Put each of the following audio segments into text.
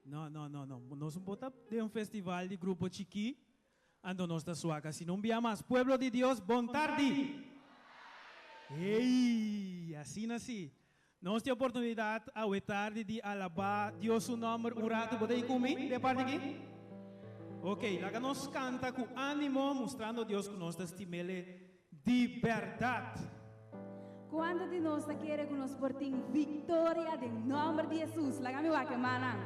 Não. Nós vamos ter um festival de grupo Chiqui. Ando nós da Suaca. Se não vier mais, pueblo de Deus, bom tarde. Ei, assim. Nós temos oportunidade a tarde de alabar Deus o nome, orado, pode ir comigo, de parte aqui? Ok, lá que nós canta com ânimo, mostrando a Deus que nós testimele de verdade. Quando de nós quer que nós portem vitória em nome de Jesus, lá que me vai queimar.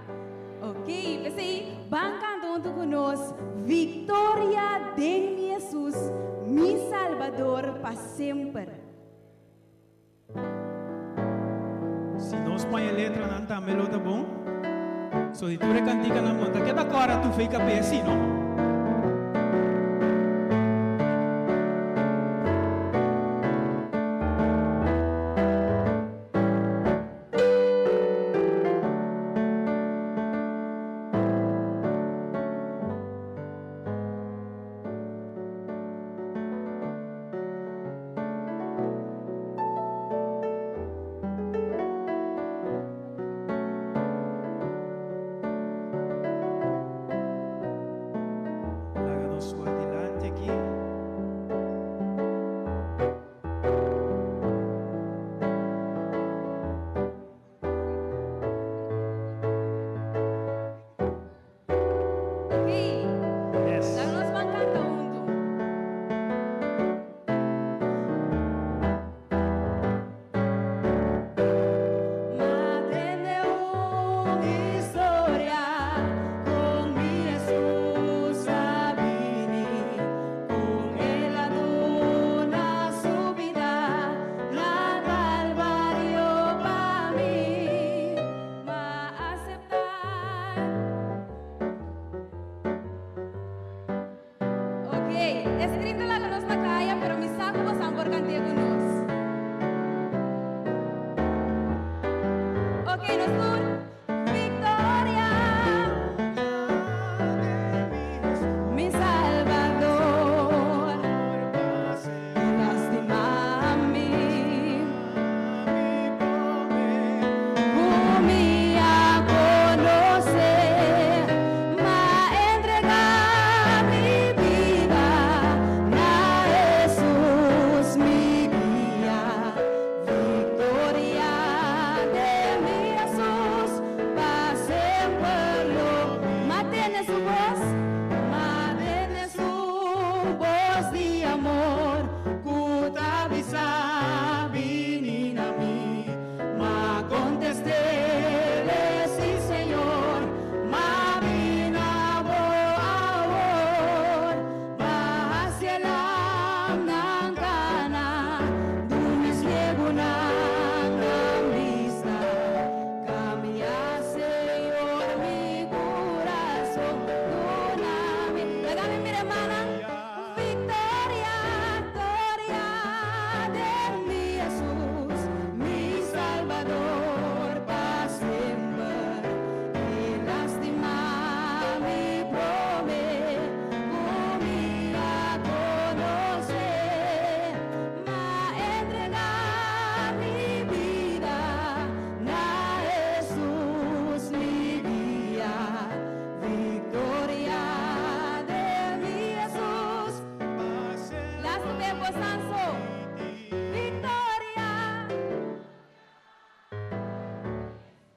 Ok, assim, vão cantando com nós, vitória de Jesus, mi Salvador para sempre. Se nós põe a letra não também tá bom. So se tu recantica na monta, que da cora tu fica bem assim, não?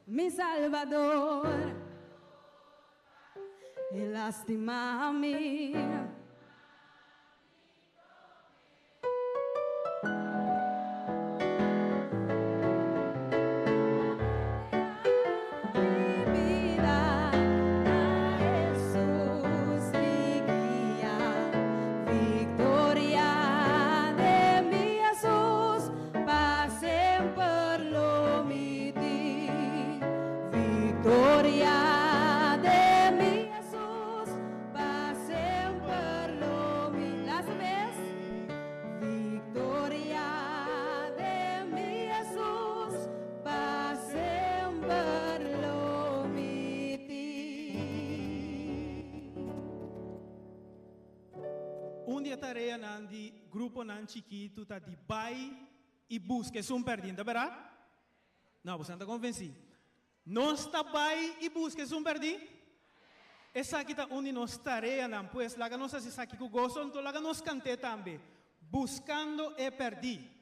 Mi Salvador, y lástima a mí. um dia tarefa nandi grupo nan chiquito tá de bai e busca um perdido, tá verdade? Não, você não está convencido. Nós está bai e busca um perdido? Essa aqui tá onde nós tarefa nan, pois lá que nós se aqui com gosto, então lá que nós cante também, buscando e perdido.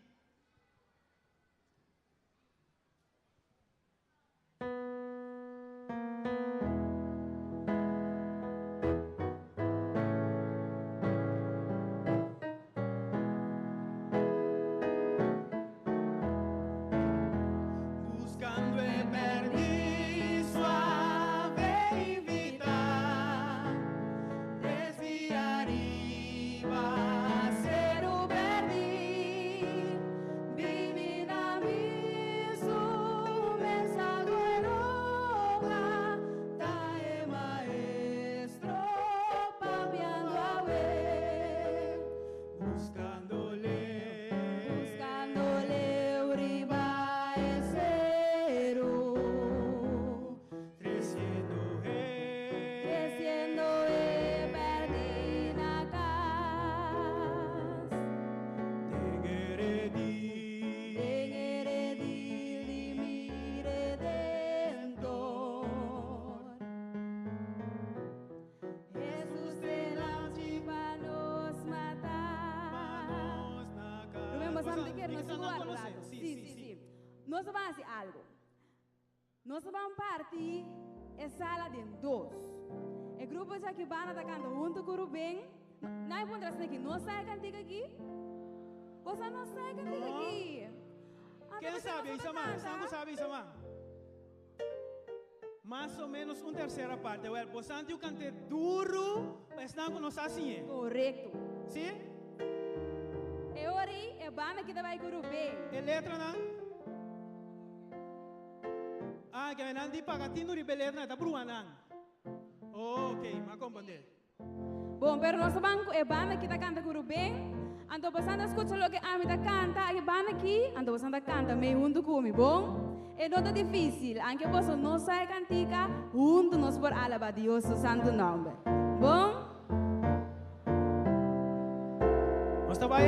Nós vamos fazer algo. Nós vamos partir a sala de dois. O grupo já que vai estar cantando junto com o Rubem. Não é ponto assim que nós sai cantiga aqui. Você não sai cantiga aqui. Quem sabe isso, mano? Sango sabe isso, mano? Mais ou menos uma terceira parte. Você não canta duro, mas não nós assim. Correto. Sim? E ori é banda que vai com o Rubem. E letra não? Ah, que não di pagatino di beleza tá bruanan. Oh, ok, mas compreender. Bom, pero nosso banco é banda que tá canta com o Rubem. Então você não escuta o que a mim tá canta, é banda aqui. Então você tá canta meio junto comigo, bom? É não tá difícil, aunque você não sai cantica, junto nós por alabar Deus o santo nome. Bom? Nós tá vai?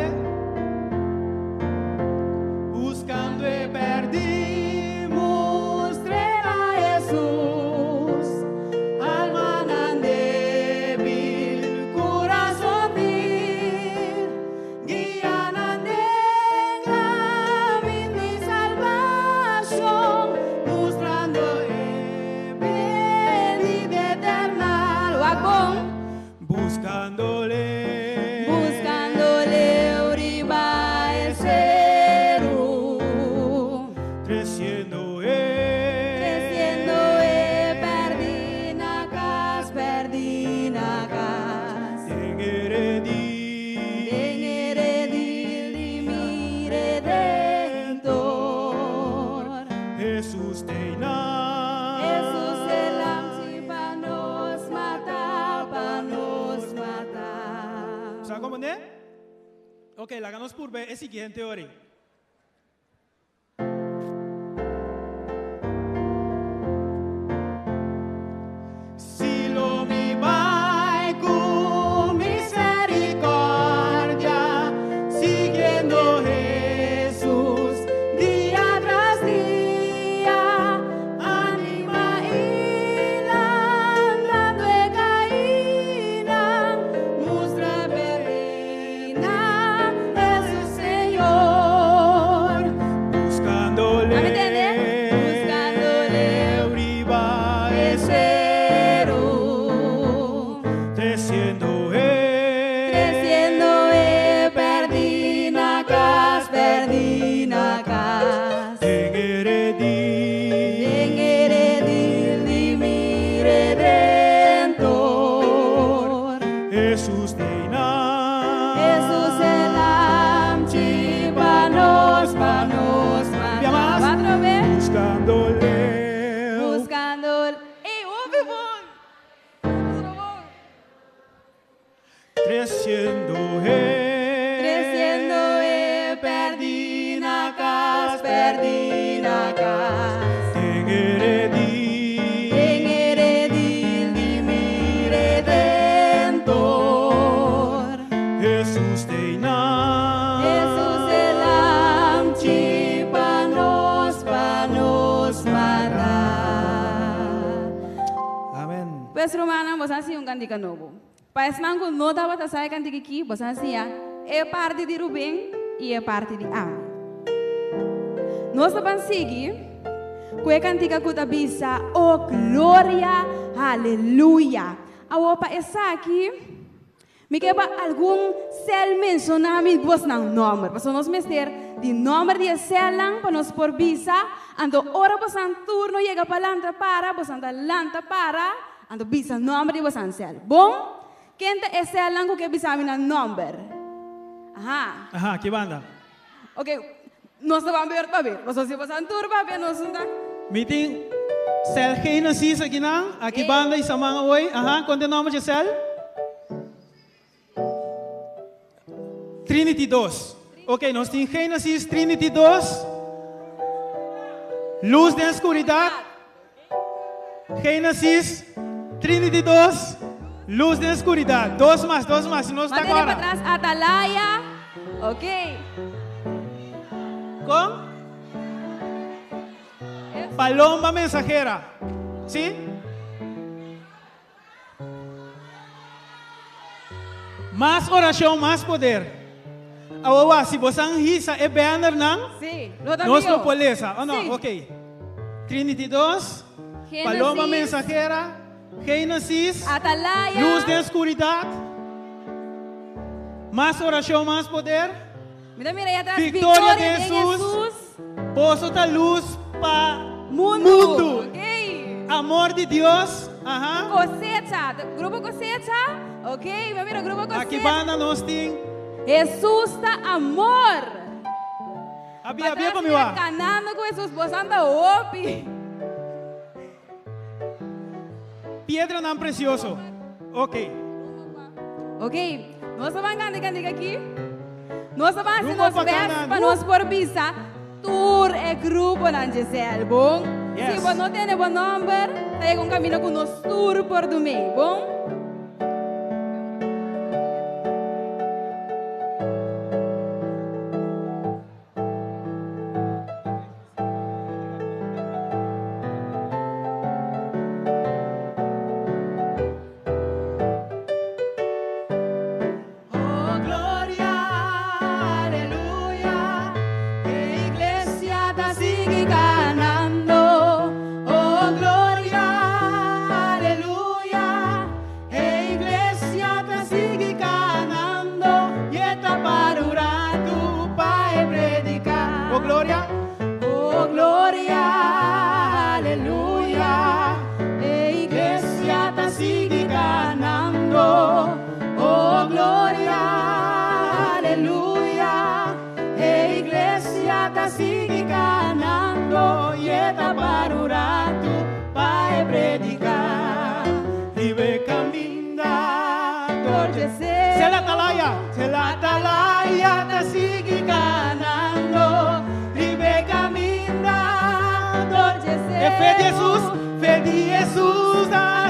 Buscando e perdimos, trena Jesus, alma nan débil, corazón vil, guía nan de camino de salvación, mostrando el vida eterna. Wagbon, buscándole. Ok, la ganamos por ver el siguiente ori. Si lo mi vai con misericordia, siguiendo Jesús día tras día, anima y andando de caída, muestra perina. vez romana, vos assim cantica novo. Paes mango não dá para sair cantica aqui, vos assim é parte de Rubem e é parte de Ami. Nós vamos seguir com a cantica que está bisa, oh glória, aleluia. A opa essa aqui, me quebra algum cel mencioname vos não nome, para nós meter de nome de celang para nós por bisa, ando ora vos an turno chega para lantra para, vos anda lantra para, ando bisa nome de vos an cel. Bom? Quem é celang que bisa mina number? Aha. Aha, que banda? Ok, nós vamos ver para ver. Nós vamos an turno para ver nós anda. Meeting cel Genesis aqui não? Aqui banda e samang oi. Aha, quanto é o nome de cel? Trinity 2. Ok, nós temos Gênesis Trinity 2. Luz da escuridão. Gênesis Trinity 2. Luz da escuridão. Dos mais, se nós está agora. Para trás, Atalaya. Ok. Com? Paloma mensajera. ¿Sí? Más oración, más poder. Ahora, si vos han hisa e banner nang, Sí, nos lo poleza. Oh no, Sí. ok. Trinity 2, Paloma mensajera, Génesis, Atalaya. luz de escuridad. Más oración, más poder. Mira ahí atrás. Victoria de en Jesús. Pozo da luz para Mundo. mundo. Ok. Amor de Dios. Ajá. Cosecha. Grupo cosecha. Ok, mira, grupo cosecha. Aqui banda nós tem. Jesús está amor. Habia para mim lá. Canando com Jesus, vos anda opi. Piedra não precioso. Ok. Ok, nós vamos cantar aqui. Nós vamos fazer Grupo nos pa versos kanan. para nós por visa. Tour é grupo na Gisele, bom? Yes. Se você não tem o número, tá com caminho com nós tour por do meio, bom? Fé de Jesus,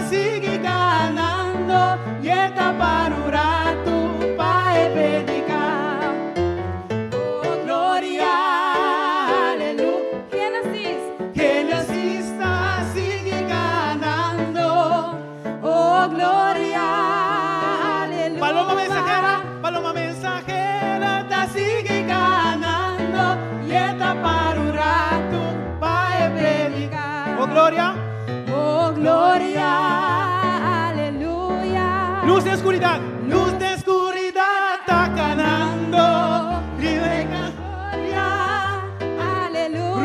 sigue ganando, e está para o rato, Pai predicar. Oh, glória, aleluia. Gênesis sigue ganando, oh, glória, aleluia. Paloma mensajera, sigue ganando, e está para o rato, Pai predicar. Oh, glória. Oh, gloria, aleluya. Luz de escuridad está ganando. Gloria, aleluya.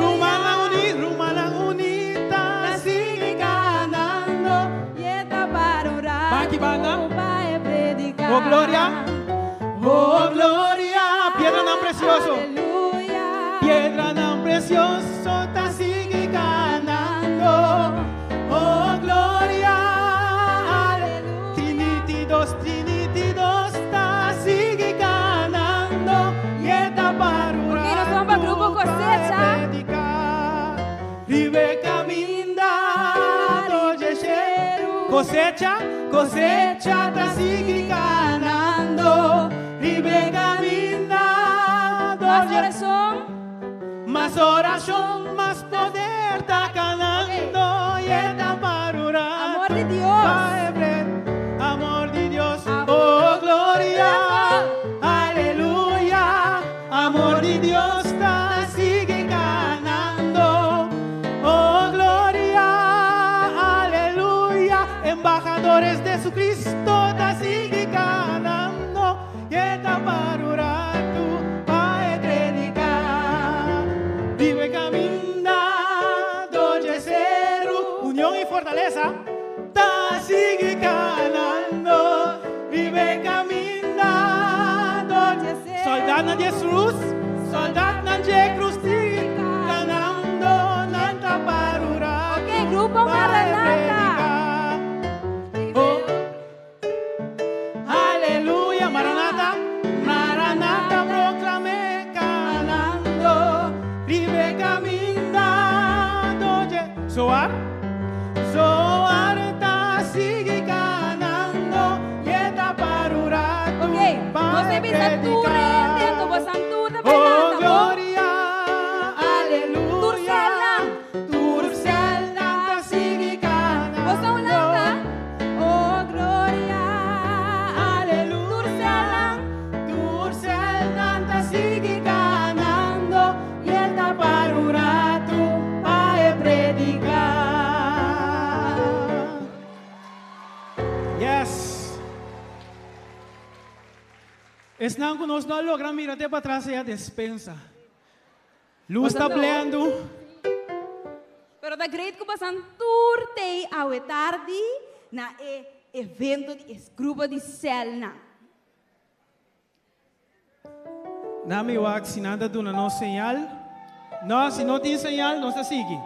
Rumana unita, sigue ganando. Y está para orar. Baki banda. Para predicar. Oh, gloria. Oh, gloria. Piedra tan precioso. Aleluya. Piedra tan precioso, está sigue ganando. Oh, gloria, aleluya. Trinity 2, está sigue ganando. Y está para un Ok, nos vamos para el grupo cosecha. Vive caminando, cosecha, está sigue ganando. Vive caminando, más oración, más poder, está ganando. Y está para orar. Amor de Dios. Soldado de cruz, soldado de cruz, ganando nanta parura. Ok, grupo Maranata. Oh. Aleluya, Maranata, Maranata, proclame ganando, vive caminando. Soar, soar, ta sigue ganando, y esta parura. Ok, você bisa ture dentro do santo da Oh, Maranata. gloria, aleluya. Turcelanta sigue ganando. Você ulanga. Oh, gloria. Aleluya. Turcelanta sigue ganando. Y el taparura tu va a predicar. Yes. Están con nosotros, no logran mirarte para atrás y a despensa. Luz está Você não. peleando. Pero da great ko basan turte awe tarde na evento de grupo de célula. Nami wag si nada duna no señal. No, si no tiene señal, no se sigue.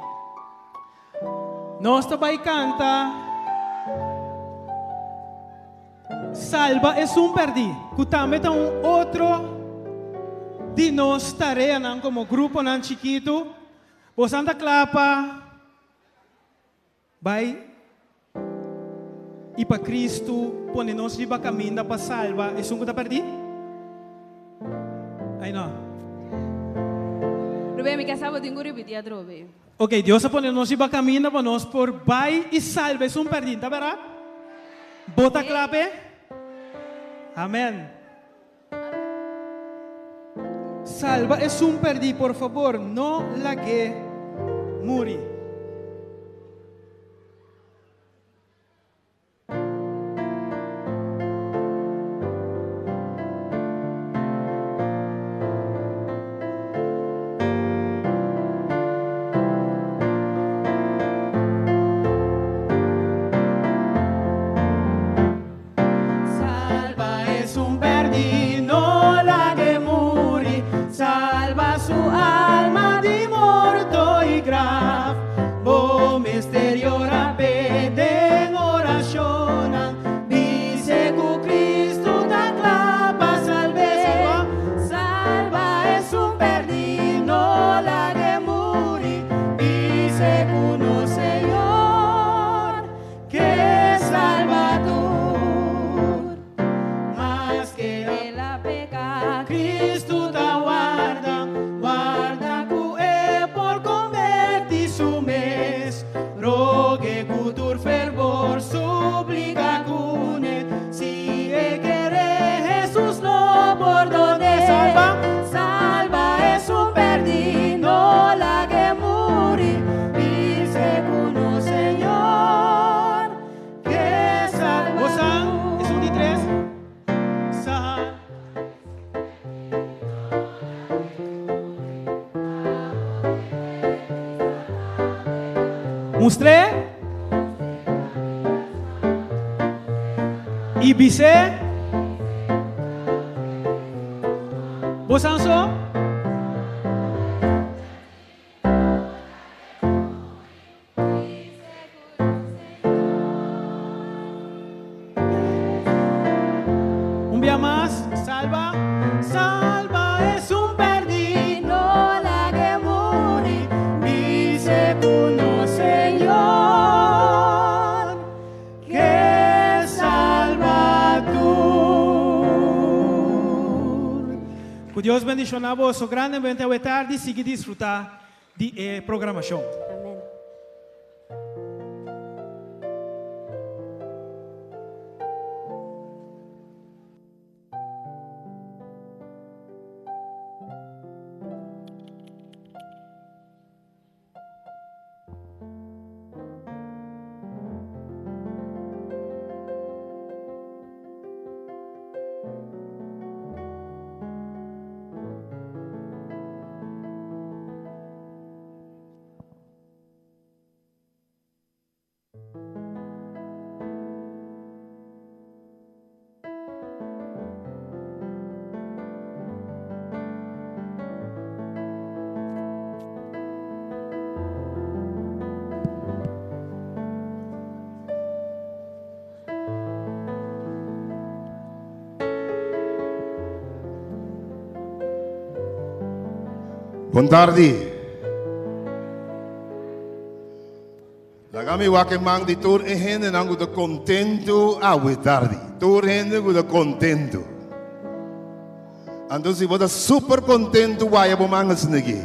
No está by canta. Salva es un perdi. Kutame ta un otro de nos tarea nan como grupo nan chiquito. Vos anda clapa. Vai. E para Cristo, pone-nos de caminho para salva. É um que está perdido? Aí não. Rubem, me casaba de un grupo de teatro, be. Ok, Deus pone-nos de caminho para nós por vai e salva. É um perdido, tá verdade? Bota clape. Amém. Salva é um perdido, por favor, não lague muri. Salva es un perdido, no la que muri. Salva su alma de muerto y grave. Bo misterio rapide en oración. Dice que Cristo da clapa salve. Salva es un perdido, no la que muri. Dice que no Señor, que Salvador. Más que De la peca. Cristo te guarda, guarda que é por convertir su mes. Rogue que tu fervor suplica con él. Si quiere Jesús no perdone. Salva, salva es un perdido, la que muri. Dice que no Señor, que salva. Es un de tres. Sal. Mostré. Y bise. Vos anso. Un día más. Salva. Salva es un perdido, la que muri. Dice que no Señor, que Salvador. Que Dios bendiga a vos, grandemente a tarde y sigue disfrutar de programación. Amen. Buon tardi. Lagami wake mang di tour ehen en angu de contento awe tardi. Tour hende gu de contento. Ando si boda super contento waya bomangas negi.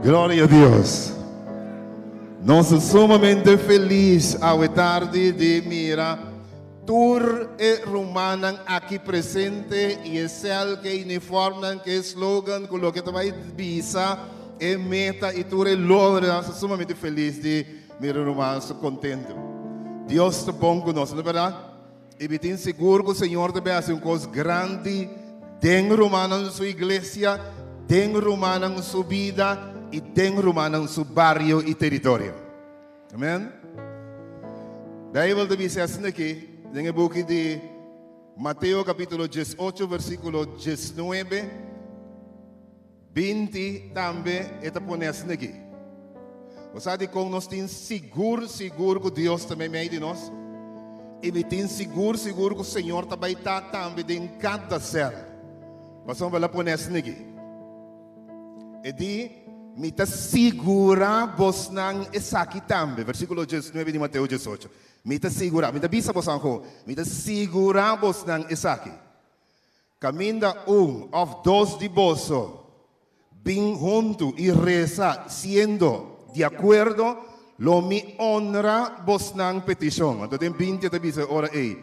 Gloria a Dios. Nós sumamente feliz awe tardi de mira tour e romanan aqui presente e esse que uniforman que slogan com o que vai bisa e meta e tour e logra. Nós sumamente feliz de mira romanos contento. Deus está bom conosco, não é verdade? E me tenho seguro que o Senhor também faz uma coisa grande dentro romana na sua igreja, dentro romana na sua vida e dentro romana no seu barrio e território. Amém? Daí eu vou dizer assim aqui, no book de Mateus capítulo 18, versículo 19, 20 também, está pondo assim aqui. Você sabe como nós temos seguro que Deus também é meio de nós? E me tem seguro que o Senhor também está também em cada ser. Mas vamos lá pôr assim aqui. E de me está segura vos não essa aqui também. Versículo 19 de Mateus 18. Me está segura, me está bisa vos não. Me está segura vos não essa aqui. Caminha ou dois de vós, bem junto e reza, sendo de acordo, lo mi honra vos não petição. Então tem 20 te bisa ora ei.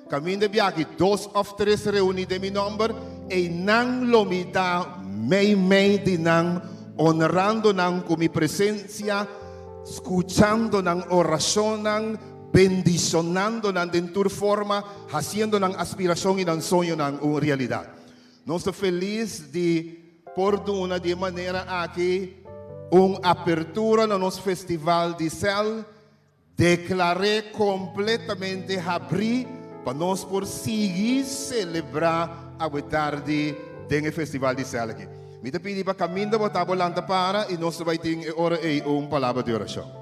Caminha de aqui, 2 of 3 reunidos de mi nombre, e não lo mi dá mei de não, honrando não com mi presença, escuchando não oração não, bendicionando não de tu forma, haciendo não aspiração e não sonho não uma realidade. Nós estamos felizes de portuna de maneira aqui apertura no nosso festival de céu, declarei completamente abrir para nós por seguir celebrar a tarde do festival de céu aqui. Me pedi para caminhar botar bolanta para e nós vai ter ora e palavra de oração.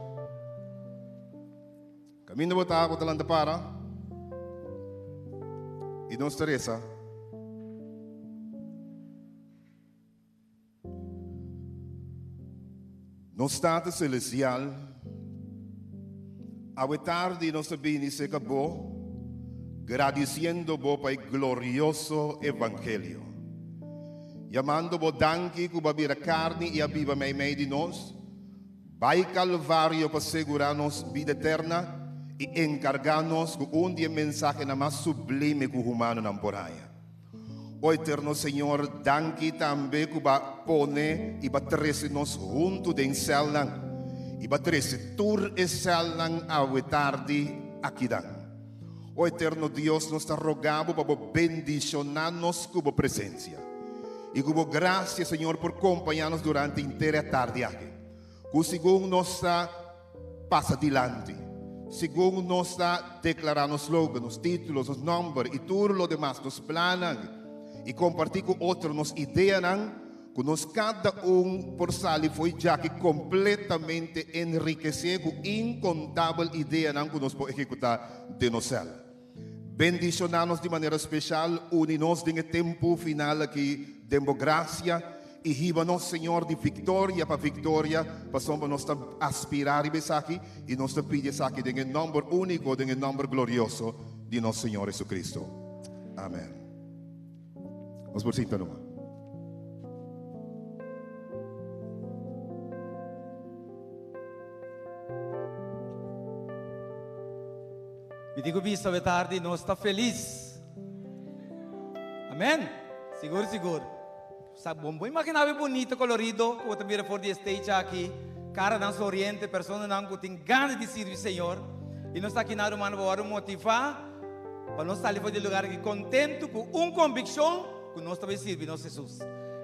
Caminhar botar bolanta para e nós Teresa. No Estado Celestial, a tarde nossa bem se acabou, agradecendo para o glorioso Evangelho. Chamando bo danki que babira carne e a viva meio de nós, vai Calvário para segurar-nos vida eterna e encargar-nos com dia mensagem na mais sublime que o humano não poraia. O eterno Senhor, danke também que vai pone e vai trazer nos junto de céu e vai trazer tur e céu a tarde aqui dan. O eterno Deus nos está rogando para bendicionar-nos com a presença e com a graça, Senhor, por acompanhar-nos durante a inteira tarde aqui. Que segundo nós está passa adiante, segundo nós está declarando os slogans, os títulos, os números e tudo o demais, nos planos. E compartilhar com outros nos ideias que nós cada por sali foi já que completamente enriquecer com incontável ideia que nós podemos executar de nós. Bendicionar-nos de maneira especial, unir-nos no tempo final aqui, demos graça e riba-nos, Senhor, de vitória para vitória, para nós aspirar e nós pedir aqui em nome único, em nome glorioso de nosso Senhor Jesus Cristo. Amém. Vamos por cinta numa. Me digo visto a tarde, nós está feliz. Amém? Seguro. Sabe, bom imaginável bonito, colorido, como também for de stage aqui, cara não sorriente, pessoa não que tem ganas de servir o Senhor. E nós está aqui na humana para motivar, para nós estar ali de lugar aqui contente com convicção. Que nós também servimos Jesus.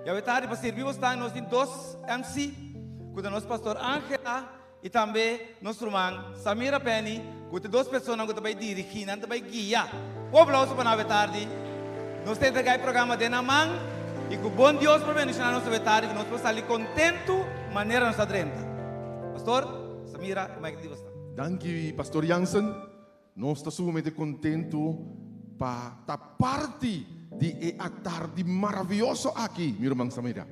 E a tarde para servir nós temos dois MC, com o nosso pastor Angela e também nosso irmão Samira Penny, com duas pessoas que também dirigem, também guiam. Um aplauso para a tarde. Nós temos o programa de Namang e com bom Deus para bendicionar nossa tarde, que nós possamos estar contentos de maneira nossa drenta. Pastor Samira, Mike Divas. Danke, Pastor Jansen. Nós estamos sumamente contentos para estar parte de a tarde maravilhoso aqui, meu irmão Samira.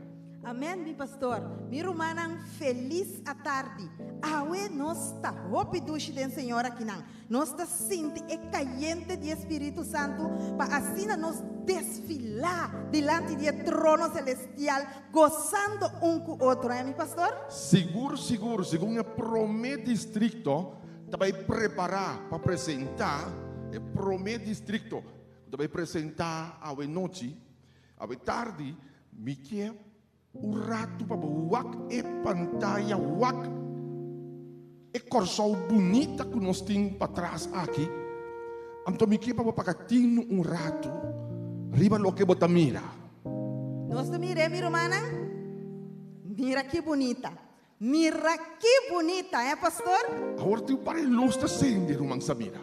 Amém, meu pastor. Meu manang feliz à tarde. Awe nós está ropiduche den Senhor aqui não. Nós está sente e caliente de Espírito Santo para assim nós desfilar diante do trono celestial, gozando um com o outro, meu pastor? Seguro, segundo o Promê Distrito, vai preparar para apresentar o Promê Distrito. Vai apresentar a noite, a tarde, me quer o rato para wak e pantalla wak e corsal bonita que nós temos para trás aqui. Então me quer para pagatinho um rato, riba lo que bota mira. Nós mire, mi romana, mira que bonita. Mira que bonita, pastor? Agora tu para luz da sende, Romang Samira.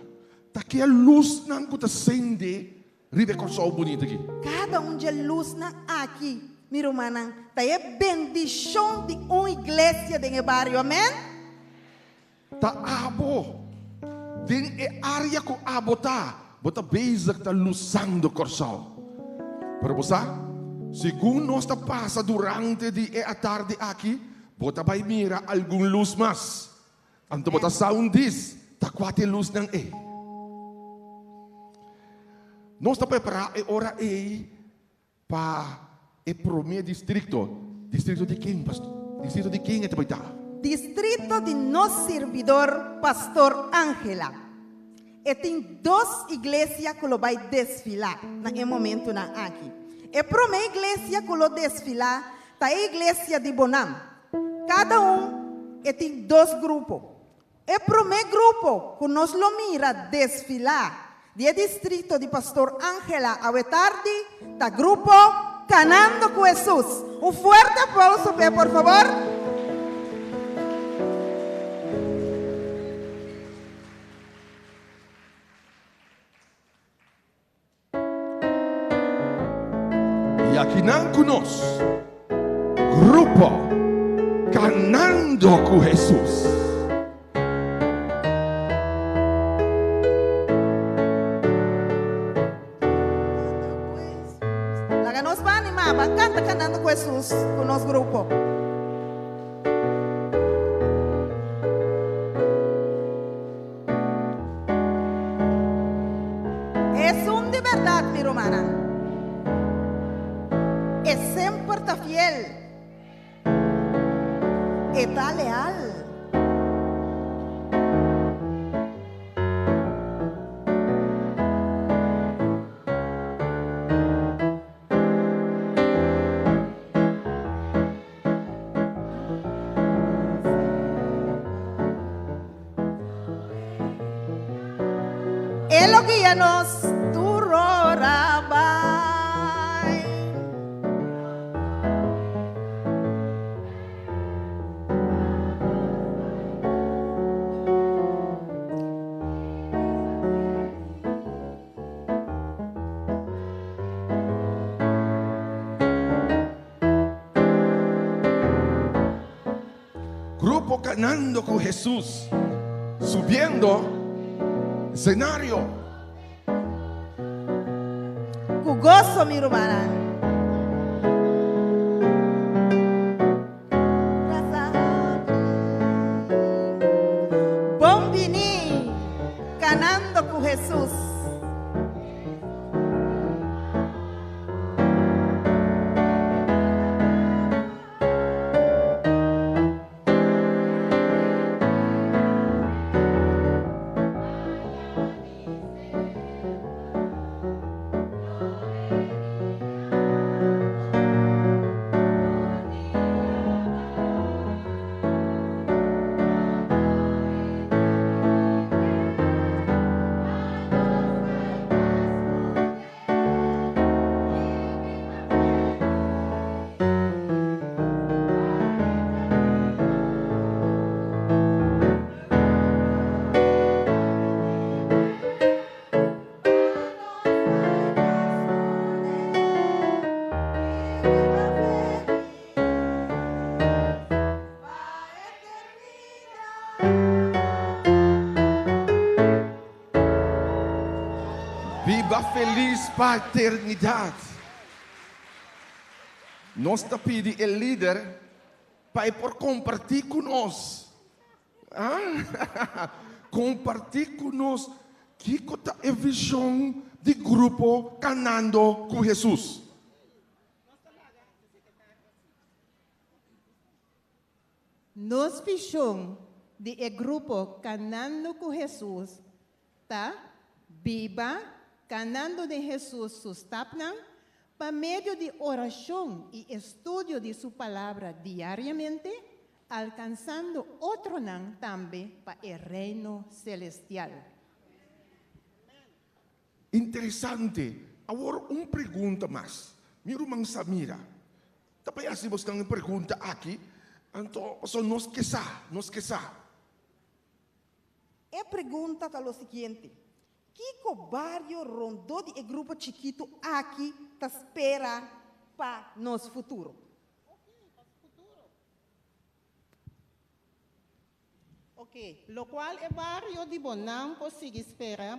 Tá que a luz não que tá sende, riba corsal bonita aqui. Cada de luz na aqui. Mi romana, tá é bendição de uma igreja de barrio, amém? Tá abo, den é área com abo tá, bota bezak tá luzando corsal. Pero você, segundo nós tá passa durante a tarde aqui, bota vai mira algum luz mais. Anto bota sound this, tá quase luz nang Nós tá preparar hora para e Promê Distrito de quem, pastor? Distrito de quem é que vai estar? Distrito de nosso servidor, pastor Ángela. E tem 2 igrejas que vai desfilar naquele momento aqui. E a primeira igreja que vai desfilar é a igreja de Bonam. Cada tem 2 grupos. E o primeiro grupo que nós mira desfilar do distrito de pastor Ángela a tarde, está grupo Canando com Jesus. Um forte aplauso, por favor. E aqui não conosco, grupo Canando com Jesus. Canta Canando com Jesus, com o nosso grupo. É de verdade, minha irmã. É sempre está fiel. Está leal. Elogia-nos, tu rorabai. Grupo Canando com Jesus, subindo cenário. Com gosto, minha irmã. Bombini, Canando com Jesus. Viva feliz paternidade. nós está pedindo o líder para por compartilhar conosco. Compartilhar conosco que é a visão do grupo Caminhando com Jesus. Nos visão de grupo Caminhando com Jesus, tá? Viva, caminhando de Jesus sustapnan, por meio de oração e estudo de sua palavra diariamente, alcançando outro nan também para o reino celestial. Interessante. Agora, uma pergunta mais. Meu irmão Samira, também assim você tem uma pergunta aqui. Então, nos quesa. A pergunta é o seguinte: que o barrio rondou de grupo chiquito aqui te espera para nosso futuro? Ok, lo qual é barrio de Bonam consigo esperar,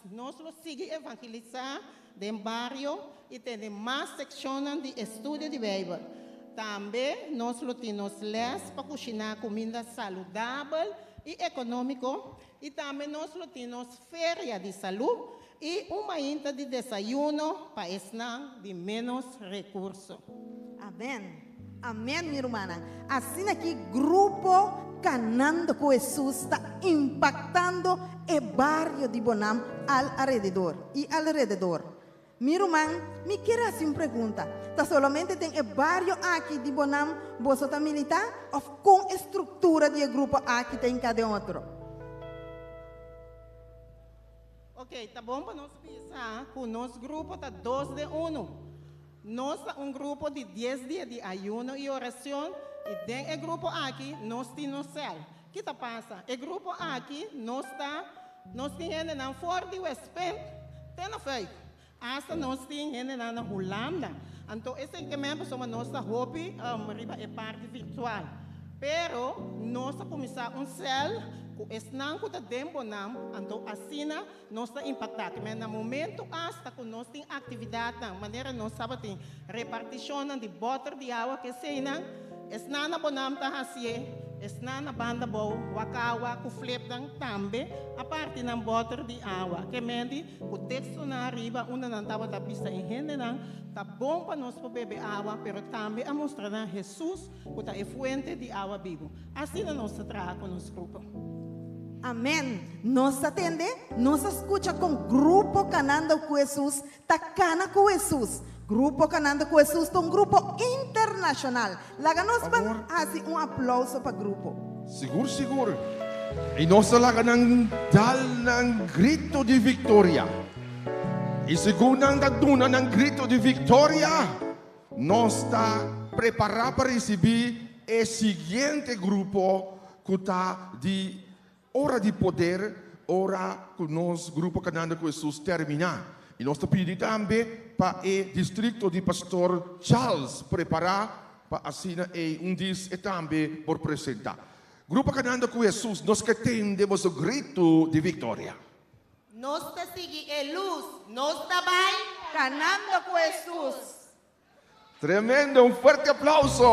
nós seguimos evangelizar do barrio e tem mais secções de estudo de Bíblia. Também nós temos les para cozinhar comida saudável e econômico. E também nós temos feira de saúde e uma inta de desayuno para esnar de menos recursos. Amém. Amém, minha irmã. Assim aqui, grupo Caminhando com Jesus está impactando o barrio de Bonam alrededor. Minha irmã, me quer assim pergunta. Tá solamente tem o barrio aqui de Bonam, você está militar ou com estrutura de grupo aqui tem cada outro? Ok, tá bom para nós pensar que o nosso grupo está 2 de 1. Nós um grupo de 10 dias de ayuno e oração. E dentro do grupo aqui, nós temos céu. O que está passando? O grupo aqui, nós temos na fora de Westpen, tem na feita. Hasta nós temos na Holanda. Então, esse é mesmo somos nossa hobby, é parte virtual. Pero, nós começar céu, com esse não que está dentro, então, assim, nós está impactado. Mas, no momento, hasta que nós temos atividade, de maneira nós sabemos, repartição de botar de água, que sei, esse não é bonam, tá assim, esse não é banda boa, wakawa, com flip, também, a parte de botar de água, que mende, o texto na arriba, onde não estava da pista em rende, tá bom para nós beber água, mas também a mostrar a Jesus, que é fonte de água viva. Assim nós trabalhamos com o nosso grupo. Amém. Nós atende, nós escuta com o grupo Caminhando com Jesus, tá cana com Jesus. Grupo Caminhando com Jesus é um grupo internacional. Laga nós assim aplauso para o grupo. Seguro. E nós laga dal ng grito de vitória. E segundo ang daduna ng grito de vitória, nós está preparado para receber o seguinte grupo que está de hora de poder, hora que o nosso grupo Caminhando com Jesus terminar. E nós estamos pedindo também para o distrito de Pastor Charles preparar para assinar dias e também por apresentar. Grupo Caminhando com Jesus, nós que temos o grito de vitória. Nós está seguindo a luz, nós está bem, Caminhando com Jesus. Tremendo, um forte aplauso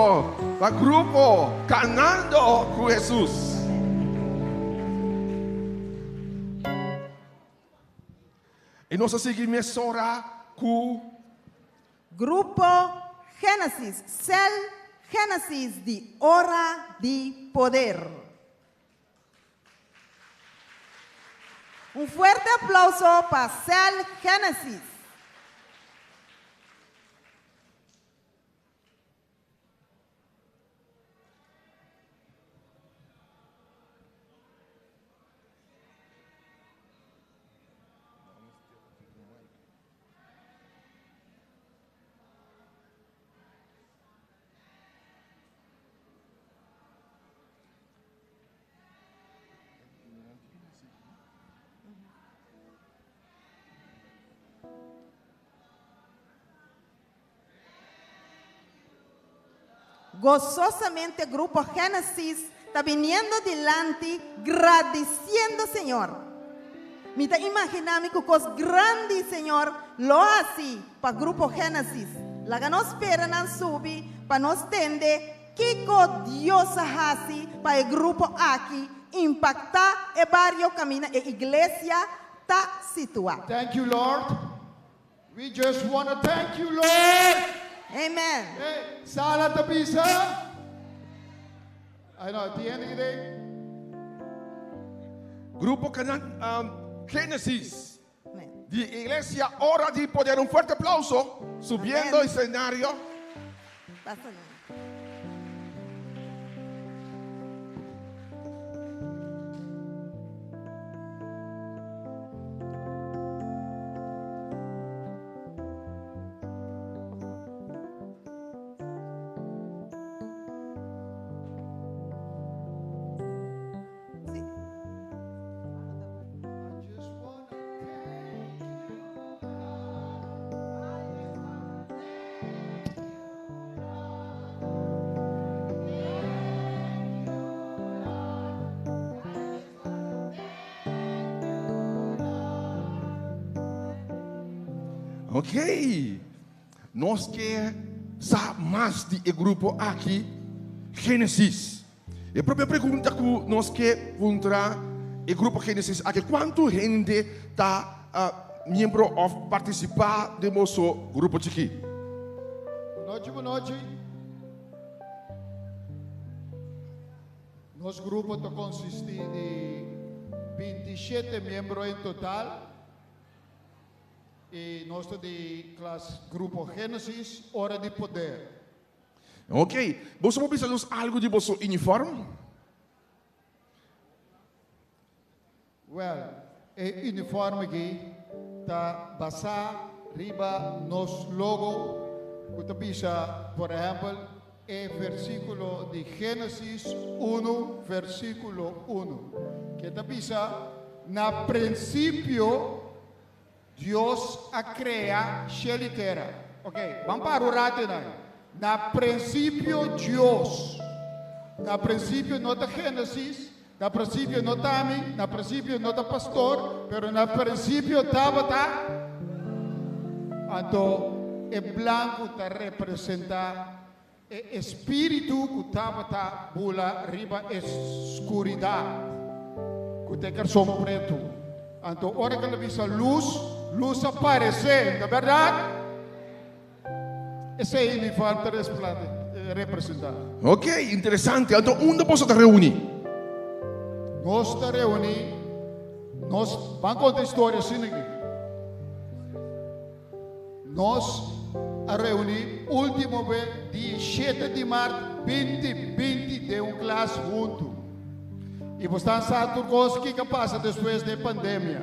para o grupo Caminhando com Jesus. E nós seguimos orar com Grupo Gênesis, Cel Gênesis de Hora de Poder. Um forte aplauso para Cel Gênesis. Gozosamente, Grupo Gênesis está viniendo delante, agradeciendo, Señor. Me está imaginando que cosas grandes, Señor, lo hace para Grupo Gênesis. Laga nos espera nan subi para nos tende que Dios hace para el grupo aquí impactar el barrio camina e iglesia ta situada. Thank you, Lord. We just want to thank you, Lord. Amen. Hey, Sala Tapisa. I know, at the end of the day, Grupo Génesis. Amen. De iglesia, hora de poder un fuerte aplauso. Subiendo Amén. escenario. Pasa nada. Ok. Nós quer saber mais de grupo aqui, Gênesis. E a própria pergunta que nós quer perguntar o grupo Gênesis aqui, quanto gente está membro of participar de nosso grupo aqui? boa noite. Nosso grupo consiste de 27 membros em total. E nós de classe Grupo Gênesis, Hora de Poder. Ok. Você pode dizer algo de vosso uniforme? Well, o uniforme aqui está basado riba nos logo. Você bisa, por exemplo, versículo de Gênesis 1, versículo 1. Que está bisa, na princípio, Deus a crea céu e terra. Ok, vamos para o rato, né? Na princípio, Deus. Na princípio, não está Gênesis. Na princípio, não está mim. Na princípio, não está pastor. Pero na princípio, estava. Então, o branco está representar o espírito que estava bula riba escuridade. Que tem que ser preto. Então, hora que ele visa luz aparece, não é verdade? Esse é o uniforme representado. Ok, interessante. Então, onde posso te reunir? Nós estamos reunidos, nós vamos contar a história assim aqui. Nós a reunir, último vez, dia 7 de março, 2020, de classe junto. E você sabe coisa que passa depois da pandemia,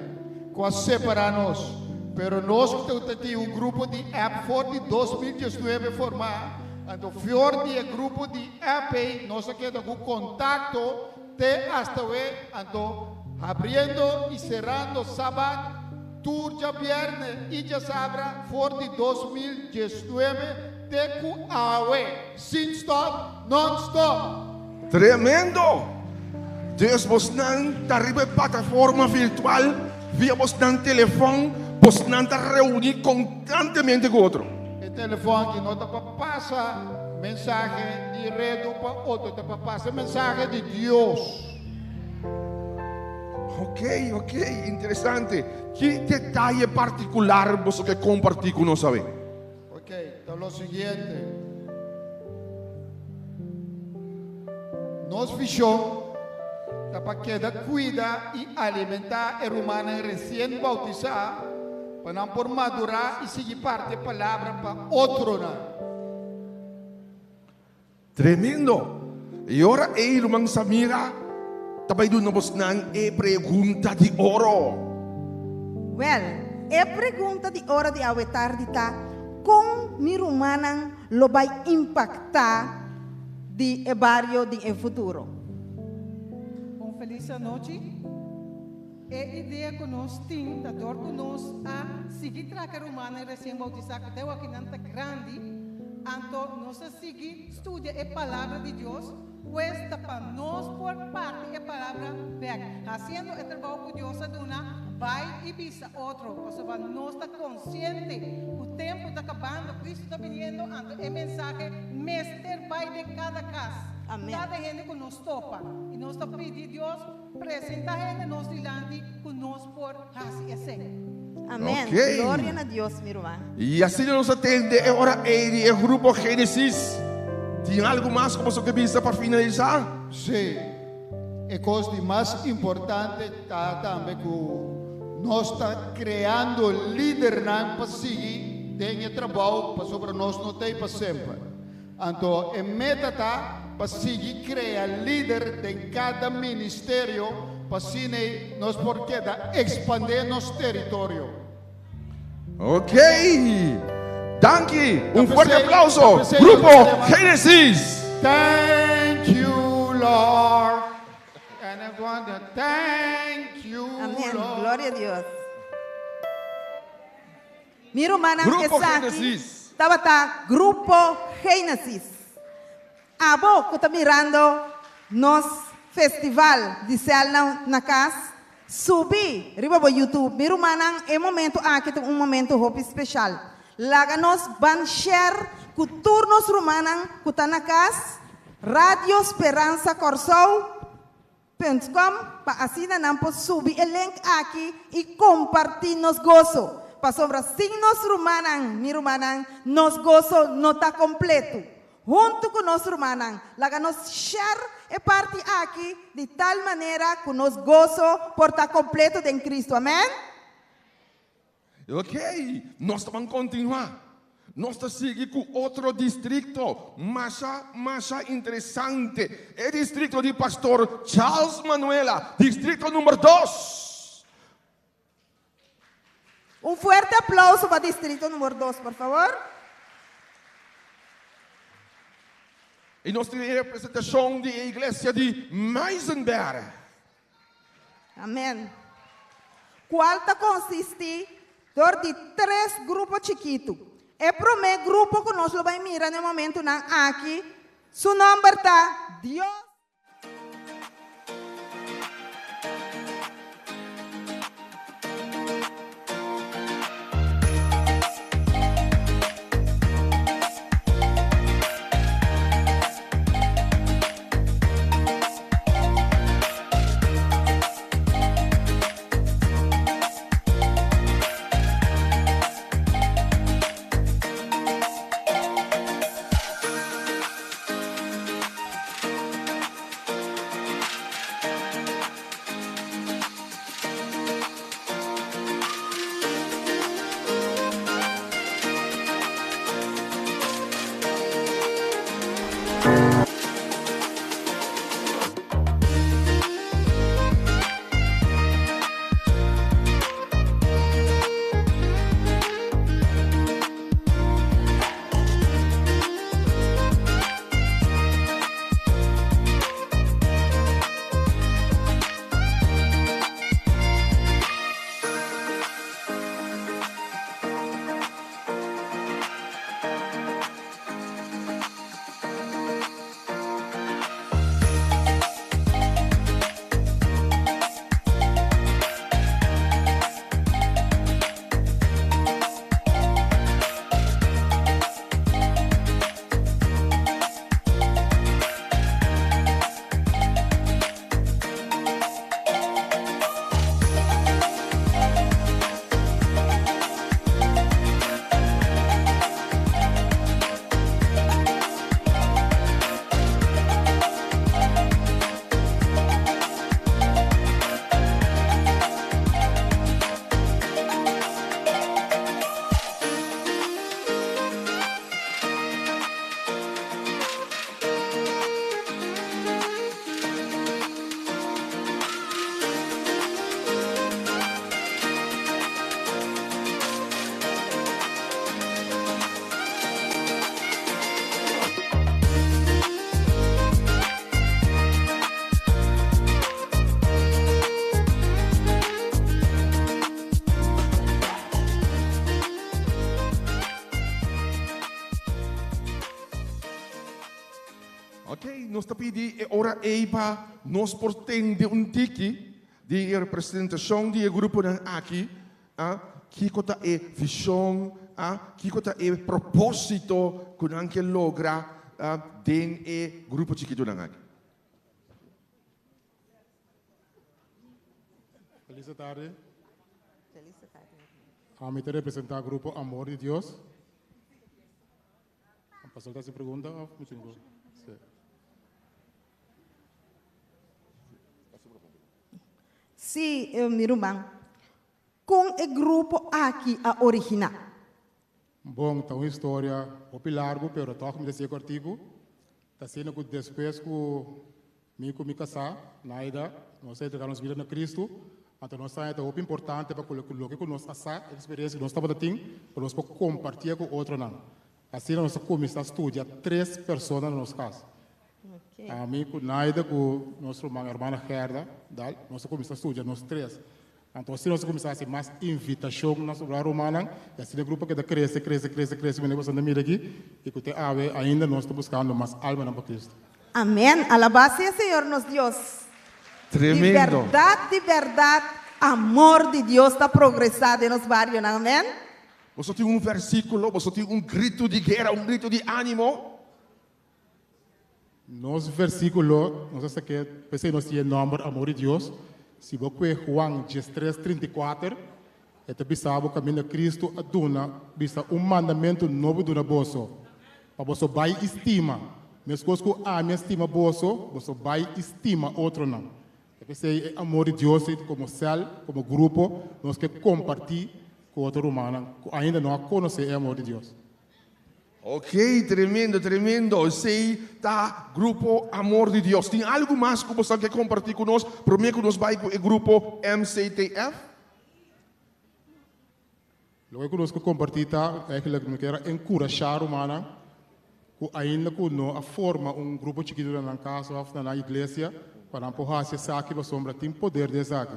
quase separar-nos. Pero nós temos grupo de app for de 2019 formar. Então, fior de grupo de app, nós queremos com contato até hasta hoje. Então, abrindo e cerrando sábado, tour de viernes e de sábado, for de 2019, de Cuaué, sin stop, non-stop. Tremendo! Deus vos não está arriba plataforma virtual, via vos não telefone, vos não está reunir constantemente com outro. O telefone que não está para passar mensagem direto para outro, está para passar mensagem de Deus. Ok, interessante. Que detalhe particular você quer compartilhar com nós? Ok, então é o seguinte. Nós fechamos para que cuidar e alimentar o humano recém-bautizado para não por madurar e seguir parte da palavra para outro. Tremendo. E ora irmã Samira, também do nós não é pergunta de ouro. Well, a pergunta de hora de hoje tarde está como mi rumana lo vai impactar de barrio de futuro. Feliz noite. A ideia que nós temos, da dor que nós a seguir trazer humana recém-bautizada, que tem aqui nanta grande, então nós a seguir estuda a palavra de Deus, cuesta para nós por parte da palavra de fazendo o trabalho que Deus a dona, vai e visa outro, porque nós está consciente, o tempo está acabando, Cristo está vindo, é mensagem, mestre vai de cada casa, Amém. cada gente que nos topa, e nós está pedindo Deus, presenta a gente nos dilante, que nós por assim assim. Amém. Ok. Glória a Deus, meu irmão. E assim nos atende é hora e o grupo Gênesis. Tem algo mais como você quer para finalizar? Sim. E coisa mais importante está também que nós está criando líder para seguir, tem trabalho para sobre nós não tem para sempre. Então, a meta está para seguir criar líder em cada ministério para assim nós porque expandir nosso território. Ok. Danke. Um Tá forte pensei- aplauso. tá pensei- Grupo tá pensei- Gênesis. Thank you, Lord. And I want to thank you, Amém. Lord. Glória a Deus. Meu irmão, Grupo está aqui. Gênesis. Tá Grupo Gênesis. Abo que está mirando nos festival de céu na casa. Subi, riba para YouTube. Meu irmão, é momento aqui, um momento hope especial. Laga nos van share com turnos romanan que está na casa. Radio Esperança Corsou. Penscom, para assim não pode subir o link aqui e compartilhar nos gozo. Para sobre signos romanan, mi romanan, nos gozo não está completo. Junto com nós romanan, laga nos share e parte aqui de tal maneira que nos gozo por estar completo em Cristo. Amém? Ok. Nós vamos continuar. Nós estamos seguindo com outro distrito, mais interessante. É o distrito de pastor Charles Manuela, distrito número 2. Um forte aplauso para o distrito número 2, por favor. E nós temos a representação da igreja de Meisenberg. Amém. Qual consiste de 3 grupos chiquitos. O primeiro grupo que nós vamos mirar no momento aqui, seu nome está Deus. Ok, nós estamos pedindo ora eipa, nós portende tiki, de representação de grupo ng aqui, kiko ta visão, kiko ta propósito kung ang logra din grupo chiquito ng aqui. Feliz tarde. Vamos a representar o grupo Amor de Deus. O pastor está se pergunta. Sim, meu irmão. Com o grupo aqui a original. Bom, então história popular, pero toca me desse artigo. Está sendo que depois que me casar, naida, nós entregamos vida na Cristo. Então nós é muito importante para colocar que nós essa experiência que nós estamos tendo, para nós compartilhar com outro não. Assim nós começamos a estudar 3 pessoas na nossa casa. A mim com naida com nossa irmã Gerda, nós começamos a estudar nós 3. Então assim nós começamos a fazer mais invitação na sobra romana, e assim o grupo que cresce, me negócio na mira aqui, e que ainda nós estamos buscando mais alma na Cristo. Amém. Alabado seja o Senhor nosso Deus. Tremendo. De verdade, amor de Deus está progressando nos barrios, amém? Você tem versículo, você tem grito de guerra, grito de ânimo. Nos versículo, não sei que, pensei nós tinha nome, amor de Deus. Se você Juan 13:34, é pensar o caminho de Cristo a duna, bisa mandamento novo do bolso. Para você vai estima, mesmo que a minha estima bolso, você vai estima outro não. Pensei amor de Deus como céu, como grupo, nós que compartilhar com outro humano, ainda não conhece o amor de Deus. Ok, tremendo. Sei, tá, grupo Amor de Deus. Tem algo mais que você quer compartilhar conosco? Primeiro que nós vai com o grupo MCTF? Logo que nós compartilhar, é que nós queremos encorajar o humano, que ainda que não forma grupo chiquito na casa ou na igreja, para empurrar esse saque para sombra, tem poder de saque.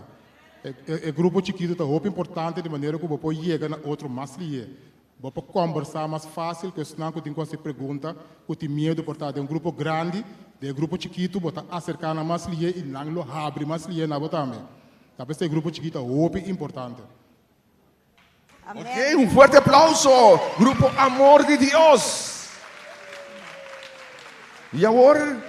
O grupo chiquito é muito importante de maneira que você chega a outro mais livre. Você conversar mais fácil, que senão que tem que se pergunta, que tem medo por estar de grupo grande, de grupo chiquito, você acercar na mais livre e não lo abre mais livre na você também. Então, esse grupo chiquito é muito importante. Ok, forte aplauso, grupo Amor de Deus. E agora,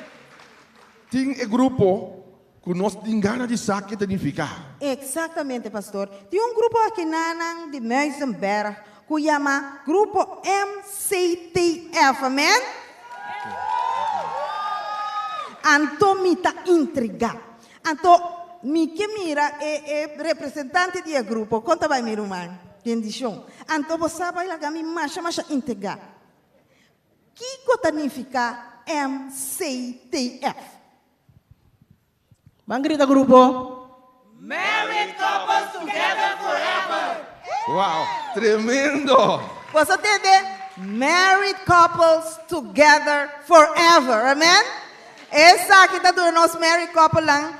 tem o grupo que nós temos ganas de saber significar. Exatamente, pastor. Tem grupo aqui de Meisenberg, que chama Grupo MCTF, amém? Então, me está intrigado. Então, me que mira é representante do grupo. Conta vai, meu irmão. Bendição. Então, você vai lá, me mais intrigado. O que significa MCTF? Vamos gritar grupo. Married couples together forever. Uau, tremendo. Você entende? Married couples together forever. Amém? Essa aqui está do nosso married couple lá.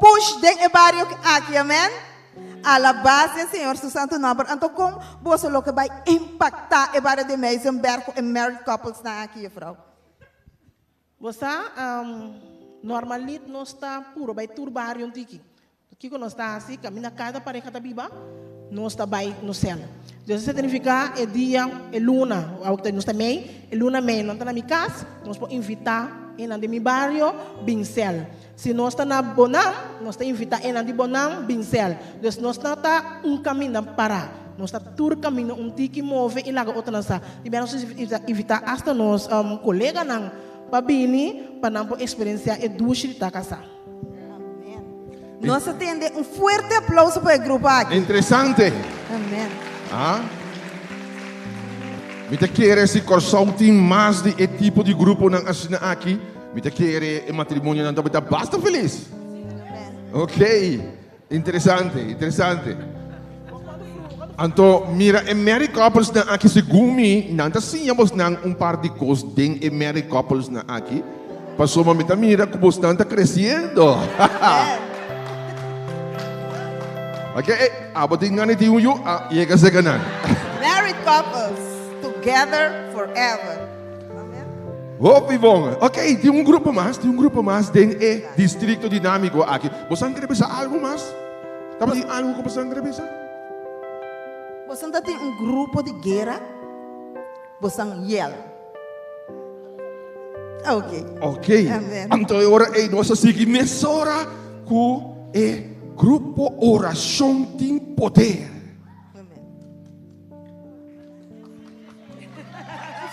Push de barrio aqui. Amém? A la base, Senhor, seu santo nome. Então, como você lo que vai impactar o barrio de Meisenberg e married couples na aqui, Frau? Você, normalmente, nós está puro, vai turbar um tiki. Aqui que nós está assim, caminha cada pareja da biba, nós está vai no céu. Isso significa é dia, é luna, nós também, é luna meia, não está na minha casa, nós podemos invitar em de meu bairro, bem céu. Se nós está na Bonam, nós está invitar em de Bonam, bem céu. Então, nós está caminho para. Nós está todo caminho, tiki move e lá outra nossa. E bem, nós invitar hasta nós, colega não, para vir, para não experienciar e duas de casa. Nós temos forte aplauso para o grupo aqui. Interessante. Amém. Me te querer se coração tem mais de tipo de grupo não assina aqui. Me te querer o matrimônio não tá basta feliz. Ok. Interessante. Então, mira, married couples na aqui segumi, não tá sinhamos nang par de coisas ding married couples na aqui. Passou uma mira como está crescendo. Okay, abating nga ni Tiyo, iyaga sa ganan. Married couples together forever. Amen. Hopi bom. Ok, tem um grupo mais tem distrito dinâmico aqui. Você quer pensar algo mais? Tá tem algo que você quer pensar? Você tem um grupo de guerra? Você yel. Ok. Ok. Amen. Então agora nós seguimos agora com o grupo Oração Tem Poder.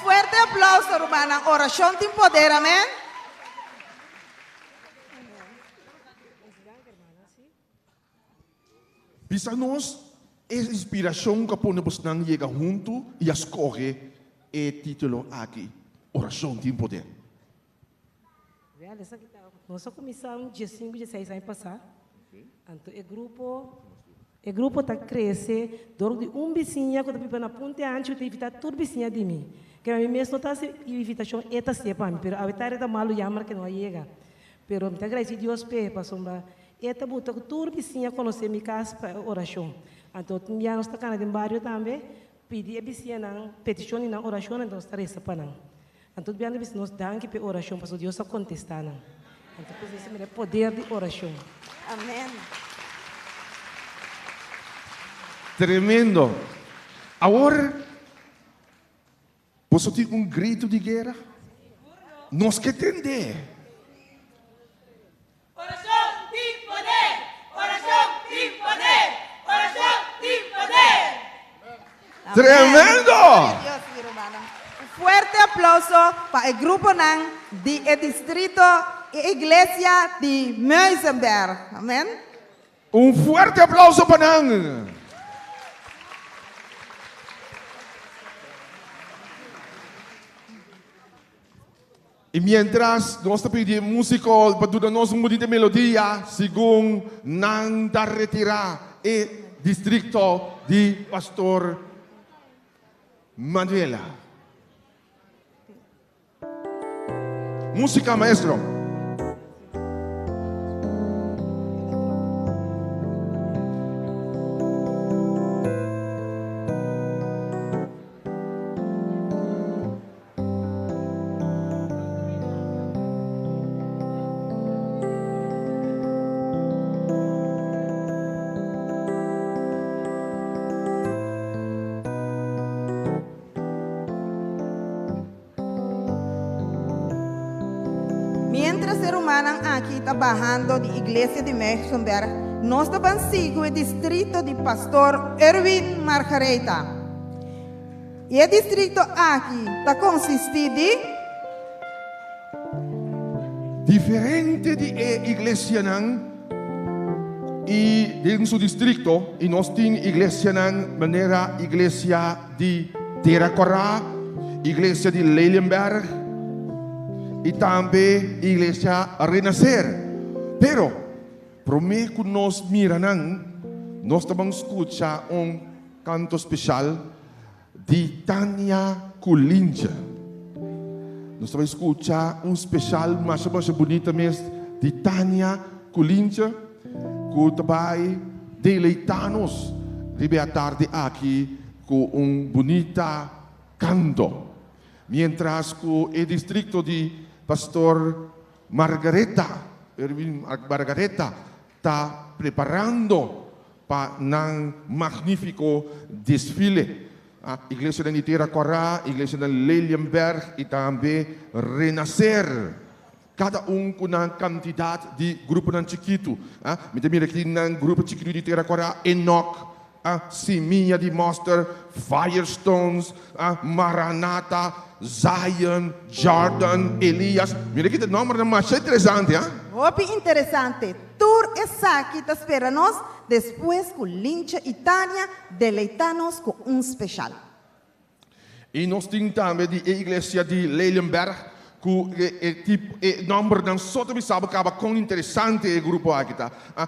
Fuerte aplauso, hermana. Oración Tem Poder, amén. Bisa nós inspiração que podemos não chegar junto e escolher o título aqui. Oração Tem Poder. Nós começamos dia 5 de 6 anos passado. Então, o grupo está crescendo. Durante vizinho que está na ponte antes, eu evitar tudo vizinha de mim. Que a mim mesmo está se invitação eta se para mim, pero a vetar está malo chamar que não chega. Pero me agradece Deus para sombra. Eta buta que tudo vizinha conhecer minha casa para oração. Então, minha nossa casa de barrio também pedi a vizinha na petição na oração, então está reza para nós. Então, bem a nós danke para oração, para Deus a contestar. Então, esse é o poder de oração. Amém. Tremendo. Agora, você tem um grito de guerra? Nós que entender. Oração tem poder! Oração tem poder! Oração tem poder! Tremendo! Un fuerte aplauso para el grupo de distrito Iglesia de Meusenberg. Amén. Um forte aplauso para nós. E mientras nós pedimos músico para nós um de melodia, segundo não da retirar o distrito de Pastor Manuela. Música, maestro. Mientras ser humano aquí trabajando de Iglesia de Meusenberg, nós estamos seguindo o distrito de Pastor Erwin Margareta. E o distrito aqui está consistindo de diferente de igreja e dentro do distrito e nós temos igreja maneira igreja de Terracorá, igreja de Leylenberg e também igreja Renascer. Pero prometo que nós miranang nós vamos escutar canto especial de Tania Kulinja. Nós vamos escutar especial mais bonito mesmo de Tania Kulinja, que vai deleitar-nos de tarde aqui com bonita canto. Mientras que o distrito de Pastor Margareta está preparando para um magnífico desfile. A igreja de Terracorá, a igreja de Leylenberg e também Renascer. Cada com uma quantidade de grupo chiquito. Me tem aqui um grupo chiquito de Terracorá, Enoch, Simia de Monster, Firestones, Maranatha, Zion, Jordan, Elias. Mira aqui o nome é mais interessante. Muito interessante. Tour essa aqui está esperando-nos. Depois, com Lincha e Tânia, deleitar-nos com especial. E nós temos também a igreja de Leylenberg, que o nome não só me sabe que é com interessante o grupo aqui.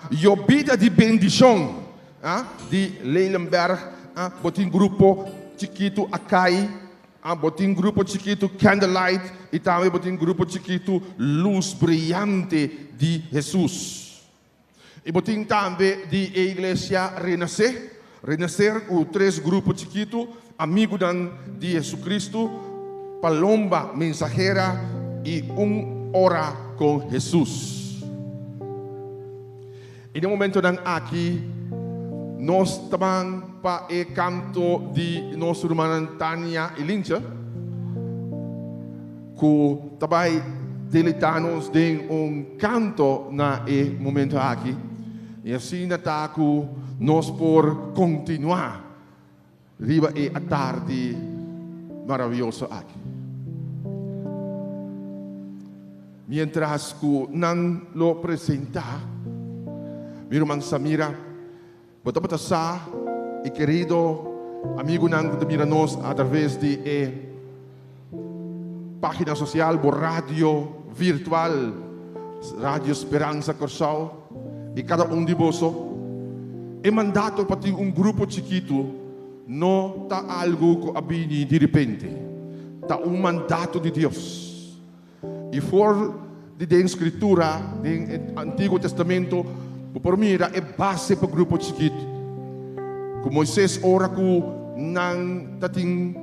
Jobida de bendição de Leylenberg, botin grupo chiquito Akai, botin grupo chiquito Candlelight e também botin grupo chiquito Luz Brilhante de Jesus. E botin também de igreja Renascer, o três grupos chiquito, amigo de Jesus Cristo, palomba mensajera y un hora con Jesús. En el momento de aquí, nós estamos para el canto de nossa irmã Tânia e Lincha, que também deleitamos de canto na momento aqui. E assim está que nós por continuar riba a tarde maravilhosa aqui. Mientras que não lo apresentar, mi irmã Samira, bota sa e querido amigo nang que mira nos através de página social, por radio virtual, Radio Esperança Corsal, e cada de vós é mandato para ter grupo chiquito, não tá algo que abini de repente, tá mandato de Deus. E for de escritura, do Antigo Testamento, por mira é base para o grupo chiquito. Como Moisés ora ku nang tating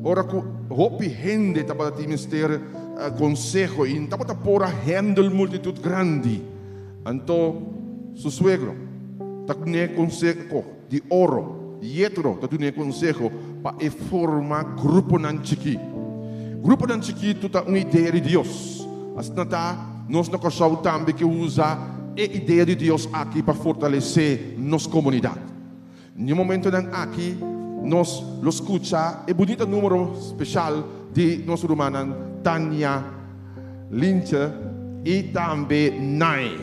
ora ku hopi hende tapos tating mister consejo in tapos tapora handle multitud grande anto su suegro takune consejo di oro Yetro takune consejo pa e forma grupo nan chiqui tuta uma ideia de Deus as nata nós na Corsal também que usa a ideia de Deus aqui para fortalecer nossa comunidade. No momento de aqui, nós lo escucha e bonito número especial de nossa irmã Tânia Lincha e também Nai.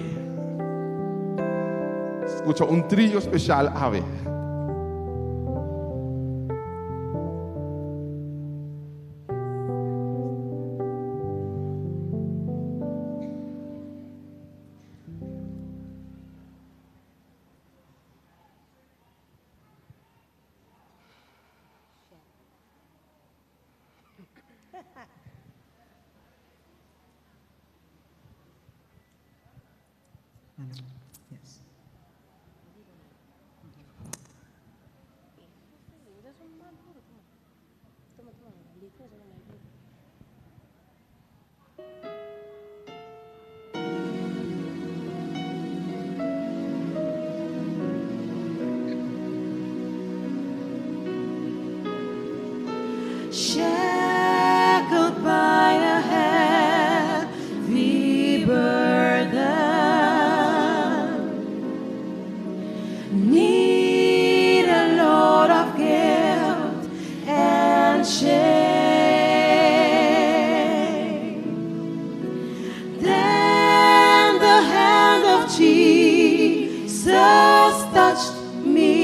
Escucha trio especial a ver. Yes. Shackled by a heavy burden, need a load of guilt and shame. Then the hand of Jesus touched me.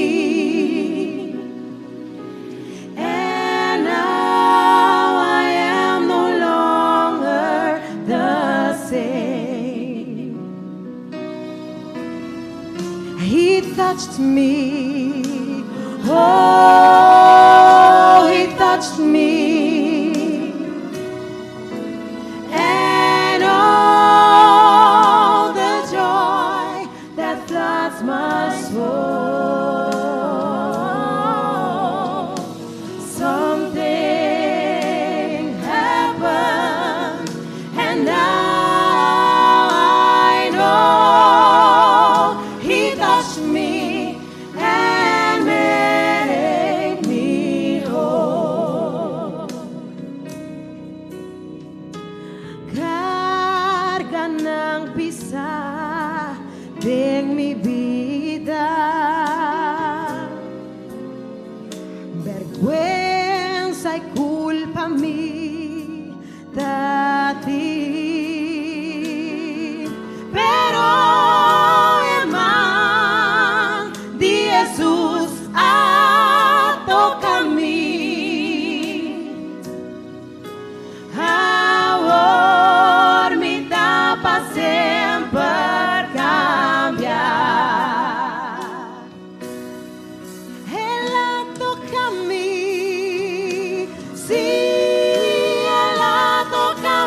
Touched me, oh, he touched me, and all the joy that floods my soul. Something happened, and now I know he touched me. Ding mi vida, vergüenza y culpa mi dati, pero el man de Jesús toca mí, ahora mi tapa siempre. Toca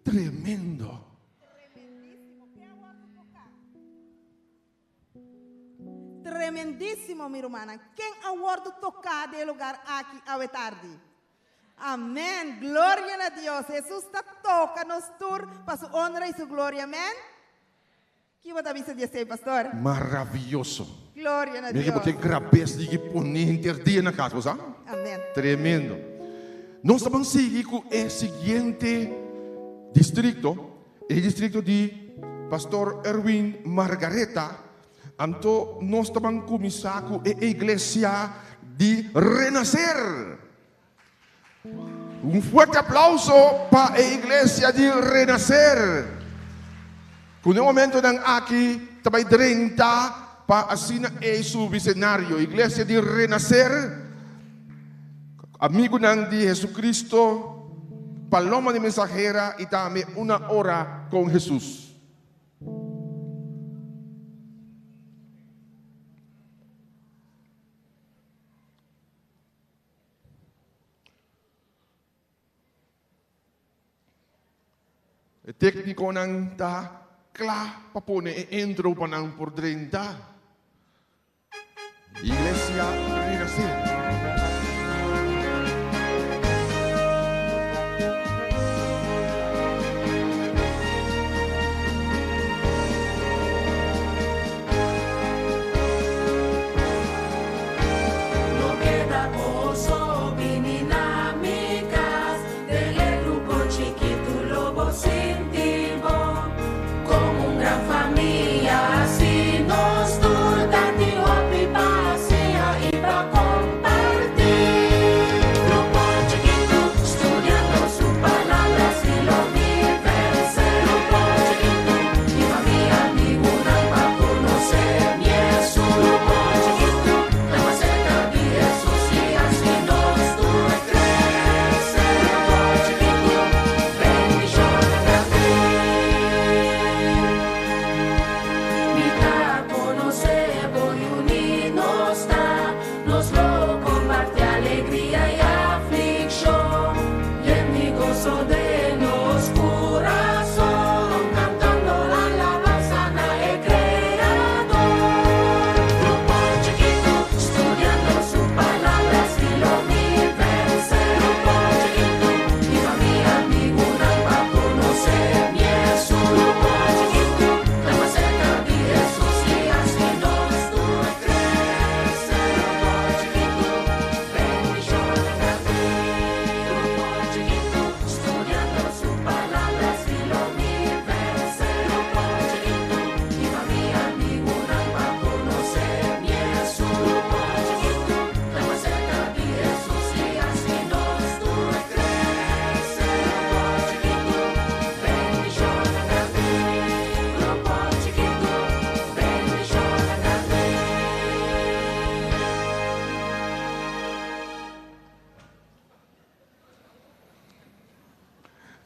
Tremendo. Tremendísimo, mi hermana. ¿Quién ha vuelto a tocar de lugar aquí a tarde? Amén. Gloria a Dios. Jesús está tocando para su honra y su gloria. Amén. ¿Qué va a decir, pastor? Maravilloso. Gloria a Dios. Dios. Porque grabes de que poner interdia na casa, ¿sabes? Amén. Tremendo. Nós vamos seguir com o seguinte distrito, o distrito de Pastor Erwin Margareta. Então, nós vamos começar com a igreja de Renascer. Fuerte aplauso para a igreja de Renascer. Com o momento aqui, também 30 para assinar o visionário. Igreja de Renascer. Amigo de Jesucristo, paloma de mensajera y también una hora con Jesús. El técnico está claro para poner entro por 30. Iglesia Renacer.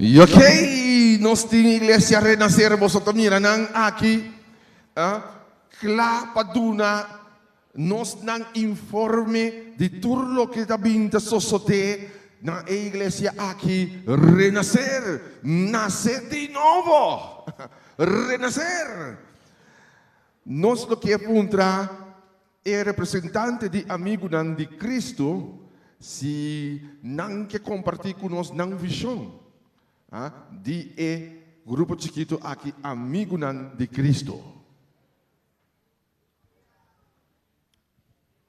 Y ok, nós temos igreja Renascer, vosotros miran aqui, clapaduna, nos dan informe de tudo lo que está vindo sociedade na igreja aqui, Renascer, nascer de novo, Renascer. Nós lo que apunta é representante de amigo de Cristo, se não quer compartilhar conosco na visão. De grupo chiquito aqui, amigo de Cristo.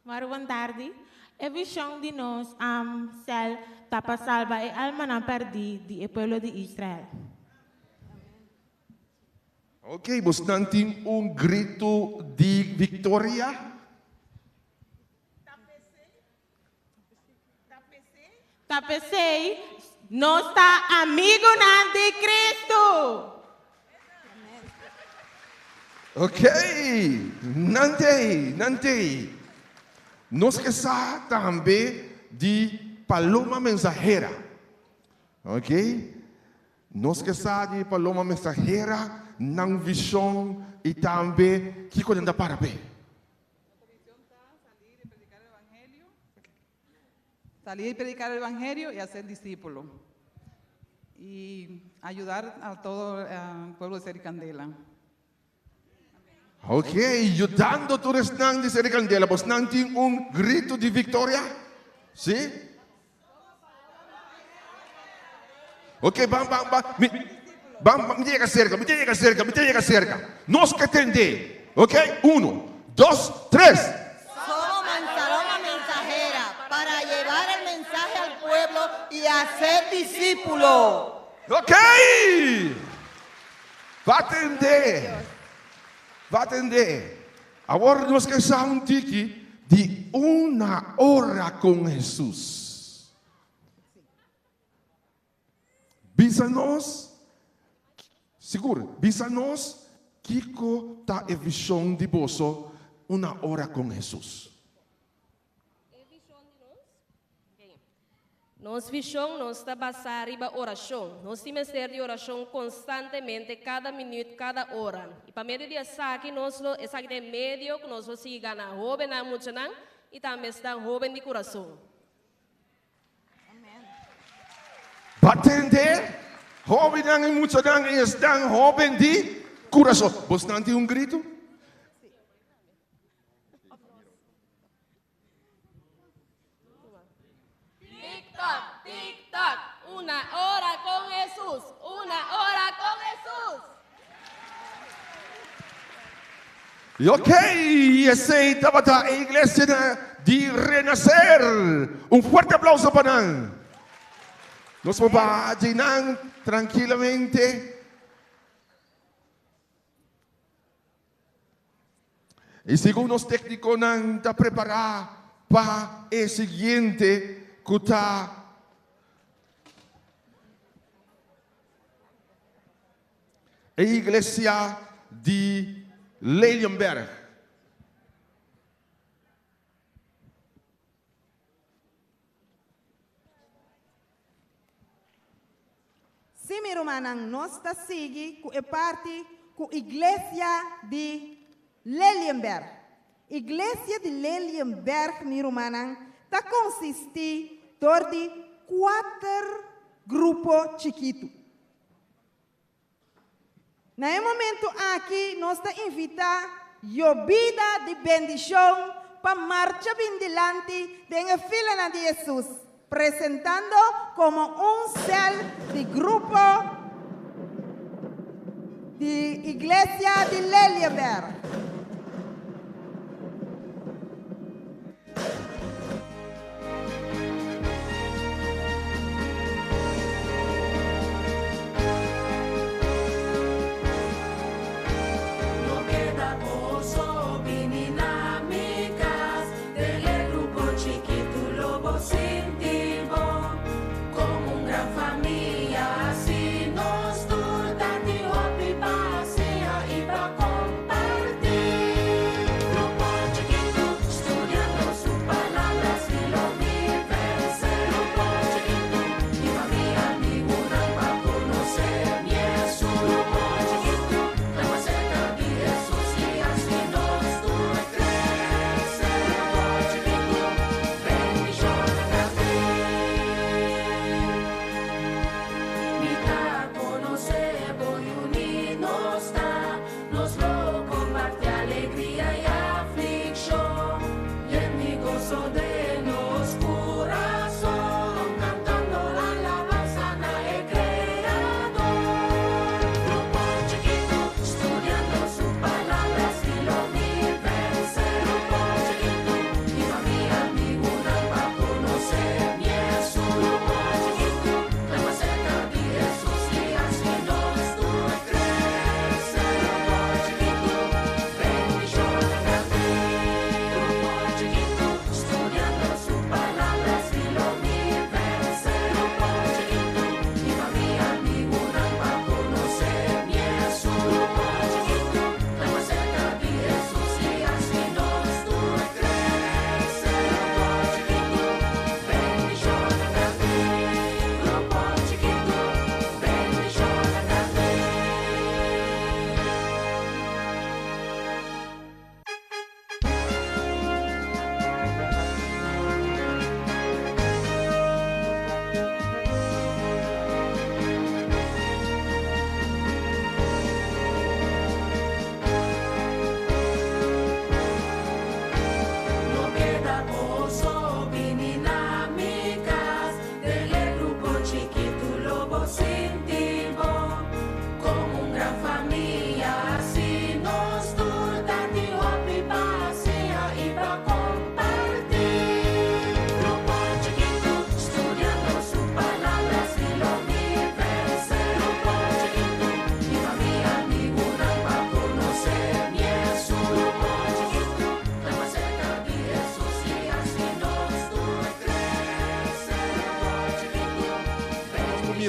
Mas boa tarde. A visão de nós, cel tapa salva e alma não perdi de pueblo de Israel. Ok, você não tem grito de vitória? Tapecei. Nós está amigo de Cristo. Ok, nante. Nós que sa também de paloma mensajera. Ok? Nós que sa de paloma mensajera, não visão e também que quando anda para bem. Salir y predicar el Evangelio y hacer discípulos. y ayudar a todo el pueblo de Sericandela. Ok, ayudando a todos de Sericandela, vos nanti un grito de victoria? ¿Sí? Ok, vamos, me llega cerca. Nos que tende. Ok, 1, 2, 3. Somos Mansaloma Mensajera para llevar el mensaje al pueblo y hacer discípulos. Ok. Va a atender. Ahora nos quedamos un tiki de 1 hora con Jesús. Bisa-nos, seguro, bisa-nos, Kiko ta e visão de bolso 1 hora com Jesus. Nos visão, nós está basar riba oração. Nós temos que ter oração constantemente, cada minuto, cada hora. E para meio de saque, nós é saque de meio que nós siga na jovem na muito não e também está jovem de coração. Batende, jovem não é muito não, está jovem de coração. Você não tem grito? TikTok, 1 hora com Jesus, 1 hora com Jesus. E ok, essa estava a igreja de renascer. Forte aplauso para nós. Nós vamos imaginar tranquilamente. E segundo os técnicos, não está preparado para o seguinte. Kuta a igreja de Lelienberg. Sim, meu irmão, nós está seguindo com a parte com a igreja de Lelienberg. Igreja de Lelienberg, meu irmão, está consiste de 4 grupos chiquitos. Nesse momento aqui, nós estamos invitando a vida de bendição para marchar bem diante da fila de Jesus, apresentando como cel de grupo de igreja de Lelienberg. Família, assim nos turta de roupa e passeia e pra compartilhar.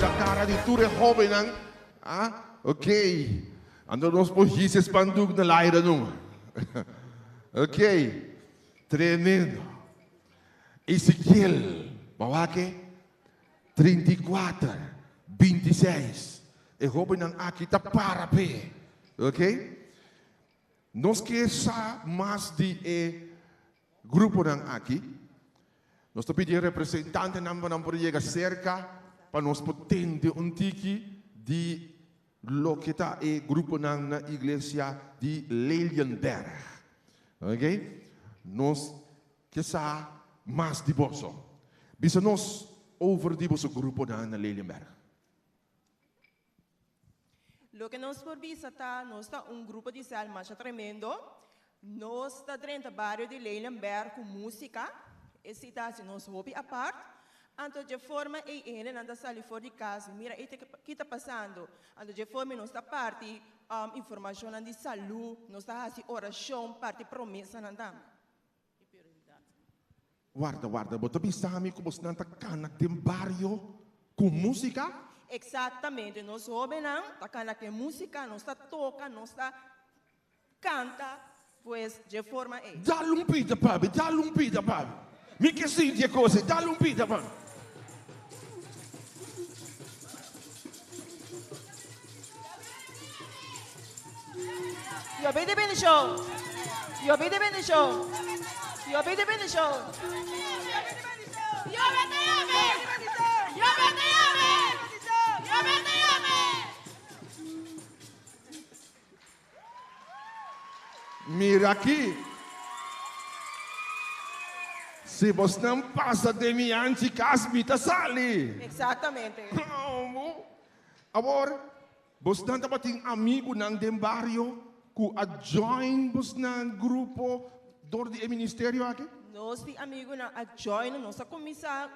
mira a cara de tu joven, ah? Ok. Ando nos pojis pandug na laira nung. Ok. Tremendo. Ezequiel, Bawake, 34, 26. E joven ang akita para pe. Ok? Nos que sa mas di grupo ng aki, nos to pedi representante naman ng proyega cerca para nos potente untiki di lo kita grupo ng na iglesia di Lelienberg. Okay? Nos que sa mas di boso. Bisa nos over di boso grupo ng na Lelienberg. Lo que nos por vista tá, nós está grupo de céu marcha tremendo. Nós está dentro do bairro de Lelienberg com música. Esse tá se nós hobby a parte. Então de forma ele anda sair fora de casa. Mira, o que está passando? Então de forma nós está parte informação de saúde, nós está assim oração, parte promessa nanda. Guarda, bota bisami como se nanta canak de bairro com música? Exatamente, nós ouvimos, tá cantando música, nós tá toca, nós tá canta, pois de forma Dá-lhe um pita, papi. Me que sente a coisa, dá-lhe um pita, papi. Eu bem de show. Eu bem de show. Eu bem de show. Mira aqui. Se você não passa de mim antes, casmita sali. Exatamente. Agora, você não está tem amigo nang dem barrio que a join você nang grupo do ministério aqui? Nós temos amigos na a join, nós começar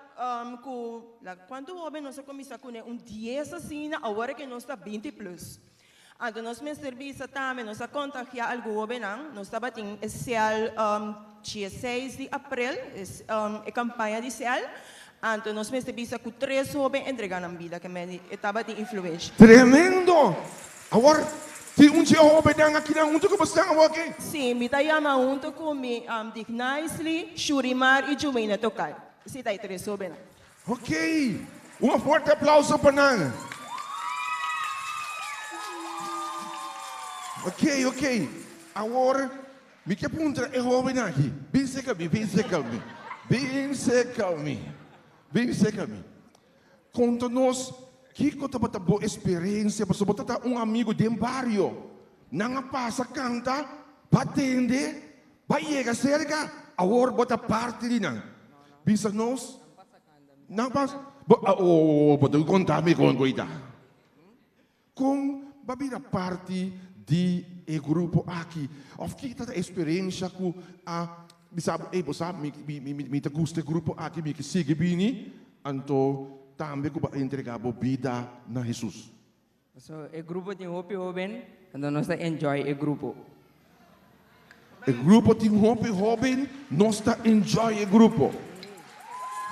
com quando o homem nós começar com 10 assim, agora que nós está 20 plus. Então nós me serviço também, nós contagiar algo homem não, nós estava tem céu 16 de abril, a campanha de céu. Então nós me serviço com 3 homens entregando a vida que me estava de influência. Tremendo. Agora tem jovem aqui na que você está aqui? Sim, me está chamando com Nicely, Shurimar e Jumeina tocar. Esse está aí 3 homens. Ok. Forte aplauso para nós. Ok. Agora, me que apunta é jovem aqui. Bem calmi. Conta-nos que você tem boa experiência, você tem amigo de barrio. Não passa, canta, batende, vai chegar cerca, agora bota parte de nós. Bisa nos? Não passa? Pode contar-me com cuidado. Com babira parte de grupo aqui. Of kita experiência com sabe, me gusta grupo aqui, me que sigue bini, anto também que entregar a vida na Jesus. So, grupo tem jovem, então nós enjoy grupo. Grupo tem jovem, nós enjoy grupo.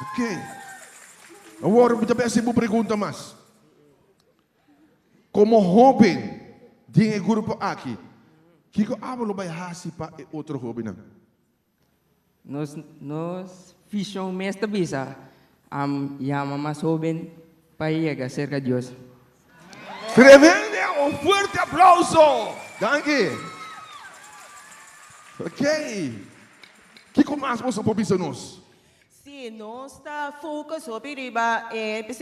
Ok. Agora, eu também pergunta mais. Como jovem de grupo aqui, que hablo vai hasi para outro jovem não? Nós fizemos mestre bisa, llama más joven para llegar cerca de Dios. Tremendo, um forte aplauso. Danke. Ok. Que mais você pode dizer nós? Sim, nós está focus sobre riba,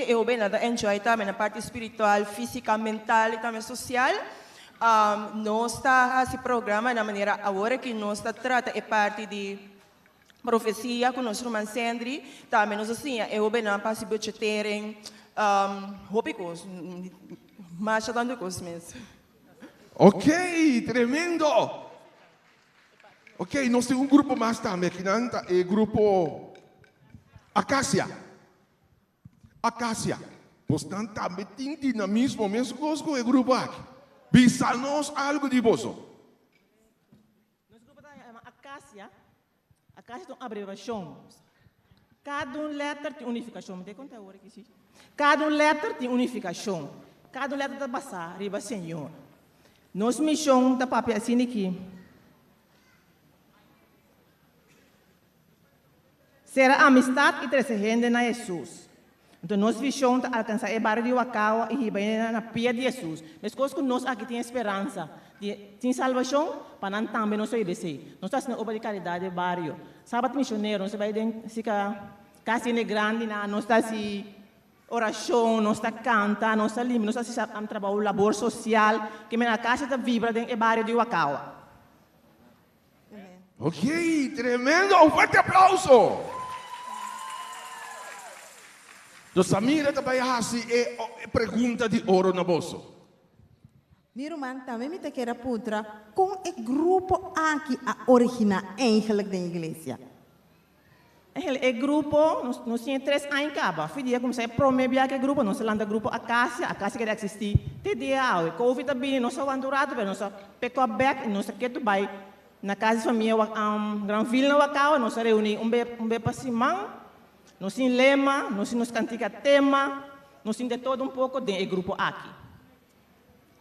eu bem nada enjoy também na parte espiritual, física, mental e também social. Nós está esse programa na maneira agora que nós está trata é parte de profecia com nosso irmão Sandri, também nós assim, eu bem não passe budgetering, hobicos, mas já dando coisas mesmo. Ok, tremendo. Ok, nós temos grupo mais também que não é grupo Acácia. Portanto, também tem dinamismo mesmo com o grupo aqui. Bisa-nos algo de você. Nosso grupo é Acácia. Acácia tem abre oração. Cada letra tem unificação. Me dê conta agora que sim. Cada letra tem unificação. Cada letra está passar, riba Senhor. Nossa missão da papel assim aqui. Será amistade e trazer gente na Jesus. Então, nossa visão é alcançar o barrio de Wakawa e riba na pia de Jesus. Mas coisas que nós aqui temos esperança. Tem salvação, para não também nós obedecer. Nós estamos na obra de caridade do barrio. Sábado missioneiro, nós vai ficar casa grande, nós estamos oração, nós estamos cantando, nós estamos limpo, nós estamos trabalhando labor social, que na casa está vibra dentro do barrio de Wakawa. Ok, tremendo, um forte aplauso. Então, Samira também faz a pergunta de ouro no bolso. Meu irmão, também me quer putra com o grupo aqui a origina eigenlijk da igreja. O grupo, nós tínhamos 3 anos em Caba. Fui dia comecei a promover aquele grupo, nós lançamos o grupo Acácia que deve existir. Te dia, o Covid também, nós vamos durado, nós pecou back, nós queremos vai na casa de família, Granville no Wakawa, nós reunimos um para Simão, nós temos lema, nós temos cantiga tema, nós temos de todo pouco do grupo aqui.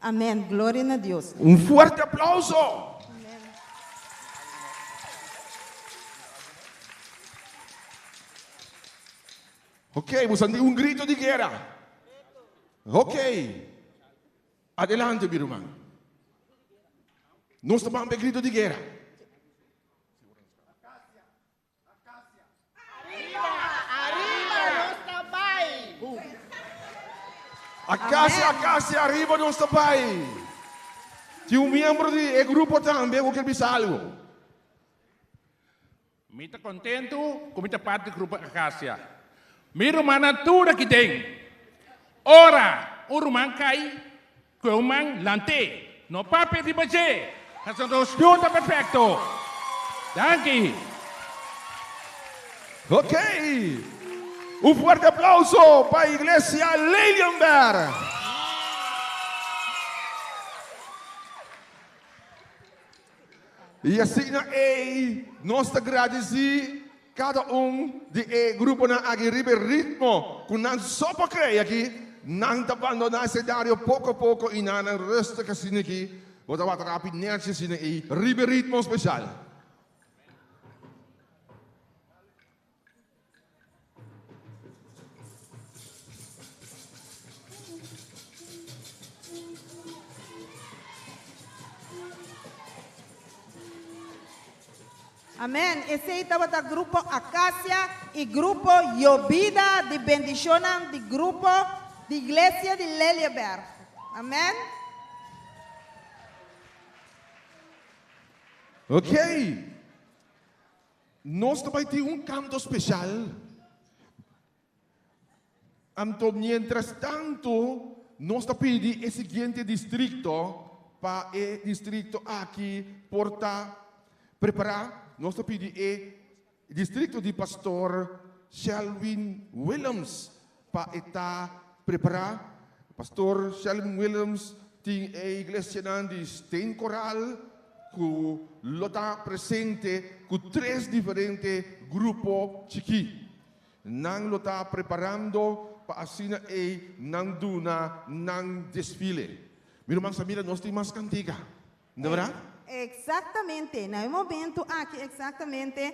Amém, glória a Deus. Um forte aplauso. Ok, vamos fazer um grito de guerra. Ok. Adelante, meu irmão. Nós estamos com grito de guerra. Acácia, arriba nós estamos. Tem membro do grupo também que quer dizer algo. Muito contento com a parte do grupo Acácia. Miro uma natura que tem. Ora, o rumang cai, que o man lante. No papel de baje. Fazendo o estudo perfeito. Danke. Ok. Um forte aplauso para a igreja Lilienberg. E assim, nós agradecemos cada de grupo na agribe ritmo, com não só para crer aqui, não abandonar esse cenário pouco a pouco e não resta que assim aqui, vou dar uma rápida nerve assim aqui, ribe ritmo especial. Amém. Esse aí estava do grupo Acácia e grupo Llovida de bendição de grupo de igreja de Leliaberg. Amém. Ok. Nós também temos canto especial. Então, mientras tanto, nós pedimos o seguinte distrito para o distrito aqui porta preparar. Nós pedimos o distrito de pastor Shelwin Williams para estar preparado. Pastor Shelwin Williams tem a igreja de Stein Coral que está presente com 3 diferentes grupos chiqui. Não está preparando para assim não duna não desfile. Meu irmão Samira, nós temos mais cantiga, não é verdade? Exatamente, no momento aqui, exatamente,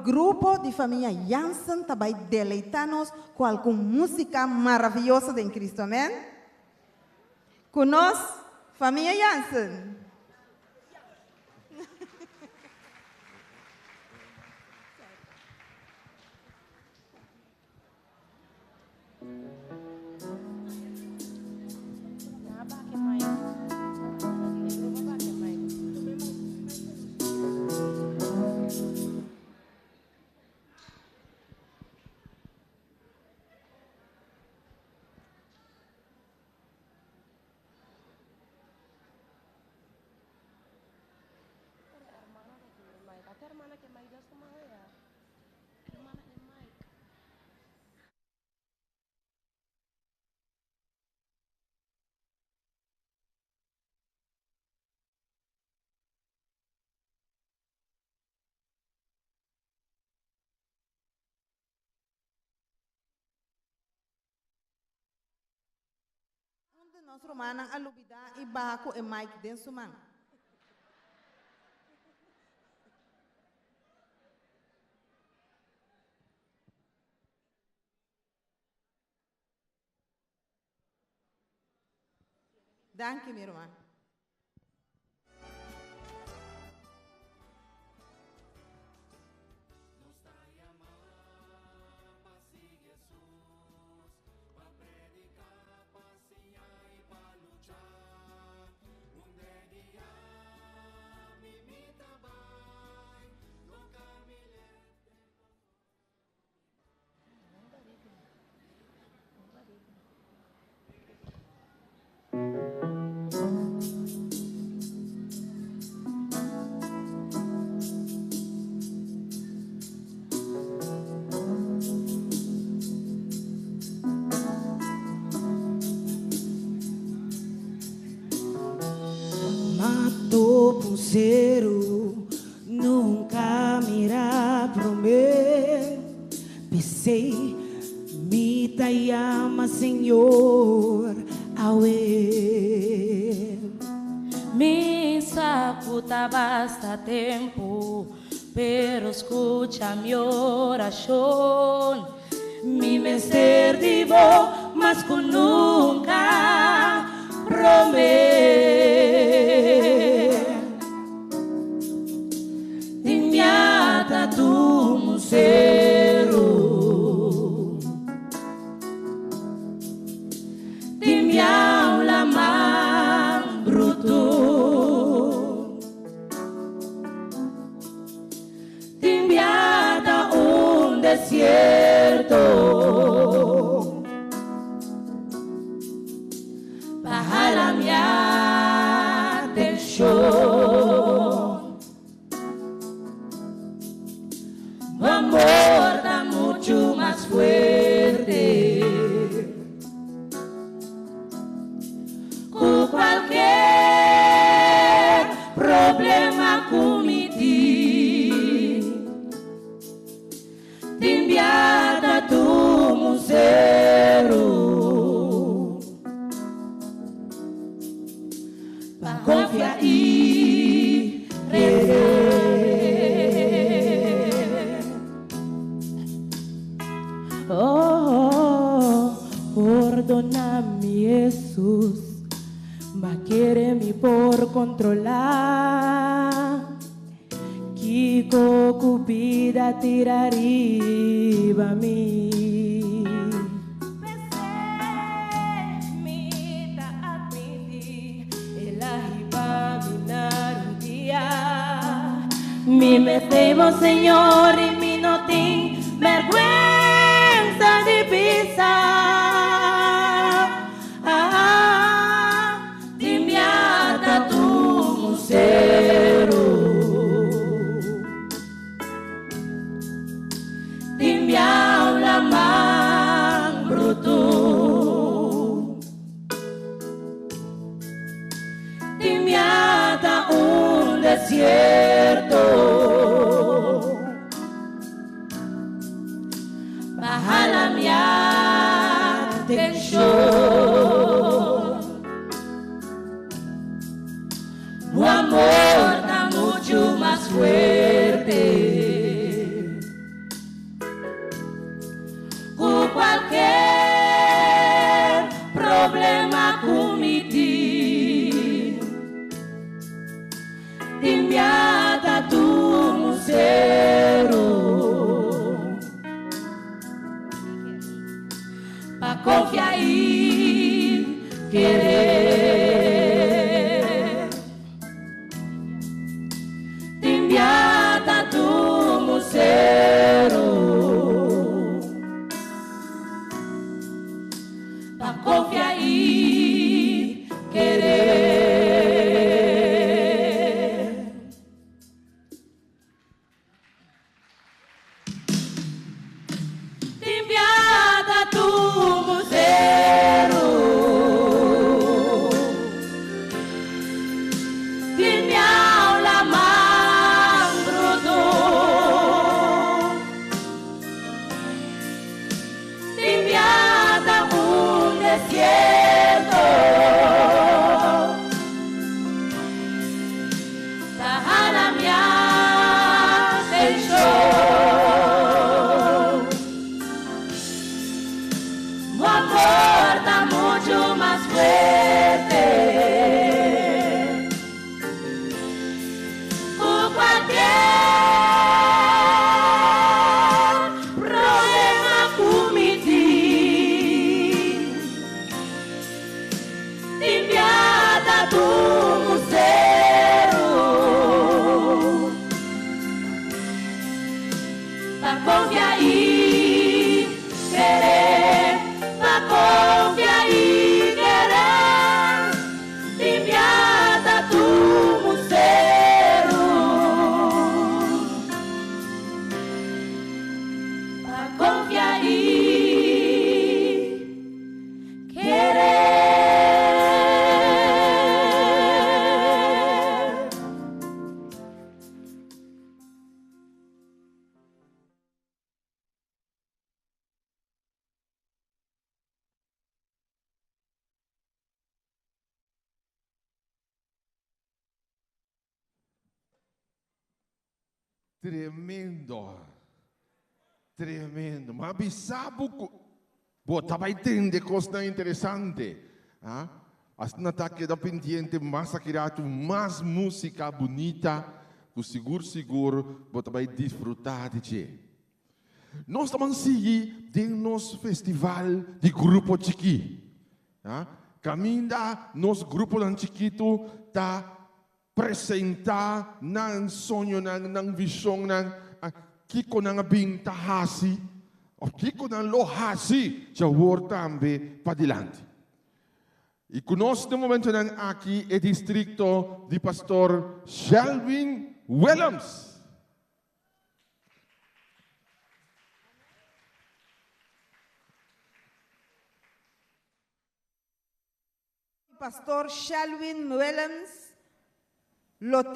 grupo de família Jansen também deleitamos com alguma música maravilhosa de Cristo, amém? Conosco, família Jansen. Hermana que me Nos romana alubida e baco e Mike densuman. Danke, meu irmão. Zero, nunca me irá prometer. Pensei, me te ama, Senhor, ao Mi sacuta basta tempo, pero escucha mi oración. Mi ser vivo, mas que nunca prometer. Timbiata tu musero, timbiao la man bruto, timbiata un desierto, baja la mia atención. Tu amor da mucho más fuerte que cualquier problema cometi. Te enviada tu musero para confiar y rezar. Perdóname, Jesús, mas quiere-me por controlar. Que cupida tiraria me. Me metemos, Senhor, e me não tem vergüenza de pisar. Timbiata tu musero, timbiao la man bruto, timbiata un desierto, baja la mia atención. Tu amor da mucho más fuerte que cualquier problema cometi. Te enviar pa confia aí, querer, pa confia aí, querer, limpiada tu musero, pa confia aí, querer. Tremendo. Tremendo. Mas bisabo ko. Bo, tabay tende coisa interessante. Ah? As nataque da pendiente mais akirato, mais música bonita, que seguro, bo tabay desfrutar de che. Nós estamos seguindo de nosso festival de grupo chiqui. Ah? Caminha nosso grupo de chiquito tá apresentar ng sonho, ng visyon, ng kiko ng binta hasi, o kiko ng lo hasi, sa word tambe padilante. E conosco no momento ng aqui é distrito de Pastor Shelvin Williams. Pastor Shelvin Williams, nós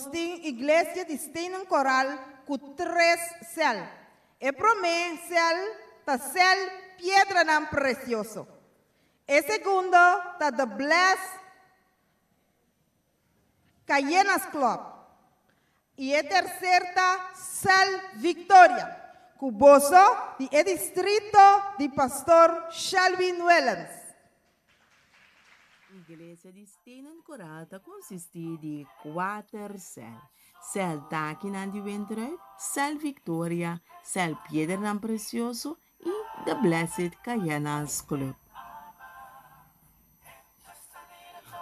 temos igreja de Stenen Coral com 3 céus. E para mim, céu pedra não precioso. E segundo, está The Bless Cayenas Club. E a terceira, céu Victoria, cuboso de distrito de Pastor Shelvin Williams. A igreja de Stenen Coral consiste de 4 céus. Céu Taki Nandi Windruip, céu Victoria, céu Pedra Nam Precioso e The Blessed Cayenas Club.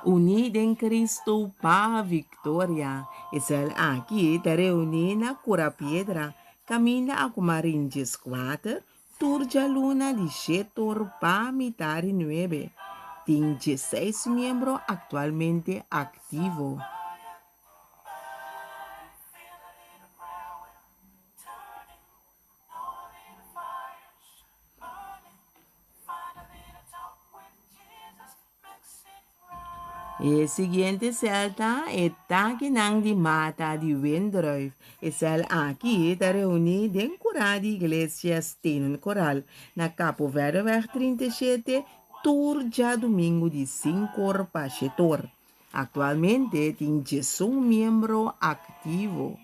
Unido em Cristo para a Victoria, e céu aqui te reúne na Cura Pedra, caminha a Cumaringes 4, turja luna de Chetor para Mitari 9. Tem 16 membros atualmente ativos. E seguinte celta é Takinang de Mata de Windruip. E cel aqui está reunido em Cura de Igreja Stenen Coral, na Capo Verde 37, turja domingo de 5 para Chetor. Atualmente tem 11 membros ativos.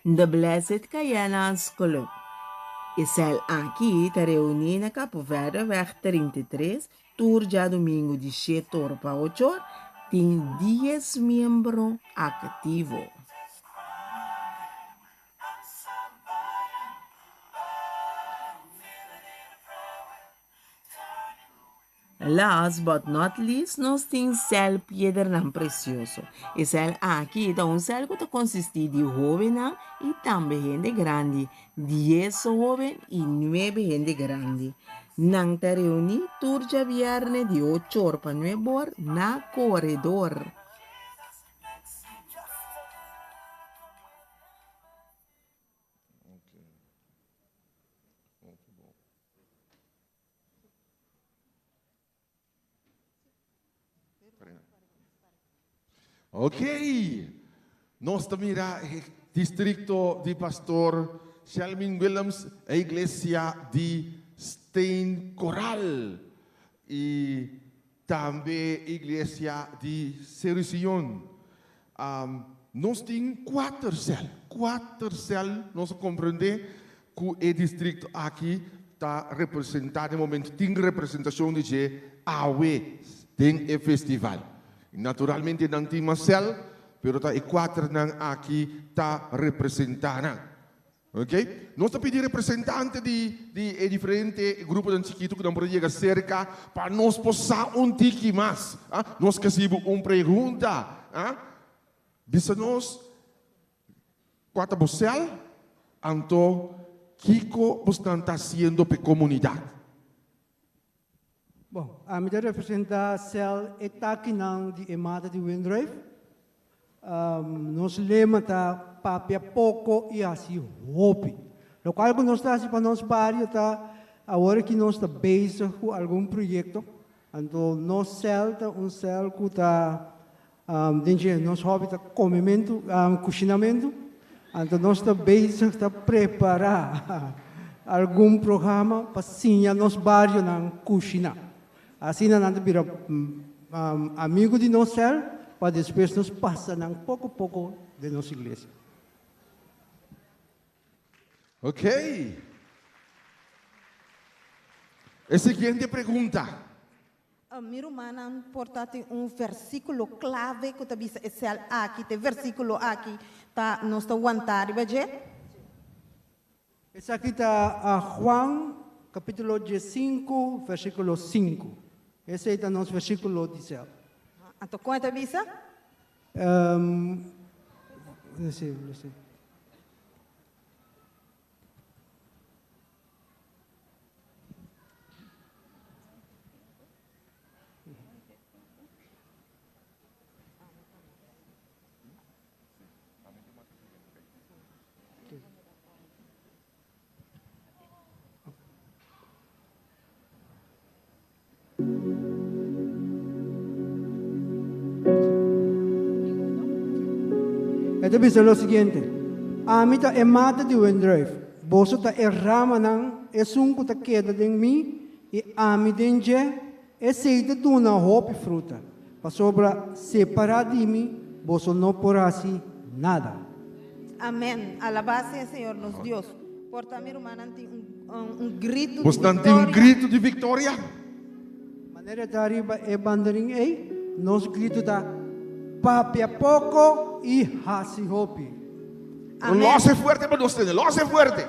The Blessed Cayenas Club. E cel aqui está reunido na Capo Verde 33, turja domingo de 7 para 8, tem 10 membros ativos. Last but not least, nós temos céu Pedra Nam Precioso. E céu aqui é céu que consiste de jovem e também gente grande. 10 jovens e 9 gente grande. Nang te reúne turja viernes de 8 horas para 9 horas na corredor. Ok, nós também distrito de Pastor Shelvin Williams, a igreja de Stenen Coral e também a igreja de Serision. Nós temos 4 células, nós compreendemos que o distrito aqui está representado no momento, tem representação de AWE, tem o festival. Naturalmente não tem uma célula, pero tá 4 nang aqui está representando. Ok? Nós estamos pedindo representante de diferentes grupos de chiquito que não podem chegar cerca para nós passar tique mais. Nós recebemos uma pergunta. Bisa nós, quatro bocel, anto, Kiko está haciendo para comunidade. Bom, a minha representa cel etaki nang di emada di Windrive. Nos lema ta papia pouco e assim hope. Local que nós está assim para nós bairro tá agora que nós está bezig com algum projeto. Então nós cel tá cel que tá dentro nós hobby tá comimento, cozinamento. Então nós está bezig tá preparar algum programa para ensinar nos bairro na cozinha. Assim nós vira amigo de nós cel para depois nos passa nang pouco a pouco de nossa igreja. Ok. A seguinte pergunta. Minha irmã porta versículo clave que talvez é aqui, tem versículo aqui, tá nós está aguentar, baje? Esse aqui está Juan, capítulo 5, versículo 5. Esse é o nosso versículo de céu. Então, quanto avisa? Não sei. Ito bisa lo siguiente. Amita emata di Windrive. Boso ta errama nang esung ko ta queda din mi e ami din je e seita duna hopi fruta. Pa sobra separado de mim, boso no porasi nada. Amém. Alabado seja Senhor nos Deus. Porta minha irmã grito de vitória. Você grito de vitória? Maneira de arriba é bandeirinha aí. Nos grito da papia pouco e hasi hopi. Lo hace fuerte para ustedes, lo hace fuerte.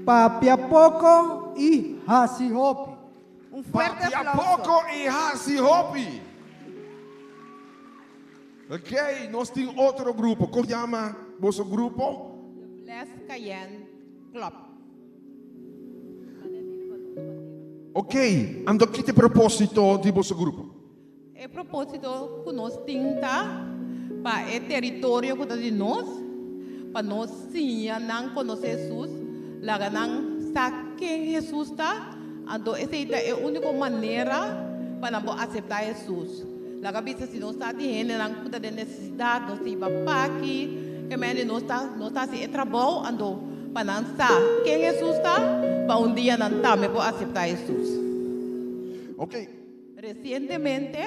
Papia pouco e hasi hopi. Fuerte papia aplauso. pouco e hasi hopi. Ok, nós temos outro grupo. Como chama vosso grupo? Bless Cayenne Club. Ok, ando aqui te propósito de vosso grupo. O propósito que nós temos para o território que de nós, para nós sim, não conhecer Jesus, lá não saber quem Jesus está, então essa é a única maneira para nós aceitar Jesus. Lá se nós está tendo não tem necessidade, nós temos aqui, que nós está se trabalho, então para nós saber quem Jesus está, para dia não também para aceitar Jesus. Ok. Recentemente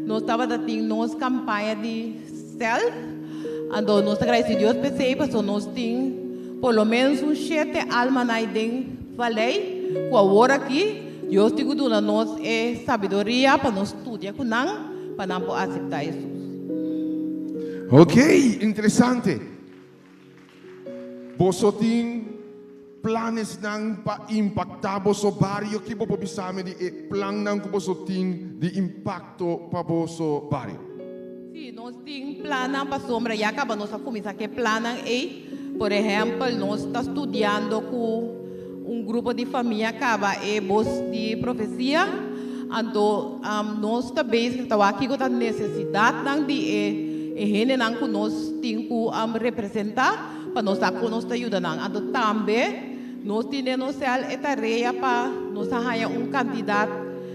nós estávamos tendo nossa campanha de cel, então nós agradecemos a Deus porque nós temos pelo menos 7 almas na Valley, com a hora aqui, Deus tem dado nós sabedoria para nós estudar com nós, para nós aceitar Jesus. Ok, interessante. Você tem planos para impactar vosso bairro que você sabe de plano que você tem de impacto para vosso bairro. Sim, nós temos plano para sombra e acaba nós começar que plano por exemplo, nós está estudando com grupo de família acaba voz de profecia, então nós também estamos aqui com a necessidade de gente que nós temos que representar para nós estar com nós ajuda não, então também nós temos a tarefa para nós arranjar candidato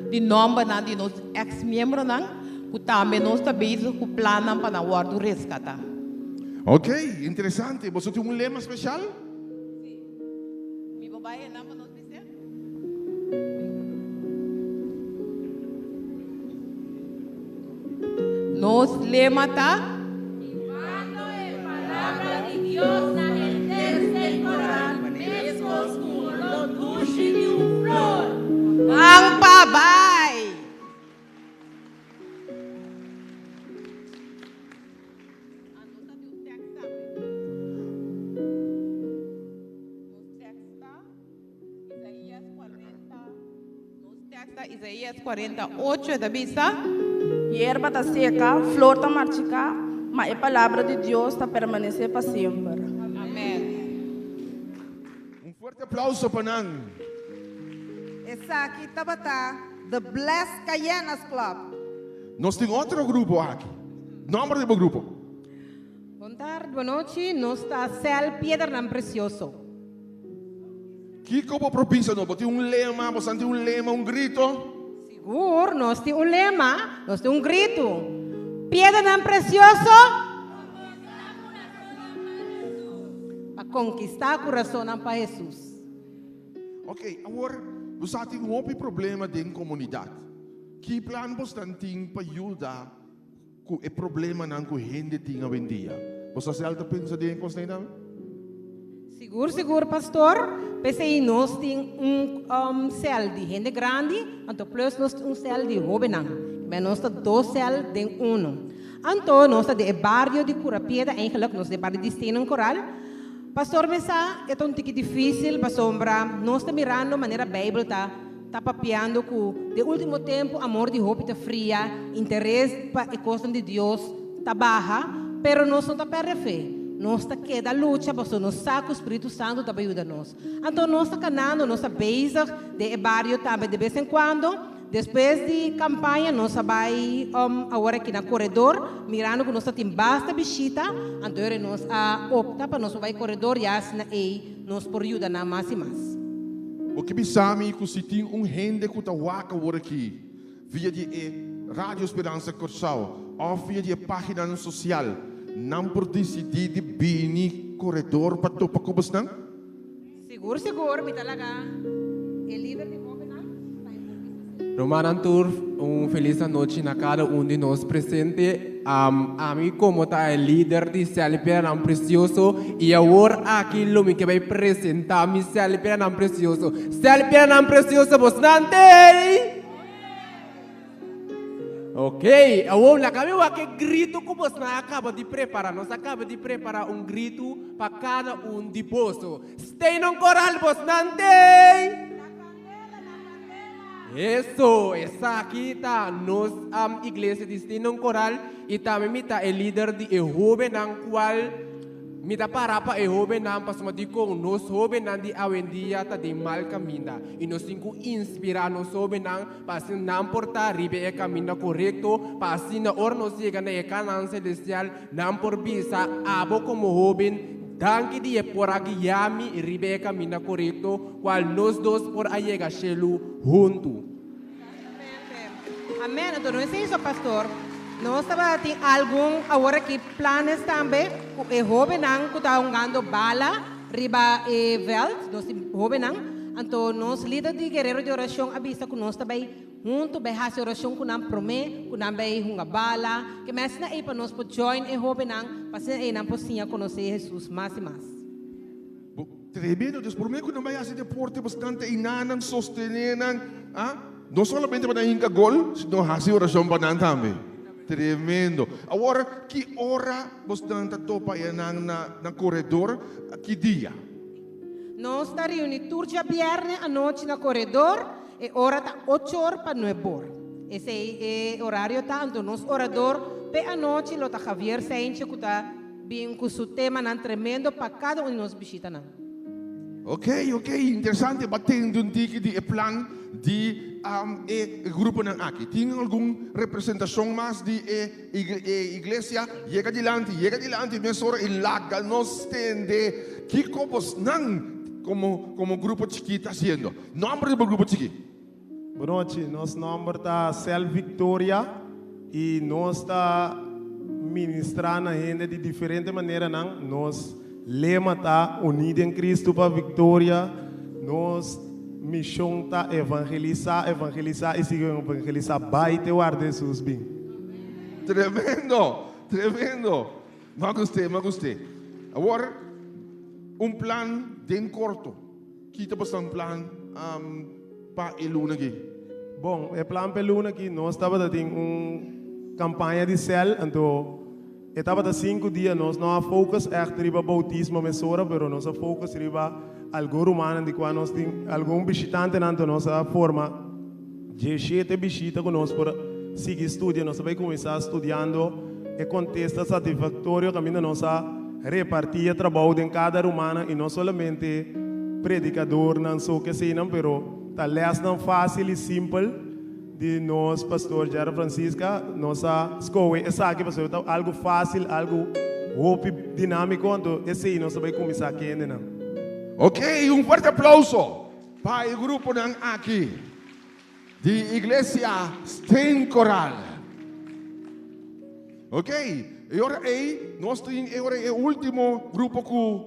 de nome de nós ex-membro não, que também nós também com o plano para o resgate. Ok, interessante. Você tem lema especial? Mi babae na para nós dizer. Nos lema tá Llevando la palabra de Dios a el coral, frescos como los dulces de un flor. ang babay. Isaías 48 da bisa. Hierba está seca, flor está marchica, mas a palavra de Deus está permanecer para sempre. Forte aplauso para nós. Essa aqui tá The Blessed Cayenas Club. Nós temos outro grupo aqui. Nome do grupo. Boa tarde, boa noite. Nós está Cel Piedra Nam Precioso. Que como propício não? Tem lema, você tem lema, grito? Seguro, nós temos lema, nós temos grito. Piedra Nam Precioso. Para conquistar o coração para Jesus. Ok, agora, você tem outro problema dentro da comunidade. Que plano você tem para ajudar com o problema que a gente tem hoje em dia? Você já pensa em coisa não? Seguro, pastor. Pensei, nós temos cel de gente grande, então plus nós temos cel de jovem. Mas nós temos 2 cel de 1. Então, nós temos de barrio de Curapieda, eigenlijk nós de barrio de Stenen Coral. Pastor, mesa, é um pouco difícil para sombra. Nós estamos mirando a maneira a Bíblia está papiando que de último tempo amor de hope está fria, interesse para a coisa de Deus está baixa, pero nós não está perdendo fé. Nós está queda luta, para nós saco o Espírito Santo para ajudar nós. Então nós está canando, nós está basic de barrio também de vez em quando. Depois de campanha, nós vai agora aqui no corredor, mirando que nós temos bastante visita, então nós opta para nós vai corredor e assim nós por ajudar na mais e mais. O que pensamos que se tem gente que está agora aqui, via de Rádio Esperança Corsal, ou via de página social, não por decidir de vir corredor para tu para cobos não? Seguro, me talaga. É líder de Romana Antur, feliz noite na cada de nós presente. A mim como está o líder de Celeperanam Precioso e agora aqui lo que vai apresentar mi Celeperanam Precioso. Celeperanam Precioso, bastante. Ok, agora acabamos aqui grito que você acaba de preparar. Nós acaba de preparar grito para cada de vós. Stay no coral, bastante. Isso, essa aqui está nossa igreja de Steno Coral e também está o líder de jovem no qual me dá para o jovem para somar com nós jovem de avendia está de mal caminho e nós temos que inspirar nós jovem para assim não portar ribe o caminho correto para assim na hora nós chega na Canaã celestial não por bisa abo como jovem. Danke dia por aguiar-me e ribe caminho correto, qual nós dois por chegar junto. Amém. Então não é isso, pastor. Nós temos algum agora que planos também. O jovem que está jogando bala, riba e veld, nós jovem então nós líder de guerreiro de oração avisa que nós também junto vai fazer oração com nós promete, com nós vai jogar bala, que mais na para nós pode join e jovem para ser na pocinha conhecer Jesus mais e mais. Tremendo, Deus por mim que não vai fazer deporte bastante inanan sostenenan, não somente para inca gol, sino fazer oração para nós também. Tremendo. Agora que hora bastante topa na corredor, que dia? Nós estamos reunidos todo dia viernes à noite no corredor e hora está 8 horas para 9 horas. Esse é o horário tanto nosso orador pe à noite lo está Javier Sainche que está bem com seu tema não tremendo para cada de nós visita não. Ok, interessante, batendo tique de plan de grupo nan aqui. Tem alguma representação mais de igreja? Chega adiante, mas ora em laga nós tende que copos não como grupo chiquito haciendo. Nombre do grupo chiquito. Boa noite, nosso nome está Cel Victoria e nós está ministrando a gente de diferente maneira não. Nós lema está unido em Cristo para Victoria. Nós missão está evangelizar e seguir evangelizar baita o ar de Jesus bem. Tremendo. Me gostei. Agora plan bem curto. Kita basta plan para Eluna aqui. Bom, o plan para Eluna aqui nós estava tendo campanha de cel, então estava 5 dias nós não focus echt riba bautismo mesora, pero nós focus riba algo romano de quando nós tem algum visitante na nossa forma de 7 visita que nós por seguir estudo, nós vai começar estudando e contexto satisfatório caminho nossa repartir o trabalho em cada romana e não somente predicador não só que sei não, pero talvez não fácil e simples de nós pastor Jara Francisca nossa escola essa aqui pastor algo fácil algo hope dinâmico então esse nós vai começar aqui ainda não. Ok, fuerte aplauso para o grupo ng aqui de Iglesia Stein Coral. Ok, e ora nós temos agora o último grupo que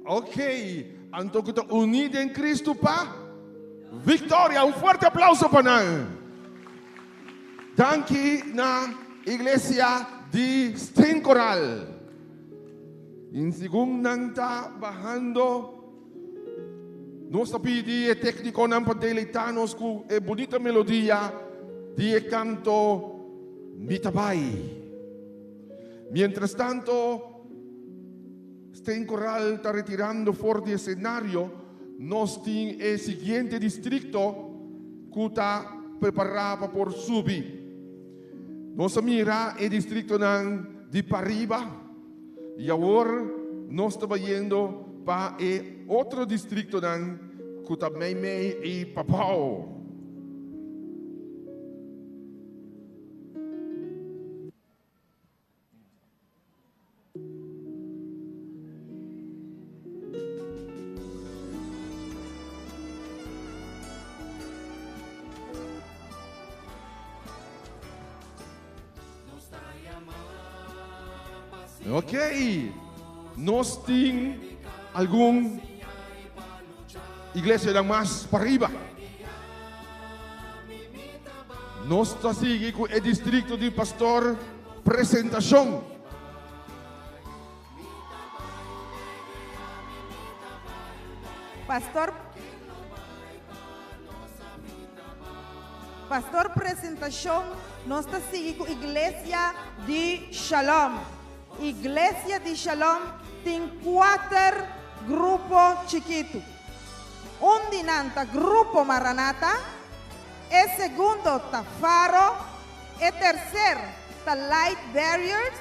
ok, então kita unidos em Cristo pa Victoria, fuerte aplauso para nós. Danke na Iglesia de Stein Coral. In segundang ta bajando nos pidi e técnico ng padelitanos ku e bonita melodia di e canto Mitabay. Mientras tanto, Stein Coral está retirando fuera de escenario, nos tiene el siguiente distrito que está preparado por subir. Nos mira el distrito de Pariba y ahora nos está yendo para el otro distrito que está Meimei y Papao. Ok, nós temos alguma igreja mais para arriba. Nós estamos seguindo com o distrito de pastor Presentação. Pastor Presentação, nós estamos seguindo com a Igreja de Shalom. Iglesia de Shalom tem 4 grupos chiquitos. Dinanta grupo Maranata, e segundo tá Faro, e terceiro tá Light Barriers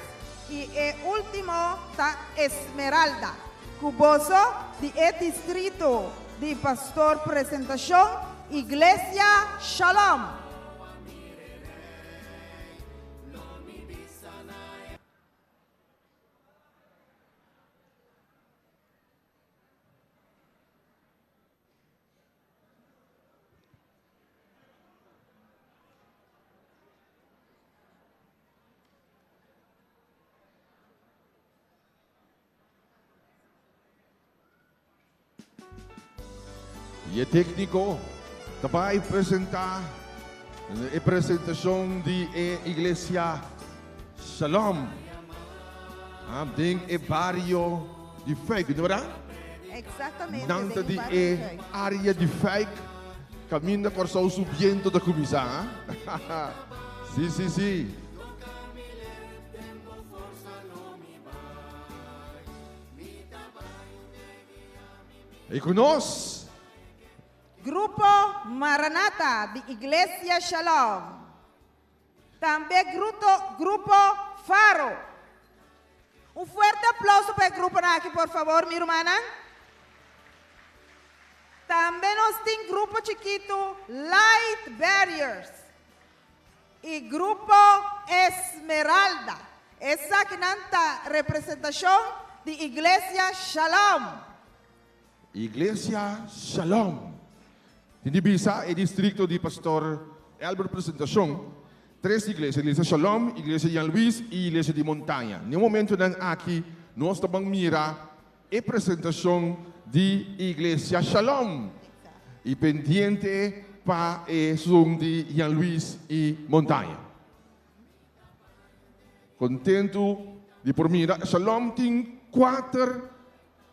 e último tá Esmeralda. Cuboso de distrito de Pastor Presentação, Iglesia Shalom. E o técnico vai apresentar a apresentação de Iglesia Shalom. Tem o bairro de Fake, não é? Exatamente. Nanta de área de Fake, caminho por só subindo da comissão. Sim, sim, sim. E conosco Grupo Maranata de Iglesia Shalom. Também grupo Faro. Fuerte aplauso para o grupo aqui, por favor, minha irmã. Também nós temos grupo chiquito Light Barriers e grupo Esmeralda. Essa que nanta representação de Iglesia Shalom. Iglesia Shalom. Hindi bisa e distrito di Pastor Albert Presentação, 3 igrejas, Iglesia Shalom, Iglesia Jan Luis e Iglesia de Montanha. No momento ng aqui, nós estamos mira a apresentação de Iglesia Shalom e pendiente para o som de Jan Luis e Montanha. Contento de por mira, Shalom tem 4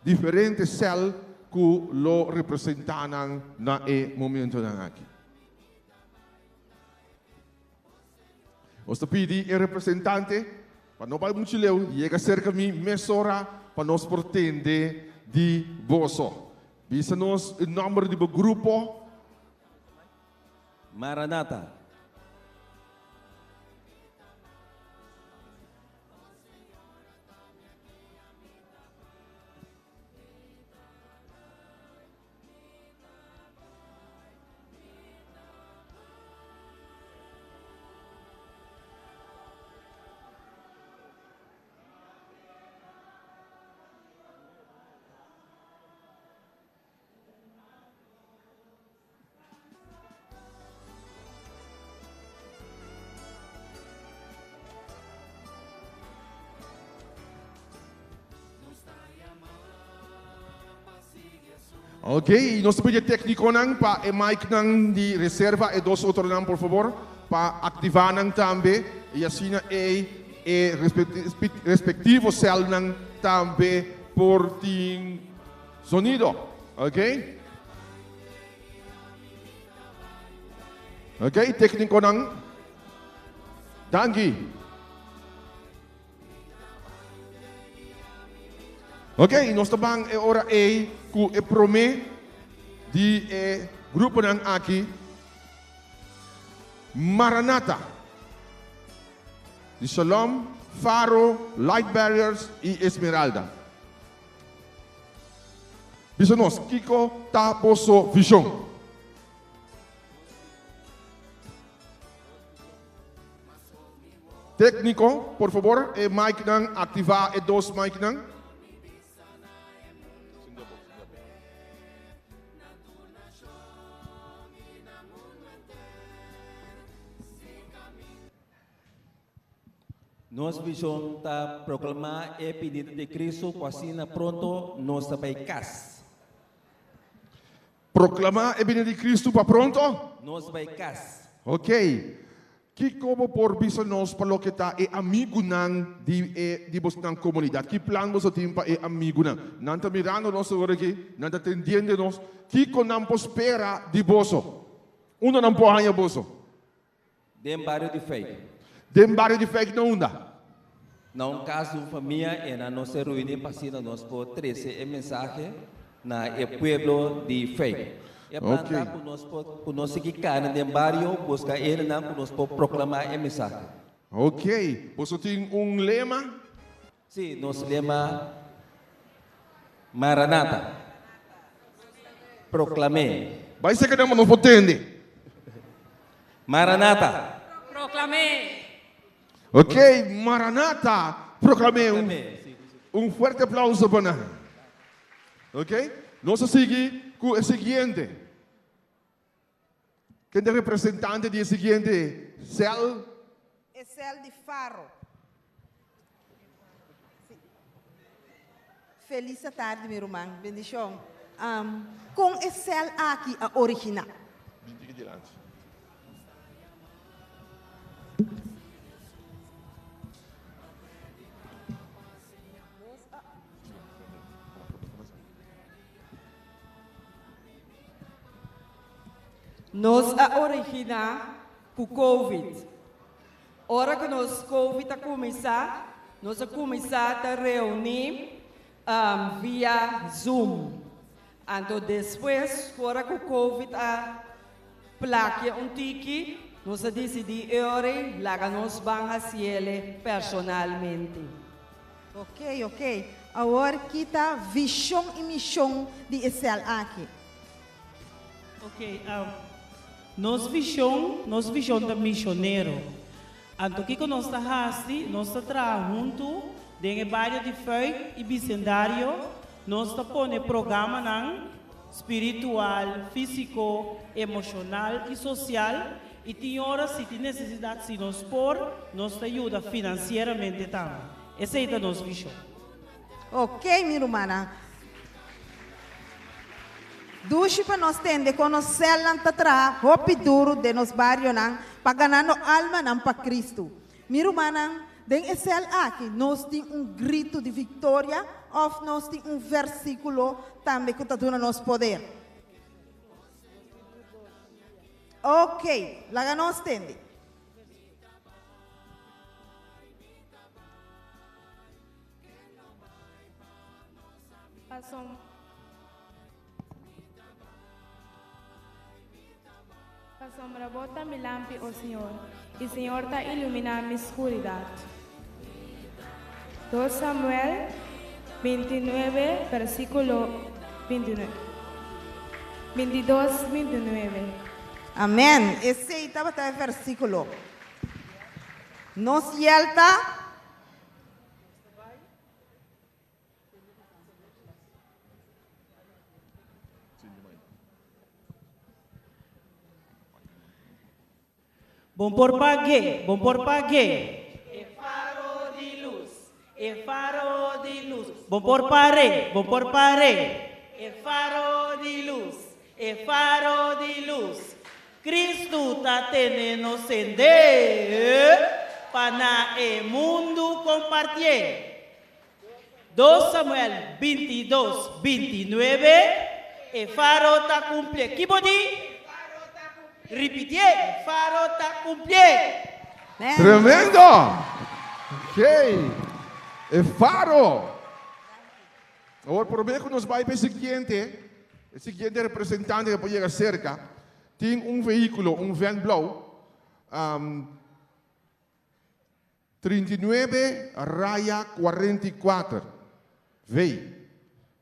diferentes células que lo representan na momento ng aqui. Os pidi el representante para no vai muito leu, llega cerca mi mesora para nos portende de boso. Bisa nos o número de grupo Maranata. Ok, y nos pide técnico nang pa mic nang di reserva e dos otro nang por favor pa activar nang tambe y así na respectivo cell nang tambe por ting sonido. Ok? Ok, técnico nang Dangi. Ok, nós tabang ora ku prome di grupo ng aki Maranatha di Shalom, Faro, Light Barriers e Esmeralda. Bisonos Kiko Taposo Vision. Técnico, por favor, mic nang activa dos mic nang. Nos visão ta proclamar e pedido de Cristo quase na pronto nos vai cas. Proclamar e pedido de Cristo para pronto? Nos vai cas. Ok. Kiko por bisa nos palo kita amigo nang di bos nang komunidad. Ki plan mo sa timpa amigo nang. Nanta mirando nos agora aqui, nanta tendiendo nos. Kiko nang prospera di boso. Uno nang pohanha boso. Dem barrio de fé. Dem barrio de fé não unda. Não caso família e na nossa reunião passada nós por 13 mensagem na pueblo de fé. E planta por nós que cana de barrio busca ele não por nós proclamar a mensagem. Ok. Você tem lema? Sim, nosso lema Maranatha. Proclamei. Vai ser que não nos entende. Maranatha. Proclamei. Ok, Maranatha. Proclamei. Fuerte aplauso para nós. Ok? Nós seguimos com o seguinte. Quem é representante do seguinte cel? É cel de Faro. Feliz tarde, meu irmão. Bendição. Com esse cel aqui, a original. Nós a originar com o Covid. Hora que nós Covid a começar, nós a começar a reunir via Zoom. Então depois, hora que o Covid a placa tiki, nós a decidir hora lá nós vamos fazer personalmente. Ok. Agora que está visão e missão de Excel aqui. Ok, nós visão da missioneiro. Então, o que nós está fazendo? Nós está trabalhando dentro do bairro de fé e bicendário. Nós está pondo programa espiritual, físico, emocional e social. E tem horas, se tem necessidade, se nós pôr, nós ajuda financeiramente também. Essa é a nossa visão. Ok, minha irmã. Dushi para nós tende conhecer lanta tra hopi duro de nos barrio nang paganano alma nang pa Cristo. Miru manang den esel aqui nós tem grito de vitória of nós tem versículo também que tá dando nos poder. Ok, laga nós tende. Sombra bota mi lampi, oh Señor, y Señor te ilumina mi oscuridad. 2 Samuel 29, versículo 29. 22, 29. Amém. Esse aí estava o versículo. Nos yelta. Bom por pagué. É faro de luz. É faro de luz. Bom por paré. É faro de luz, é faro de luz. Cristo está tendo acender para o mundo compartilhar. 2 Samuel 22, 29, e faro está cumprindo. Que pode? Repetir, faro está cumprindo. Tremendo! Ok. É faro. Agora, por bem que nós vamos para o seguinte representante que pode chegar cerca, tem veículo, van blau, 39 raya 44. Veio.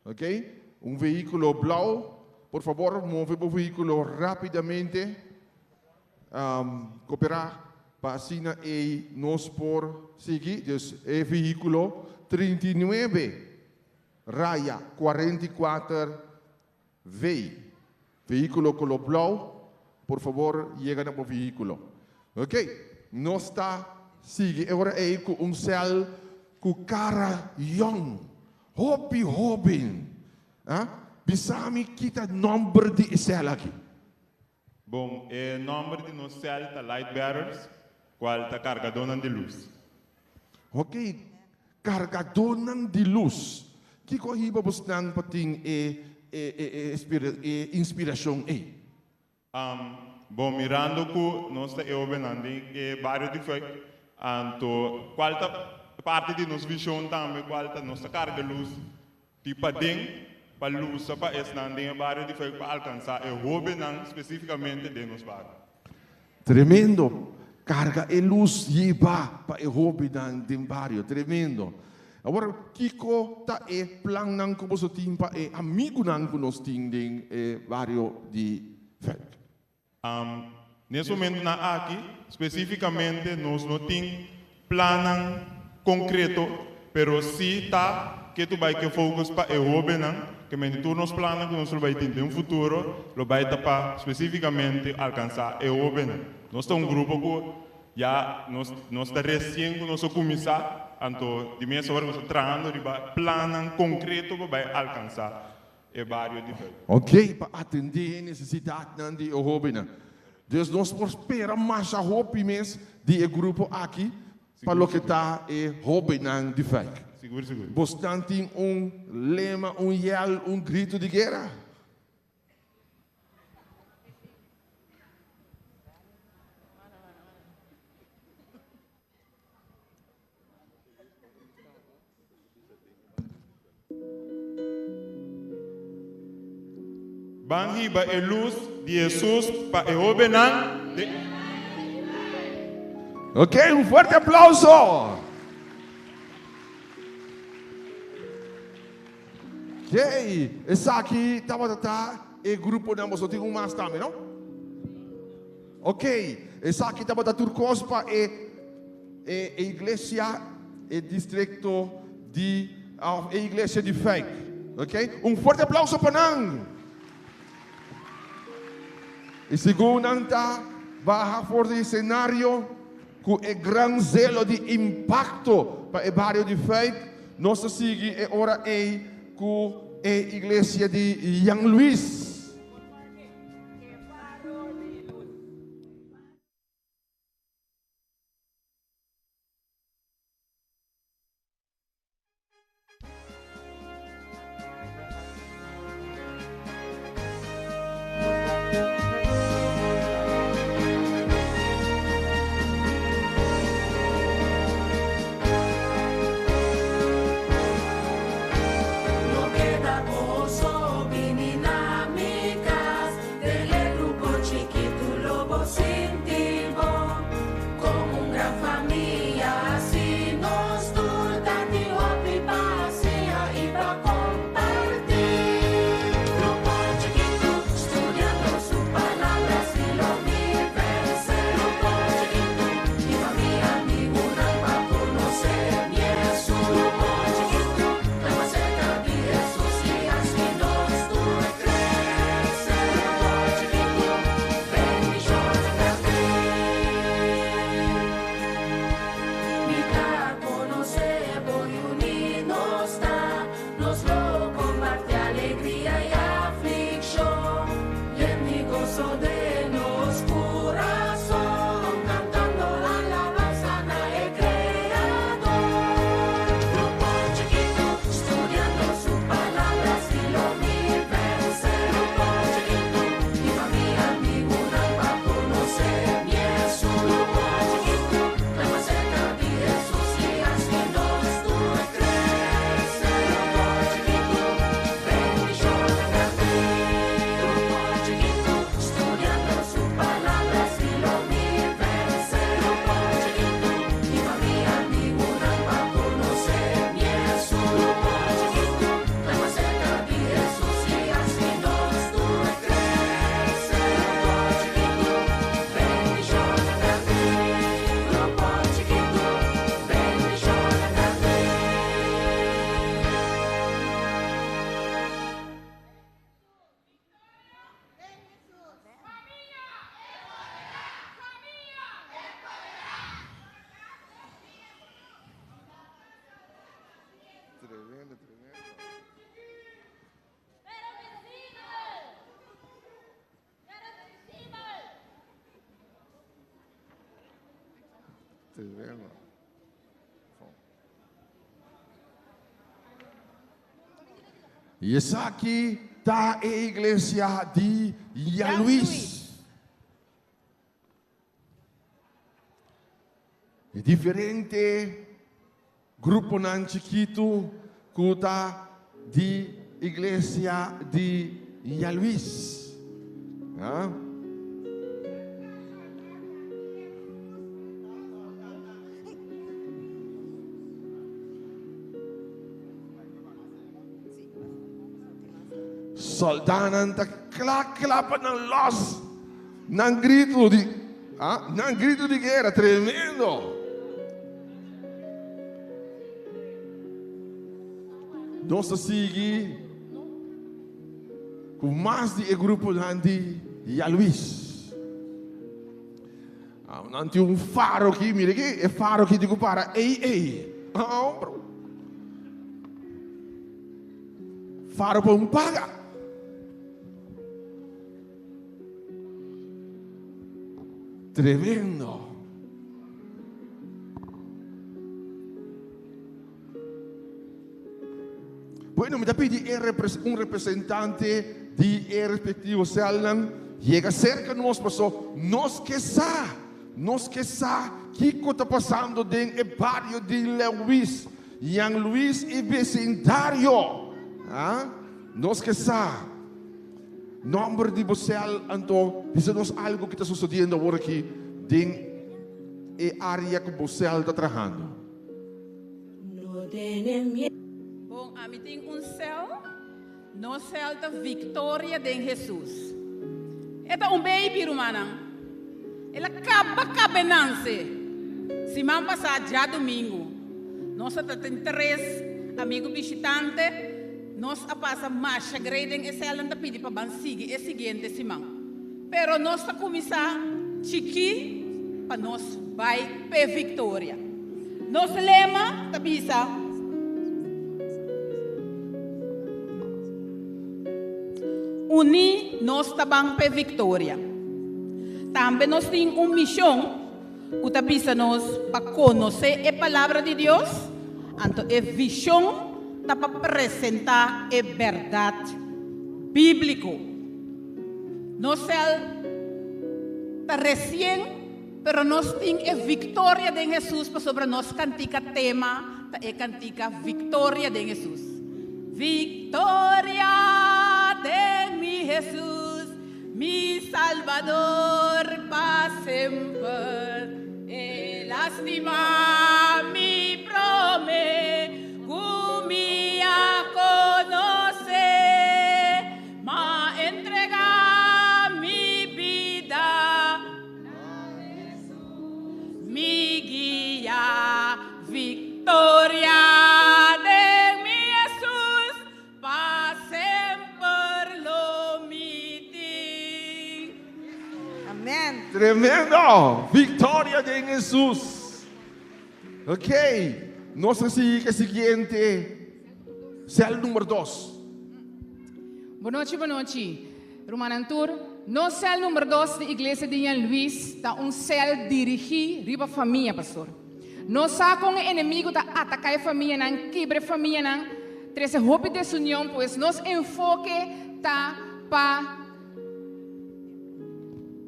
Ok? Veículo blau. Por favor, move o veículo rapidamente. Cooperar para assim nós por seguir. Dus, veículo 39 raya 44 veio. Veículo color blau. Por favor, chega no veículo. Ok? Nós está seguindo agora com cel com cara young. Hobby. Bisa mi kita number di cel aqui. Bom, o número de nosso cel está light bearers, qual está cargador de luz. Ok, cargador de luz. Que corriba buscando para ter inspiração aí? Bom, mirando que nós estamos vendo vários defeitos, então, qual está parte de nossa visão também, qual está nossa carga de luz, tipo dentro, para a luz, para esse vários defeitos para alcançar o hobby especificamente de nos vários. Tremendo, carga e luz lleva para o hobby de vários, tremendo. Agora, Kiko tá plan nang como so timpa amigo nang kunos ting ding vários de fake. Nesse momento na aqui, especificamente nós não tem plano concreto, pero se tá que tu vai que focus para o hobby que me tu nos plano que nós vai ter um futuro, lo vai para especificamente alcançar o hobby. Nós temos grupo que já nós está recém nós começar, então de mês agora nós trabalhando de plano concreto para alcançar e vários diferentes. Ok, para atender a necessidade de o hobby. Dus nós esperamos mais a hobby mesmo de grupo aqui para o que está o hobby de fake. Seguro. Bastante lema, yell, grito de guerra. Bangi a luz de Jesus para o Benan. Ok, forte aplauso. Ok, esse aqui tá o grupo de nós tem mais também, não? Ok, esse aqui tá turcos para a igreja, o distrito de a igreja de fake. Ok, forte aplauso para nós. E segundo está baja for o cenário com o grande zelo de impacto para o bairro de fake. Nós seguimos agora com a igreja de Young Luis. No queda gozo, vini na Tremendo, tremendo. Tremendo. E essa aqui está a igreja de Ian Luiz. É diferente grupo nan chiquito kuta de igreja de Ian Luiz. Soldanan ta clapa ng los ng grito de guerra tremendo. Nós seguimos com mais de grupo de Ian Luiz. Não tem faro aqui, mira aqui, é faro que digo para, ei. Faro para paga. Tremendo. Bueno, me pide un representante de respectivo Selnan llega cerca de nosotros, nos que sabe qué está pasando en el barrio de Luis, Ian Luiz y vecindario. Nos que sabe. Nombre de Bosel, então, diz-nos algo que está sucedendo agora aqui em área que Bosel está trabalhando. Bom, a mim tem céu, no céu da vitória de Jesus. É baby romana. Ela acaba se man passar já domingo. Nós temos 3 amigos visitantes. Nós passa marcha grande em essa landa pedi para bansigue é seguinte simão. Pero nós está começar chiqui para nós vai per vitória. Nosso lema tá bisa unir nós tá bem per vitória. Também nós temos uma missão que tá bisa nós para conhecer a palavra de Deus, então é visão para apresentar a verdade bíblica. Nós está recém, mas nós temos a vitória de Jesus sobre nós cantica tema, é cantica vitória de Jesus. Vitória de mi Jesus, mi Salvador para sempre. E lástima mi promesa. Victoria de mi Jesús, para siempre lo miti. Amém. Tremendo! Vitória de Jesus. Ok, nós seguimos o seguinte, céu número 2. Boa noite. Romanantur, no céu número 2 da igreja de Ian Luiz, está céu dirigido riba a família, pastor. Nós sabemos que o inimigo está atacando a família, quebra a família, traz a roupa de desunião, pois nosso enfoque está para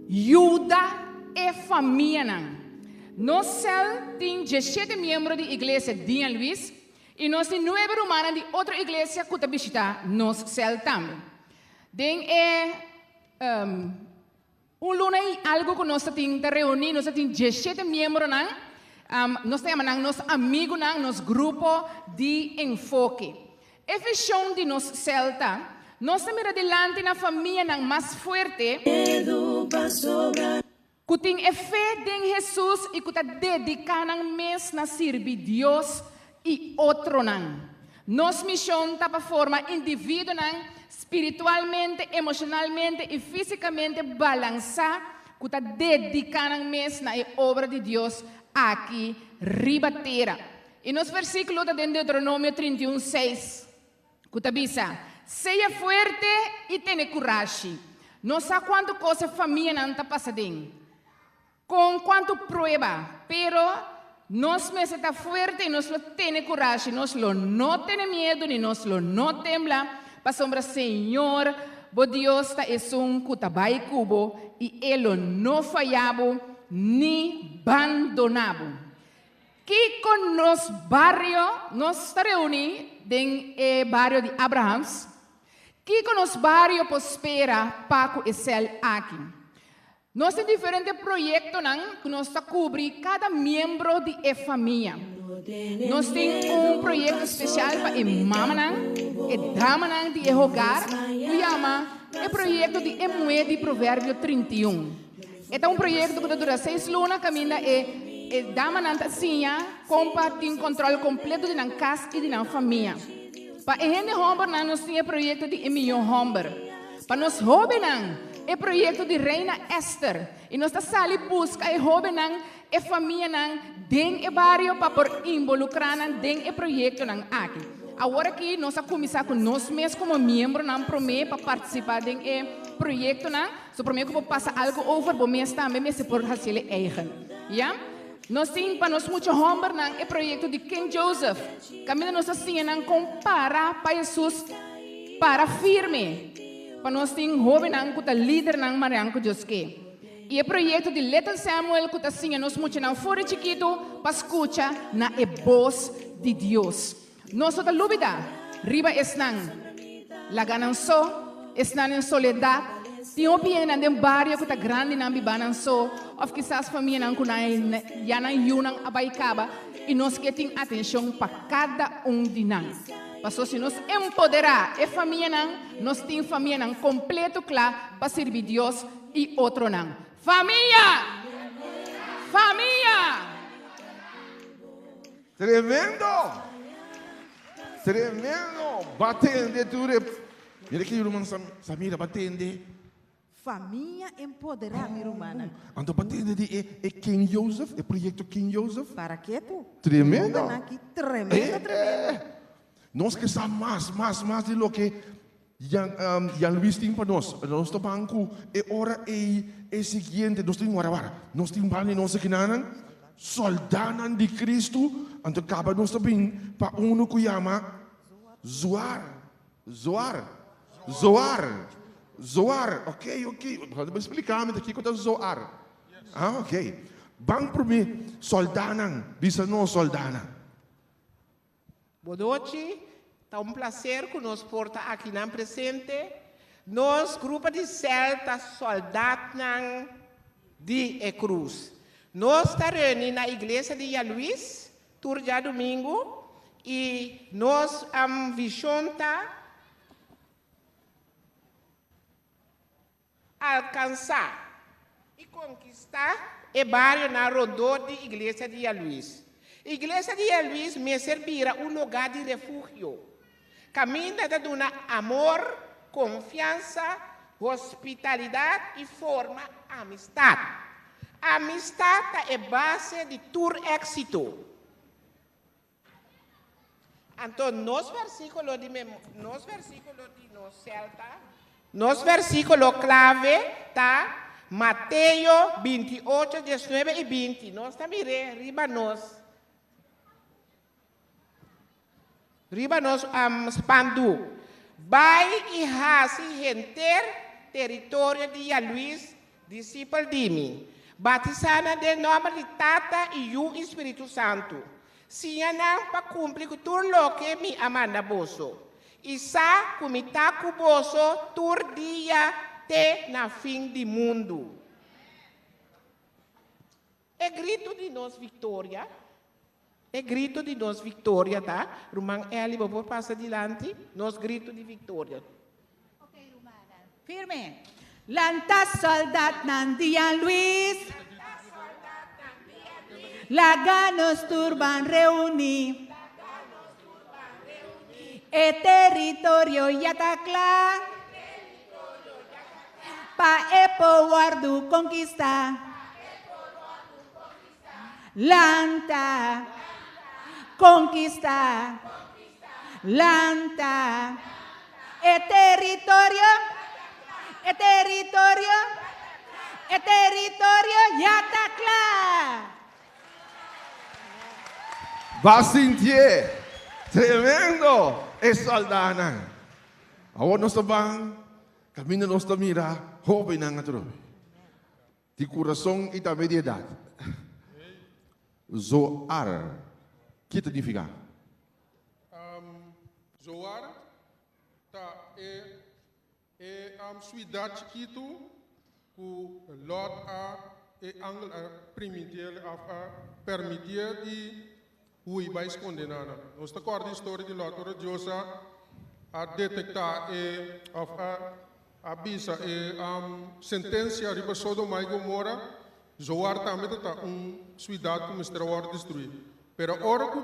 ajudar a família. Nós temos 17 membros da igreja de Ian Luiz e nós temos 9 romanos de outra igreja que está visitando nosso céu também. Tem luna algo que nós temos reunido, nós temos 17 membros, nós temos nossos amigos, nosso grupo de enfoque. A visão de nosso celta, nós temos adelante na família mais forte, que tem a fé em Jesus e que está dedicado mês na servir Deus e outro. Nossa missão está para formar indivíduo, espiritualmente, emocionalmente e fisicamente balançar, que está dedicado mês na obra de Deus aqui riba terra. E nos versículos de Deuteronômio 31:6, kutabisa, seja fuerte e tenha coragem. Não sei quanto coisa família não está passando, com quanto prova, pero nós mesmos está fuerte e nós temos coragem, nós não temos medo, nem nós não tembla, para sombra Senhor, bo Deus está é um kutabai cubo e Ele não falhava nem abandonava. Que com nos barrio, nós reunimos em barrio de Abrahams, que com nos barrio prospera Paco e Cel aqui. Nós temos diferentes projetos que nós cobrimos cada membro de família. Nós temos projeto especial para a mamãe e dama de hogar, que chama o projeto de Emué de Provérbio 31. É projeto que dura 6 lunas, caminha e dama nanta sinha compartilha controle completo de casa e de família. Para a gente homem nós temos projeto de Emilio Homber. Para nós jovens é projeto de Reina Esther. E nós estamos busca a jovem e família dentro do barrio para por involucrar dentro do projeto aqui. Agora que nós começamos com nós mesmos como membros para participar do projeto, so prometo que passar algo over para nós também, mas por fazer eigen. Yeah? Nós temos para nós muito homem o projeto de King Joseph. Caminho nós assim compara para Jesus para firme. Para nós temos jovem que é líder Marianco Joske. E o projeto de Little Samuel que assim nós muito fora chiquito para escutar na voz de Deus. Nós toda dúvida, riba esnan, lagananso, esnan em soledade, tinha opinião de barrio que está grande na bibananso, ou quizás família não conhece, já não yunang abaicaba, e nós que tem atenção para cada de nós. Pastor, se nós empoderar a família nós temos família completo claro para servir Deus e outro não. Família! Família! Tremendo! Tremendo! Batende tudo. Ele que irmã Samira batende. Família empoderar, minha irmã. Então batende de King Joseph, o projeto King Joseph. Para que tu? Tremendo. Tremendo. Nós que sabemos mais de lo que Jan Luis tem para nós. Nós banco e hora é seguinte, nós temos agora. Nós temos bali nós que nanan soldados de Cristo. Então acaba nós também para que chama Zoar. Ok. Pode me explicar me aqui o que é Zoar? Ok. Bang para mim soldado, bisa nós soldado. Boa noite, está prazer que nos porta aqui na presente. Nós, grupo de Celta, soldados de cruz. Nós estamos reunidos na igreja de Jan Luis, turja domingo, e nós visão alcançar e conquistar o bairro na rodor de igreja de Jan Luis. Igreja de Jan Luis me servirá lugar de refúgio. Caminha de dar amor, confiança, hospitalidade e forma amistade. Amistade é base de todo êxito. Então, nos versículos de nos Celta, nos versículos clave está Mateus 28, 19 e 20. Nós também riba nos expandu. Vai e hasi enter território de Jan Luis, discípulo de mim. Batizada de nome de Tata e o Espírito Santo. Se não para cumprir tudo o que me amanda boso. E sa comita com boso tur dia te na fim do mundo. É grito de nós vitória. É grito de nós vitória, tá? Rumang Eli, vou passar adiante. Nós grito de vitória. Ok, Romana. Firme. Lantas soldat ng Jan Luis. Laganos turban reuni. E territorio Yacacla. Pa epo guardu conquista. Lanta. conquistar, lanta, el territorio, Yataclá. Va sentir, tremendo, es Aldana. Ahora nos van, camino nos mira, joven ang atro. Di coração e da media idade. Zoar, que significa? Zoar tá cidade chiquito ku lot a angel primitel permitir de hui vai escondenana. Nós tá corda história de lot religiosa a detectar a bisa sentença riba Sodoma e Gomorra. Zoar também tá cidade que mistério war destruir. Pero ora que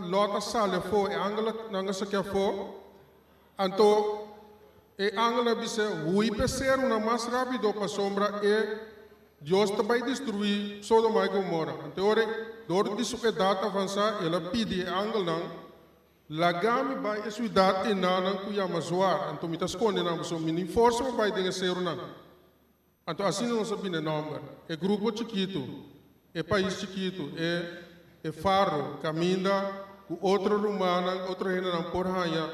lot a sale fo e angela nanga sa que fo anto e angela bisa hui peser una mais rápido para sombra e Deus vai destruir Sodoma e Gomorra. Então ora dor disso que data avançar ela pede angela lagami vai a cidade e nanan ku yama zoar. Então mita esconde na so mini força vai denga ser na. Então assim não sabe o nome. É grupo chiquito, é país chiquito, é faro, caminha, o outro romana, outro gente não por raia,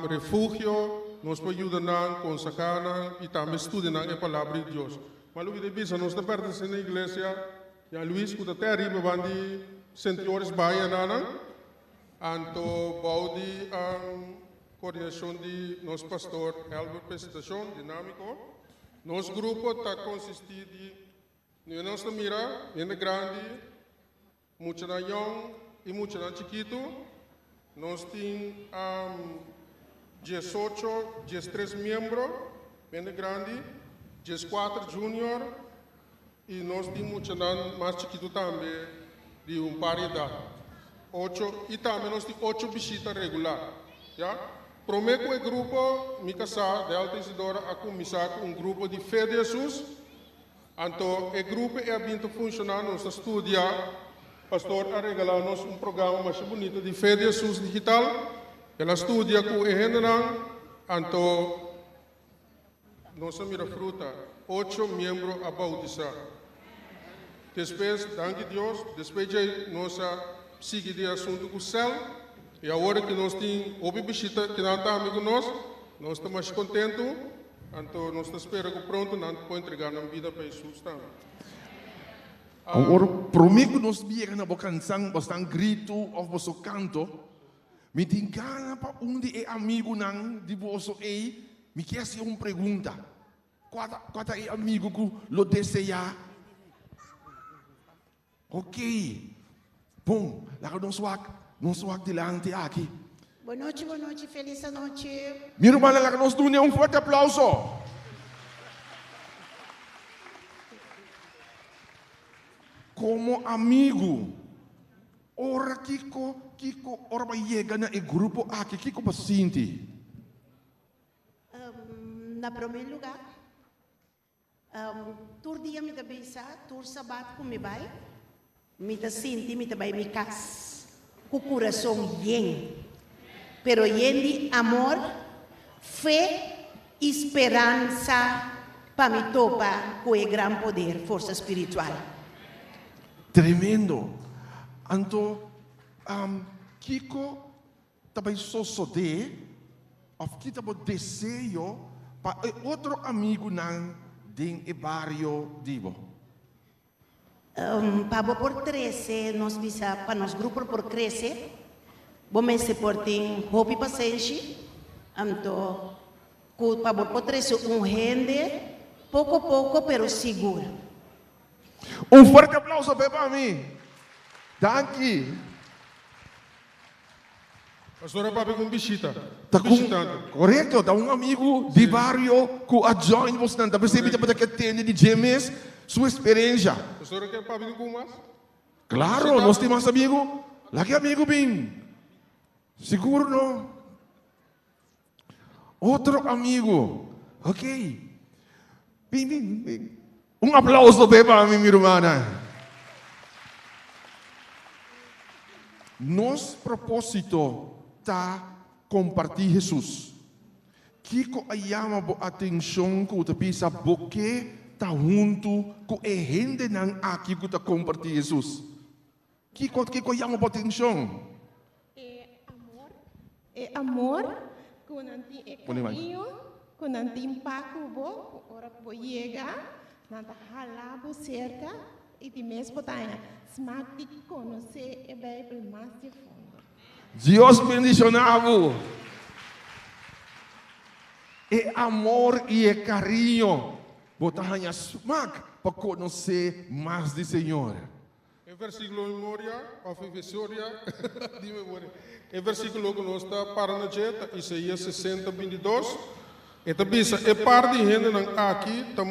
refúgio, nós podemos ajudar com sacana e também estudar a palavra de Deus. Mas o que diz, nós estamos pertencendo à igreja, e a Luís, que até arriba, van de centuriões baia nana, então, baudi a coordenação de nosso pastor Albert Presentação, dinâmico. Nosso grupo está consistido de nossa mira, gente grande, muito na young e muito na chiquito. Nós temos 18, 13 membros, gente grande, 14 júnior e nós temos muito mais chiquito também, de par de idade. 8 e também nós temos 8 visitas regulares. Yeah? Prometo o grupo, me casar, de Alta Isidora, a começar com grupo de fé de Jesus. Então, o grupo é vindo funcionar, nós estudar, pastor a regalar-nos programa mais bonito de fé de Jesus digital. Ela estuda com o Henderson, então, nós mira fruta, 8 membros a bautizar. Depois, danke Deus, depois nós seguimos o assunto com o céu. E agora que nós temos outra visita que não está amigo nós estamos mais contentes. Então, nós esperamos que pronto nós podemos entregar a vida para Jesus também. Agora, prometo nós vier na boca canção, bastante grito ou você canto. Me tem gana para onde é amigo não de você aí. Me quer fazer uma pergunta. Qual é amigo que lo deseja? Ok. Bom, lá nós vamos delante aqui. Boa noite, feliz noite. Minha irmã, lá nós damos forte aplauso. Como amigo, ora Kiko, ora vai chegar no grupo aqui, Kiko vai sentir? Na primeiro lugar, tur dia me da beisa, tur sabat como me vai, me da sentir, me da vai me cas, com coração yen, pero yen de amor, fé, esperança, para me topa com o grande poder, força espiritual. Tremendo. Então, Kiko também só de, ou que também desejo para outro amigo não den e barrio divo. Para por 13, nós visa para nos grupo por crescer, vamos se portem hopi paciência, então, para por 13 gente, pouco a pouco, pero seguro. Um forte aplauso para mim. Danke. Pastor, papi com visita. Tá correto, dá amigo de barrio que adjoin você não, você sabe que tem de James sua experiência. Pastor, quer papi com mais? Claro, nós temos amigo. Lá que amigo bem. Seguro não? Outro amigo. Ok. Bem. Aplauso para mim, minha irmã. Nos propósito ta compartir Jesus. Kiko ayama bo atenção ko ta pisa boque ta junto ko e gente nang aqui ko ta compartir Jesus. Kiko ayama bo atenção. É amor, com nanti é carinho, com nanti impacto bo, ora bo chega, nanta halabo cerca e de mesmo taia, smak de conhecer a Bíblia mais de fundo. Deus bendicionado. É amor e é carinho. Botar smak para conhecer mais do Senhor. El versículo de memoria, of Visoria, de memoria. El versículo que nos está para na jeta, Isaías 60, 22. Esta bisa, e par de gente aqui está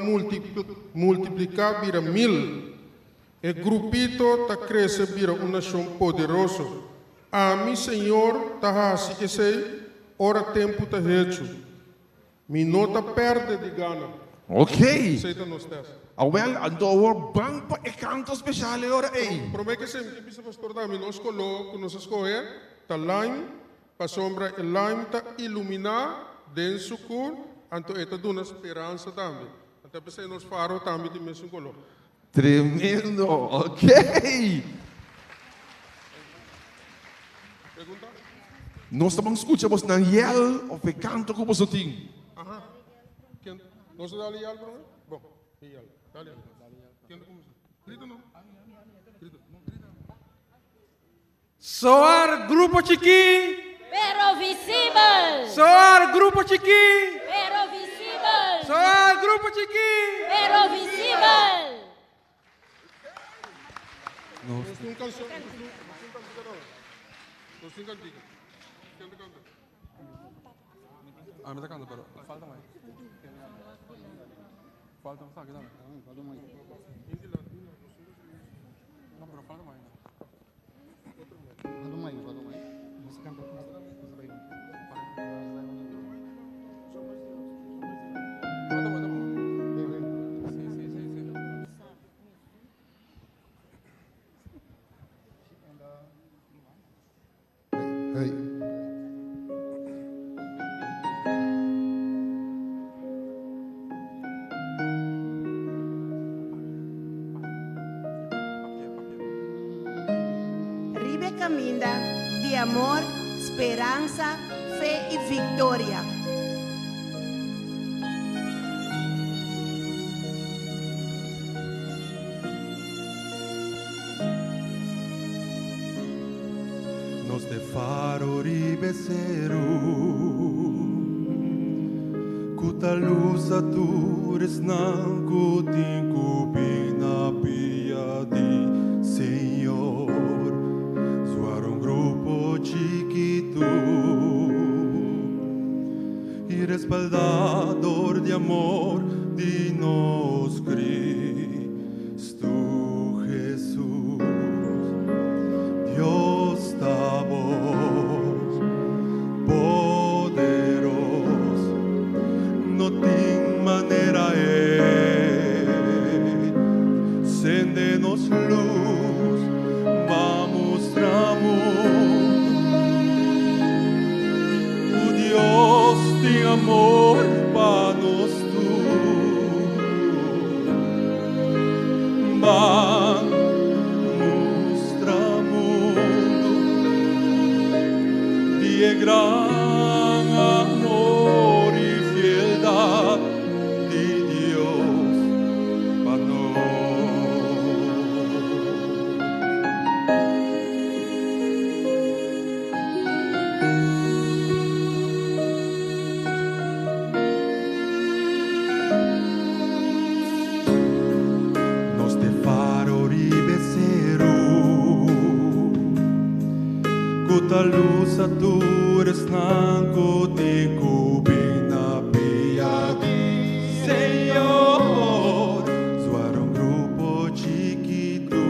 multiplicar vira 1000. E grupito está crescer vira uma nação poderosa. A mi Senhor está assim, esse hora tempo está hecho. Mi nota perde de gana. Ok. Aceita nos testes. Awel, ando bang pa ekanto speciale ora ei. Promete que sempre bisa pastor dami nos colo que nos escolhe ta lime pa sombra e lime ta iluminar den sucur anto eta duna esperança também. Até pensei nos faro também de mesmo colo. Tremendo. Ok. Pergunta? Nós estamos escutando na yel of ekanto ko poso ting. Aha. Quem nós dali yel para mim? Bom, yel. Dali yel. Quem como? Grita não. Grita. Soar Grupo Chiqui. Pero visible. Soar Grupo Chiqui. Pero visible. Soar Grupo Chiqui. Pero visible. Nós não canção. Nós não cantamos. Quem canta? Ah, me está cantando, pero falta mais. Falta mais. Falta mais. Não, pero falta mais. Falta mais. Você canta com você vai. Ribe caminda de amor, esperança, fé e vitória. Nos de faro ribeceru Kuta luz a tures nan kutin kubina pia di Senhor Suar un grupo chiquito Y respaldador de amor de nos Cristo Jesús Dios da voz poderoso, no tem maneira sende-nos luz, vamos o Dios de amor para nos gran amor y fieldad de Dios para nos de faro ribeceru Kuta luz a tu Nanko te kubina pia Señor Suar un grupo chiquito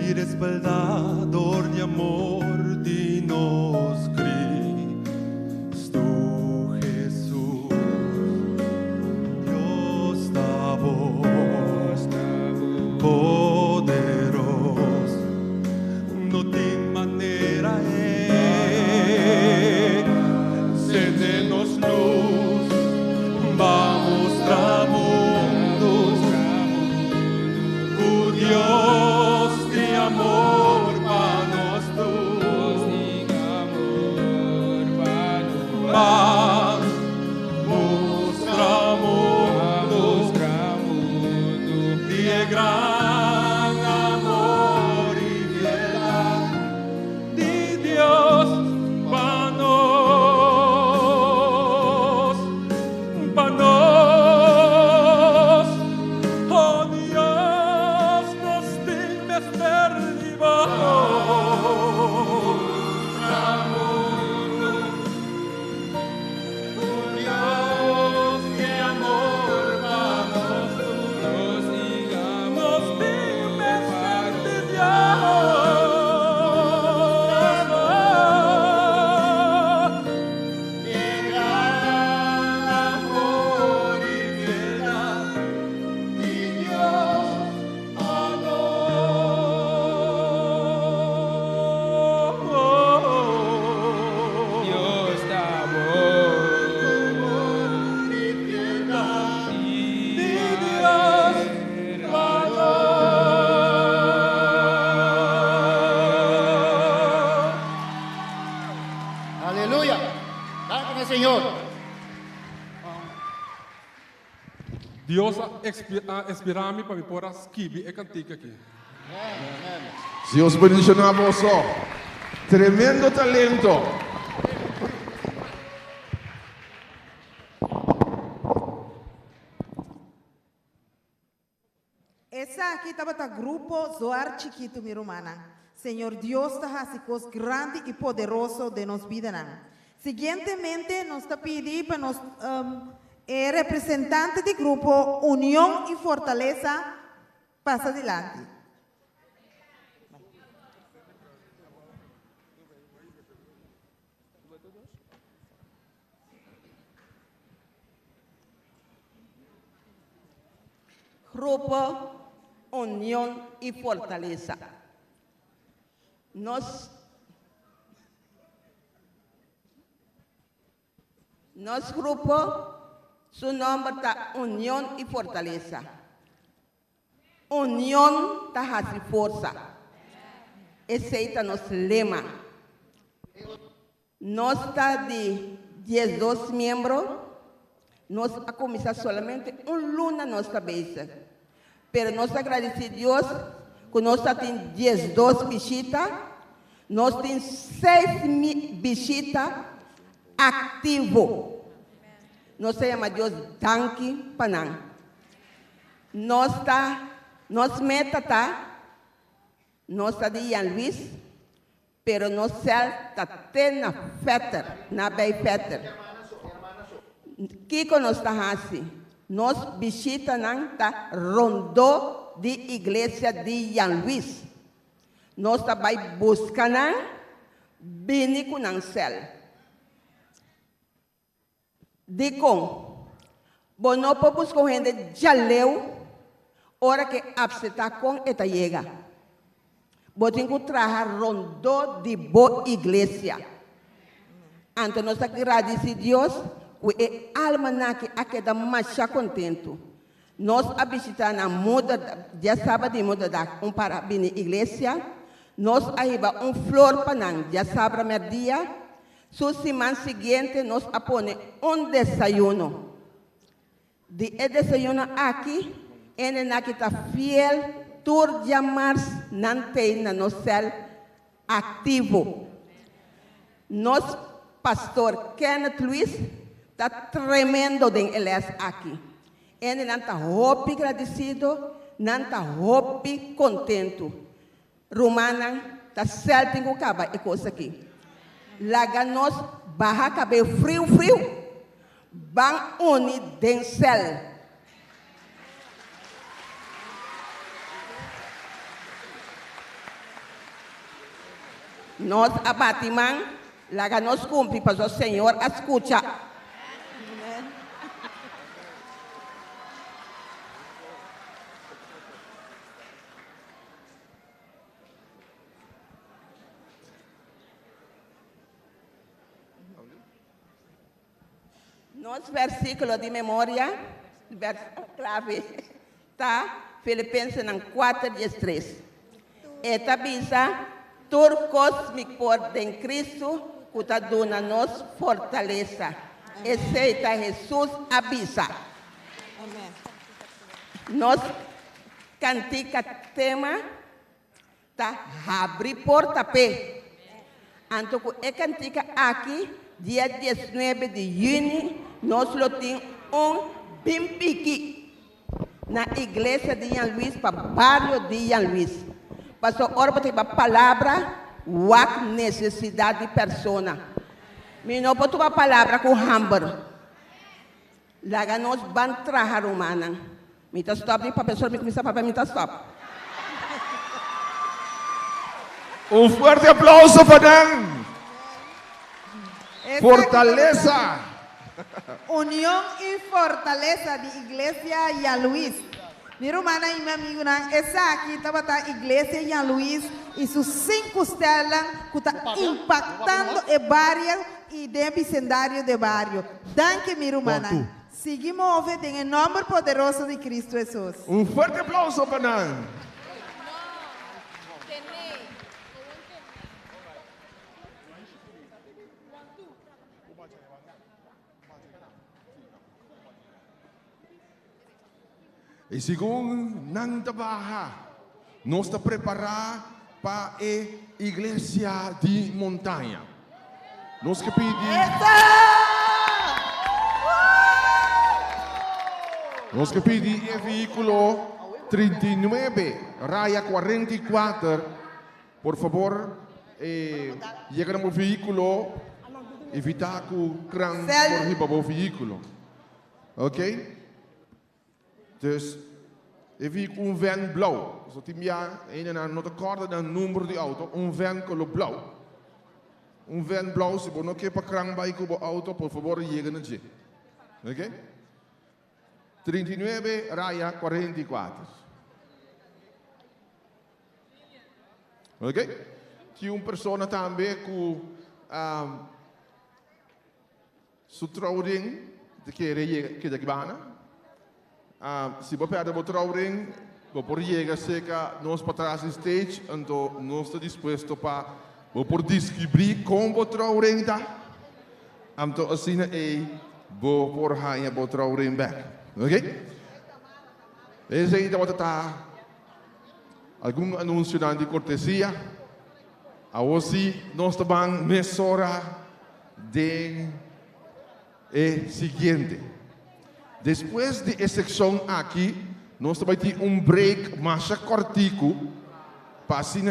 Y respaldador de amor de nos Cristo Jesús Dios da voz poderoso al Señor. Dios ha inspirado a mí para que pueda escribir el cantico aquí. Dios bendiga a vos. Tremendo talento. Essa aqui estava o grupo Zoar Chiquito, minha irmã. Senhor Deus está haciendo cosas grandes y poderosas de nos vida. Siguientemente, nos está pidiendo para nos representante del grupo Unión y Fortaleza pasa adelante. Grupo Unión y Fortaleza. Nos grupo, su nombre está Unión y Fortaleza. Unión está hace fuerza. Ese es nuestro lema. Nos está de 12 miembros. Nos ha comenzado solamente un luna nuestra vez. Pero nos agradecemos a Dios que nos tenemos 12 visitas. Nos tenemos 6 visitas activos. Nos chama Deus danke panang. Nós meta tá, nós tá de Ian Luis, pero nós tá na fetter, na bei fetter. Kiko nós tá assim, nós visita nang tá rondo de igreja de Ian Luis. Nós tá vai buscar nang bini com nang cel. Dicom, bono popus com gente já leu, hora que abseta com eta chega. Botin que trabalhar rondo de boa igreja. Então nós agradecemos a Deus que a alma naque a queda mais contento. Nós a visitar na muda, dia sábado muda da para bem igreja. Nós arriba flor para não, dia sábado meio-dia. Su semana seguinte nos apone desayuno. De desayuno aquí, en la que está fiel, tur llamar nante na no cel activo. Nos pastor Kenneth Luis está tremendo de él aquí. Ele está hopi agradecido, está hopi contento. Romana está certo que acaba e coisa aqui. Laga nós barra cabelo frio, bang uni dencel. Nós abatimang, laga nós cumpre para o Senhor escuta. Nosso versículo de memória, clave, está Filipenses 4:13. Esta bisa, turcos me por em Cristo, que está dando nos fortaleza. Esse é Jesus avisa. Nós cantica tema, tá abre porta pé. Então, é cantica aqui, dia 19 de junho. Nós temos bimpiqui na igreja de Ian Luis, para o bairro de Ian Luis. Pastor, ora tem a palavra, a necessidade de persona. Me não pode a palavra com hamburger. Lá nós vamos trabalhar humana. Me está stop, para a pessoa me começar para me está stop. Fuerte aplauso para Fortaleza. Unión y Fortaleza de Iglesia Ian Luis. Mi hermana y mi amigo, esa aquí estaba la Iglesia Ian Luis y sus 5 estelas que están impactando el barrio y el vecindario del barrio. Danke, mi hermana. Seguimos en el nombre poderoso de Cristo Jesús. Fuerte aplauso para E según nang trabaja, nos está preparado para a iglesia de montanha. Nos que pedi el vehículo 39, raya 44. Por favor, llega no vehículo, evitar que o crânio por riba do veículo. Ok? Dus, even een van blauw. Zo die ja, een not akkoord dan nummer die auto, een van color blauw. Een van blauw, se bono que para krang bij kubo auto, por favor, llega na G. Ok? 39 raya 44. Ok? Tinha uma pessoa também com su trouwring de keren que daqui bana. Se você perde o trouwring, você chega seca nós para trás do stage, então nós estamos dispostos para você descobrir como o trouwring está. Então assim é você ganhar o trouwring back, ok? Esse aí então está algum anúncio de cortesia. Hoje nós estamos mesora de seguinte. Depois de essa secção aqui, nós vamos ter break mais cortico para assim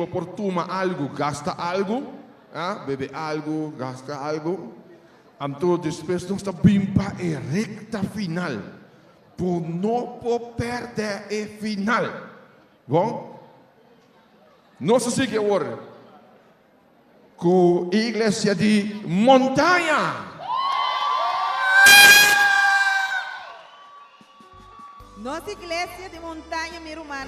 por tomar algo, gasta algo, beber algo, gasta algo. Então depois nós estamos bem para a recta final, por não perder a final. Bom? Nós seguimos agora com a igreja de montanha. Nossa igreja de montanha, minha irmã.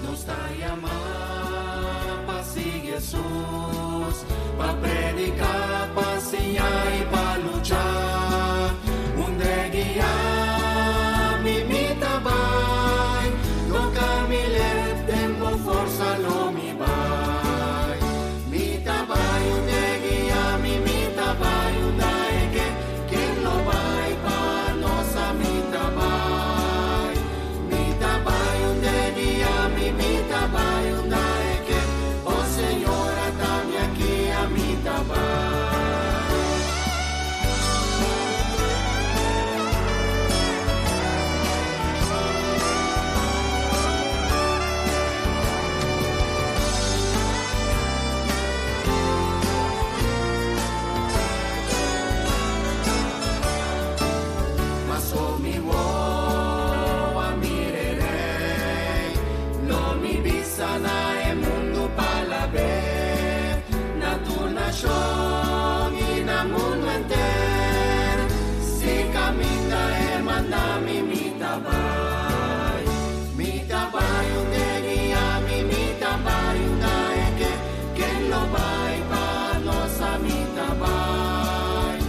Nos está llamando para seguir Jesús, para predicar, para enseñar y para luchar. Un de guiar, mi mita vai, no camile, tengo fuerza, lo mi vai. Mita vai, un de guiar, mi mita vai. Y na mundo entero, si camina e manda mi mita vai, un de guía, mi mita vai, un dae que lo vai pa nosa mita vai,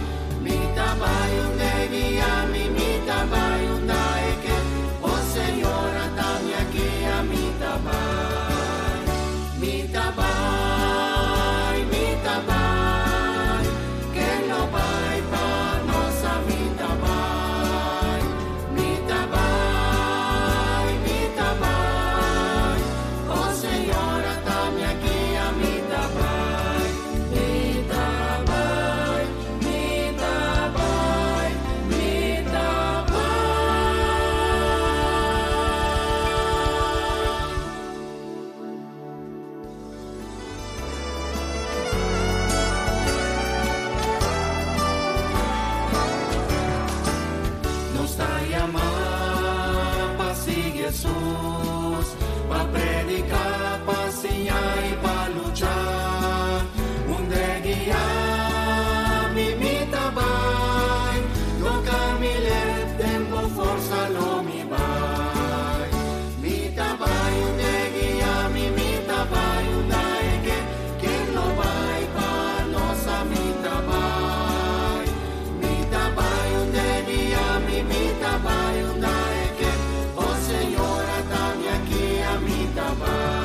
un de guía, mi mita vai, un dae que, oh Señora, dame aquí a mita vai, mita vai. Jesús, para predicar, para enseñar y para luchar. Un de guiar, mi mita vai, no camile, tengo fuerza, lo mi vai. Mita vai, un de guiar, mi mita vai, un dae que lo vai para nosa mita vai. Mita vai, un de guiar, mi mita vai, un dae que, oh Señora, dame aquí a mita vai.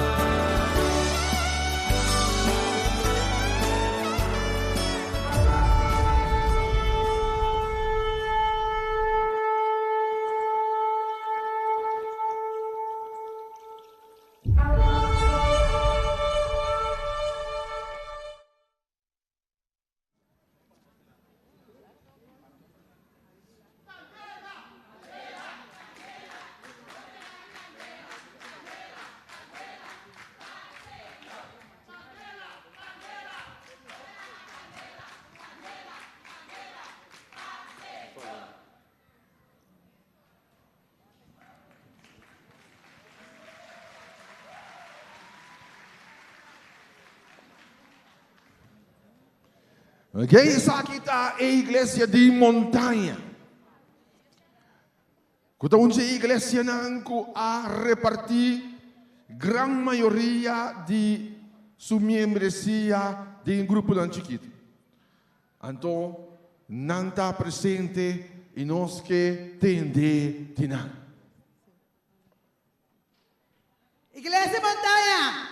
Ok, essa aqui está a igreja de montanha. Quando a igreja não a repartir gran maioria de sua membresia de um grupo de chiquito. Então, não está presente e nós que tende de nada. Iglesia Montanha!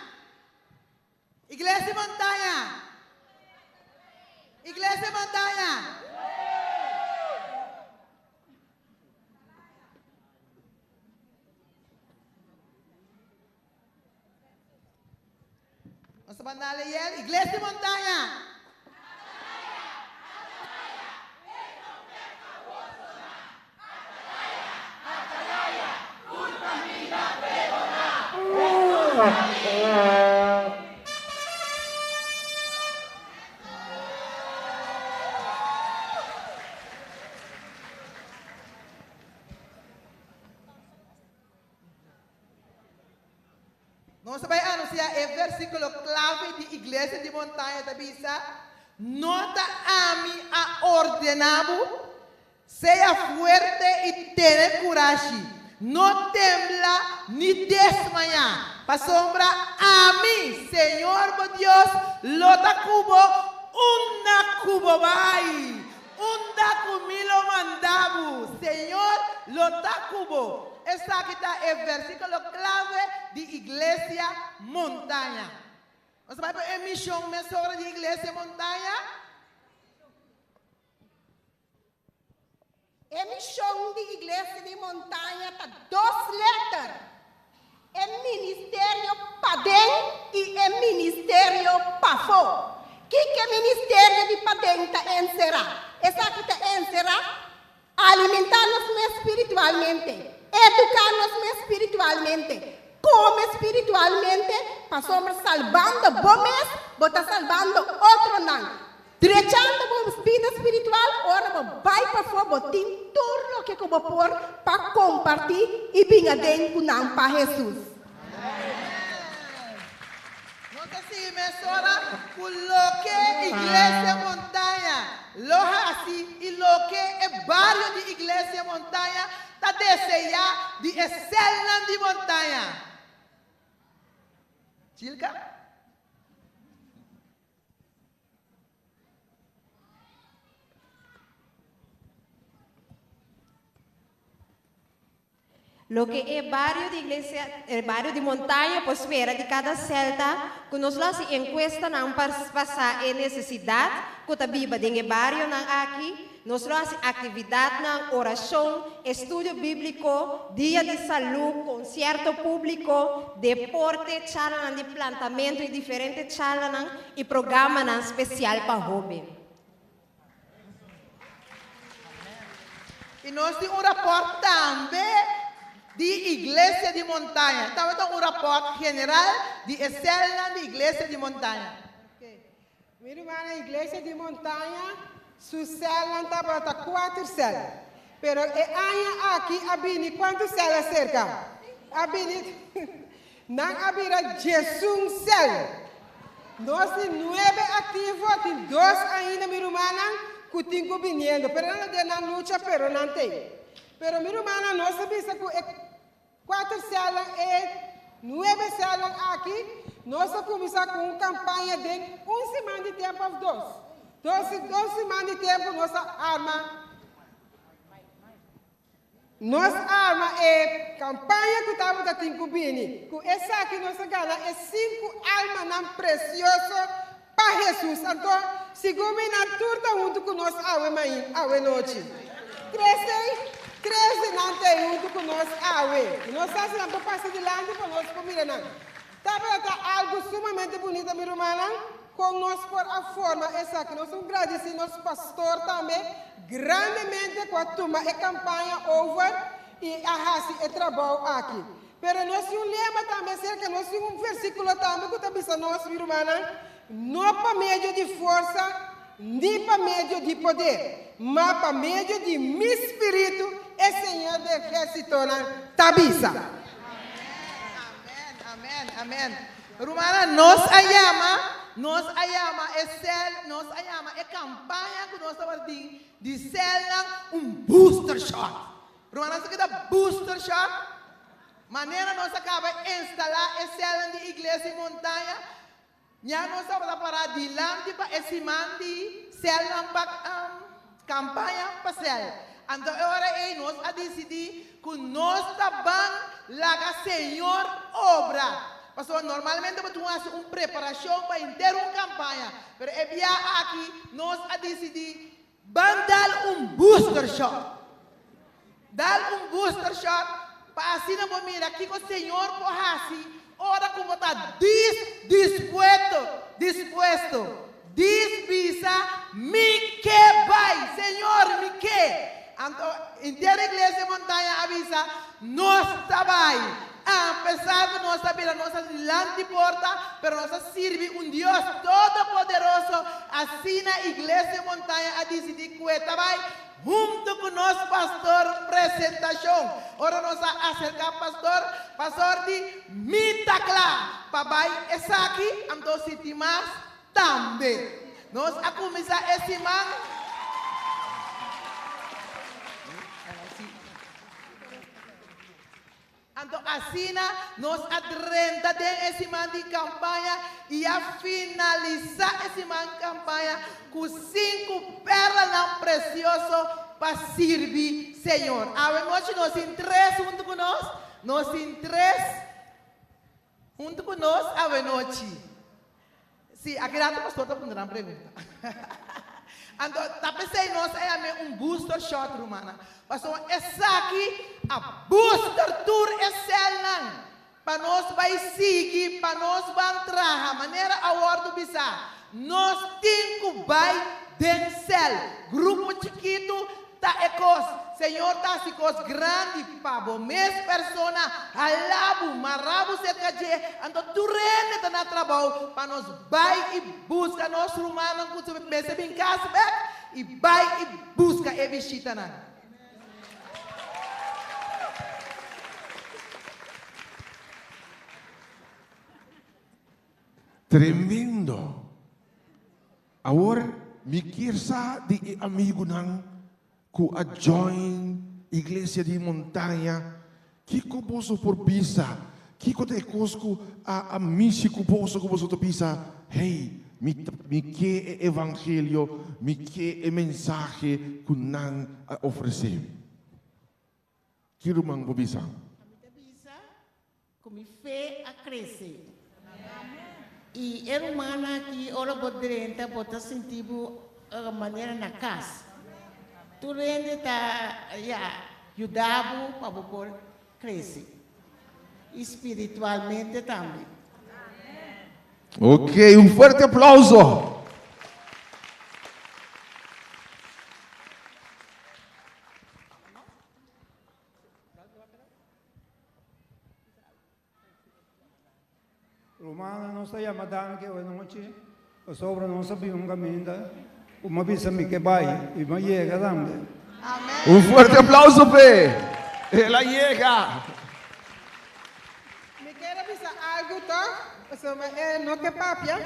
Iglesia Montanha! Iglesia Montanha! Nossa bandala é Iglesia Montanha! Nós vamos anunciar o versículo clave de Igreja de Montanha da Bisa. Nota a mim a ordenado, seja fuerte e tenha coragem. Não tembla ni desmayar. Para sombra a mim, Senhor, meu Deus, lota cubo, unda cubo vai. Unda cumilo mandavo. Senhor, lota cubo. Essa aqui está o versículo clave de Igreja Montanha. Nós vamos para a missão mesora de Igreja Montanha. A missão de Igreja de Montanha está 2 letras. É Ministério Padem e é Ministério Pafo. O que é Ministério de Padem está encerrar? Essa aqui está encerrar alimentar-nos espiritualmente, educar-nos espiritualmente, comer espiritualmente, para somos salvando bomes, bota salvando outro não. Direchando a vida espiritual, ora vai para fora, botin tudo que eu vou pôr para compartilhar e vinha dentro não para Jesus. Sim, mesora, coloque Igreja Montanha, loja assim, e loque o barrio de Igreja Montanha, está desejar de excelente de montanha. Chilca? Lo que es barrio de iglesia, el barrio de montaña, pues fuera de cada celda, que nos las encuesta não pasar en necesidad, que ta viva en el barrio nan aquí, nos lo hace actividad nan oración, estudio bíblico, día de salud, concierto público, deporte, charla de plantamiento y diferentes charlas y programa nan especial para jóvenes. E nós temos rapport também de Igreja de Montanha. Estava então rapport general de Excelna de Igreja de Montanha. Minha irmã, a Igreja de Montanha, sua célula estava 4 células. Pero aqui, abini, quantas células cerca? Abini, não abira Jesus célula. Nós temos 9 ativos, tem 2 ainda, minha irmã, que tem vindo. Pero não tem na luta, pero não tem. Pero minha irmã, nós sabemos que 4 células e 9 células aqui, nós começamos com uma campanha de 1 semana de tempo aos 2 semanas de tempo, nossa arma. Nossa arma é campanha que estava da Tincubini. Com essa aqui, nossa gana é 5 almas não preciosas para Jesus. Então, se combina tudo junto com nós, a noite. Cresce. 13 nante junto com nós awe. Nós estamos lá para passar delante para nós comida não. Tá algo sumamente bonito, minha irmã, com nós por a forma essa que nós somos agradecidos nosso pastor também grandemente com a turma e campanha over e a raça e trabalho aqui. Pero nós temos um lema também, cerca nós temos um versículo também que está dizendo nós, minha irmã, não para meio de força, nem para meio de poder, mas para meio de meu espírito, e Senhor de exército, tabisa. Amén, amén. Rumana, nos ayama, é campanha que nós estamos de ser booster shot. Rumana, você quer booster shot? Maneira nós acaba de instalar esse célula de igreja em montanha. Já nós estamos para adiante para esse mandi célula para campanha para célula. Então, agora nós a decidir que nós também lá Senhor obra. Porque normalmente nós fazemos uma preparação para inteira uma campanha. Mas é bem aqui, nós a decidir dar booster shot. Dar booster shot para assim não mira aqui que o Senhor corre. Ora como está dispuesto. Dispisa, me que vai, Senhor, me que. Então, inteira igreja montanha avisa, nós trabalhamos. Apesar de nós saber nossa delante porta, pero nós serve Deus todo-poderoso. Assim na igreja montanha a decidir que vai junto com nosso pastor apresentação. Ora nós acercar pastor de Mitacla, papai essa aqui, então se mais também. Nós a começar esse man. Então, assim, nós adrenda esse man de campanha e a finalizar esse man de campanha com 5 pérolas preciosas para servir Senhor. A noite nós em 3 junto com nós em 3 junto com nós a noite. Sim, aqui o pastor está fazendo uma pergunta. Então, tá pensando nós é booster shot, Romana. Pastor, essa aqui a booster tour é célula. Para nós vai seguir, para nós vai entrar a maneira a hora do bizarro. Nós temos que vai dencer. Grupo chiquito tá ecos. Senhor tá se cos grande para mes persona alabu marabu sekaje. Então tu rende tá na trabalho para nós vai e busca nós rumano com se mese bem casa e vai e busca e visita na. Tremendo. Agora, me quer de amigo nang ku a join igreja de montanha, que posso por pisa, que te cosco a misi que posso pisa, hey, me que evangelho, me que mensagem que nang oferecer. Que rumang po bisa? Com fé a crescer. E era humana que ora podrenta botar sentido a maneira na casa. Tu rende tá ajudado para você crescer espiritualmente também. Ok, forte aplauso. Romana non stai amando che oggi noche, sopra non sappiamo cammina, uma vez me que vai e me llega também. Forte aplauso, Pé. Ela llega. Me quero avisar algo, tá? Não que papia,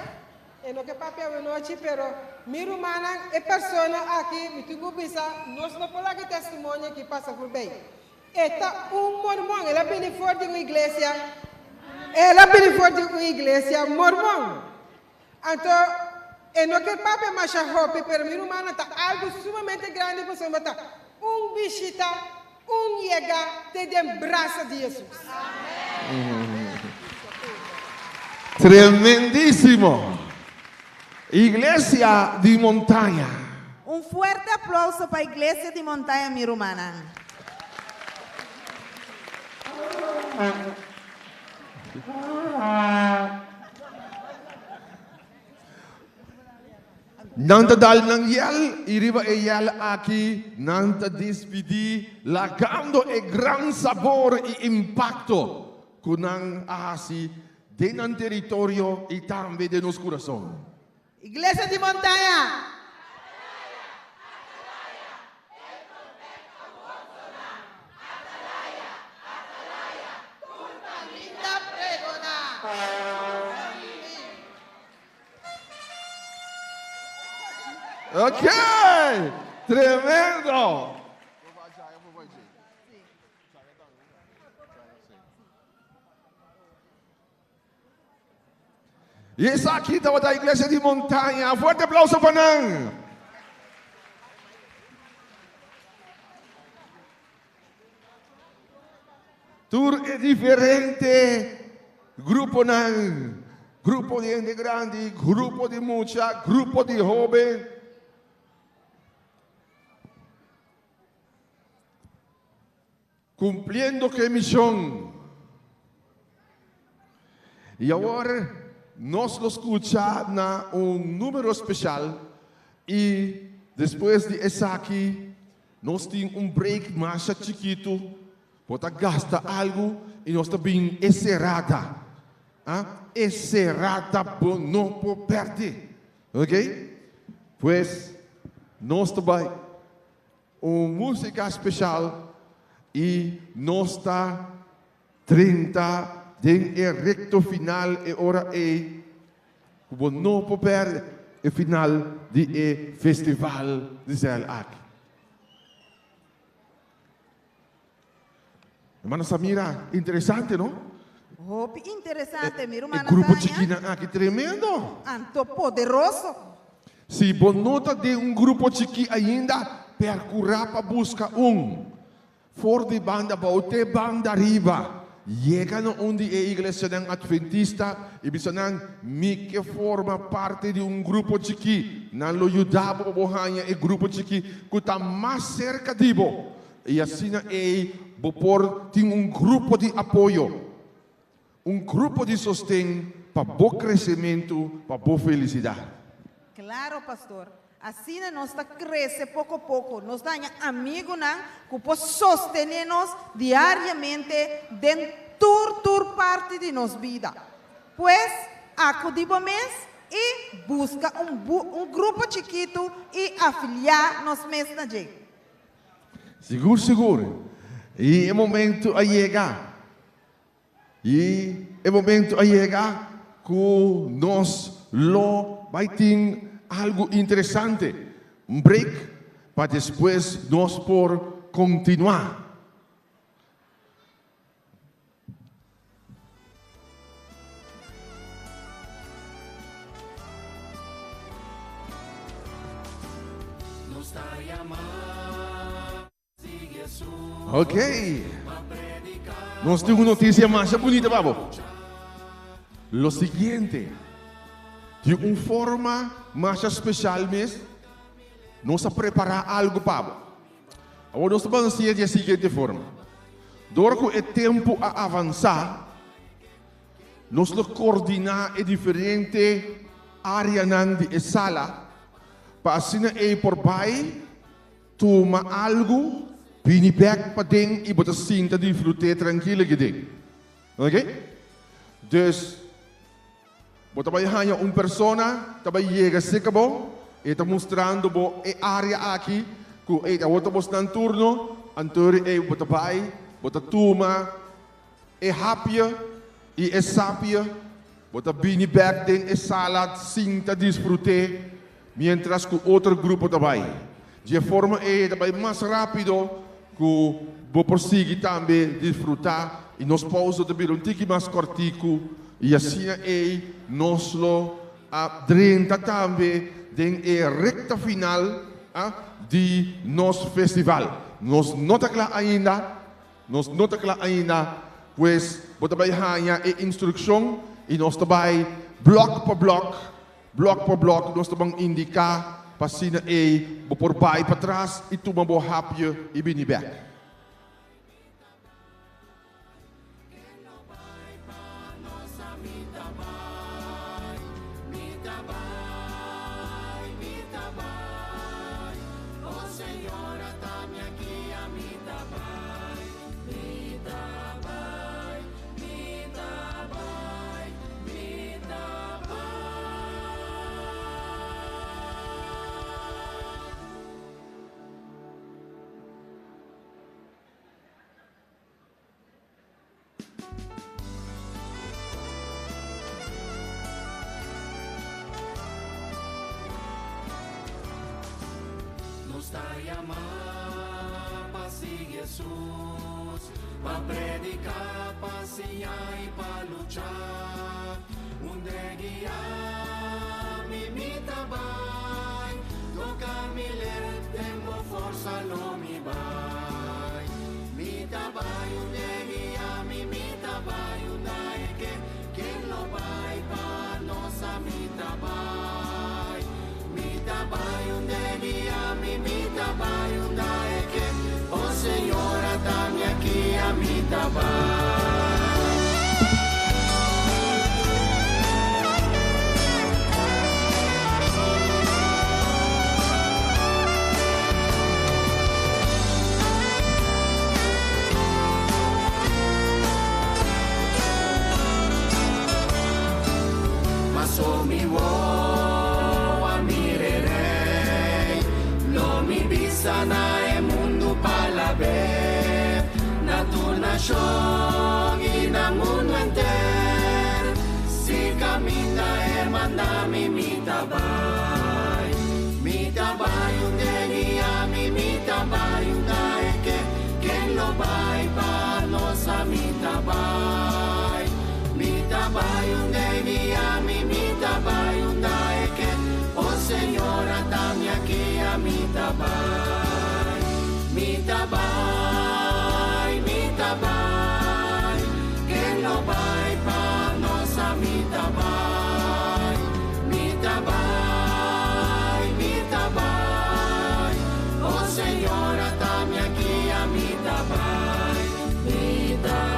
não que papia a noite, pero minha irmã é pessoa aqui, me tenho que avisar, nós não podemos ter testemunho que passa por bem. Está mormão, ela vem fora de uma igreja. Ela vem fora de uma igreja mormão. Então, não que papai macha roupa, pero minha irmã está algo sumamente grande para você matar. Visita, chega, te den braço de Jesus. Tremendíssimo. Igreja de montanha. Fuerte aplauso para a igreja de montanha, minha irmã. Nanta dal ng yel, iriba e yel aqui, nanta dispidi, lagando e gran sabor e impacto kunang ahasi din ang teritoryo itambe de nos corazón. Iglesia de Montaña. Ok, tremendo. E essa aqui estava da Igreja de Montanha. Forte aplauso para nós. Tour é diferente. Grupo não. Grupo de gente grande, grupo de mucha, grupo de jovem. Cumpliendo que misión. Y ahora nos lo escucha na un número especial y después de esa aquí nos tiene un break más chiquito, porque gasta algo y nos está bien encerrada. Encerrada por no por perder. ¿Ok? Pues nos trae una música especial. E nós está 30 de recto final e ora é o novo per e final de festival de Zell aqui. Hermana Samira, interessante, não? Oh, interessante, meu irmão. O grupo chiquina aqui tremendo. Anto poderoso. Se você nota de grupo chiqui ainda, percorrer para buscar for de banda baute banda riba llega no onde a igreja ng Adventista e bisanang mi que forma parte de grupo chiqui na lo yudabo bohanya e grupo chiqui que está mais cerca de bo e assim bopor tem grupo de apoio grupo de sostén para bom crescimento para boa felicidade. Claro, pastor. Assim nós cresce pouco a pouco, nós temos amigos que podem sostener-nos diariamente dentro parte de nossa vida. Pois, acudimos e busca grupo chiquito e afiliar nos mesmos na gente. Seguro. E é momento a chegar. E é momento a chegar que nós vai ter algo interessante, break, para depois nós por continuar. Ok. Nós temos uma notícia mais bonita, babo. Lo siguiente. De uma forma mais especial mesmo, nós vamos preparar algo para. Agora nós vamos fazer da seguinte forma. Durante o tempo a avançar, nós vamos coordenar diferentes áreas de sala, para assim por baixo, tomar algo, vir back para dentro e botar cinta de fruta tranquila aqui dentro. Ok? Então, você vai ganhar uma pessoa, vai chegar seca bom, e está mostrando a área aqui, que está mostrando turno, anterior você vai, você toma, é rápida e é sábia, você vem back dentro e sala, cinta, desfrutar, mientras que outro grupo vai. De forma vai mais rápido, que você prossegue também desfrutar, e nós pausa também um pouquinho mais cortico, e assim nós lo adrenta também em recta final de nosso festival. Nós nota claro ainda, pois você vai ganhar a instrução e nós também bloco por bloco, nós vamos indicar para sina por baixo para trás e toma rápido e bem back. llamar para si Jesús, para predicar, para enseñar y para luchar. Donde guiar mi trabajo, toca mi leer, tengo fuerza, no mi vai. Mi trabajo, donde guiar mi trabajo, que lo va para nossa mi trabajo. Mi trabajo, donde guiar mi trabajo, que oh Señora, dame aquí a mi trabajo. So mi voa mirerei, lo mi bisa na e mundo palabe, na tu nation y na mundo entero, si camina e mandami mi tabai unde guiami mi tabai unde que lo vai pa nossa mi tabai unde guiami mi tabai unde que oh Señora dame aquí a mi tabai que lo vai pa nossa mi tabai oh Señora dame aquí a mi tabai mi tabai.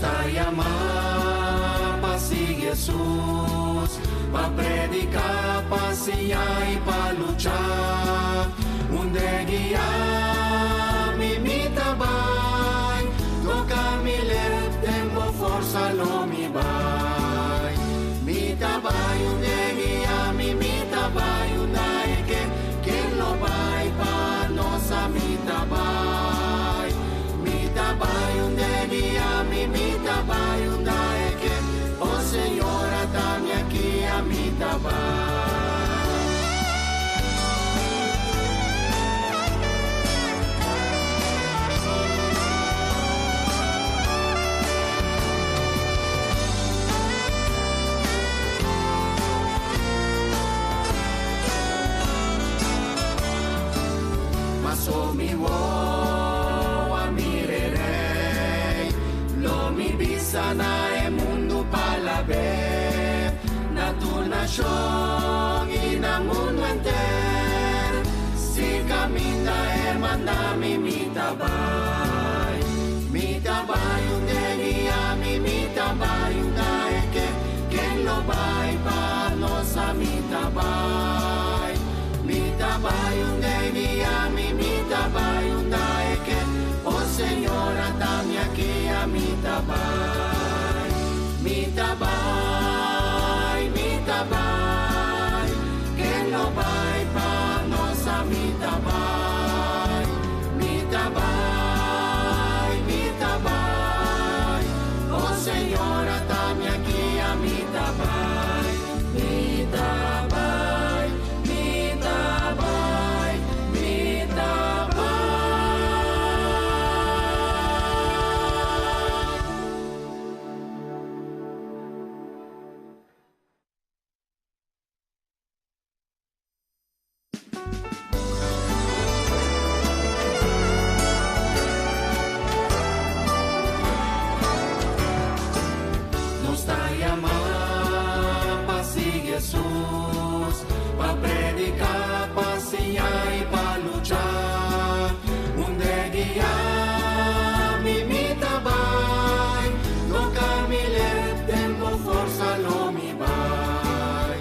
Está llamar para si Jesús, para predicar, para enseñar y para luchar. Donde guiar mi trabajo, toca mi leer, tengo fuerza, no mi vai. Mi trabajo, donde guiar mi trabajo, que lo vai para nossa mi trabajo. Mi trabajo, donde guiar mi trabajo, que oh Señora dame aquí a mi trabajo. So mi voa mirerei, lo mi bisa na e mundo palabe, na tu nation y na mundo entero, si camina e mandami mi tabai unde guiami mi tabai unde que lo vai pa nossa mi tabai unde guiami mi tabai unde que oh Señora dame aquí a mi tabai que lo vai pa nossa mi tabai oh Señora dame aquí a mi tabai mi tabai. Jesús, para predicar, para enseñar y para luchar. Donde guiar mi trabajo, toca mi leer, tengo fuerza, no mi vai.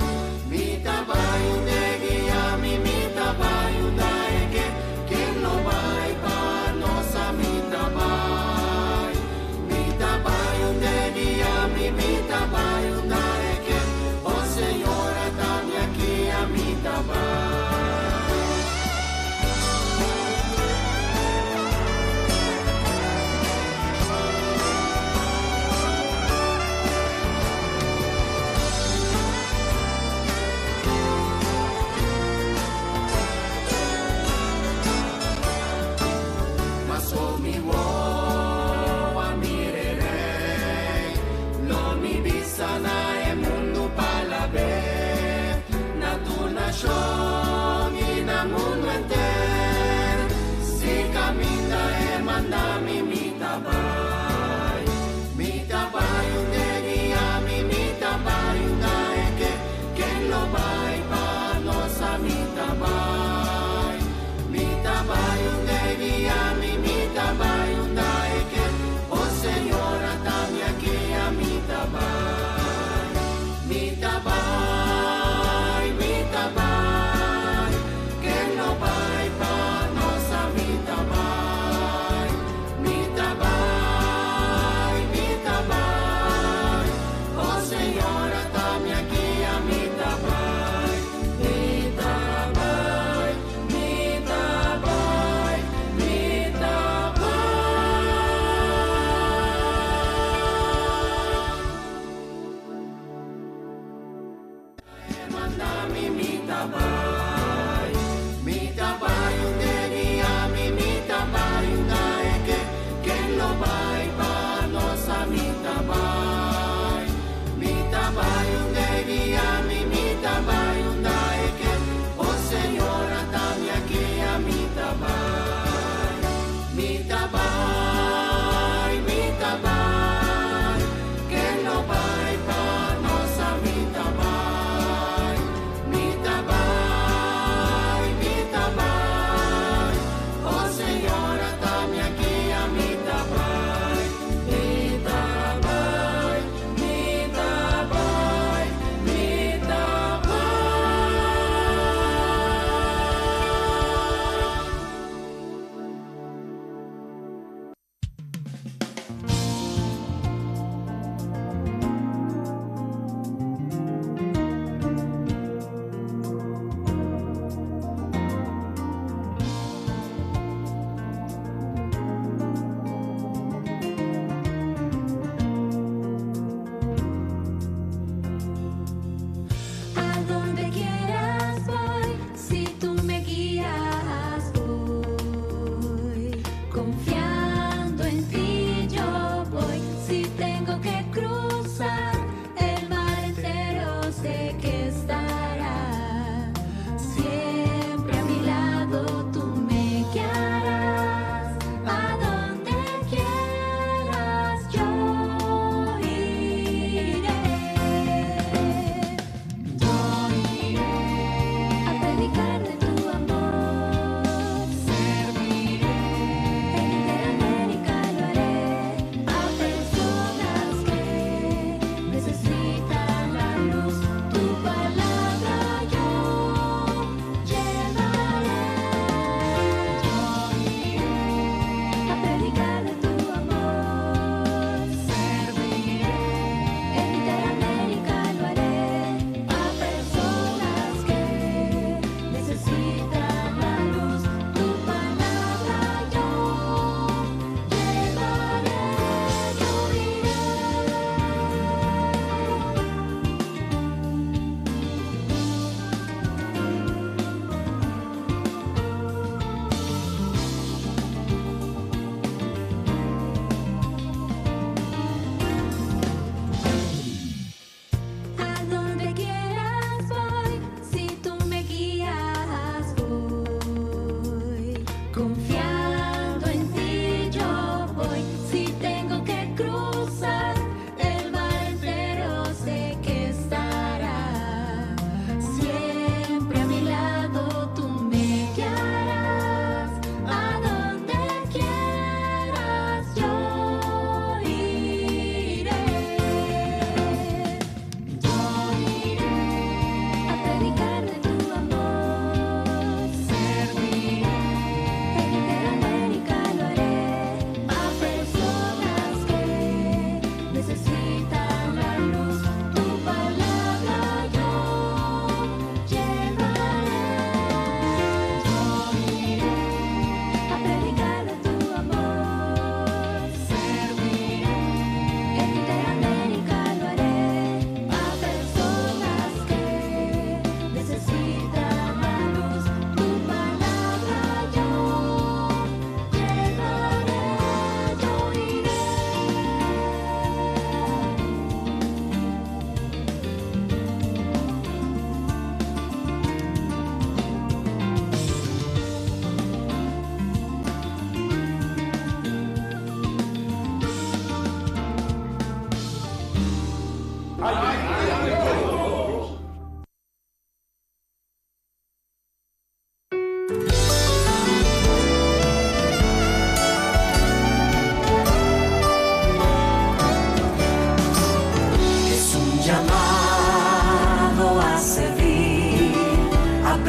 Mi trabajo, donde guiar mi trabajo, que no vai para nossa mi trabajo. Mi trabajo.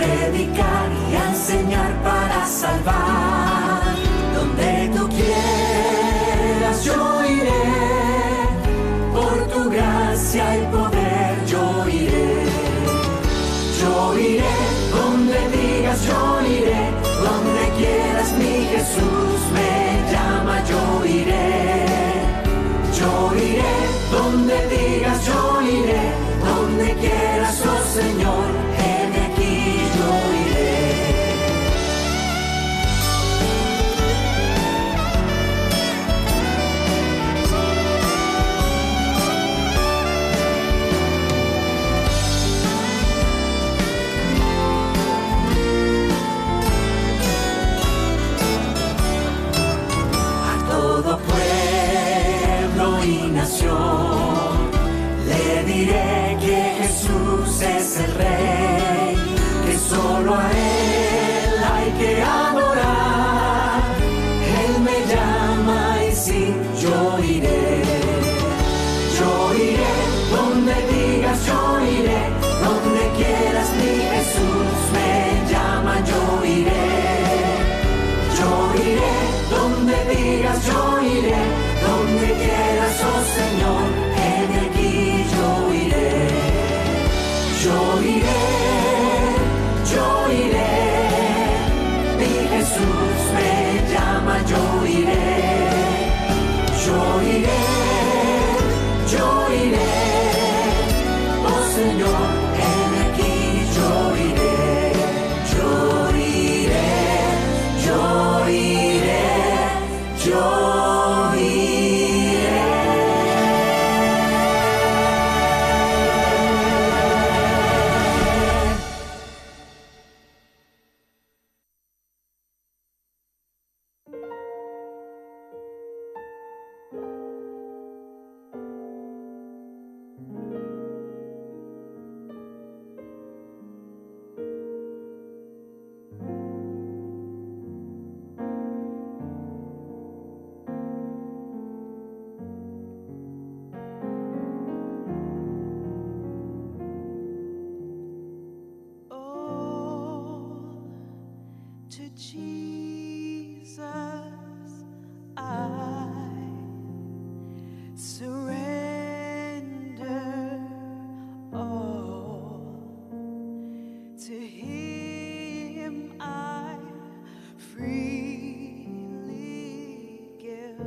predicar y a enseñar para salvar. Donde tú quieras yo iré, por tu gracia y poder yo iré. Yo iré donde digas, yo iré donde quieras, mi Jesús me llama, yo iré. Yo iré donde digas, yo iré donde quieras, oh Señor, heme aquí, yo iré. Todo pueblo y nación le diré que Jesús es el Rey, que solo a Él hay que adorar. Él me llama y sí, yo iré. Yo iré donde digas, yo iré donde quieras, mi Jesús me llama, yo iré. Yo iré donde digas, yo iré donde quieras, oh Señor, heme aquí, yo iré. Yo iré, yo iré, mi Jesús me llama, yo iré. Yo iré, yo iré, oh Señor, heme aquí, yo iré. Yo iré, yo iré, yo iré. To Jesus I surrender all. To Him I freely give.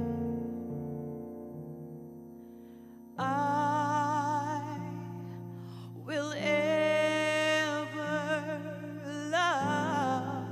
I will ever love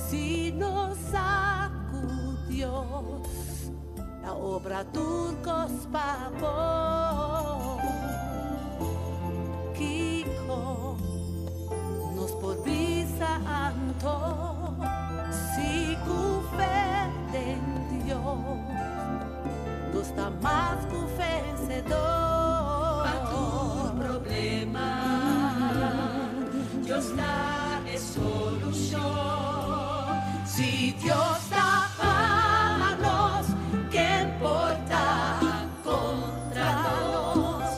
Si nos sacudió la obra turcos pagó, Kiko nos podvisa anto, si fe en Dios, nos está más que vencedor. Pa' tu problema, Dios da solución. Si Dios da manos, ¿qué importa contra nos?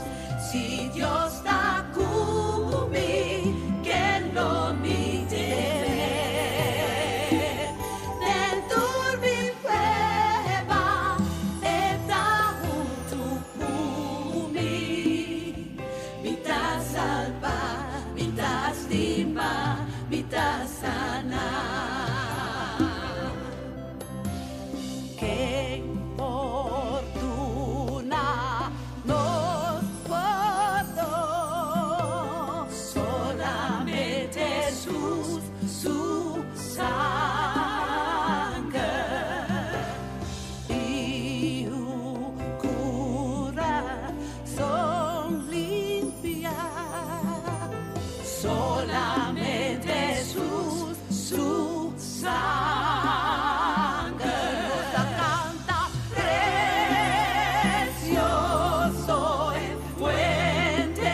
Si Dios da cumi, que no me teme. Dentro mi prueba, está junto cumi. Mi ta salva, mi ta estima, mi ta sana. Que fortuna nos guardó, solamente Jesús, su sangre y un corazón limpia, solamente Jesús, su sangre nos canta precioso en fuente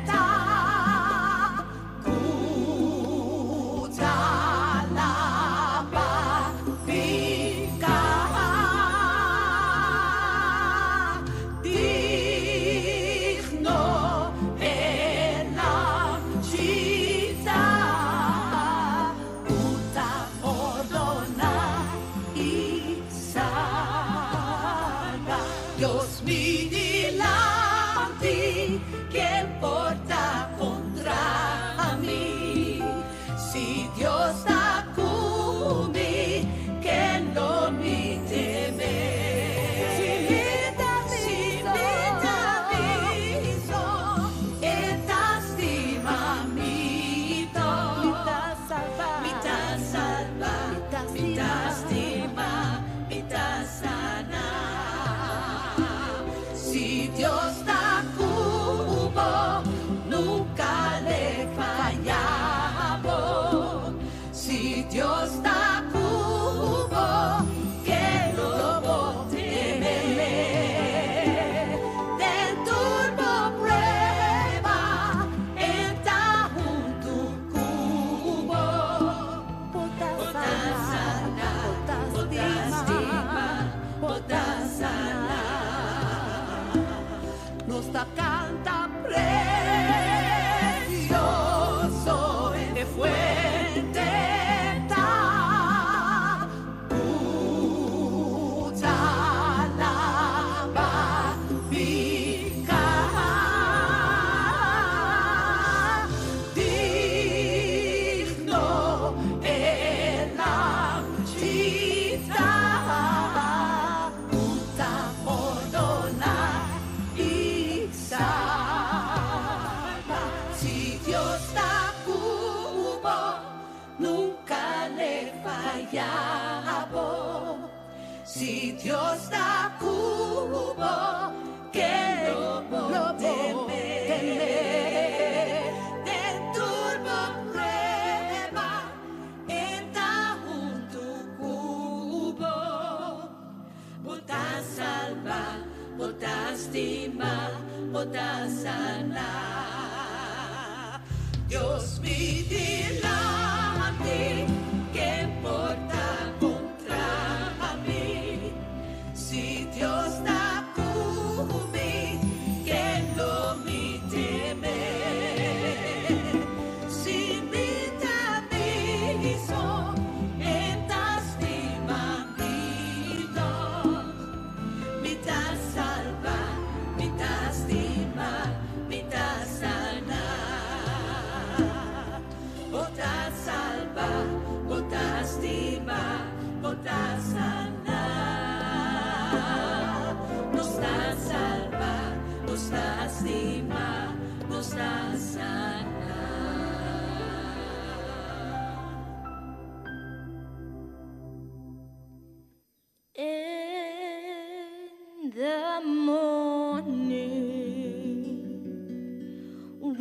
ta cuta la papica digno en la città tutta ordona y salva. Dios mi delante, ¿qué importa contra mí? Si Dios está conmigo, que no me teme. Si me aviso, esta estima mi salva, mi estima, mi sana. Si Dios está cubo, nunca le fallamos. Si Dios está cubo, que no temer. Dentro prueba, está junto cubo. Bota sana, bota estima, bota sana. Nos da canta precioso de fuente ta puta la papica digno en la città tutta ordona y salva. Si Dios está cubo, nunca le fallamos. Si Dios está cubo, que no temer. Dentro prueba, está junto cubo. Bota salva, bota estima, bota sana. Dios mi delante, ¿qué importa contra mí? Si Dios está conmigo, que no me teme. Si me aviso, esta estima mi Dios, mi ta salva, mi ta estima, mi ta sana.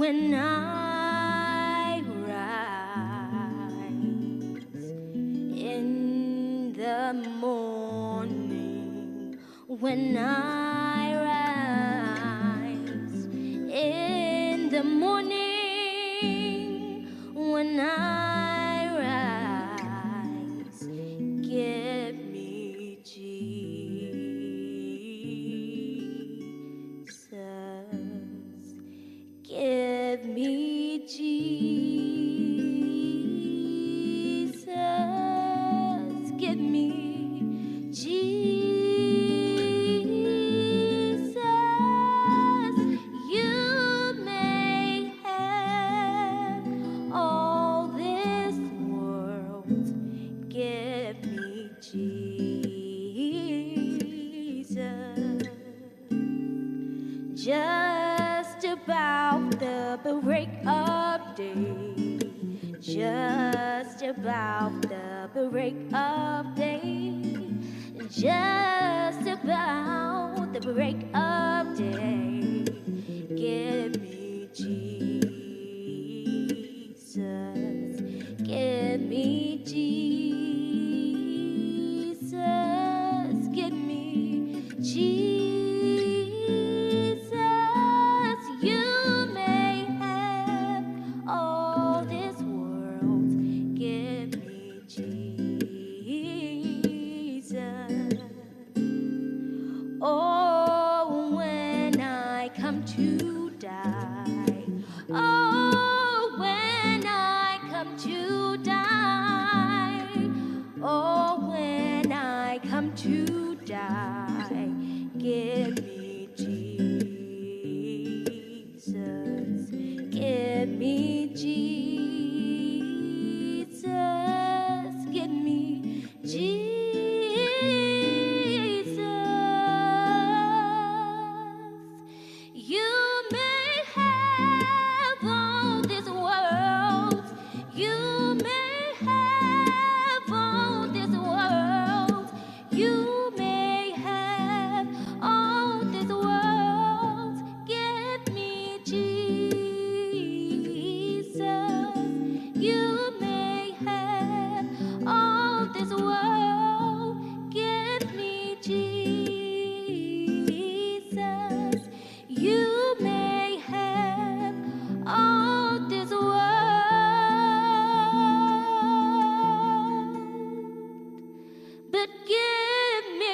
when I rise in the morning, when I rise in the morning, when I rise, give me Jesus, give me Jesus, give me Jesus. You may have all this world, give me Jesus. Just about the break of day, just about the break of day, just about the break of day, give me Jesus, give me Jesus, give me Jesus. You may have all this world, give me Jesus. Oh, when I come to die, oh, when I come to die, oh, when I come to die, give me Jesus, give me Jesus, give me Jesus. You may have all this world, you may have all this world, you may have all this world, give me Jesus. You may have all this world, give me Jesus. You may have all this world, but give me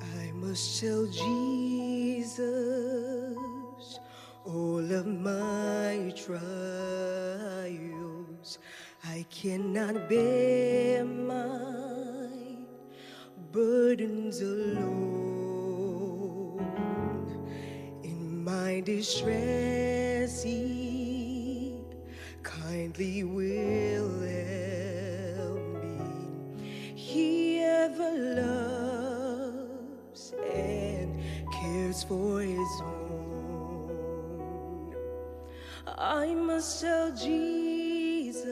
I must tell Jesus all of my trials. I cannot bear my burdens alone. In my distress, He kindly will help me. He ever loves and cares for His own. I must tell Jesus,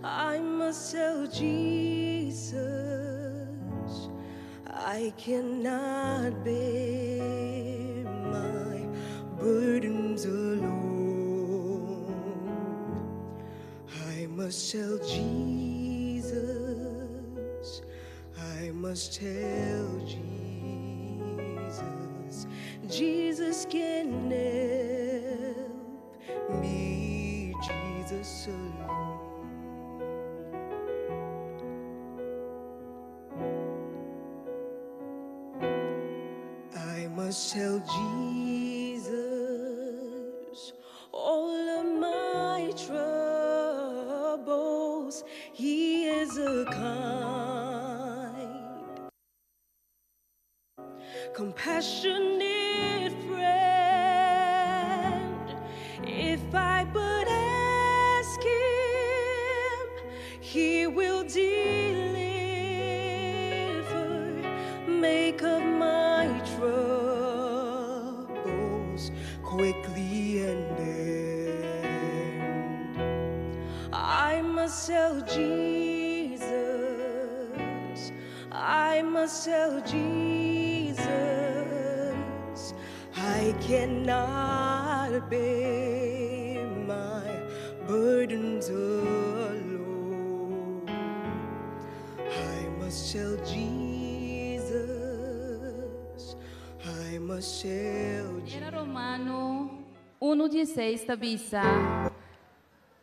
I must tell Jesus, I cannot bear my burdens alone. I must tell Jesus, I must tell Jesus, Jesus can help me, Jesus alone. I must tell Jesus all of my troubles. He is a kind passionate friend. If I but ask him, he will deliver, make of my troubles quickly end. I must tell Jesus, I must tell Jesus, I cannot bear my burdens alone. I must tell Jesus, I must tell Jesus. Era Romano 1:16 tabisa,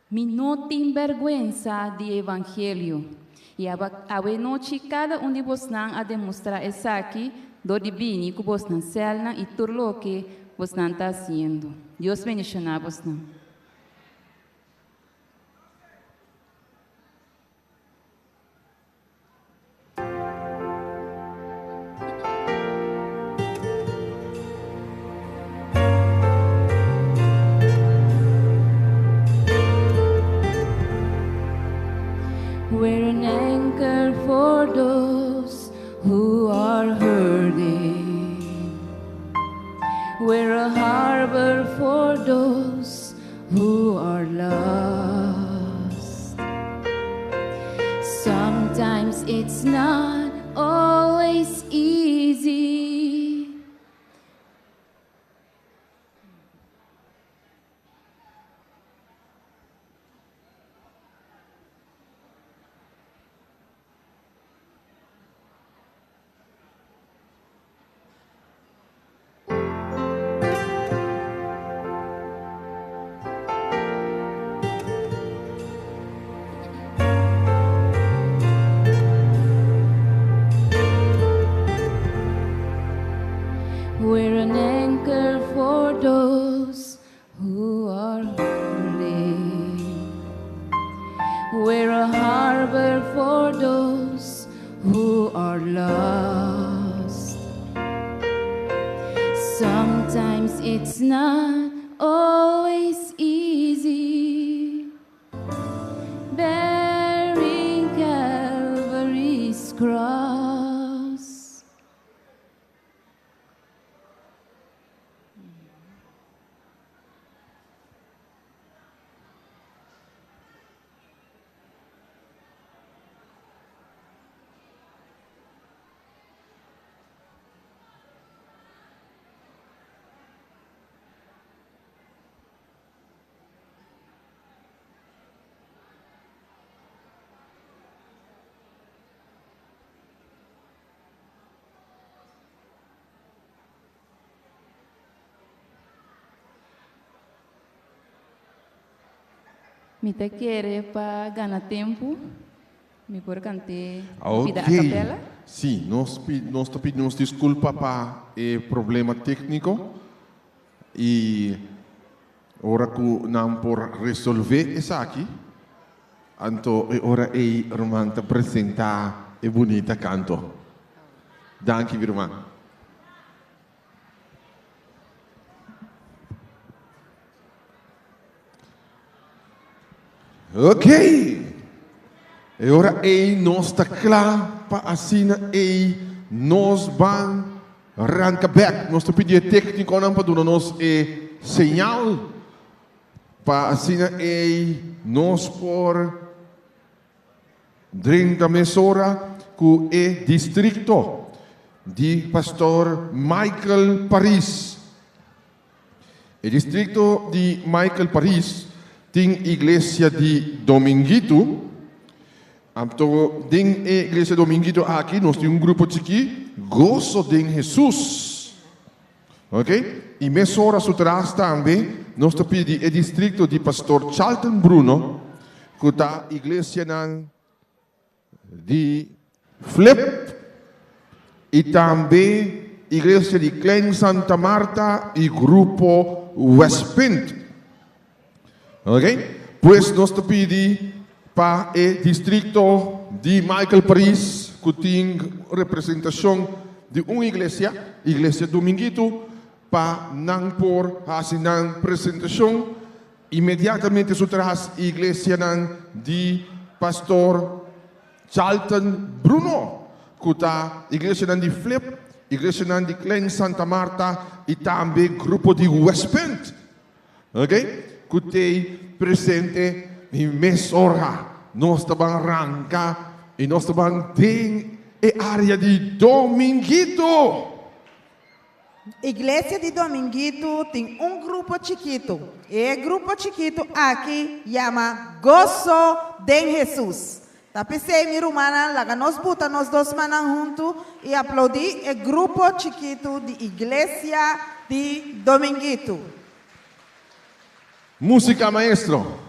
mi no tem vergüenza de evangelho. E a noite cada de vos a demonstrar essa aqui, do divino que vos não selna e tudo o que vos não está fazendo. Deus bendicionar vos não. We're an anchor for those who are hurting. We're a harbor for those who are lost. Sometimes it's not always easy. We're an anchor for those who are hurting. We're a harbor for those who are lost. Sometimes it's not always easy. Bearing Calvary's cross. Me te quiere para ganhar tempo, me por cantar vida a capela. Sim, nós pedimos desculpa para o problema técnico e agora que não por resolver isso aqui, então agora é irmã te apresentar e bonita canto. Danke, irmã. Ok. E ora nós está claro para assinar nós vamos arrancar back. Nós pedimos técnico não para dar-nos sinal para assinar nós por 30 horas com o distrito de pastor Michael Paris. O distrito de Michael Paris tem igreja de Dominguito. Então, tem igreja de Dominguito aqui, nós temos grupo aqui, Gozo de Jesus. Ok? E mês horas atrás também, nós pedimos o distrito de pastor Charlton Bruno, que está a igreja de Flip, e também a igreja de Klein Santa Marta e grupo Westpint. Ok? Pois nós pedimos para o distrito de Michael Paris, que tem representação de uma igreja Dominguito, para não por assim na apresentação, imediatamente su tras igreja de pastor Charlton Bruno, que está igreja de Flip, igreja de Klein Santa Marta e também grupo de West Bend, ok? Que tem presente em mês hora, nós estamos arranca e nós estamos em área de Dominguito. Igreja de Dominguito tem grupo chiquito. E grupo chiquito aqui chama Gozo de Jesus. Tá pensei, minha irmã, lá nós bota nós dois manas juntos e aplaudir o grupo chiquito de Igreja de Dominguito. Música, maestro.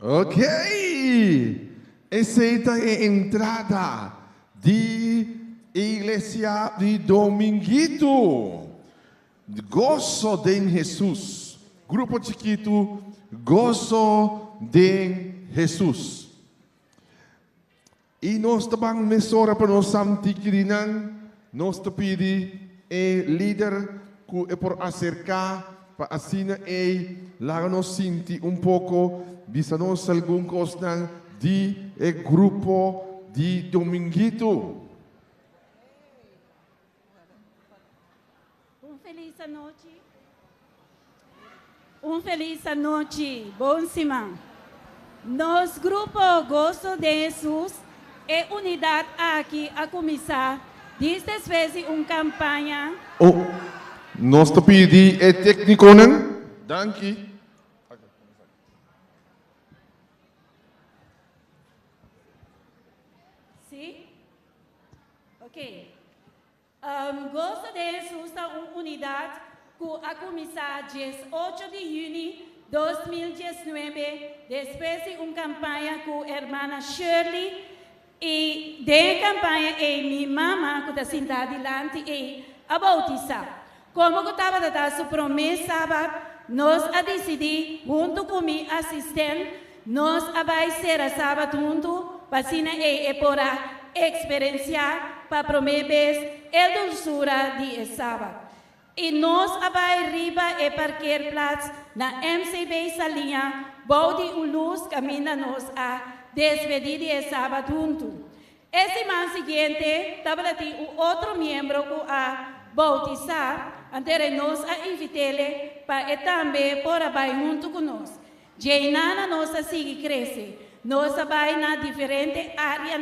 Ok, essa é a entrada de Igreja de Dominguito. Gozo de Jesus. Grupo chiquito, Gozo de Jesus. E nós também mesora para nós santikirinan, nós te pedi líder que é por acercar para assim lá nos sentir pouco, bisa-nos algum coisa de grupo de Dominguito. Feliz noite, bom semana. Nos grupo Gozo de Jesus é unidade aqui a começar desde vezes campanha. Oh, nós te pedi técnico, danke. Sim? Ok. Gozo de Jesus é uma unidade que a começar 18 de junho de 2019, depois de campanha com a irmã Shirley, e de campanha minha mamãe que está sentada delante e a bautizar. Como eu estava dando sua promessa, nós a decidir, junto com meu assistente, nós vai ser a sábado junto, para poder experienciar para a primeira vez a dulçura de sábado. E nós vai riba e parquear plaats na MCB Salinha, boude luz caminha nos a despedir de sábado junto. Semana seguinte, estava o outro membro que a bautizar, antes nós a invitá-lo para também por vai junto conosco. Jainana nós a seguir crescer, nós vai na diferente área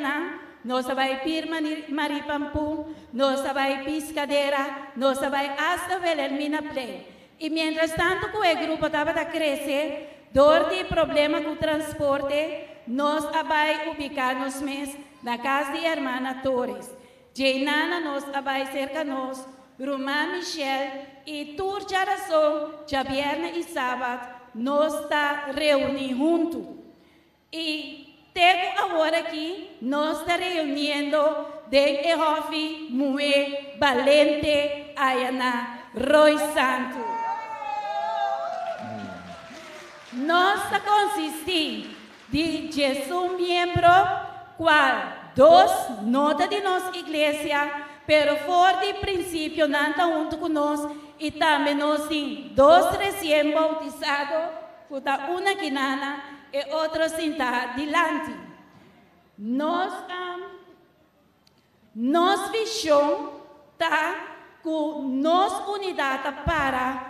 nós vai pir Maripampum, nós vai piscadeira, nós vai hasta Velermina Play. Y mientras tanto que el grupo estaba a crecer, door problema con transporte, nos abai ubicarnos en la casa de hermana Torres. Jainana nos abai cerca nos, Román Michel y turja razón, ya viernes y sábado, nos está reunidos juntos. Y tengo ahora aquí, nos está reuniendo de Ejofi, muy valente, Ayana, Roy Santo. Nos consiste de Jesús miembro, cual dos notas de nuestra iglesia, pero por de princípio nada junto con nosotros y también nos tem dos recién bautizados, una quinana y otro sentada delante. Nos visión con nos unidad para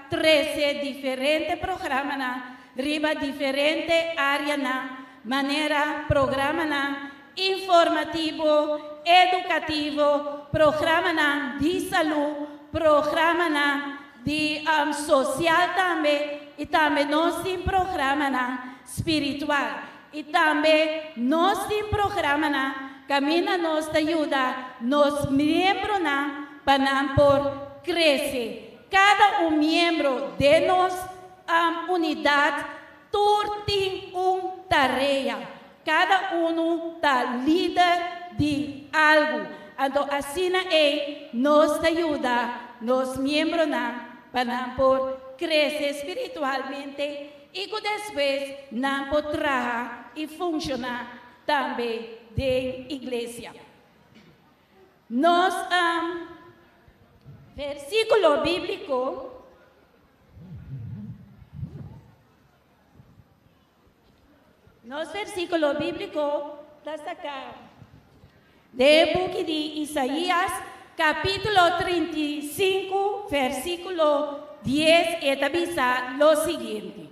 13 diferentes programas, riba diferentes áreas, manera programa informativo, educativo, programa de salud, programa de social también, y también nos tem programa espiritual, y también nos tem programa camina nos ayuda, nos miembros para por crecer. Cada miembro de nuestra unidad tiene una tarea. Cada uno está líder de algo. Entonces, así nos ayuda, los miembros para por crecer espiritualmente y que después por trabajar y funcionar también de iglesia. Nos versículo bíblico está acá de book de Isaías capítulo 35 versículo 10 y avisa lo siguiente: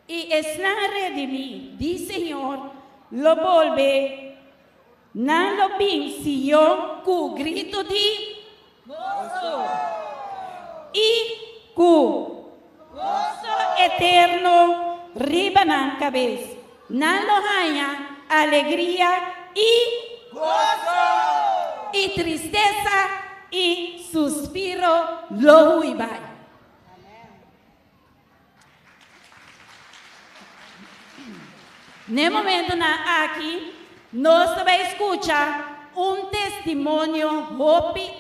y es nada de mí, dice Señor, lo volve, no lo Sion con grito de gozo y con gozo eterno riba na cabeza, no lo haya alegría y gozo y tristeza y suspiro lo huibai. En el momento aquí, nos va a escuchar un testimonio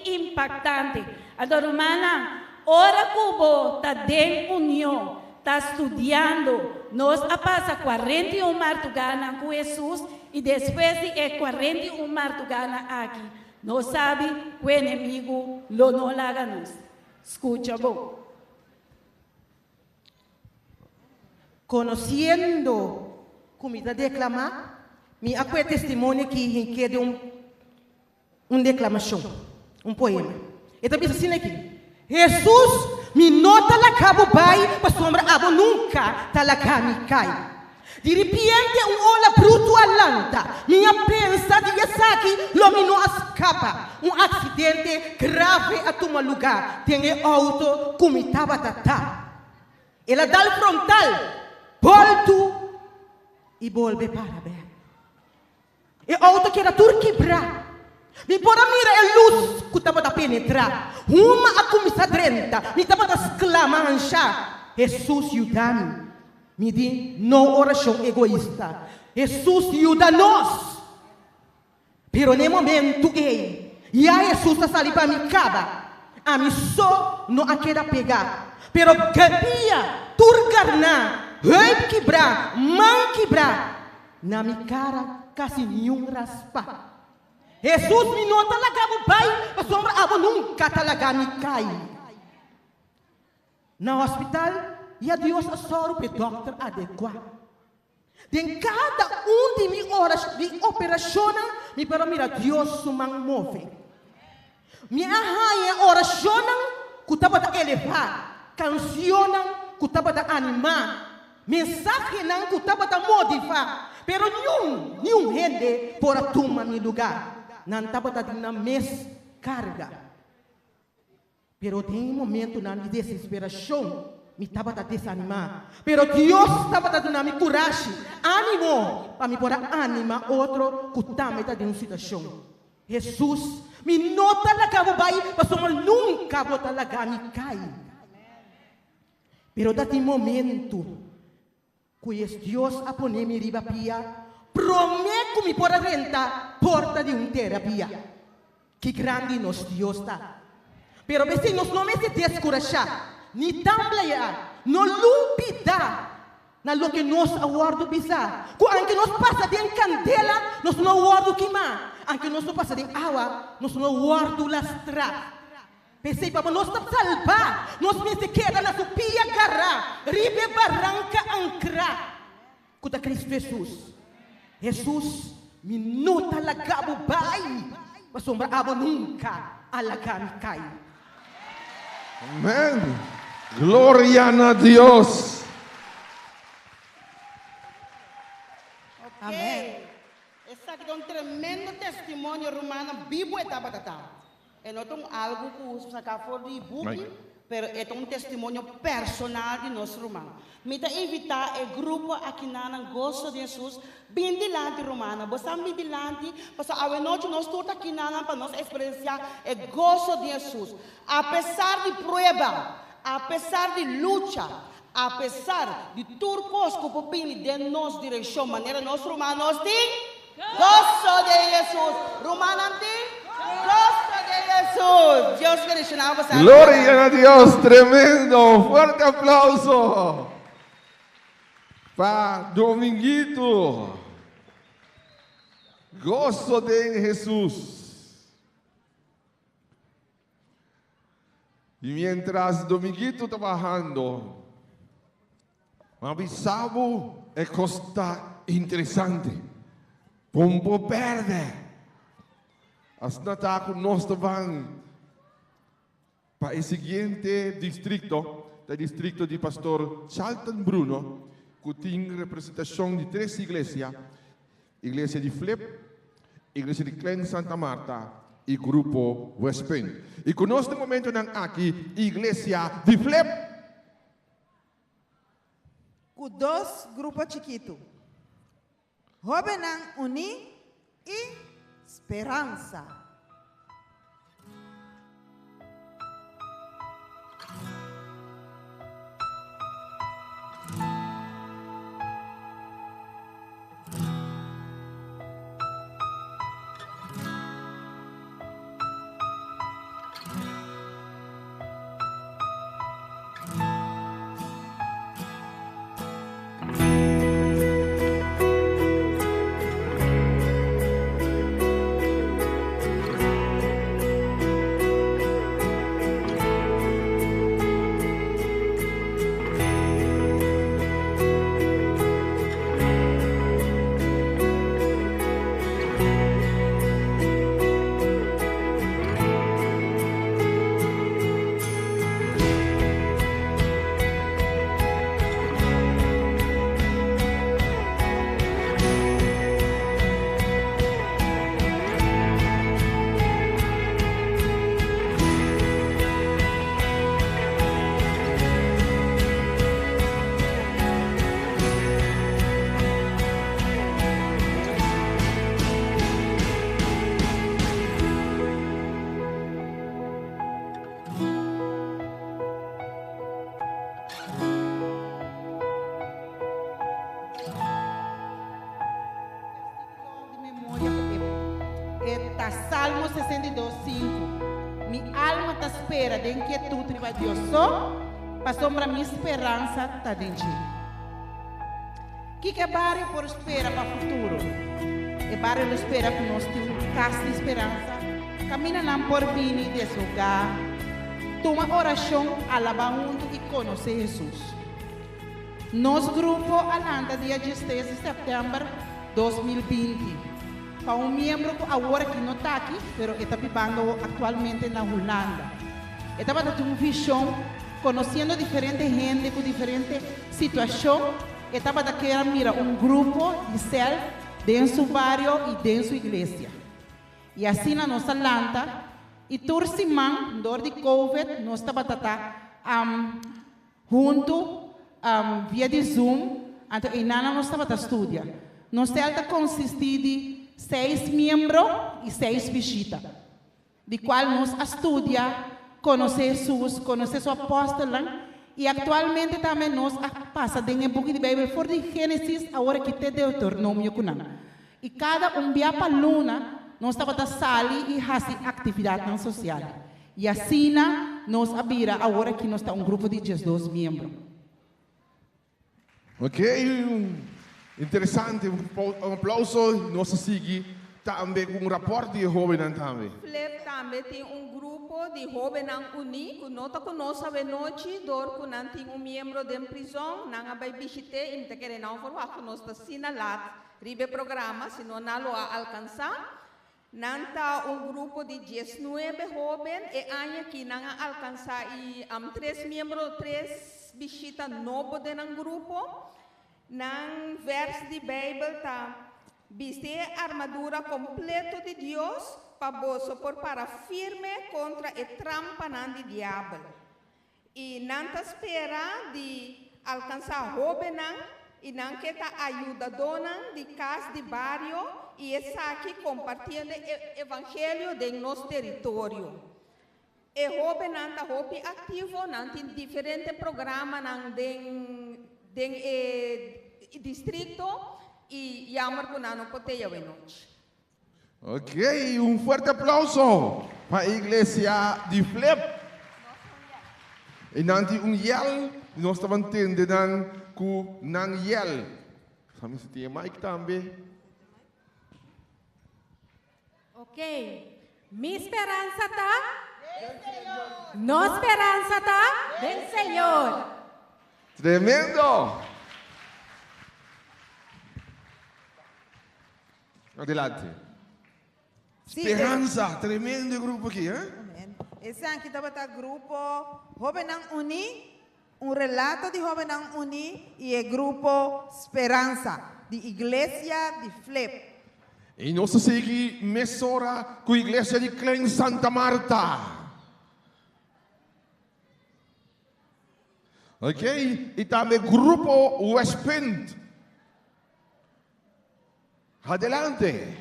impactante. Adoro, hermana, ahora Cubo está de unión, está estudiando. Nos pasa 41 martugana con Jesús y después de 41 martugana aquí. No sabe que el enemigo lo no haga nos. Escucha vos. Conociendo comida declamar, me acuerdo testemunho que de uma declamação, poema. E também assim aqui: Jesus me nota la cabo bai, para sombra abo nunca tá la cami cai. De repente ola bruto alanta, minha pensa de aqui lo me não escapa. Acidente grave a tomar lugar, tem auto como tava tatá. Ela dá o frontal, volto e volve para ver. E auto que era tudo quebrar. Me pora mira a luz que estava a penetrar. Uma a começar a me estava a exclamar, Jesus ajuda-me. Me diz, não oração egoísta. Jesus ajuda nós. Pero no momento e a Jesus está salindo para me caba. A mim só não a queda pegar. Pero cabia, turgarna. Rei quebrar, mão quebrar, na minha cara quase nenhum raspa. Jesus me nota lagava o pai, a sombra abo nunca talaga me cai. No hospital, e a Deus a soro para doctor adequado. De cada de minhas horas de operação, me para mira Deus sumang move. Minha rainha oração, que estava a elevar, canção, que estava a animar. Mensagem não que estava a motivar, pero nenhum gente por a tomar meu lugar, não estava a dar na mesma carga. Pero tem um momento na minha desesperação, me estava a desanimar. Pero Deus estava dando me coragem, ânimo, para me pôr animar outro que também está em uma situação. Jesus, me nota lá que vai, mas nunca vou lá que me cai. Pero dati momento, que Deus a poner me riba pia, prometo me pôr renta porta de uma terapia. Que grande nos Deus está. Pero se nós não me descorajar, ni tamblear, não lumpidar na lo que nós aguardo pisar. Aunque nós passa de candela, nós não aguardo queimar. Aunque nós não passa de água, nós não aguardo lastrar. Pensei para nós salvar, nós me queda na supia garra, ribe barranca ancrar. Cuta Cristo Jesus. Jesus, minuta lagabo bai, mas sombra abo nunca alagan cai. Amén. Gloria a Dios. Amém. Esse aqui é um tremendo testemunho romano, Bíblia estava tratando. É não é algo que usa para fora de book, mas é um testemunho personal de nós romanos. Me está invitar o grupo aqui na gosto de Jesus, bem dilante romana, você bem dilante, porque a noite nós todos aqui na para nós experienciar o gosto de Jesus. Apesar de prova, apesar de luta, apesar de tudo que o popini de nossa direção, maneira nós romanos tem gosto de Jesus. Romana tem gosto de Jesus. Dios bendicionado você. Gloria a Dios, tremendo. Fuerte aplauso para Dominguito. Gozo de Jesús. Y mientras Dominguito trabajando, avisaba es cosa interesante. Pompo verde. Hasta está nós vamos para el siguiente distrito, el distrito de Pastor Charlton Bruno, que tiene representación de 3 iglesias, iglesia de Flip, iglesia de Clen Santa Marta y grupo West Penn. Y con este momento aquí, iglesia de Flip. Com 2 grupos chiquitos. Jovenan Uni e Esperança. Salmo 62:5. Mi alma te espera de inquietud e Deus só, para sombra minha esperança está dentro. Que barrio por espera para o futuro? É barrio não espera que nós temos casa de esperança. Camina lá por vini desse lugar. Toma oração, alabar junto e conhecer Jesus. Nosso grupo alanda dia 16 de setembro de 2020. Para um membro que agora que não está aqui, mas está vivendo atualmente na Holanda. Estava tendo uma visão, conhecendo diferente gente com diferente situação. Estava querendo mirar um grupo de céu dentro do barrio e dentro da igreja. E assim na nossa landa, E tursimang, door de COVID, nós estamos junto via de Zoom, então inana nós estamos estudando. Nós temos consistir de 6 membros e 6 visitas, de qual nós estudamos, conhecer Jesus, conhecer sua apóstola, e atualmente também nós passamos em um pouco de Bíblia, for de Gênesis, agora que tem Deuteronômio. E cada dia para luna, nós estamos na sala e fazemos atividade social. E assim, nós abrimos agora que nós estamos grupo de 12 membros. Ok, interessante, aplauso. Nós seguimos também rapport de jovens também. Flip também tem grupo de jovens unidos, que nota que nós a noite, dor que não tem membro de prisão, não vai visitar, e não quer não for que nós está sinalado, ribe programa, se não lo alcançar. Nanta grupo de 19 jovens e año que não alcançar e 3 membros, 3 visitas novos de grupo. Nang verso de Bíblia tá vestir armadura completa de Deus para firme contra a trampa do diabo. E não tá espera de alcançar jovem e não que tá ajuda dona de casa de barrio e essa aqui compartilhando o evangelho de nosso território. E jovem não tá ativo, não tem diferentes programas distrito e llamar con ano poteia de noite. Ok, fuerte aplauso para a igreja de Flip. E nanti yel, nós estamos entendendo que não yel. Sabe se tem mic também? Ok, minha esperança tá? Nossa esperança tá? Bem, Senhor. Tremendo! Adelante. Esperança, tremendo grupo aqui, hein? Esse aqui está grupo Jovem Uni, relato de Jovem Uni e o grupo Esperança, de Igreja de Flip. E nós seguimos mesora com a Igreja de Klein Santa Marta. Ok? E também grupo Westpint. Adelante.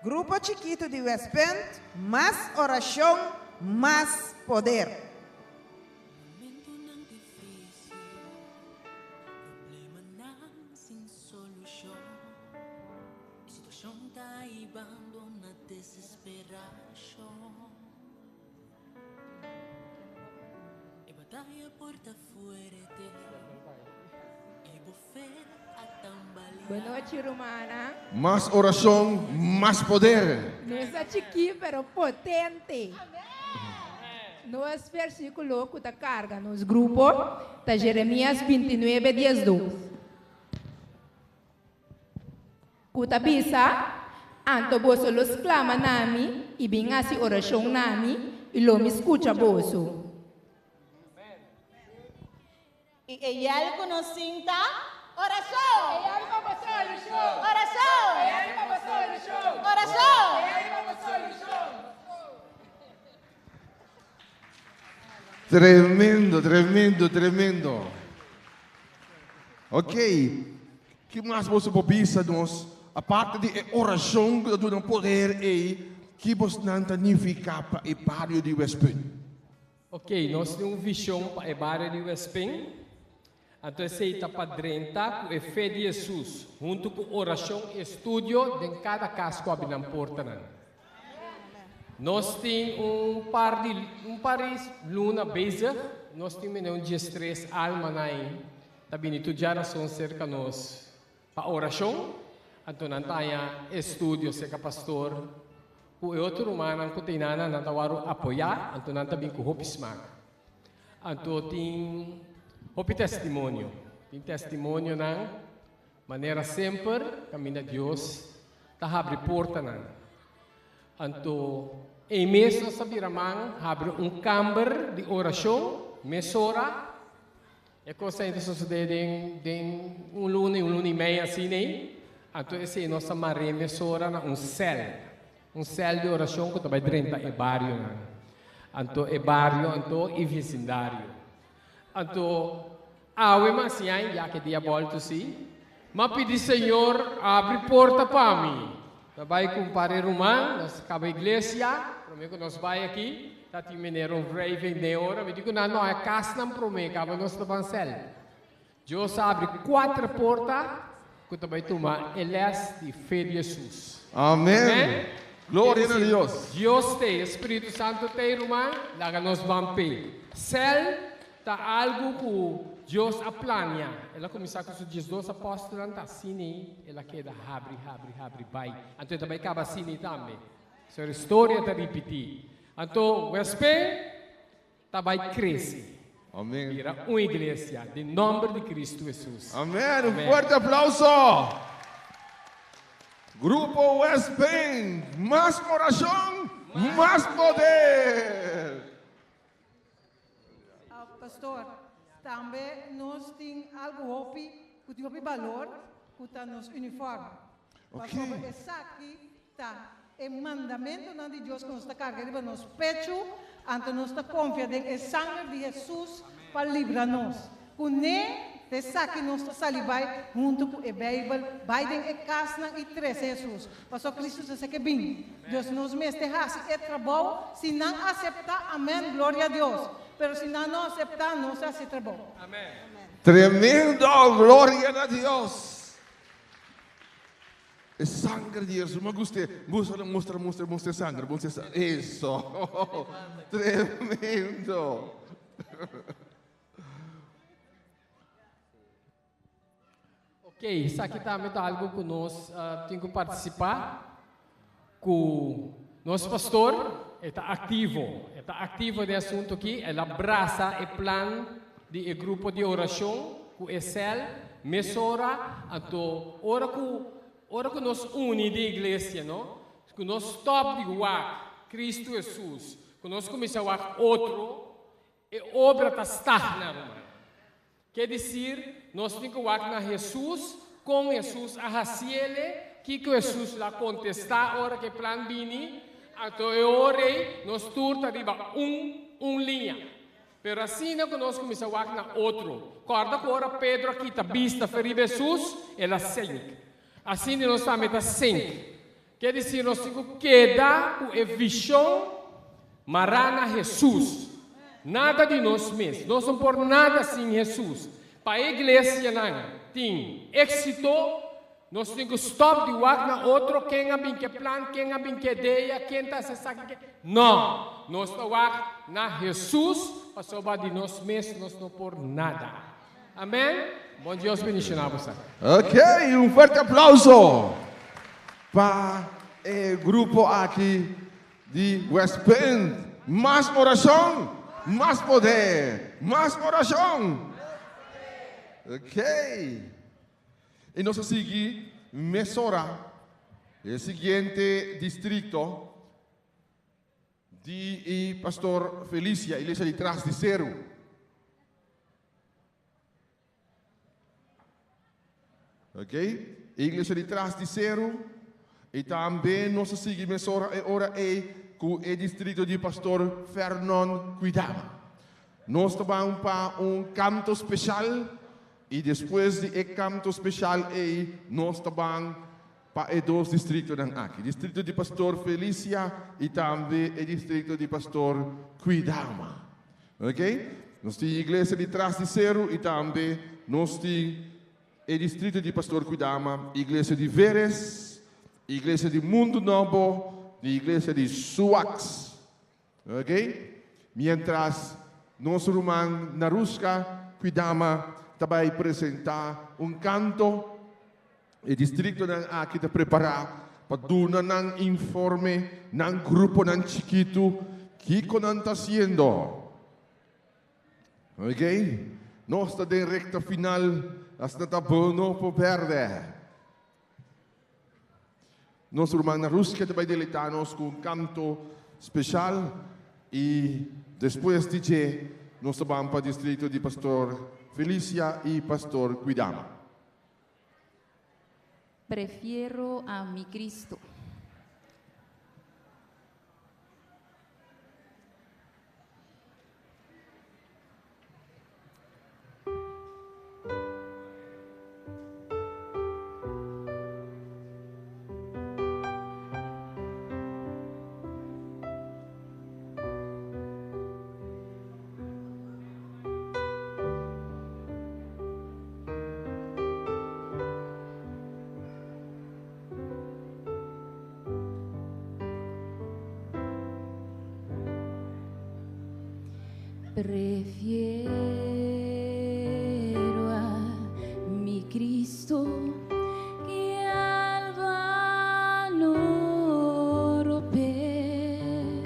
Grupo chiquito de Westpent, mais oração, mais poder. Sem solução, a situação está ibando na desesperação. E batalha porta fuerte, e bufete a tambalear. Boa noite, Romana. Mais oração, mais poder. Não é chiqui, pero potente. Nos versículos que está carga nos grupos, está Jeremias 29, 12. Kuta bisa, anto boso los clama nami, e bem assim oração nami, e lo me escuta boso. E ele conhecida oração. Oração. Oração. Tremendo, tremendo, tremendo. Ok. Que mais você pode pensar nós? A parte de oração que dá poder é que você não significa para o bairro de Westpint. Ok, nós temos uma visão para o bairro de Westpint. Então, essa está para dentro com a fé de Jesus, junto com oração e estudo de cada caso que abre na porta. Nós temos um par de luna base, nós temos um dia 3 alma aí, também tu já razão cerca nós para oração, Anto nantaya estudio seka pastor. Ku outro rumana ku tinana nantawaru apoiar, anto nantabing ku hopismak. Anto ting hopi testimonio. Ting testimonio na maneira sempre caminha Deus abre porta na. Anto em mês nós sabíamos abre câmara de oração, mesora. É coisa que sucede em luna e meia assim, né? Anto esse nossa maré mesora na céu de oração que também dentro é barrio na. Anto é barrio, anto é vecindário. Anto awe mas yan, já que dia volto si, mas pedi Senhor abre porta para mim. Vai com pare rumah, nós acaba a igreja, prometo nós vai aqui. Tati mineram vrei vende ora, me digo não é casa não promete, acaba nós do bancel. Deus abre 4 portas, que também toma elas de fé de Jesus. Amém. Glória a Deus. Deus tem Espírito Santo tem rumah, lá nós vamos ver. Céu tá algo que Deus a planeia. Ela começou com os 12 apóstolos, tá assim, ela queda abre, vai. Então também acaba assim também. Essa história está repetir. Então, o SP vai crescer. Amém. Vira uma igreja, em nome de Cristo Jesus. Amém. Um forte aplauso. Grupo West Spain, mais oração, mais poder. Pastor, também nós temos algo hopi, que tem valor, que está nos uniforme. Pastor, essa aqui está o mandamento de Deus que nos está carregando nos pechos, então nós está confiando em sangue de Jesus para livrar-nos. Com essa aqui nós está salivar junto com a Bíblia, vai em casa e 3 Jesus. Pastor Cristo, você que bem. Deus nos mete é trabalho, se não aceitar, amém, glória a Deus. Pero se não aceitar, não se aceita trabalho. Amém. Tremendo, glória a Deus. É sangue de Jesus. Mas gostei. Mostra sangue. Isso. Tremendo. Ok, isso aqui também é algo que nós temos que participar. Com nosso pastor está ativo de assunto aqui. Ele abraça o plano de grupo de oração com o céu, mesora, então ora que nós une de igreja, não? Que nós stop de guar Cristo Jesus, que nós começamos a guar outro, e obra está stagnada. Quer dizer, nós temos que guar na Jesus, com Jesus a raciele, que Jesus lá contestar, ora que plan bini, então eu orei, nós turta riba linha. Pero assim que nós começamos a guar na outro. Corda que ora Pedro aqui está vista feribe Jesus, ela sente. Assim nós também está sempre. Quer dizer, nós temos que quedar com a visão marana Jesus. Nada de nós mesmos. Nós não por nada sem Jesus. Para a igreja não tem êxito, nós temos que stop de walk na outro, quem tem que plano, quem tem que ideia, quem está se sabe. Não. Nós estamos walk na Jesus, para sobre de nós mesmos, nós não por nada. Amém? Bom Deus bendicionar você. Ok, um forte aplauso para o grupo aqui de West Bend. Mais oração, mais poder, mais oração. Ok. E nós seguimos Mesora, o seguinte distrito de Pastor Felícia, igreja de Trás de Cero. Ok? Igreja de Trás de Cero. E também nós seguimos ora com o distrito de Pastor Fernando Cuidava. Nós vamos para canto especial. E depois de canto especial, nós vamos para os 2 distritos aqui. Distrito de Pastor Felícia e também o distrito de Pastor Cuidava. Ok? Nós temos a igreja de Trás de Cero e também nós temos o distrito de Pastor Cuidama, igreja de Veres, igreja de Mundo Novo, e igreja de Suax. Ok? Mientras nosso irmão Naruska Cuidama vai apresentar canto o distrito ng aqui te preparar para duna ng informe ng grupo ng chiquito que não está haciendo. Ok? Não está em recta final, hasta está bueno por perder. Nossa irmã Ruska vai deleitar-nos com um canto especial e depois de nós vamos para o distrito de Pastor Felicia e Pastor Cuidama. Prefiero a mi Cristo. Prefiero a mi Cristo que al vano romper.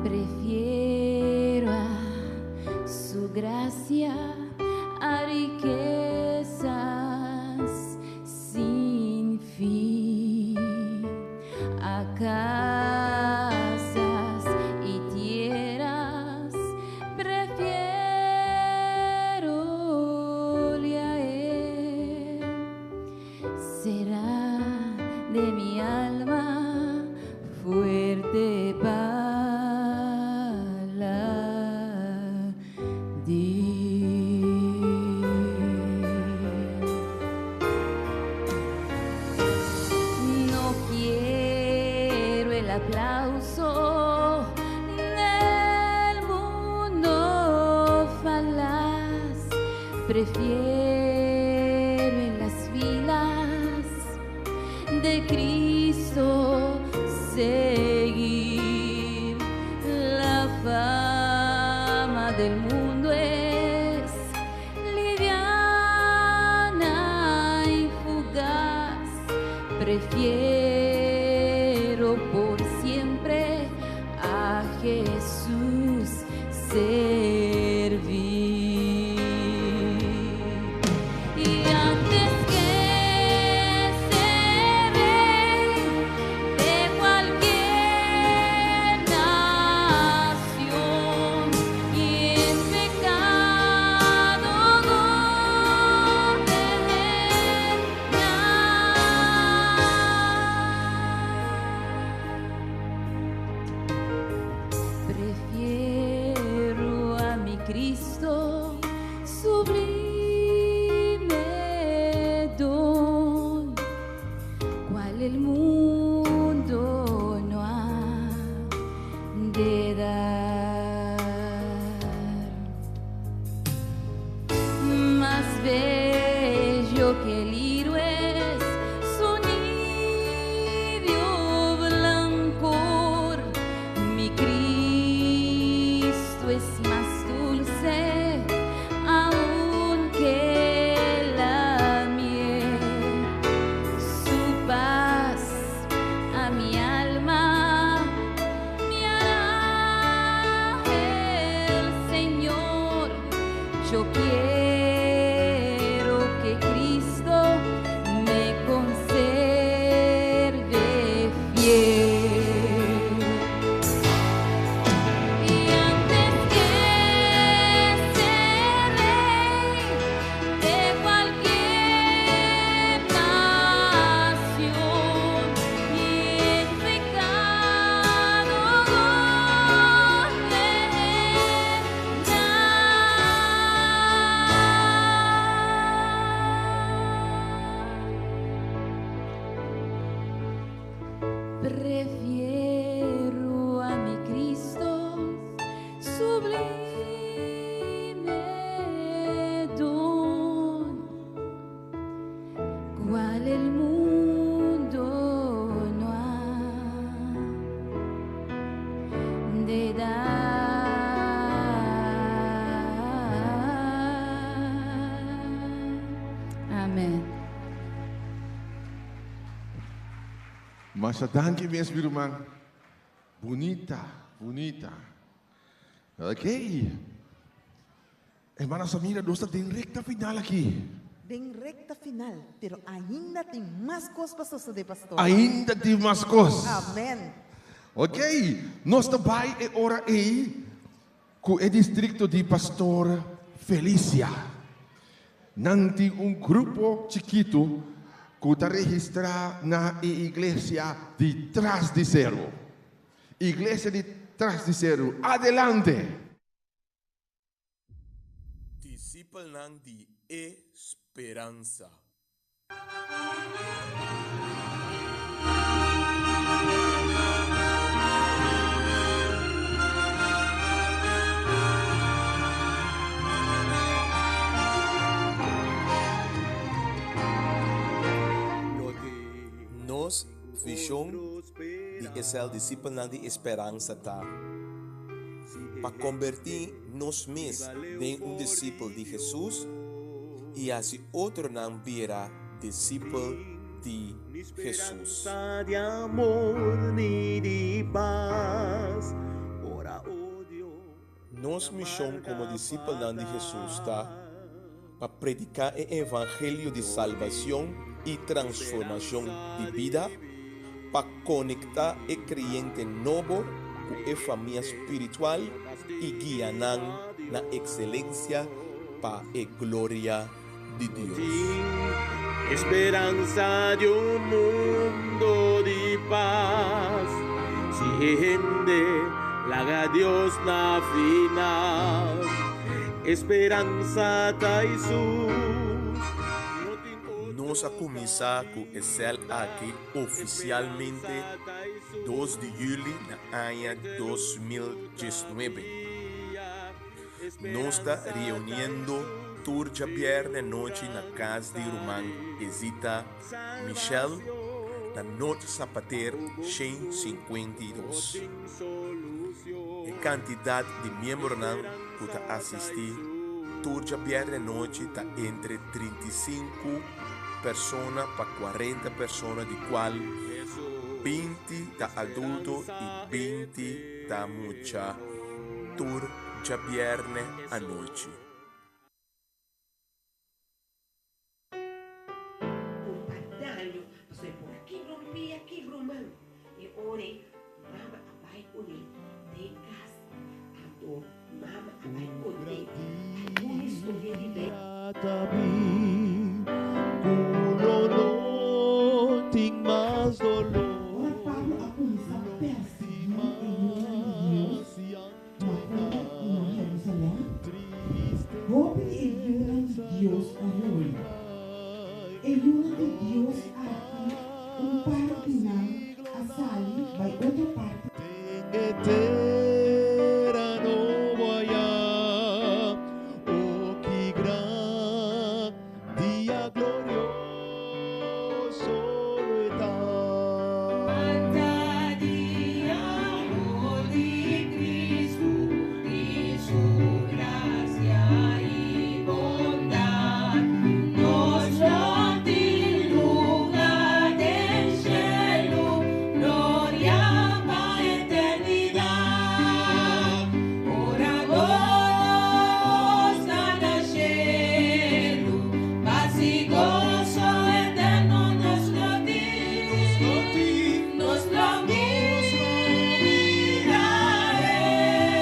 Prefiero a su gracia a riquezas sin fin, a casas y tierras. Prefiero-lhe a él, será de mi alma fuerte no quiero el aplauso del mundo falaz, prefiero en las filas de Cristo seguir. La fama del mundo es liviana y fugaz, prefiero por siempre a Jesús servir. Y antes que ser rey de cualquier nación y en pecado prefiero a mi Cristo sublime don, cual el mundo no ha de dar. Más bello que el lirio es su níveo blancor, mi Cristo es más dulce aún que la miel, su paz a mi alma me hará el Señor. Yo quiero que Cristo me conserve fiel. Y antes que ser rey de cualquier nación y en pecado gobernar, Mas danke mes birumang. Bonita, bonita. Okay. Hermana Samira, nós está em recta final aqui. Em recta final, pero ainda tem mais coisas para suceder, pastor. Ainda tem mais coisas. Amém. Ok, nós também é hora aí com o distrito de Pastor Felícia. Não tem grupo chiquito que está registrado na igreja de Trás de Cerro. Igreja de Trás de Cerro, adelante. Discípulo de esperança. Nos visão de ser discípulo de esperança tá para convertir nos mesmos em discípulo de Jesus e assim outro não virá discípulo de Jesus. De amor ni de paz. Nos missão como discípulo de Jesus tá para predicar o evangelho de salvação e transformação de vida, para conectar o cliente novo com a família espiritual e guiar na excelência para a glória de Deus. Esperanza de mundo de paz. Siente la Dios na final. Esperanza ta Jesus. Nós a começar com o céu aqui oficialmente 2 de julho na ano 2019. Nós está reunindo turja viernes noite na casa de irmã Ezita Michel na noite sapateiro 152. A quantidade de membros que está assistir turja viernes noite está entre 35 pessoas para 40 pessoas, de qual 20 da adulto e 20 da mucha tur já viernes à noite. Você por aqui rompi, aqui romano. E ore, mama abai uni, de casa. Ado, mama abai uni. Uni escolher de bem. Kulo no ting mas dolor. Dios hoy. El uno de Dios aquí, parte final, a salir, vai outra parte. Eterna no vaya, oh que gran día glorioso está. Cada día amor de Cristo y su gracia y bondad nos lo di lugar del cielo, gloria para eternidad. Ora goza del cielo, paz y gozo eterno nos lo di, nos lo mira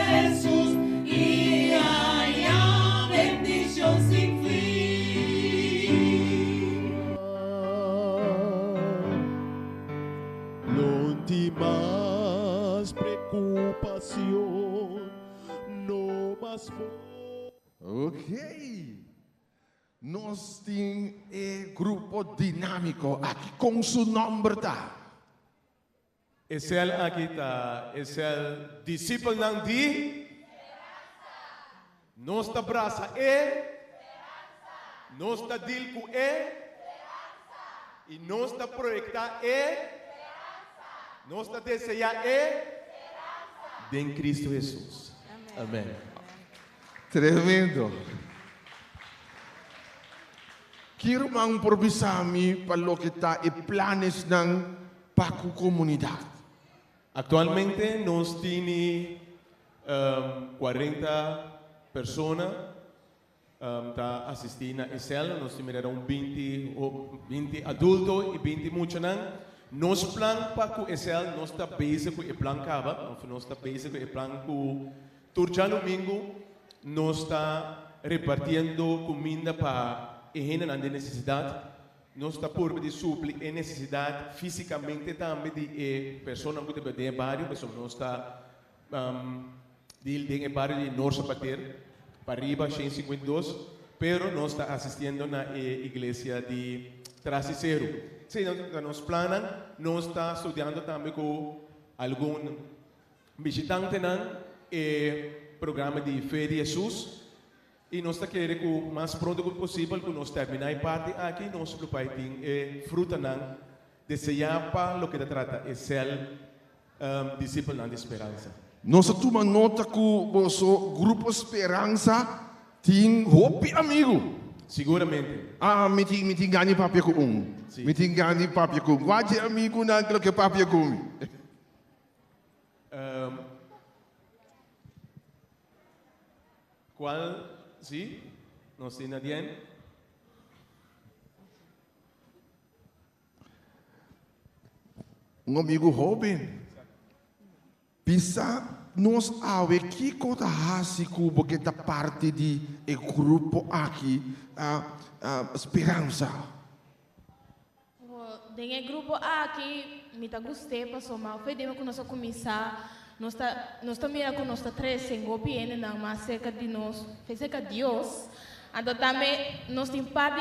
Jesús y haya bendición sin fin. No te más preocupación, no más Ok. Nós temos grupo dinâmico aqui com seu nome, tá? Esse aqui está, esse discípulo não de nossa braça nossa dilco e nossa projetar nossa desejar em Cristo Jesus. Amém. Tremendo. Quero mang provisami para lo kita i planes ng para la comunidad? Actualmente nos tiene 40 personas está asistindo a ESEL, nos tiveram 20 adultos e 20 muchanan. Nos plan para o ESEL, nós está base com o plan cava, nós está base com o plan com turja domingo, nós está repartindo comida para a gente na necessidade, nós está por de suprir a necessidade fisicamente também de pessoas que devem de bairro, pessoas nós está de bairro de Norte Pater, para arriba 152, pero nós está assistindo na igreja de Trasicero. Se nós planan, nós está estudando também com algum visitante no programa de Fé de Jesus e nós está querendo que o mais pronto possível que nós terminar a parte aqui, nós vai ter fruta não desejar para o que trata é ser discípulo de esperança. Nós tomamos nota que o grupo Esperança tem hope amigo. Seguramente. Me tem ganho papel com me tem ganho papel com. Qual é amigo naquilo que papel com? Qual? Sim? Não sei nadie. Amigo jovem. Pisa nós ave que conta hasi porque da parte de grupo aqui Esperança. Dentro grupo aqui me tá gostei passou mal foi demo que nós começar nós tá mira com nós tá três em governo não mais cerca de nós fez cerca de Deus então também nós tem parte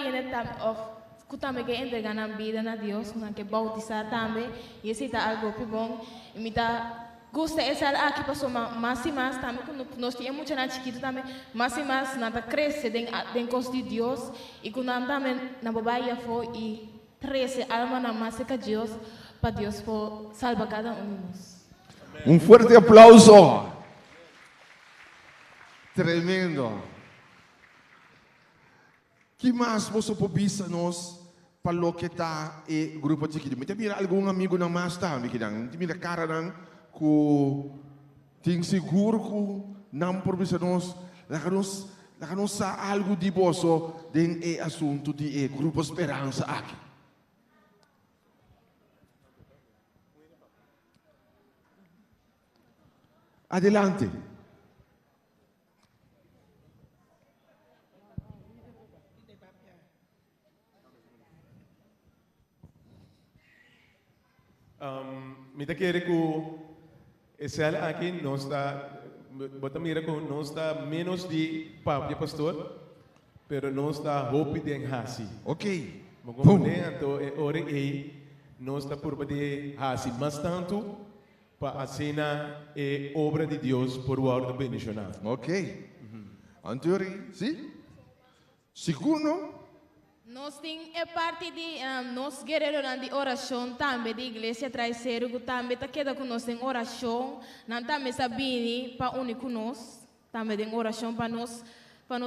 que também que entregar na vida na Deus que bautizar também e esse tá algo bom e me tá gosta essa aqui passou mais e mais também quando nós tínhamos muito na chiquito também mais e mais nada cresce dentro de Deus e quando também na babaia foi e 13 alma na massa que Deus para Deus for salvar cada um de nós. Forte aplauso. Tremendo. Que mais você pode pensar nós para o que está o grupo chiquito? Me mira algum amigo na mais tá, me mira cara não que tem seguro que não provisamos nós algo de bosso dentro do assunto de Grupo Esperança aqui. Adelante. Me da querer que esse aqui não está, bota mira que não está menos de papo pastor, pero não está hope de enhasi. Ok. Então ora aí não está por de hasi, mas tanto para assinar a obra de Deus por o ordem bendicional. Ok. Antônio, sim? Segundo? Nós temos parte de nós guerreiros de oração também de igreja traiceiro que também está queda com nós em oração, não também sabine para unir com nós, também em oração para nós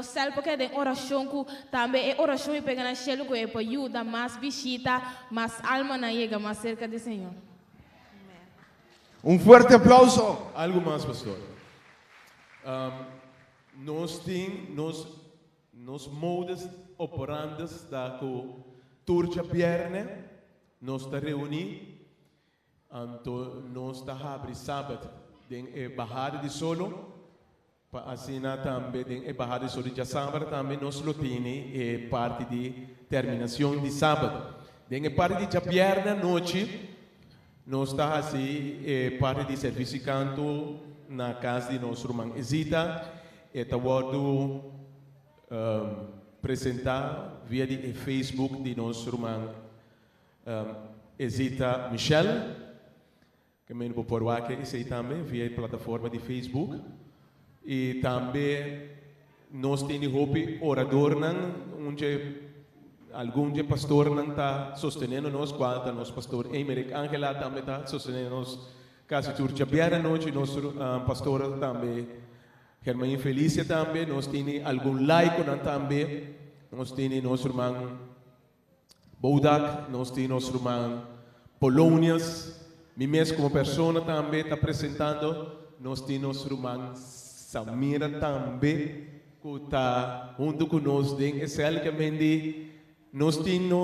sair porque em oração que também é oração e pegar na chelo que é para ajudar mais visita, mais alma na chega mais cerca do Senhor. Forte aplauso. Algo mais, pastor. Nós temos nos modos operantes da turja viernes, nós está reunidos, então nós está abrindo sábado em Bahada de Solo, para assinar também em Bahada de Solo de sábado também nós lo temos parte de terminação de sábado. Em parte de viernes noite nós está assim parte de serviço canto na casa de nosso irmão Ezita, está guardo apresentar via de Facebook de nosso irmão Ezita Michel, que me vou por aqui e também via a plataforma de Facebook e também nós temos hope orador onde algum pastor não está sostenendo nós quanto nosso pastor Emerick Angela também está sostenendo nós caso turja biara noite nosso pastor também Germain Felícia também, nós temos algum laico também, nós temos nosso irmão Boudak, nós temos nosso irmão Polonias, mi mes como persona también está presentando, nos tiene Roman Samira también, que está junto con nosotros, es el que mendi, nos tiene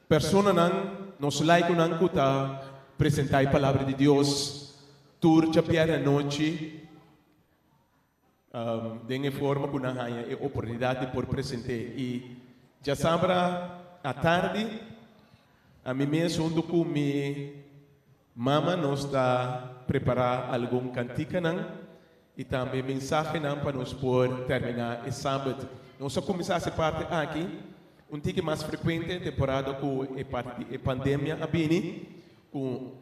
personas, nos like que está presentar la palabra de Dios, turca piara noche, de forma que una haya oportunidad de por presentar y ya sabrá a tarde a mí mesmo junto con mi mamá nos está preparar algún cantica y también mensaje para nos por terminar el sábado. Nós começar essa parte aqui, tique mais frequente temporada com a pandemia a bini, com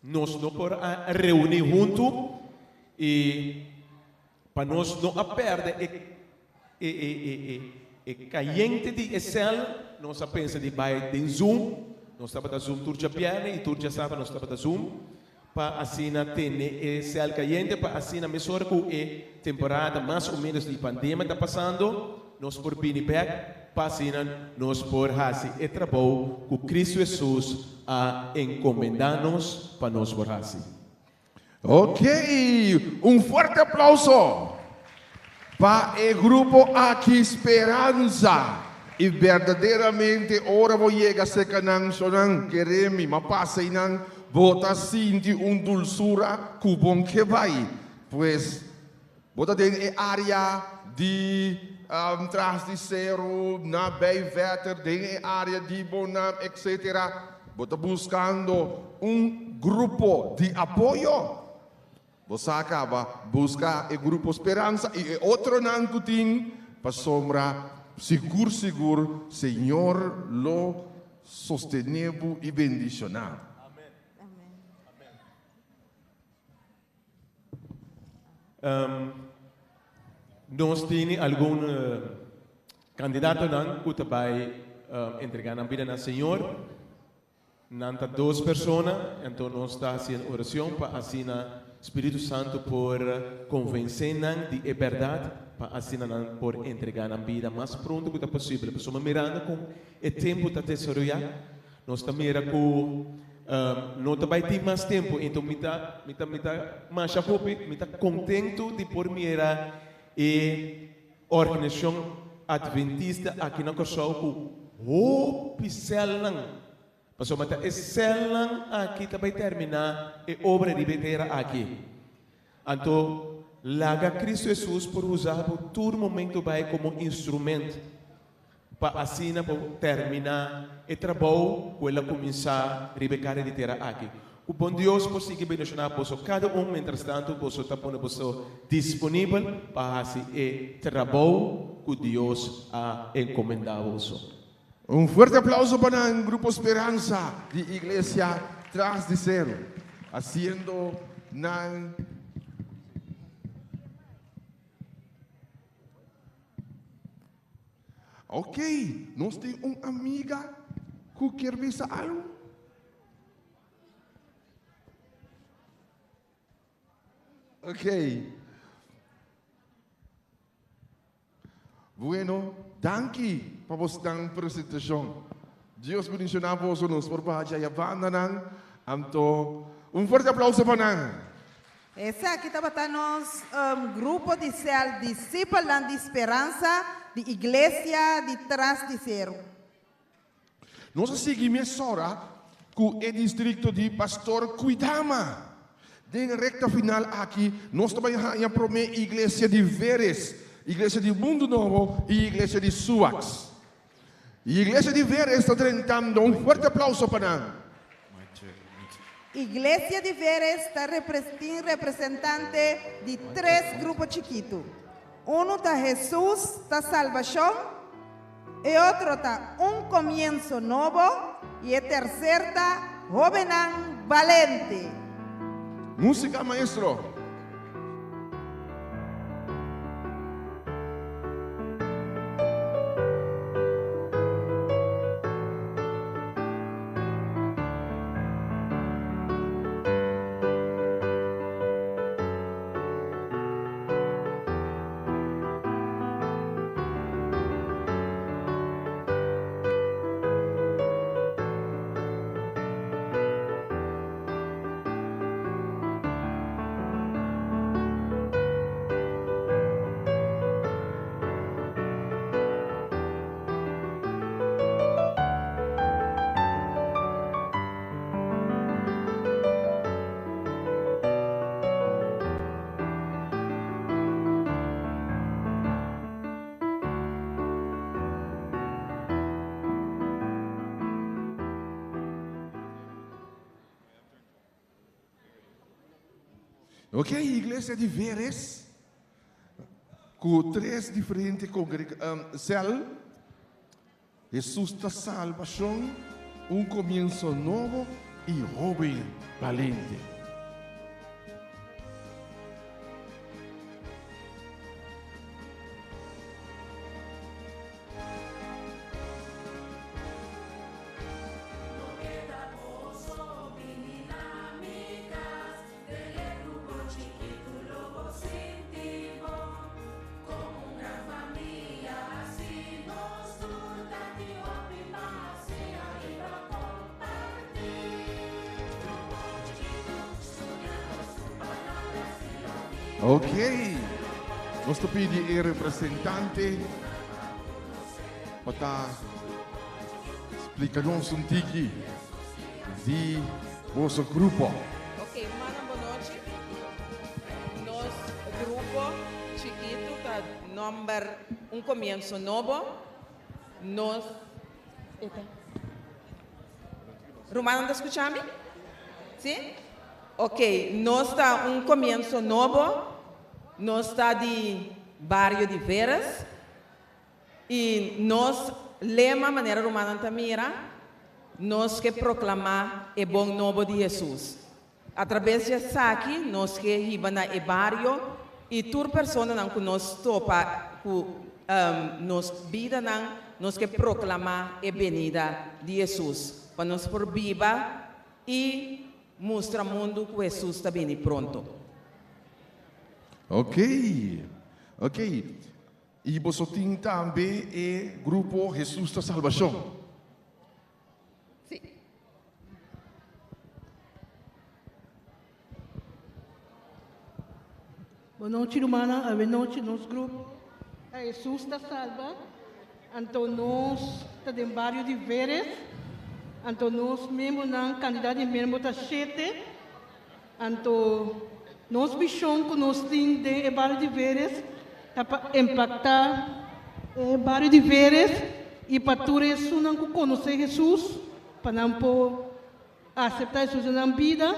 nós não por reunir junto e para nós não perder caiente de Excel, nós pensa de vai de Zoom, nós estava da Zoom Turja Piana e Turja Saba nós estava da Zoom, para assim ter Excel caiente, para assim a mesora com a temporada mais ou menos de pandemia está passando, nós por back, para assim nós por fazer e trabalho com Cristo Jesus a encomendar-nos para nós por fazer. Ok, forte aplauso para o grupo Aqui Esperança. E verdadeiramente, ora vou chegar se canang sonang queremi, mapasay nang bota sinti dulçura cubong que vai. Pues, bota den área de tras de zero, na bay veter, den área de bonam, etc. Bota buscando grupo de apoio. Você acaba buscar o grupo Esperança e outro nangutin para sombra seguro, Senhor lo sostenebo e bendicionado. Nós temos algum candidato que vai entregar a vida ao Senhor. Nanta duas pessoas, então nós estamos fazendo oração para assim Espírito Santo por convencer de verdade, para assim por entregar a vida mais pronto que possível. Pessoas mirando com o tempo da tesouraria, nós estamos mirando com não vai ter mais tempo, então me tá mais contento de por mirar e organização adventista aqui na Corsol com piselang. Pastor mata excelam aqui também terminar a obra de betera aqui. Então, laga Cristo Jesus por usar por todo momento vai como instrumento para assim para terminar o trabalho que ela começar a rebecar de terra aqui. O bom Deus por seguir bendicionar posso cada mientras tanto posso estar pondo disponível para assim o trabalho que Deus ha encomendado. Fuerte aplauso para el Grupo Esperanza de Iglesia Tras de Cero, haciendo Ok, nós temos uma amiga que quer ver algo. Ok. Bueno, danke para você dar apresentação. Deus bendicione vos nos por baixo e abandonan. Então, forte aplauso para nós. Esse aqui está batendo grupo de céu, discípulos de esperança, de igreja de Tras de Cero. Nós seguimos agora com o distrito de Pastor Cuidama. Na recta final aqui, nós também temos a igreja de Veres, igreja de Mundo Novo e igreja de Suax. E a igreja de Veres está tentando forte aplauso para nós. Iglesia de Veres está representante de 3 grupos chiquitos. Uno está Jesús, está Salvación, y otro está Un Comienzo Nuevo, y el tercer está Jovenan Valente. Música, maestro. Ok, igreja de Veres, com 3 diferentes células, Jesus da salvação, começo novo e jovem valente. Ok, nós pedimos ao representante para explicar-nos tiki de vosso grupo. Ok, boa noite. Nosso grupo chiquito, que número começo novo. Nós. Romano, está escutando? Sim? Ok, nós está começo novo. Nós está de bairro de Veras. E nós lema maneira romana tamira. Nós que proclamar o bom novo de Jesus. Através de aqui, nós que iba na bairro e toda pessoa que nós topa, nos vida nós que proclamar a venida de Jesus. Para nós por viva e mostrar ao mundo que Jesus está bem pronto. Ok, ok. E você tem também o grupo Jesus da Salvação. Sim. Boa noite, irmã. Boa noite, nosso grupo. Jesus da Salva. Então, nós estamos em bairro de Veres. Então, nós mesmo na candidata mesmo da 7. Então, nós visão que nós temos de bairro de Veres para impactar o bairro de Veres e para todos os que conhecem Jesus, para não aceitar Jesus na vida.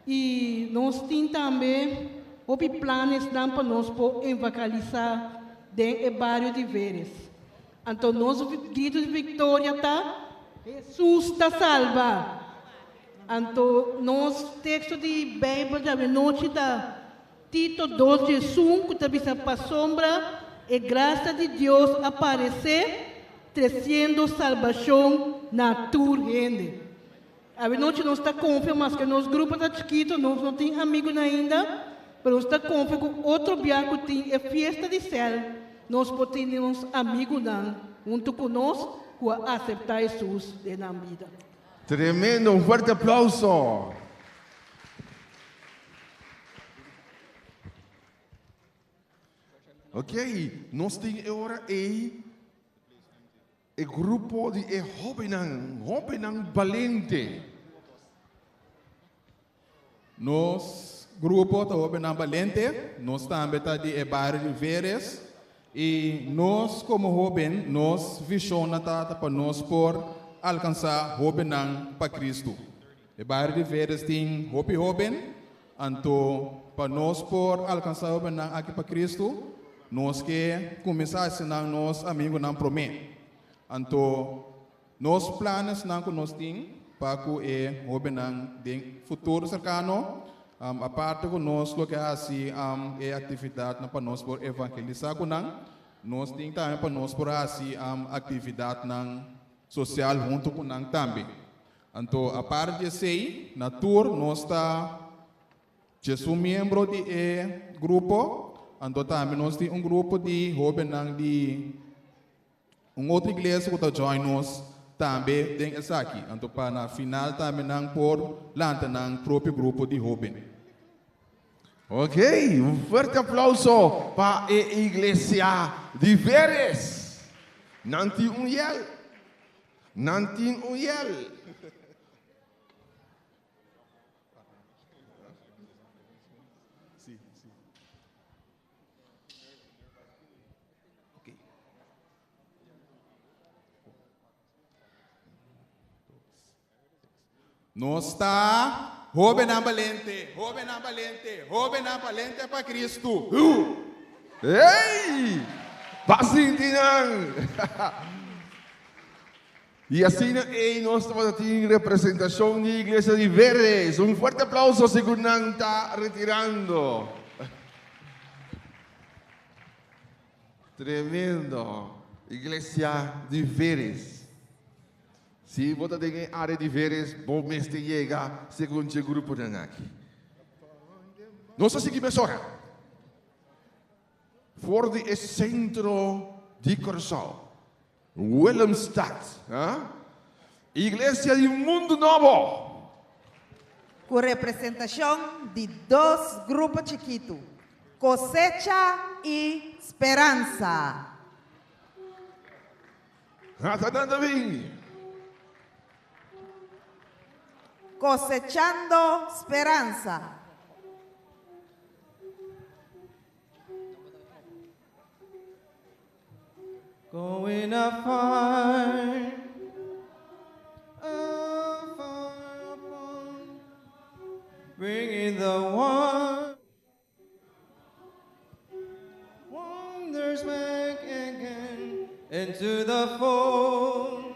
E nós temos também planos para nós evangelizar o bairro de Veres. Então, nosso grito de vitória está Jesus da salva. Então, nosso texto de Bíblia da noite da Tito 2:1, que também para a sombra, e graça de Deus aparecer, trazendo salvação na tua gente. A noite nós está confirmando que nosso grupo está chiquito, nós não temos amigos ainda, mas nós está confirmando que outro dia que tem a festa de céu, nós podemos ter amigos junto conosco, para aceitar Jesus na vida. Tremendo, forte aplauso. Ok, nós temos agora o grupo de jovem valente. Nós, grupo de jovem valente, nós também está de bairro de Veres. E nós, como jovem, nós visão para nós por alcançar jovem para Cristo. O bairro de Veres tem jovem, então para nós por alcançar jovem aqui para Cristo, nós que começar a ensinar nós amigos não prometem. Então, nos planos que nós temos para que o jovem de futuro cercano, a parte que nós que assim é atividade para nós por evangelizar com nós temos também para nós por assim atividade social junto com nós também. Então a parte de sei na tour nós está Jesus membro de grupo, então também nós temos grupo de jovem de outra igreja que está join nós também tem essa aqui. Então para na final também por lança próprio grupo de jovem. Ok, forte aplauso para a igreja de Veres. Nanti yel. Nós está Joven ambalente, joven ambalente, joven ambalente para Cristo. Ei! Pasintinang! E assim nós estamos aqui representação da Igreja de Verdes. Um forte aplauso, segundo não está retirando. Tremendo. Igreja de Verdes. Se você tem área de Verdes, bom mês de chega, segundo o grupo de aqui. Nossa seguimos agora. Voor de centro de Coração. Willemstad, Igreja de Mundo Novo. Com representação de dois grupos chiquitos, Cosecha e Esperança. Cosechando Esperança. Going afar, bringing the wonders back again into the fold.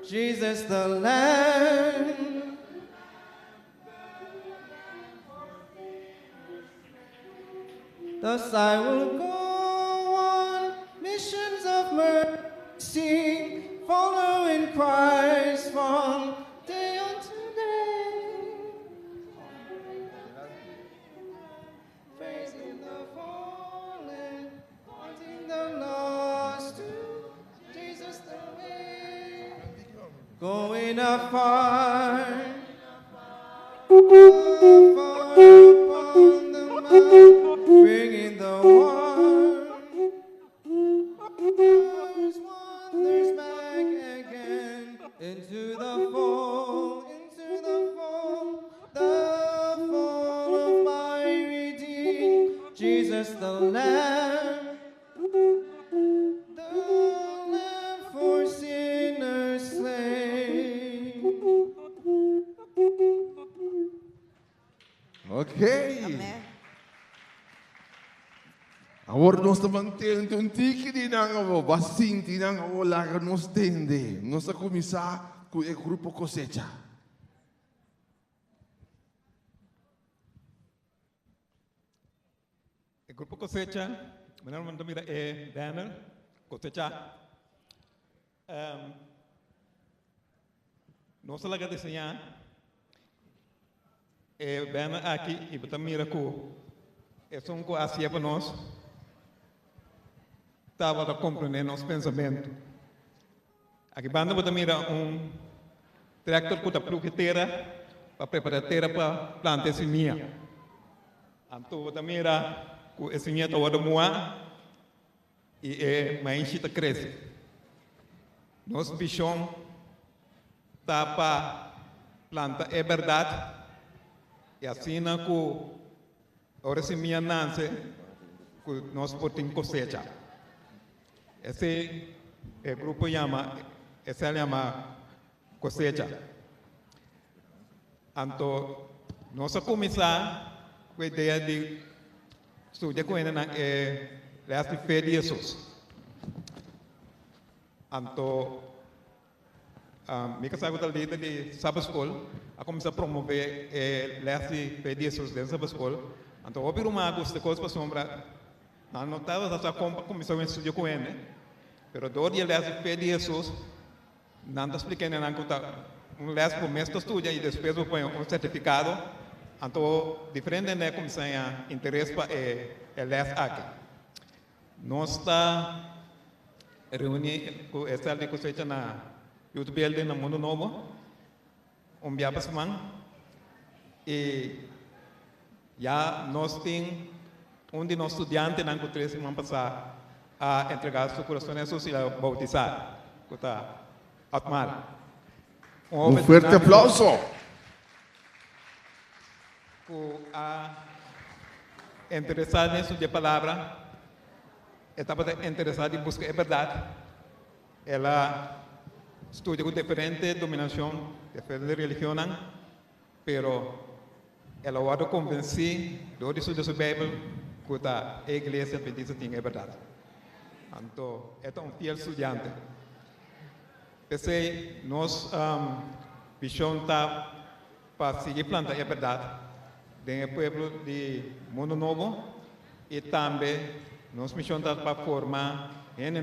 Jesus the Lamb. Thus I will go on missions of mercy, following Christ from day unto day, facing the fallen, wanting the lost to Jesus the way, going afar, afar upon the mountain. Bringing the wonders back again into the fold, the fold of my redeemed, Jesus the Lamb, for sinners slain. Okay. Amen. Agora nós estamos mantendo um tique de não, bastante não, lá nos tende. Nós vamos começar com o grupo Cosecha. O grupo Cosecha, meu nome é Daniel Cosecha. Nós lá desenhar é bem aqui e também é só um coisa para nós. Estava a compreender nosso pensamento. Aqui banda você mira tractor que está terra para preparar a terra para plantar a semente. Então você mira que a semente está moa e mais está cresce. Nosso bichão está para plantar é verdade e assim que a semente nasce que nós podemos cosecha. Esse grupo se llama Cosecha. Então, nós começamos com a ideia de estudar com ele na fé de Jesus. Então, me casei com a líder de Sabbath School, a começar a promover a fé de Jesus dentro da Sabbath School. Então, houve uma coisa para sombra. Não estava essa comissão a estudar com ele, mas dor de fé de Jesus, não está explicando nada que les por mês estuda e depois põe certificado, então diferente da comissão a interesse para les aqui. Nós está reunindo com essa de cosecha na YouTube no Mundo Novo, dia para semana, e já nós temos de nossos estudantes não encontrei semana passada a entregar seu coração a Jesus e a bautizar, que está atmar. Forte aplauso. Interessado nisso de palavra, estava interessado em buscar a verdade. Ela estudio con diferente dominación, diferente religión, pero el abogado convencí, do de su Biblia, que la iglesia adventista tiene verdad. Entonces, este es un fiel estudiante. Pensé, nos visión está para seguir plantando la verdad en el pueblo de Mundo Novo y también nos misión está para formar gente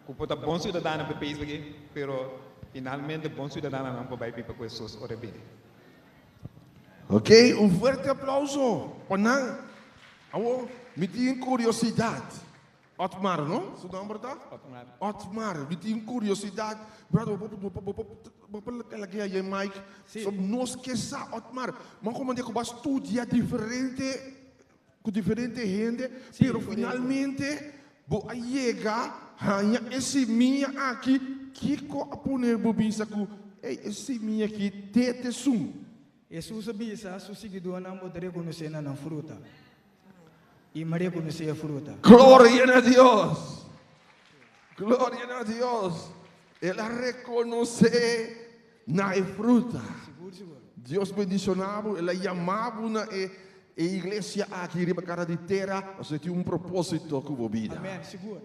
que pueda bom ciudadano para el país, pero finalmente bom ciudadano no para vivir para esos orebiles. Ok, un fuerte aplauso. Panang, awo, me tiene curiosidad. Otmar, ¿no? ¿Su nombre está? Otmar, me tiene curiosidad. Brother, lagi aja Mike. So, nos que sa Otmar. Mas como dia que vai estudar diferente, com diferente gente, pero finalmente, vou chega, hanya esse minha aqui, que co aponer bobisa ku, esse minha aqui, tete sum. Jesus sabia, su seguidor não pode reconhecer na fruta. E me reconhecer a fruta. Gloria a Dios. Gloria a Dios. Ela reconoce na fruta. Deus bendicionava, ela chamava na igreja aqui riba cara de terra, você tem propósito com a vida. Amém, seguro.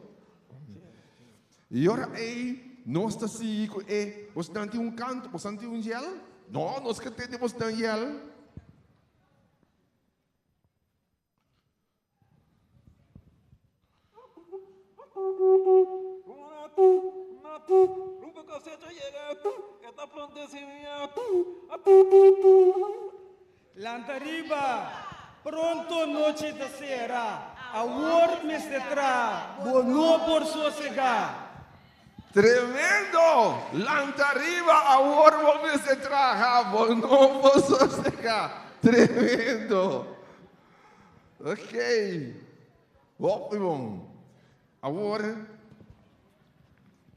E ora nós está assim, você não tem canto, você não tem gel? Não, nós que temos você gel. Lantariba, pronto noche da sera, award me se tra, bono por sossegar. Tremendo! Lantariba, award me se traga, bono por sossegar. Tremendo! Ok. Ótimo. Agora,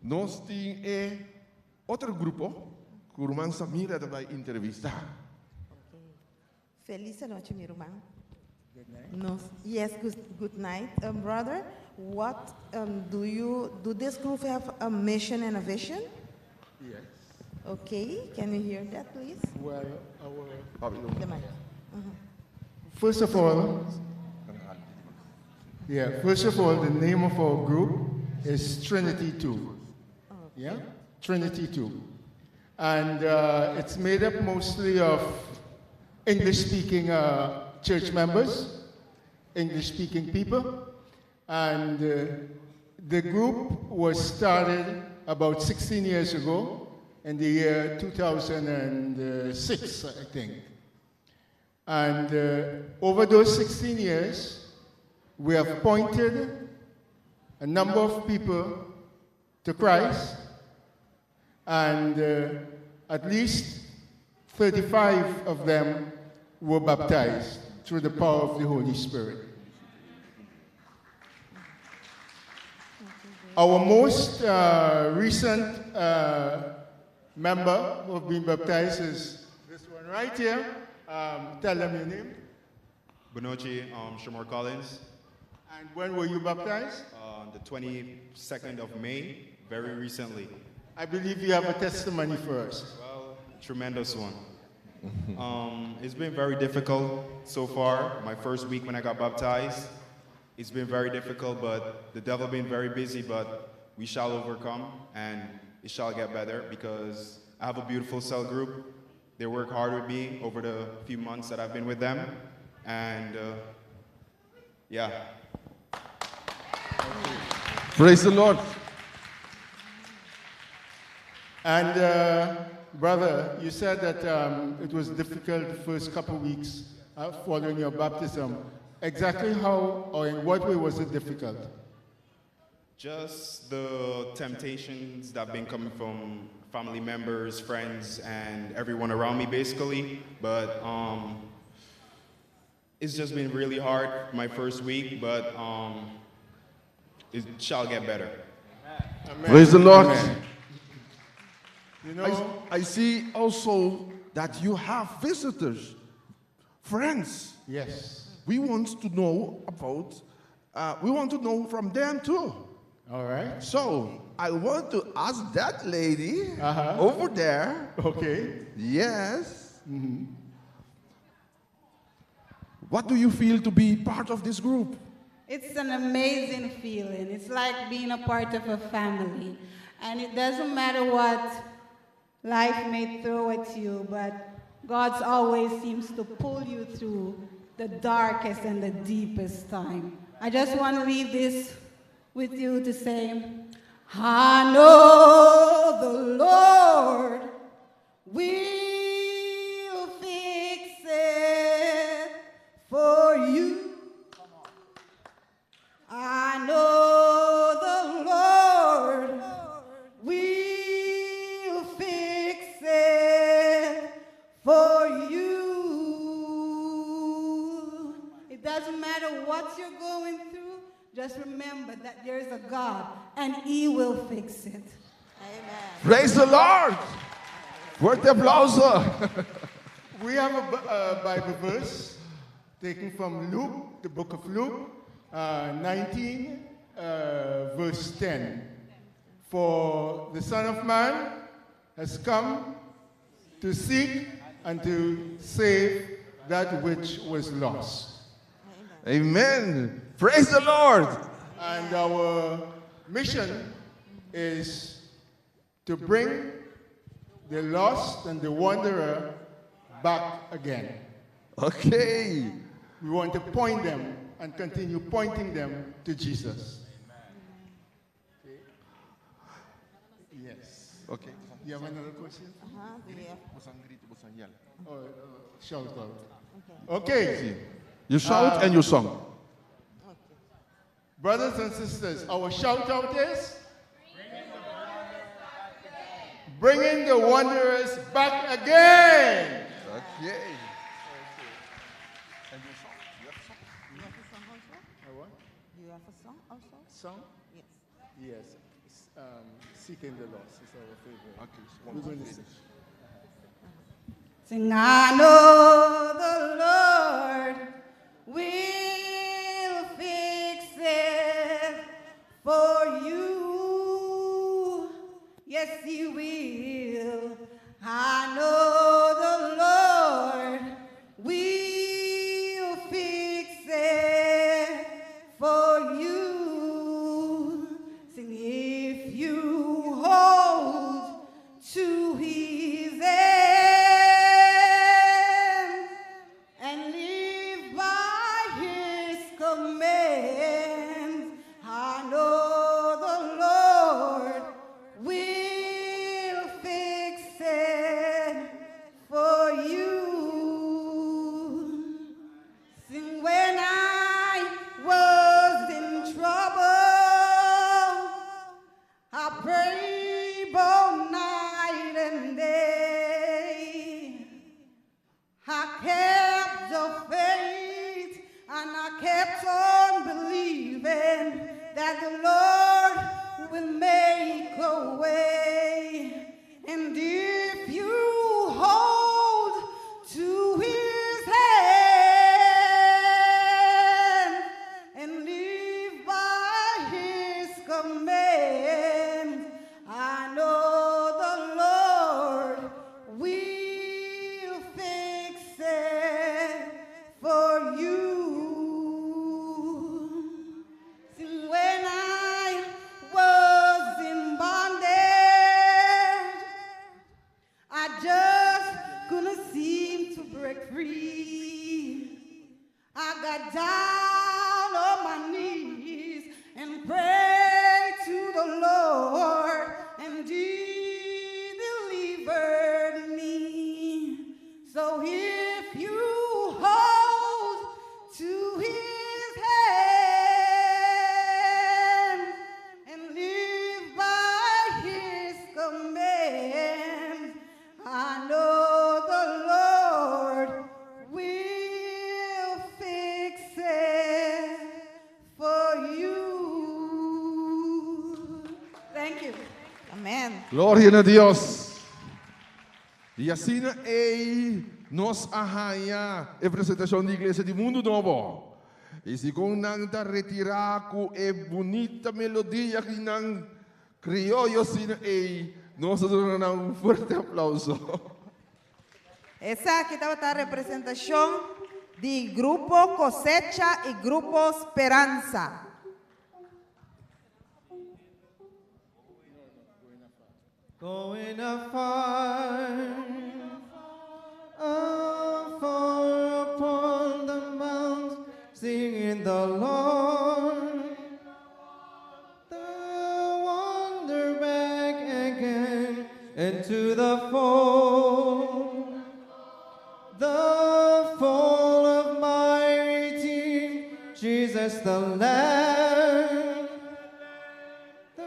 nós temos outro grupo que o irmão Samira vai entrevistar. Feliz noite, meu irmão. Yes, good night, brother. What do this group have a mission and a vision? Yes. Okay, can you hear that, please? Well, The mic. first of all, the name of our group is Trinity 2. Yeah, Trinity 2. And it's made up mostly of English-speaking church members, English-speaking people. And the group was started about 16 years ago in the year 2006, I think. And over those 16 years, we have pointed a number of people to Christ, and at least 35 of them were baptized through the power of the Holy Spirit. Our most recent member who have been baptized is this one right here. Tell them your name. Bonochi Shamor Collins. And when were you baptized? On the 22nd of May, very recently. I believe you have a testimony for us. Well, tremendous one. It's been very difficult so far. My first week when I got baptized, it's been very difficult, but the devil been very busy, but we shall overcome and it shall get better because I have a beautiful cell group. They work hard with me over the few months that I've been with them. And yeah. Praise the Lord. And brother, you said that it was difficult the first couple of weeks following your baptism. Exactly how or in what way was it difficult? Just the temptations that have been coming from family members, friends, and everyone around me, basically. But it's just been really hard my first week, but it shall get better. Amen. Praise the Lord. Amen. You know, I see also that you have visitors, friends. Yes. We want to know about, we want to know from them too. All right. So, I want to ask that lady over there. Okay. Yes. What do you feel to be part of this group? It's an amazing feeling. It's like being a part of a family. And it doesn't matter what life may throw at you, but God always seems to pull you through the darkest and the deepest time. I just want to leave this with you to say, I know the Lord will fix it for you. I know the Lord will fix it for you. It doesn't matter what you're going through, just remember that there is a God and He will fix it. Amen. Praise the Lord! Fuerte aplauso! We have a Bible verse taken from Luke, the book of Luke, 19, verse 10. For the Son of Man has come to seek and to save that which was lost. Amen. Praise the Lord. And our mission is to bring the lost and the wanderer back again. Okay. We want to point them and continue pointing them to Jesus. Okay. Yes. Okay. You have another question? Oh, shout out. Okay. You shout and you song. Brothers and sisters, our shout out is bringing the wanderers back again. Okay. And you song? You have song? You have a song also? What? You have a song also? Song? Yes. Yes. Seeking the Lost is our favorite. Okay. We're going to sing. Sing, I know the Lord will fix it for you. Yes, He will. I know the Lord will fix it for you. Sing, if you hold to His hand and live by His commands, I know the Lord will fix it for you. Sing, when I was in trouble, I prayed both night and day. I kept the faith and I kept on believing that the Lord will make a way. And if you hold to His hand and live by His command, I know the Lord will fix it for you. See, when I was in bondage, I just couldn't seem to break free. I got down on my knees and prayed to the Lord, and He delivered me. So if you hold to His hand and live by His command, I know the Lord will fix it for you. Thank you. Amen. Gloria a Dios. E assim é nos arranha a apresentação da igreja de Mundo Novo. E si kung nang ta retira ko e bonita melodia que nang criollo sino nós damos um forte aplauso. Essa aqui estava a representação de Grupo Cosecha e Grupo Esperança. Going afar, afar upon the mount, singing the Lord. The wander back again into the fold. The fold of my redeemed, Jesus the Lamb. The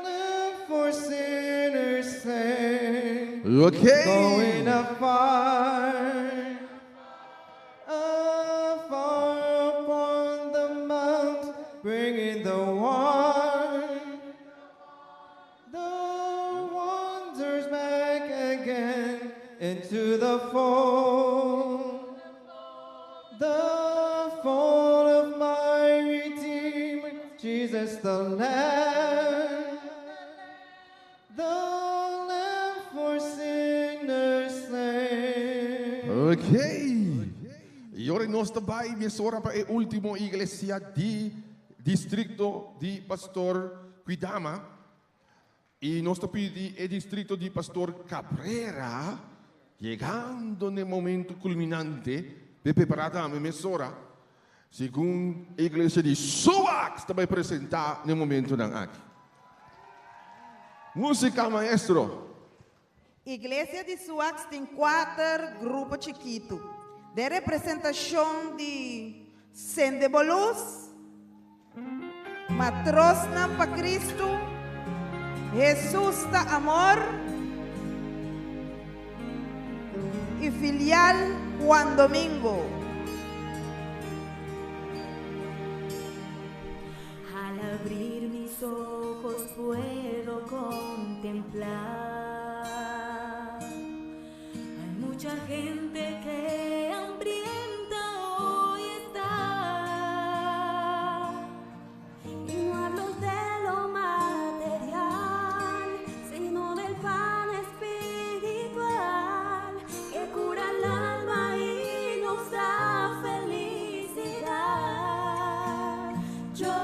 Lamb for sinners slain. Okay. Going afar, afar upon the mount, bringing the one. The wonders back again into the fold. The fold of my Redeemer, Jesus the Lamb. The Lamb for sinners slain. Ok. E ora nós também mesora para a última igreja de distrito de Pastor Cuidama. E nós pedimos o distrito de Pastor Cabrera, chegando no momento culminante, preparada a mesora, segundo a igreja de Suax também apresentar no momento não aqui. Música, maestro. Igreja de Suax tem 4 grupos chiquitos. De representação de Sendebolus, Matrosna para Cristo, Jesus da Amor e Filial Juan Domingo. Al abrir mis ojos puedo contemplar. Hay mucha gente que hambrienta hoy está. Y no hablo de lo material, sino del pan espiritual que cura el alma y nos da felicidad. Yo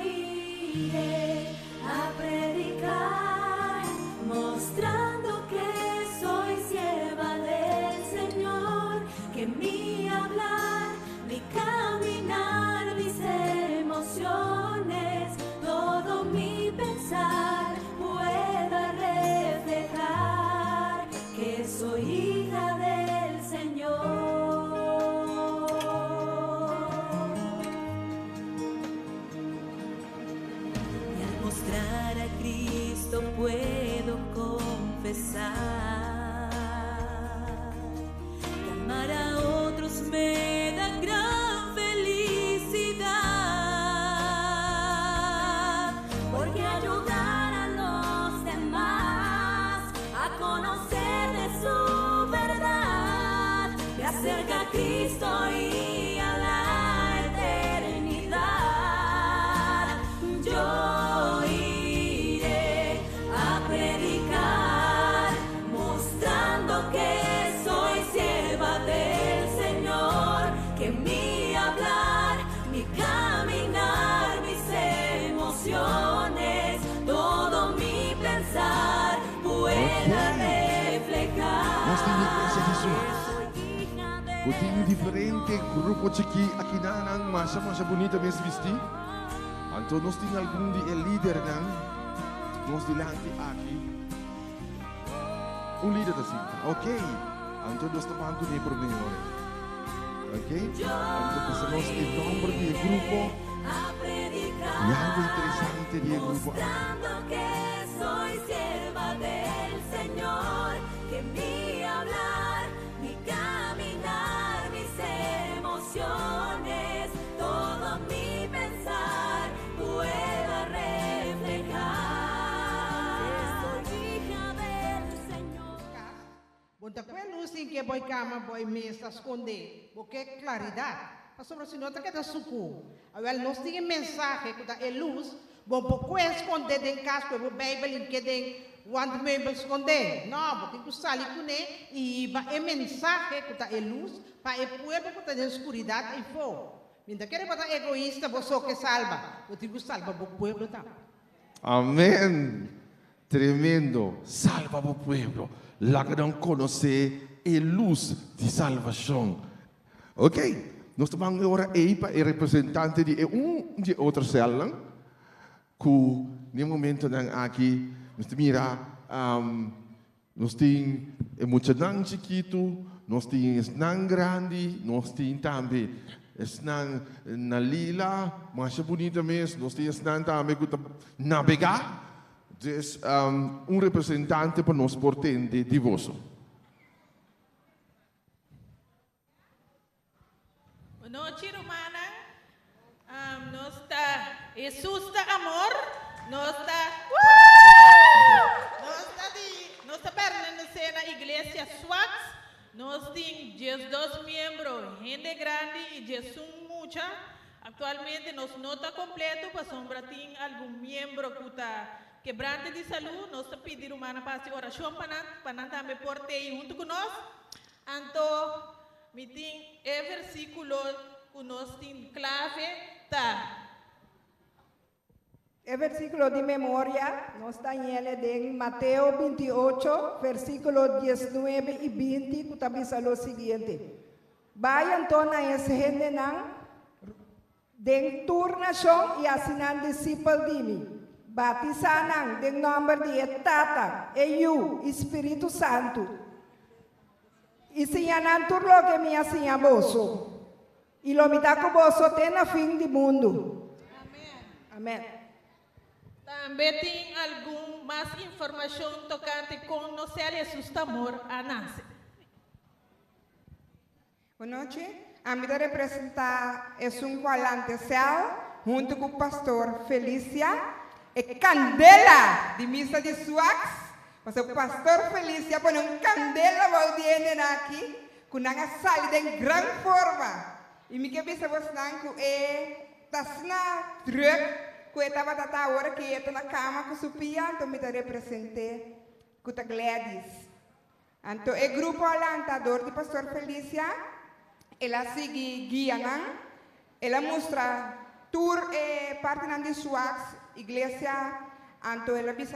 iré a predicar, mostrando que soy sierva del Señor, que mi hablar, mi caminar, mis emociones, todo mi pensar pueda reflejar que soy hija del Señor. Y al mostrar a Cristo puedo confesar que amar a otros me da gran felicidad, porque ayudar a los demás a conocer de su verdad me acerca a Cristo y a la eternidad. Yo iré a predicar, mostrando que soy sierva del Señor, que mi hablar, mi caminar, mis emociones, todo mi pensar pueda reflejar. Nós temos igreja de Suax. Tem diferente grupo chiqui aqui na massa bonita mesmo vestir. Então nós temos algum de líder não, nós delante aqui. Líder assim, ok? Então nós estamos falando de problema, ok? Então nós temos nombre de grupo e algo interessante de grupo. Mostrando que soy sierva del Señor, que mi hablar, mi caminar, mis emociones, todo mi pensar pueda reflejar que soy hija del Señor. Bom, tá com a luz em que boi cama, boi mesa, esconder, porque claridade. Pastor, se nota que da suco. Agora, nós temos mensagem que da luz, bom, pouco esconder em casa, porque o Bíblia que tem quando mesmo esconder. Não, porque tu sai com ele e a mensagem que da luz, para o povo que está na escuridão e fogo. Ainda quer botar egoísta, você que salva. Eu digo salva o povo tá. Amém. Tremendo. Salva o povo. Lá que não conhece a luz de salvação. Ok? Nós estamos agora aí para o representante de de outra célula. Que no momento aqui, nós mira, nós temos muito não chiquito, nós temos não grande, nós temos também na lila, mais bonita mesmo, nós temos também que navegar. Então, representante para nós portende de vosso. Boa noite, Romana. Nós está Jesus está amor. Nós está permanecendo na igreja Swax. Nós temos 12 membros, gente grande e Jesus muita. Atualmente nós não está completo, para sombra tem algum membro que está quebrante de saúde. Nós está pedindo uma oração para nós também portar junto com nós. Então, me tem versículo que nós temos clave, tá? El versículo de memoria nos está en Mateo 28, versículos 19 y 20, que dice lo siguiente. Vayan toda esa gente den turnación y hacen discípulos de mí. Batizan en nombre de Tata, Eyu, Espíritu Santo. Y enseñan todo lo que me enseñan vos. Y lo mitad que vos tenés fin del mundo. Amén. Também tem alguma mais informação tocante com nosso Jesus amor a nascer. Boa noite. A minha representa é qualante céu, junto com o pastor Felícia, e candela de missa de Swax. Mas o pastor Felícia põe candela valdiane aqui, com uma salida em grande forma. E me que pensa você não é tasna druk. Que estava a hora que eu na cama com supia, então me representei com a Gladys. Então, o grupo alentador do pastor Felícia, ela segue guiando, ela mostra tour parte de sua igreja, então ela diz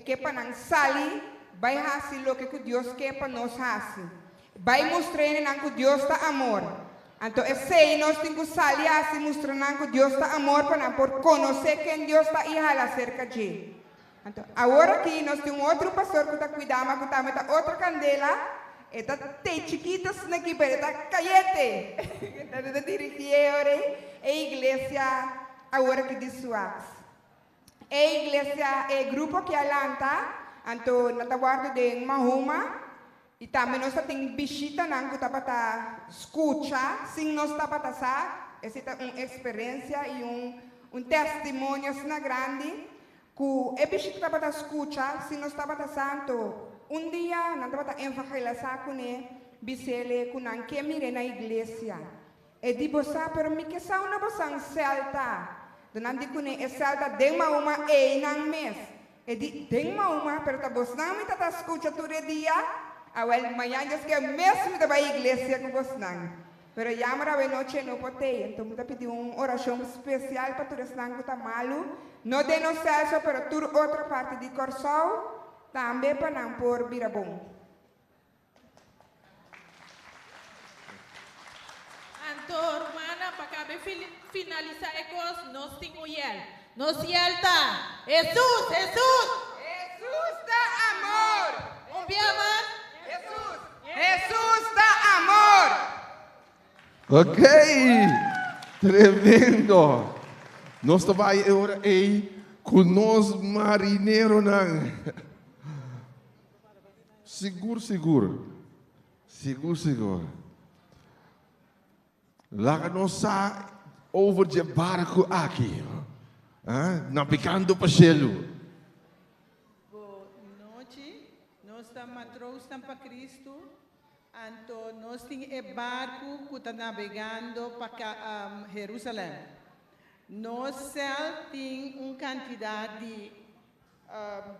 que para sali, vai fazer o que Deus quer para nós fazer. Vai mostrar que Deus está amor. Então, esse nós temos que sair assim, mostrando que Deus está amor para por conhecer quem Deus está e falar acerca de. Então, agora que nós temos outro pastor que está cuidando, que está outra candela, está tem chiquitas aqui, mas está caiete. Está dirigindo a igreja agora que diz suas. A igreja é grupo que alanta, então, na guarda de Mahoma. E também nós temos visita que está para escutar, sim nós está para passar, essa é uma experiência e testemunho grande, que é visita está para escutar, sim nós está para passar, dia nós está para evangelizar com ele, bisele com ele que mire na igreja, e de você, pero me que são na você celta, donde com ele celta de uma e não mês, e de uma, pero tá você não me está escuta todo dia. Awal amanhã diz que é mesmo da igreja com você não. Pero já mara noite não pode. Então eu pedi uma oração especial para todos que estão malo. Não tem no acesso para toda outra parte de Corsol, também para não por Birabong. Então, Romana, para finalizar a nós temos o Yel. Nós Yel tá. Jesus, Jesus! Jesus dá amor! Biama. Jesus dá amor! Ok, tremendo. Nós estamos agora aí com nós marinheiro não. Seguro. Lá nós está over de barco aqui, navegando para o céu. Boa noite, nós estamos para Cristo. Então, nós temos um barco que está navegando para Jerusalém. Nós temos uma quantidade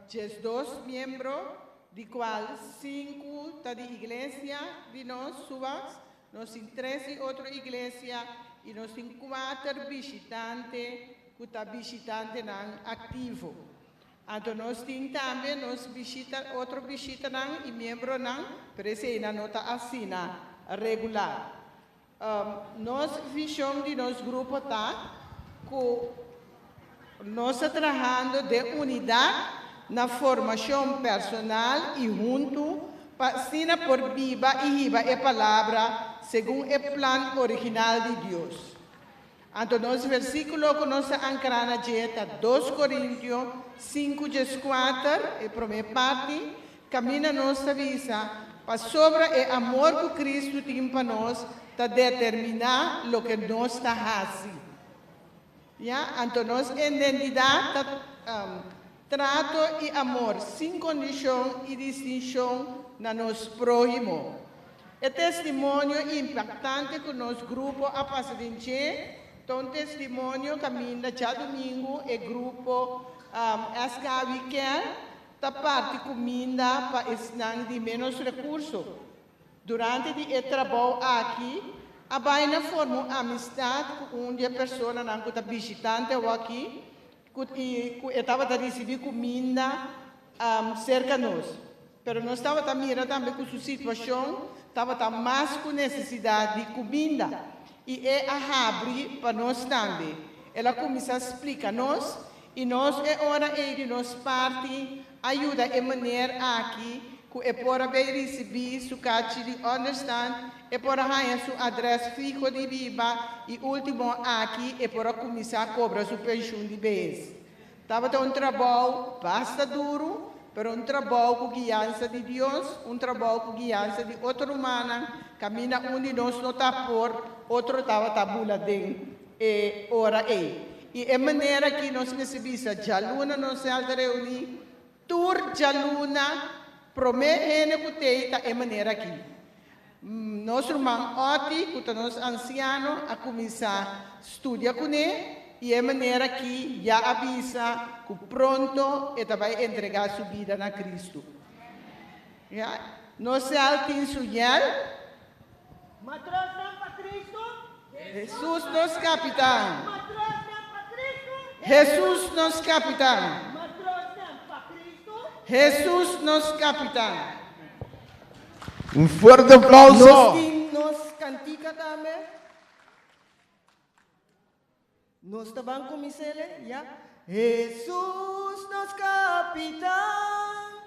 de 12 membros, de qual 5 estão da igreja de nós, Suas. Nós temos 13 outras igrejas e nós temos 4 visitantes que estão visitando ativo. Então, nós temos também outro visitante e membro, por isso não está assim, regular. Nossa visão de nosso grupo está que nós estamos trabalhando de unidade na formação personal e junto para ensinar por viva e viva a palavra segundo o plano original de Deus. Então, nosso versículo que nós ancramos é 2 Coríntios 5, 4, a primeira parte, caminha nossa vida para sobre o amor que Cristo tem para nós, para determinar o que nós estamos fazendo. Então, nossa identidade, trato e amor, sem condição e distinção na nosso próximo. É testemunho impactante que o nosso grupo a passar então, testemunho caminha já domingo, o grupo SK Weekend, da parte comida para ensinar de menos recursos. Durante o trabalho aqui, a Baina formou amistade com uma pessoa que está visitante aqui, que estava a receber comida cerca de nós. Mas nós estávamos a mirar também com sua situação, estava mais com necessidade de comida. E é a abrir para nós também. Ela começa a explicar nós, e nós é hora de nós parte, ajuda de maneira aqui, que é para receber sua caixa de understand, é para ganhar sua adresse fixa de viva, e último aqui é para começar a cobrar sua pensão de BS. Estava um trabalho bastante duro, mas um trabalho com guiança de Deus, um trabalho com guiança de outra humana, caminha onde nós não está por, outro estava tabula dentro, e ora é. E é maneira que nós recebemos a luna, nós se reunir, tur de luna, promete que tem é maneira aqui. Nosso irmão Oti, que é nosso anciano, a começar a estudar com ele, e é maneira que já avisa que pronto ele vai entregar sua vida a Cristo. Nós temos sonhar. Jesus nos capitão. Jesus nos capitão. Jesus nos capitão. Um forte aplauso. Nós cantica também. Nós também começamos, já? Jesus nos capitão.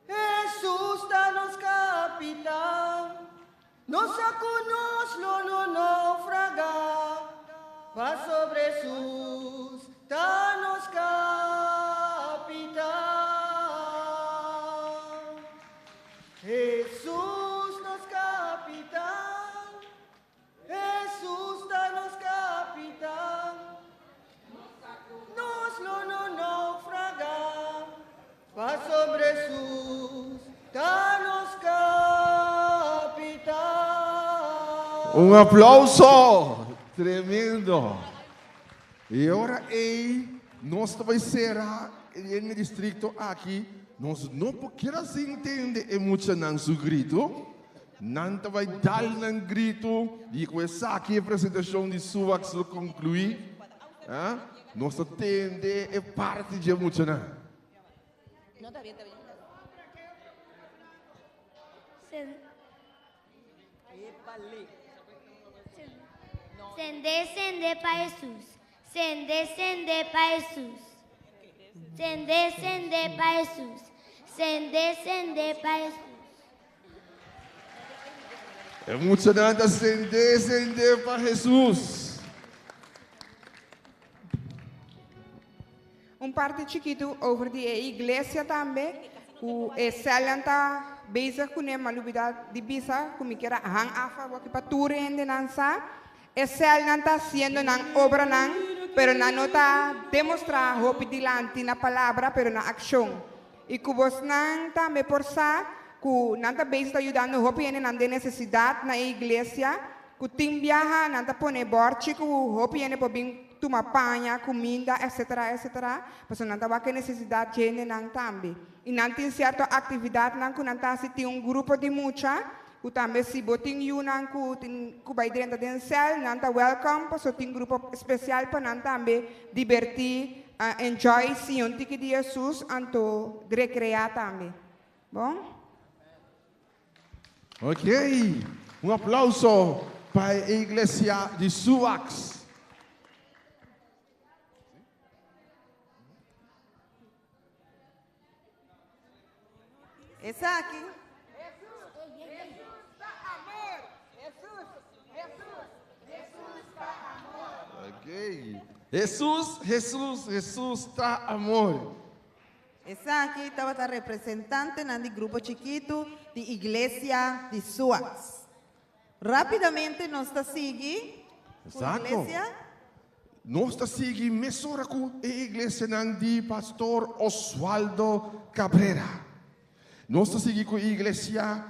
Jesus está nos capitão. Nossa conosco no naufragar. Para sobre Jesus está nos capitão. Jesus nos capitão. Jesus está nos capitão. Nós não naufragar. Para sobre Jesus está nos capitão. Um aplauso tremendo. E agora nós também será no distrito aqui. Nós não podemos entender emocionante o grito. Não vai dar um grito e com essa aqui a apresentação de sua que concluir. Nós entendemos é parte de emocionante. Sende para Jesus. Sende para Jesus. Sende para Jesus. Sende para Jesus. Emocionante, ascender para Jesus. Parte chiquito over de igreja também. O Excelian está bezig com a malubida de bisa, como que era hang afa, o que para tudo ainda não sabe. Excelian está sendo na obra não, pero não está demonstrar hope dilante na palavra, pero na ação. E que você não também por sa que nanta base está ayudando hopi en ande necesidad na iglesia, que tim viaja nanta pone borchi que hopi en por bin tuma paña, comida, etcétera, etcétera, pues nanta va que necesidad tiene nan tambi. Y nanta en cierta actividad nan que nanta si tiene un grupo de mucha, que también si botin yunan que vai dentro den cel, nanta welcome, pues tiene grupo especial para nanta también divertir, enjoy si un tiki de Jesus anto recrear también. Bom? Ok, un aplauso para la iglesia de SUAX. Esa aquí. Ok. Jesús está amor. Esa aquí estaba la representante del grupo chiquito de iglesia de SUAX. Rápidamente nos está sigue. Exacto. Iglesia. Nos está sigue mesora con la iglesia de pastor Oswaldo Cabrera. Nos está sigue con la iglesia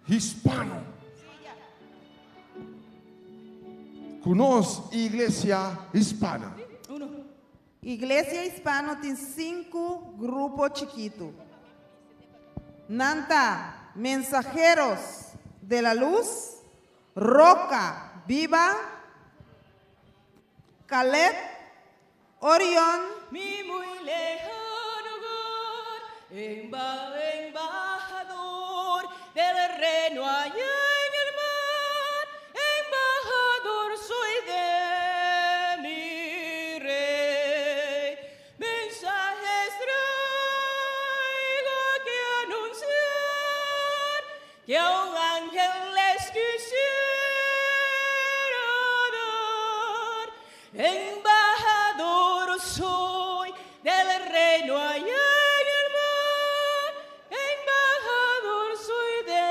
hispano. Conosco iglesia hispana. Iglesia hispana tiene 5 grupos chiquitos. Nanta, mensajeros de la luz, Roca Viva, Caleb, Orión, Mi muy lejano hogar, embajador del reino allá en el mar, embajador soy de mi rey. Mensajes traigo que anunciar, que a un ángel les quisiera dar. Embajador soy del reino allá en el mar, embajador soy de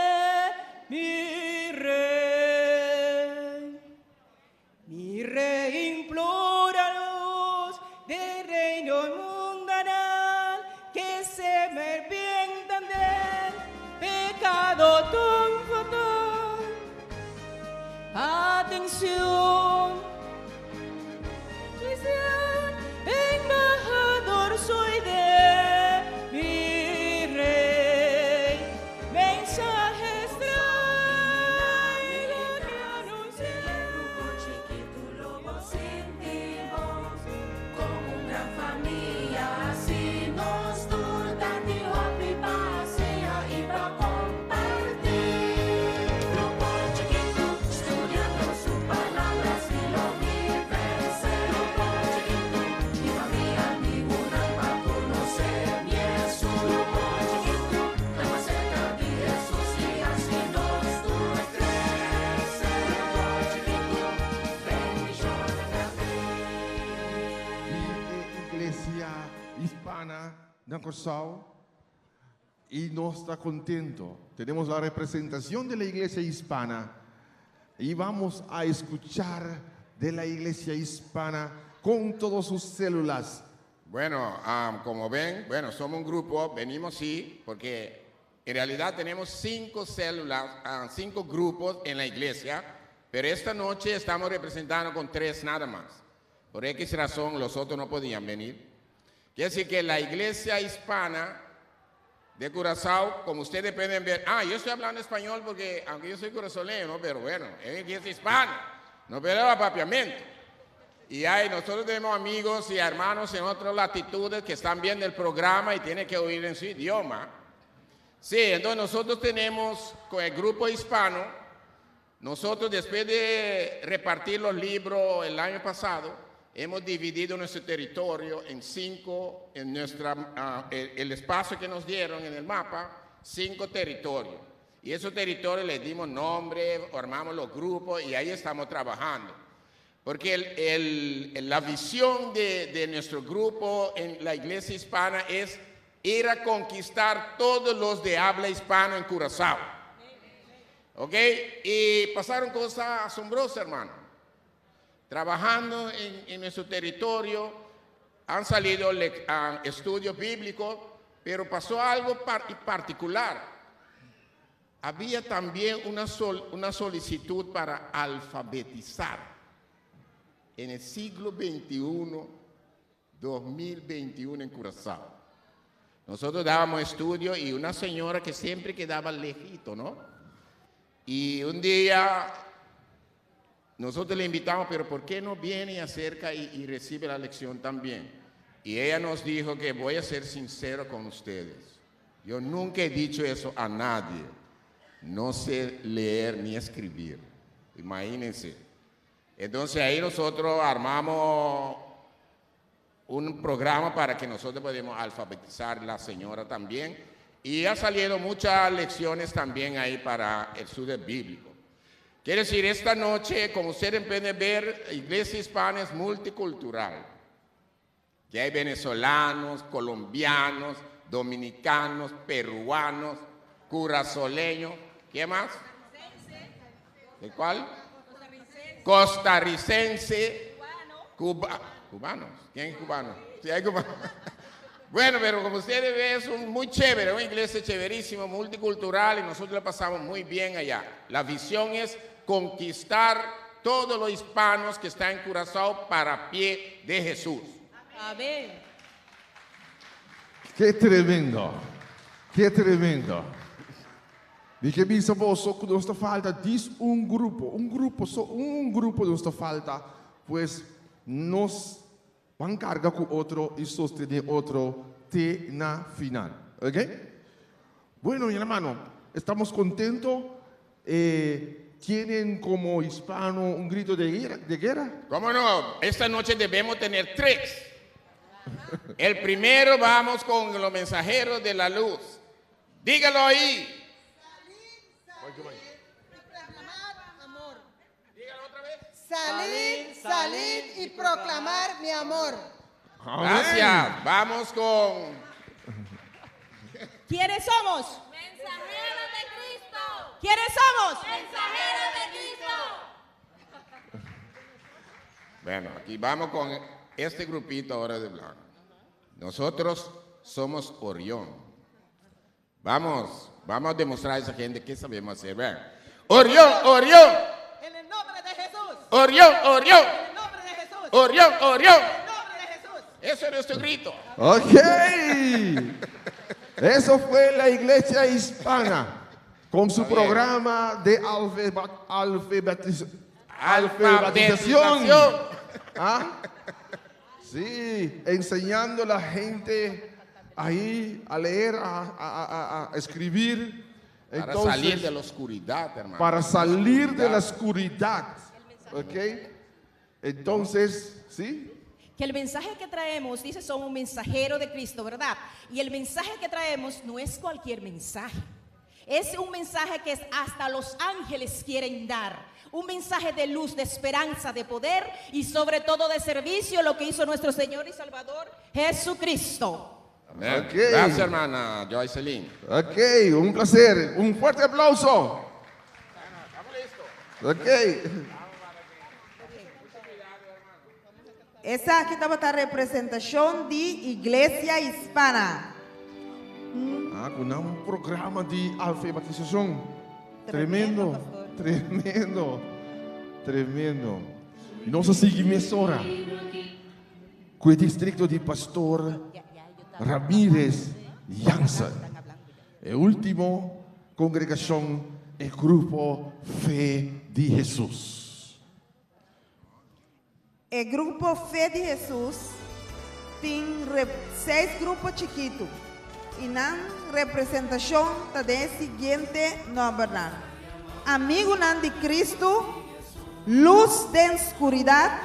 mi rey. Mi rey implora a los del reino mundanal que se me arrepientan del pecado tan fatal. Atención, embajador soy de mi rey. Mensajes traigo que anunciar. Chiquito lobo sentimos como una gran familia, así nos turta de hopi pasea y para compartir. Grupo chiquito estudiando su palabra si lo vive ser. Grupo chiquito y familia ninguna para conocer Jesús. Grupo chiquito está más cerca de Jesús y así nos turta crecer. Grupo chiquito bendición grande. Iglesia hispana de Curaçao y nos está contento. Tenemos la representación de la iglesia hispana y vamos a escuchar de la iglesia hispana con todas sus células. Bueno, como ven, somos un grupo, venimos sí, porque en realidad tenemos 5 células, 5 grupos en la iglesia, pero esta noche estamos representando con 3 nada más. Por X razón, los otros no podían venir. Quiere decir que la iglesia hispana de Curazao, como ustedes pueden ver, yo estoy hablando español porque, aunque yo soy curazoleño, pero bueno, es iglesia hispana, no pero propiamente. Y nosotros tenemos amigos y hermanos en otras latitudes que están viendo el programa y tienen que oír en su idioma. Sí, entonces nosotros tenemos con el grupo hispano, nosotros después de repartir los libros el año pasado, hemos dividido nuestro territorio en 5, en el espacio que nos dieron en el mapa, 5 territorios. Y esos territorios les dimos nombre, armamos los grupos y ahí estamos trabajando. Porque la visión de nuestro grupo en la iglesia hispana es ir a conquistar todos los de habla hispana en Curazao. ¿Ok? Y pasaron cosas asombrosas, hermano. Trabajando en nuestro territorio, han salido estudios bíblicos, pero pasó algo particular. había también una solicitud para alfabetizar en el siglo XXI, 2021 en Curazao. Nosotros dábamos estudio y una señora que siempre quedaba lejito, ¿no? Y un día nosotros le invitamos, pero ¿por qué no viene y acerca y recibe la lección también? Y ella nos dijo que voy a ser sincero con ustedes. Yo nunca he dicho eso a nadie. No sé leer ni escribir. Imagínense. Entonces ahí nosotros armamos un programa para que nosotros podamos alfabetizar a la señora también. Y ha salido muchas lecciones también ahí para el estudio bíblico. Quiere decir, esta noche, como ustedes pueden ver, Iglesia Hispana es multicultural. Que hay venezolanos, colombianos, dominicanos, peruanos, curazoleños. ¿Qué más? ¿De cuál? Costarricense. Cubanos. ¿Quién es cubano? Sí, hay cubanos. Bueno, pero como ustedes ven, es muy chévere, una iglesia chéverísima, multicultural, y nosotros la pasamos muy bien allá. La visión es conquistar todos los hispanos que están en Curazao para pie de Jesús. Amén. Che tremendo, che tremendo. Dice bisa vosso que nos falta diz un grupo nos falta, pues nos van carga con otro y sostener otro na final, ¿ok? Bueno, mi hermano, estamos contentos. ¿Tienen como hispano un grito de guerra? ¿Cómo no? Esta noche debemos tener 3. El primero vamos con los mensajeros de la luz. Dígalo ahí. Salir y proclamar mi amor. Gracias. Vamos con... ¿Quiénes somos? Mensajeros de Cristo. ¿Quiénes somos? Mensajeros de Cristo. Bueno, aquí vamos con este grupito ahora de blanco. Nosotros somos Orión. Vamos a demostrar a esa gente que sabemos hacer. Vean. Orión, Orión. En el nombre de Jesús. Orión, Orión. En el nombre de Jesús. Orión, Orión. En el nombre de Jesús. Eso es nuestro grito. Ok. Eso fue la iglesia hispana con su programa de alfabetización. ¿Ah? Sí, enseñando a la gente ahí a leer, a escribir. Para salir de la oscuridad, hermano. Para salir de la oscuridad. ¿Ok? Entonces, ¿sí? Que el mensaje que traemos, dice, somos un mensajero de Cristo, ¿verdad? Y el mensaje que traemos no es cualquier mensaje. Es un mensaje que hasta los ángeles quieren dar. Un mensaje de luz, de esperanza, de poder y sobre todo de servicio, lo que hizo nuestro Señor y Salvador Jesucristo. Amén. Okay. Gracias, hermana Joycelyn. Ok, un placer. Un fuerte aplauso. Ok. Essa aqui estava a representação de Igreja Hispana. Con un programa de alfabetización. Tremendo, tremendo, tremendo. Nossa emissora, com o distrito de Pastor Ramírez Jansen. E último congregação é Grupo Fé de Jesus. O Grupo Fé de Jesus tem 6 grupos chiquitos. E na representação está de seguinte nome: Amigo de Cristo, Luz de Escuridad,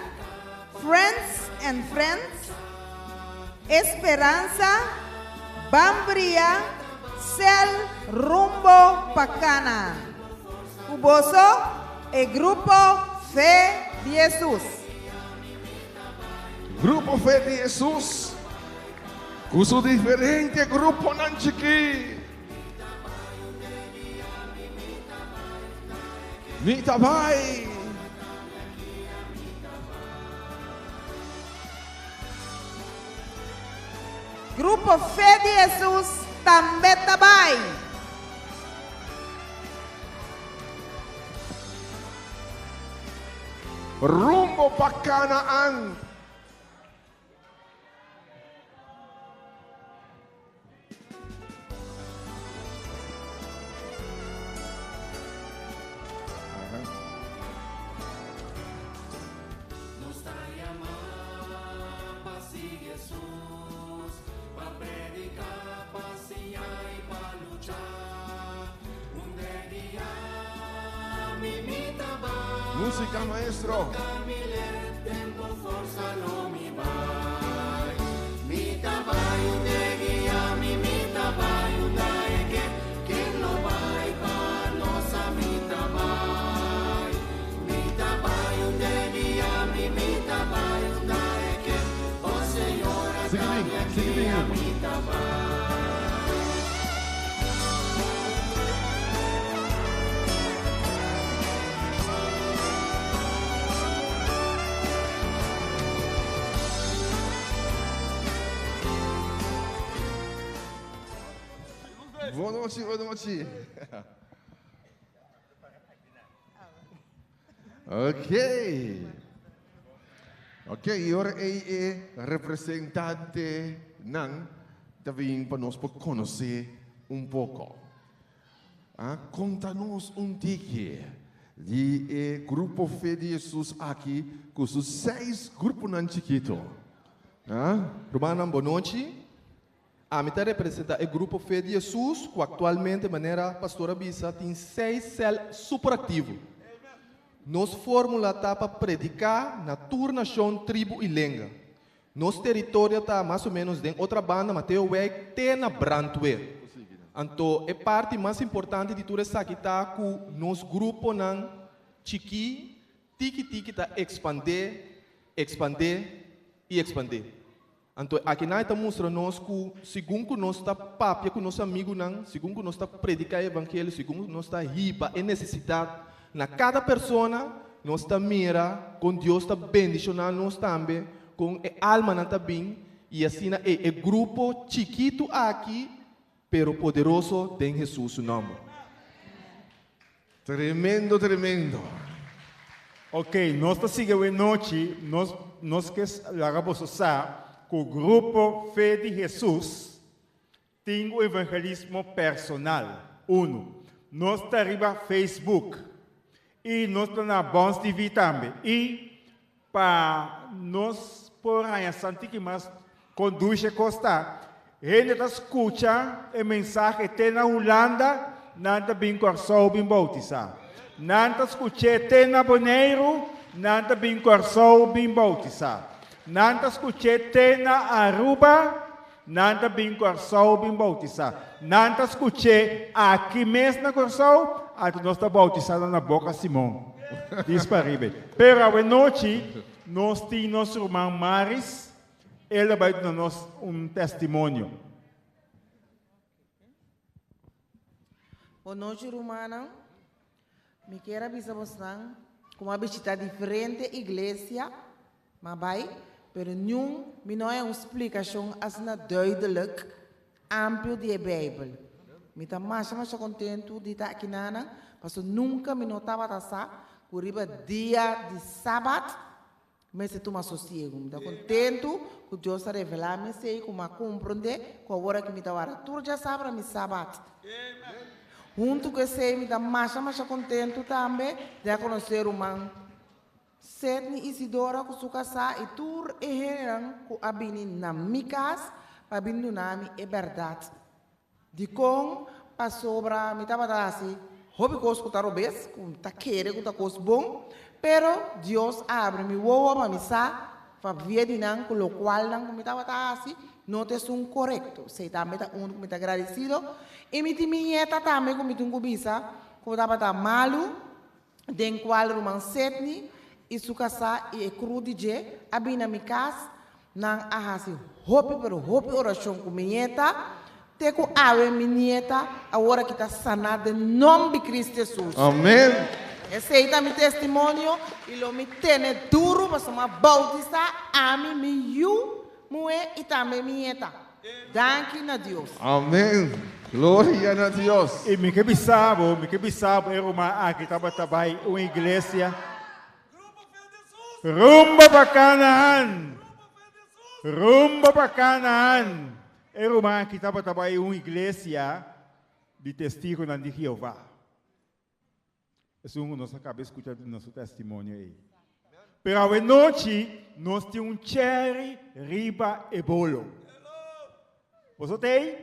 Friends and Friends, Esperanza, Bambria, Cel, Rumbo, Pacana. Cuboso, el Grupo Fé de Jesus. Grupo Fé de Jesus. Com seu diferente grupo Nanchiqui. Mitabai. Grupo Fé de Jesus também tabay. rumbo para Canaán. Nos está llamando para seguir Jesús, para predicar, para enseñar y para luchar. Un día mi mita va. Música, maestro. Tempo forza no mi vai. Mita vai un día mi mita vai un día que no vai pa nossa mita vai. Mita vai un día mi mita vai un día que o Senhora minha mita vai. Boa noite, boa noite. Ok. Ok, ora é representante ng também para nós para conhecer pouco. Conta-nos tique de grupo Fé de Jesus aqui com os 6 grupos nan chiquito. Romana, boa noite. A mim representa o grupo Fé de Jesus, que atualmente, de maneira pastora Bisa, tem 6 células superativas. Nossa fórmula está para predicar na tua nação, tribo e língua. Nosso território está mais ou menos em outra banda, Mateo Weg, tem na Brantwe. Então, é parte mais importante de tudo isso aqui está com nosso grupo nan chiqui, tiki está expandir e expandir. Então, aqui nós estamos mostrando que, segundo nós está papia com nosso amigo nan, segundo nós está predicar o evangelho, segundo nós está riba e necessidade. Na cada pessoa, nós está mira, com Deus está bendicionando nós também, com a alma não está bem, e assim é o grupo chiquito aqui, pero poderoso em Jesus o nome. Tremendo, tremendo. Ok, nós está seguindo noite, nós que largamos com o grupo Fé de Jesus, tem o evangelismo personal. 1. Nós está arriba Facebook. E nós estamos na Bons TV também. E para nós, por aí, santi que mais conduz a costa, ele está escutando a mensagem que tem na Holanda, nada bem corçou, bem bautizado. Nada escutei, tem na Boneiro, nada bem corçou, bem bautizado. Nada escutei, tem na Aruba, nada bem corçou, bem bautizado. Nada escutei, aqui mesmo na corçou, até nós estamos bautizados na boca Simão. Disparível. Pero a noite, nós temos nosso irmão Maris, ele vai dar-nos testemunho. Boa noite, Romana. Me quero avisar vocês como a visita diferente igreja, mas vai, pero não é uma explicação assim duidelijk, amplo de Bíblia. Me está mais contento de estar aqui nana, porque nunca me notava passar por dia de sábado, mas se toma sossego. Me está contento que Deus está revelando, me sei como a compreender, com a hora que me está agora, tudo já sabe me sábado. Junto com esse, me está mais contento também de conhecer o irmão Sidney Isidora, com sua casa, e tudo é que a bini na minha casa, para bini na minha é verdade. De como para sobra, me estava assim, hobby coisa que está robês, que está querendo, que está coisa bom, pero Deus abre me voa para me sa, para ver de não, com o qual não me estava assim, não tem um correto, sei também está me está agradecido, e me tem minha também como me tem cubisa, como estava malo, den qual romance Sidney e sua casa e cru DJ, abi na minha casa, não assim, hobby pero hobby oração com minha Teco awe minha agora que está sanada em nome de Cristo Jesus. Amém. Esse aí é meu testemunho e lo me tem duro para somar bautizar a mim, e também minha. Danke a Deus. Amém. Glória a Deus. E me que bisabo, era uma aqui estava trabalhando uma igreja. Rumbo para Canaán. Rumbo para Canaán. Irmã, que estava trabalhando em uma igreja de testigo de Jeová. Isso nós acabamos de escutar nosso testemunho aí. Pero à noite, nós temos um cherry, riba e bolo. Você tem?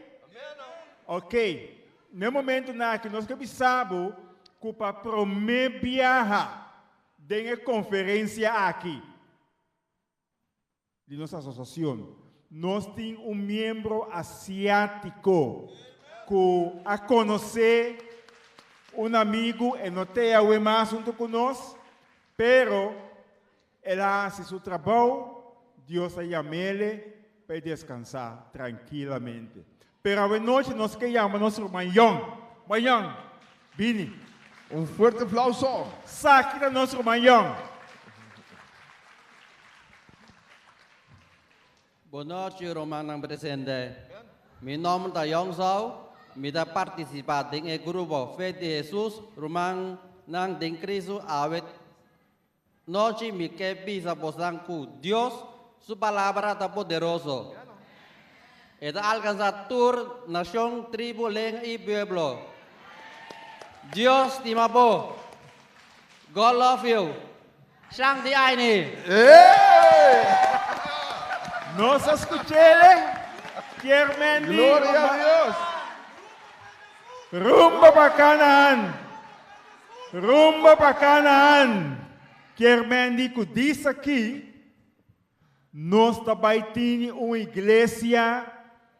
Ok. No momento que nós pensamos que para prometer viajar de uma conferência aqui, de nossa associação, nós temos um membro asiático que a conhecer um amigo e não tem algo mais junto conosco, pero ela faz seu trabalho, Deus a chama ele para descansar tranquilamente. Pero a noite nós queremos nosso irmão Young, Vini. Forte aplauso. Saque da nosso irmão Young. Boa noite, Romana presente. Meu nome é Yong Zhao. Me dá participar em grupo Fé de Jesus, Romana Nang de Cristo, Avet. Noche me que pisa posar com Deus, sua palavra está poderoso. Está alcançar toda nação, tribo, língua e pueblo. Deus te amou. God love you. Sang de Aini. Nós escutamos. Glória a Deus. Rumba para Canaán. Rumba para Canaán. Querendo que diz aqui, nós também temos uma igreja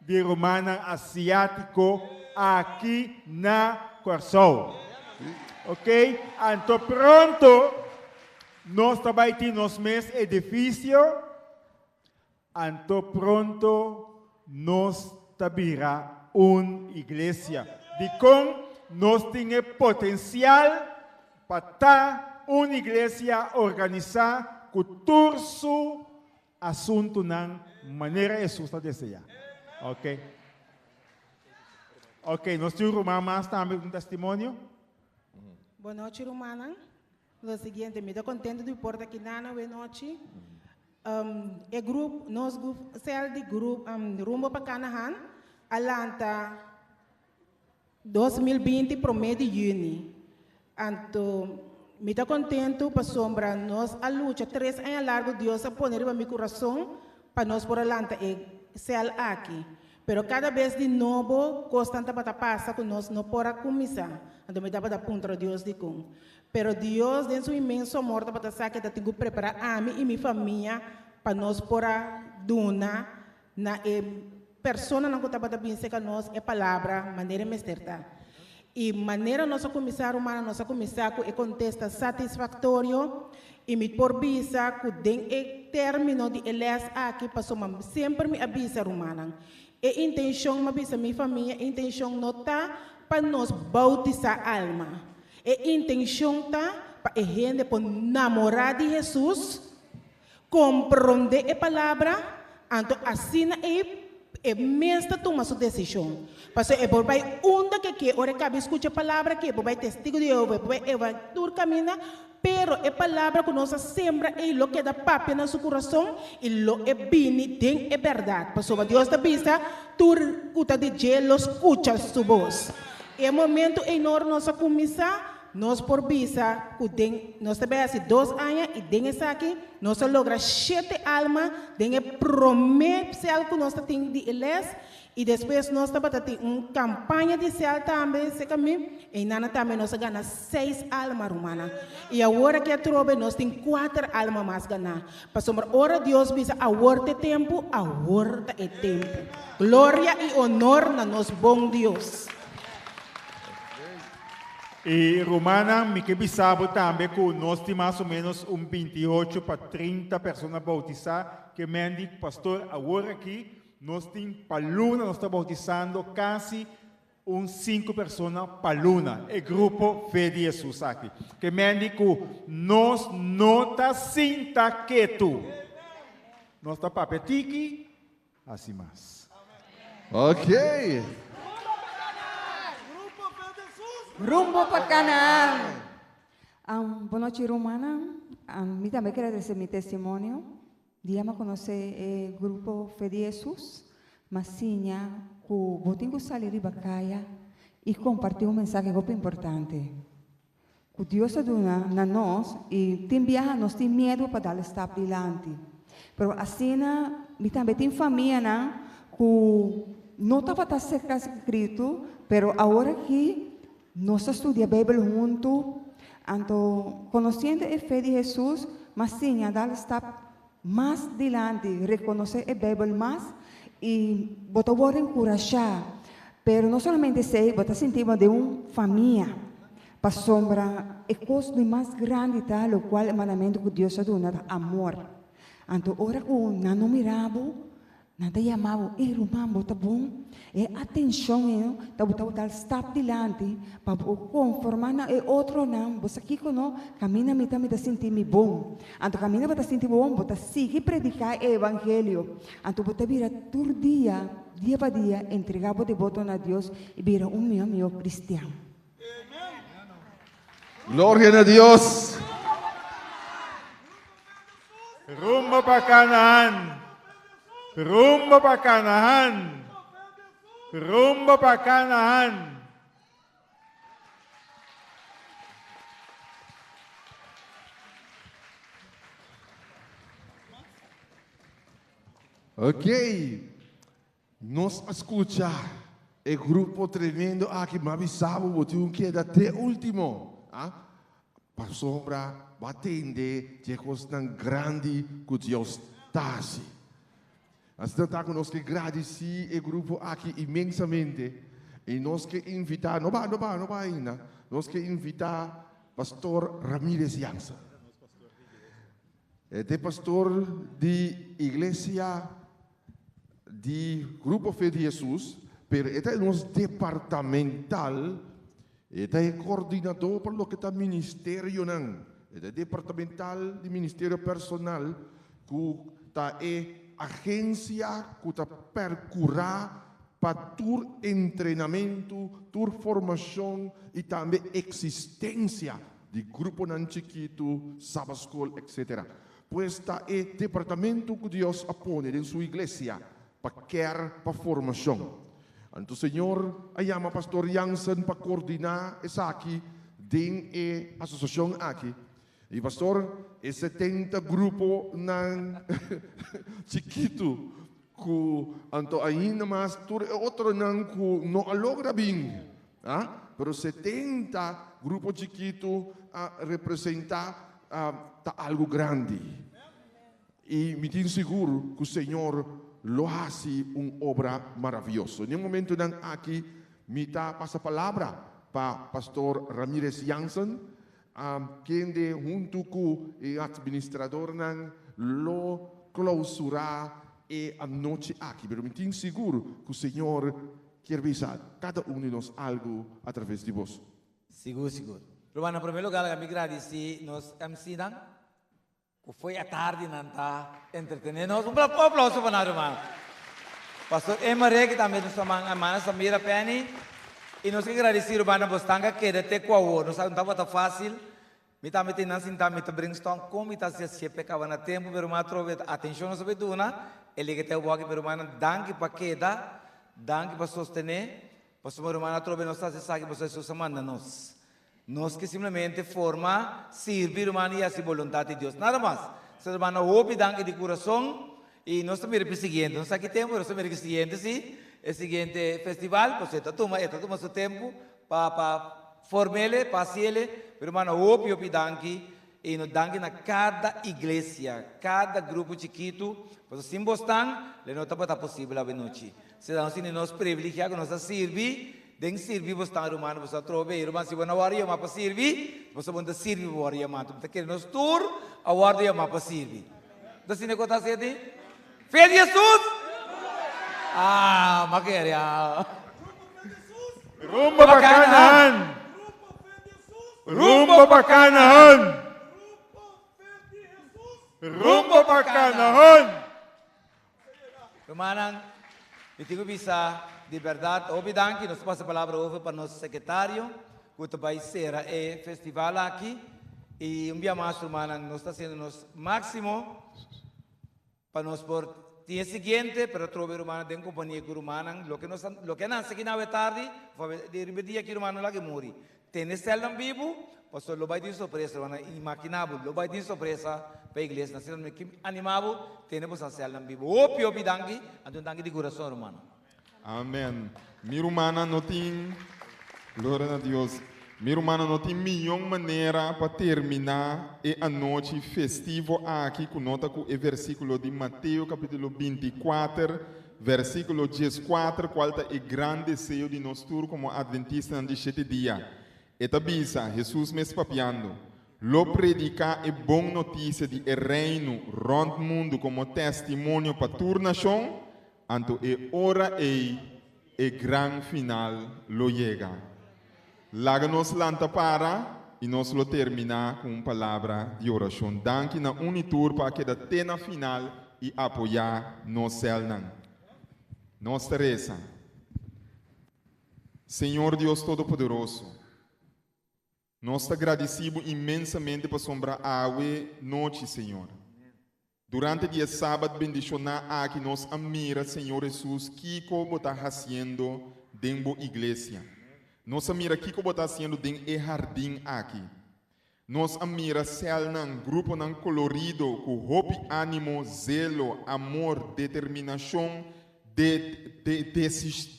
de romana asiático aqui na Corsol. Ok? Então pronto, nós também temos nosso mesmo edifício. Então pronto, nós teremos uma igreja. De com nós temos potencial para estar uma igreja organizada com todo o assunto na maneira que Jesus deseja. Ok? Ok, nós temos uma mais também um testemunho. Boa noite, Romana. O seguinte, me dá contente de porta aqui na noite. O grupo, nós grupo, céu de grupo, Rumbo para Canaán, Alanta 2020, promete junho. Então, me dá contente para sombra nós a luta 3 anos largo Deus a poner para meu coração para nós por alanta e céu aqui. Pero cada vez de novo, constante para passar com nós não pode começar. Então me dá para apontar Deus de com. Pero Deus, dentro do imenso amor, para saber que tenho que preparar a mim e minha família para nós por donar na pessoa não está para pensar que nós é palavra, maneira mesterta. E maneira nossa comissária humana, nossa comissária é contesta satisfatório e me por visa que den e término de eles aqui passou sempre me avisa romana. E intenção me avisa minha família, intenção não tá para nós bautizar a alma. E intenção tá para a gente por namorar de Jesus, compreender a palavra, então assim é mesmo toma sua decisão. Porque é por vai onde que ora cabe escuta a palavra que vai testigo de Jeová, vai evangelizar camina, pero a palavra que nós sembra é lo que dá papel no seu coração e lo é bem tem é verdade. Porque Deus te vista, tu escuta de gelo, escuta sua voz. É momento enorme nossa começar. Nós por visa, nós também há 2 anos e tem essa aqui, nós logra 7 almas, tem promessa que nós temos de eles e depois nós também temos uma campanha de céu também, se caminho, e nana também nós ganha 6 almas romana. E agora que a trobe nós temos 4 almas mais ganhar. Para sombra, ora Deus visa a hora de tempo, a hora é tempo. Glória e honor na nosso bom Deus. E Romana, me que bisabo também que nós temos mais ou menos 28 para 30 pessoas bautizadas, que me diz, pastor, agora aqui, nós temos para luna, nós estamos bautizando quase 5 pessoas para luna, o grupo Fé de Jesus aqui. Que me diz que nós não estamos sinta quieto. Nós estamos para petiqui, assim mais. Ok. Rumbo para Canaán. Boa noite, Romana. Me também quero agradecer meu testemunho. Dia me conhecer o grupo Fé de Jesus, mas sim, que eu tenho que sair de Bacaia e compartilhar mensagem muito importante. Que Deus dá a nós e tem viaja, nós tem medo para dar step adiante. Mas assim, me também tem família que não estava escrito, mas agora que nós estudamos a Bíblia juntos, então, conhecendo a fé de Jesus, mas sim, a dar step mais adiante, reconhecer a Bíblia mais e botar o encorajar. Mas não somente sei, botar sentido de uma família. Para sombra, é coisa mais grande, tá? O qual é o mandamento que Deus dá, amor. Então, ora que não mirava, nada chamava, irmão, bota bom, atenção, tá botar step adiante, para conformar outro não, você aqui não, caminha me tá sentir bom. Então, caminha para sentir bom, bota seguir predicar o evangelho. Então, bota vira todo dia para dia, entregar o devoto a Deus e vira meu cristiano. Gloria a Dios. Rumbo para Canaán. Rumbo para Canaán. Rumbo para Canaán. Ok. Nos escuchar el grupo tremendo aquí me avisaba que era até último. Para sombra, batende, de coisa tão grande que Deus está. Então, tá conosco agradecer o grupo aqui imensamente. E nós que invitar, não vai ainda. Nós que invitar pastor Ramírez Jansen. É pastor de igreja de Grupo Fé de Jesus, pero é nosso departamental. Ele é coordenador para o que está ministério não. Ele é departamental de ministério personal que está agência que está percurar para tur treinamento, tur formação e também existência de grupo nan chiquito, Sabbath School, etc. Pois está departamento que Deus apone em sua igreja para formação. Então, Senhor, chama pastor Jansen para coordenar essa aqui, dentro da associação aqui. E, pastor, 70 grupo nan chiquito, que então ainda mais, outro nan que não logra bem. Pero 70 grupo chiquito representar algo grande. E me tenho seguro que o Senhor lo hace uma obra maravilhosa. Em um momento aqui, me passa a palavra para pastor Ramírez Jansen, quem de junto com o administrador lo clausurar a noite aqui. Mas me tenho seguro que o Senhor quer avisar cada de nós algo através de vós. Seguro. Romana, em primeiro lugar, eu me agradeço nos MC que foi a tarde nanta entretener-nos. Aplauso para nós, irmão. Pastor Emaré, que também nos chamamos a mana Samira Penny. E nós agradecemos, irmão, bastante que até com a hora. Não estava tão fácil. Me também tem não sentar, me brainstorm como está se pecava na tempo, mas irmão, trove atenção sobre tudo, né? Ele que tem o boque, irmão, danke para queda, danke para sostener. Pastor, irmão, trove nós está se sabe, você se manda nós. Nós que simplesmente forma servir, irmão, e a vontade de Deus. Nada mais. Se irmão, ouve, danke de coração. E nós também o seguinte, nós aqui temos, nós também o seguinte, sim, o seguinte festival, você toma seu tempo para formar, para ser, irmão, ouve, danke, e nós danke na cada igreja, cada grupo chiquito, para se embostar, não está possível a noite. Se nós privilegiamos, nós servir, den servir bostar irmão, você trove, irmão, se você não varia mais para servir, você pode servir para varia mais. Você quer nos tour, a varia mais para servir. Então, se não acontece assim, Fé de Jesus! Maqueria. Rumbo para Canaán! Rumbo para Canaán! Rumbo para Canaán! Irmã, eu tenho visa de verdade, obrigado que nos passa a palavra over para nosso secretário, que vai ser o festival aqui. Y un día más, hermana, nos está haciendo nos máximo para nos por día siguiente, pero otro hermana de compañía con hermana, lo que no se queda tarde, fue de día que hermano la que muri. Tienes celular vivo, pues lo va a decir sorpresa, hermana, imaginable, lo va a decir sorpresa para la iglesia, nacido animado, tenemos a celular vivo. Opio bidangi, ando dangi de coração, hermano. Amém. Minha irmã não tem, glória a Deus. Minha irmã não tem milhão maneira para terminar a noite festivo aqui com nota com o versículo de Mateus capítulo 24, versículo 14, qual é o grande desejo de nós todos como adventistas de 7 dias. Eta bisa, Jesus me papiando. Lo predicar é boa notícia de reino rond mundo como testemunho para toda nação, anto é hora e gran final lo llega. Laga nos lanta para e nós lo terminar com uma palavra de oração. Danke na unitur para que da tena final e apoiar nos selnan. Nos Teresa. Senhor Deus Todo-Poderoso, nós te agradecemos imensamente por sombra água noite, Senhor. Durante o dia sábado, bendicionar aqui nós admira, Senhor Jesus, que como está fazendo dentro da igreja. Nós admira que como está fazendo dentro do jardim aqui. Nós admira céu num grupo num colorido, com hope, ânimo, zelo, amor, determinação,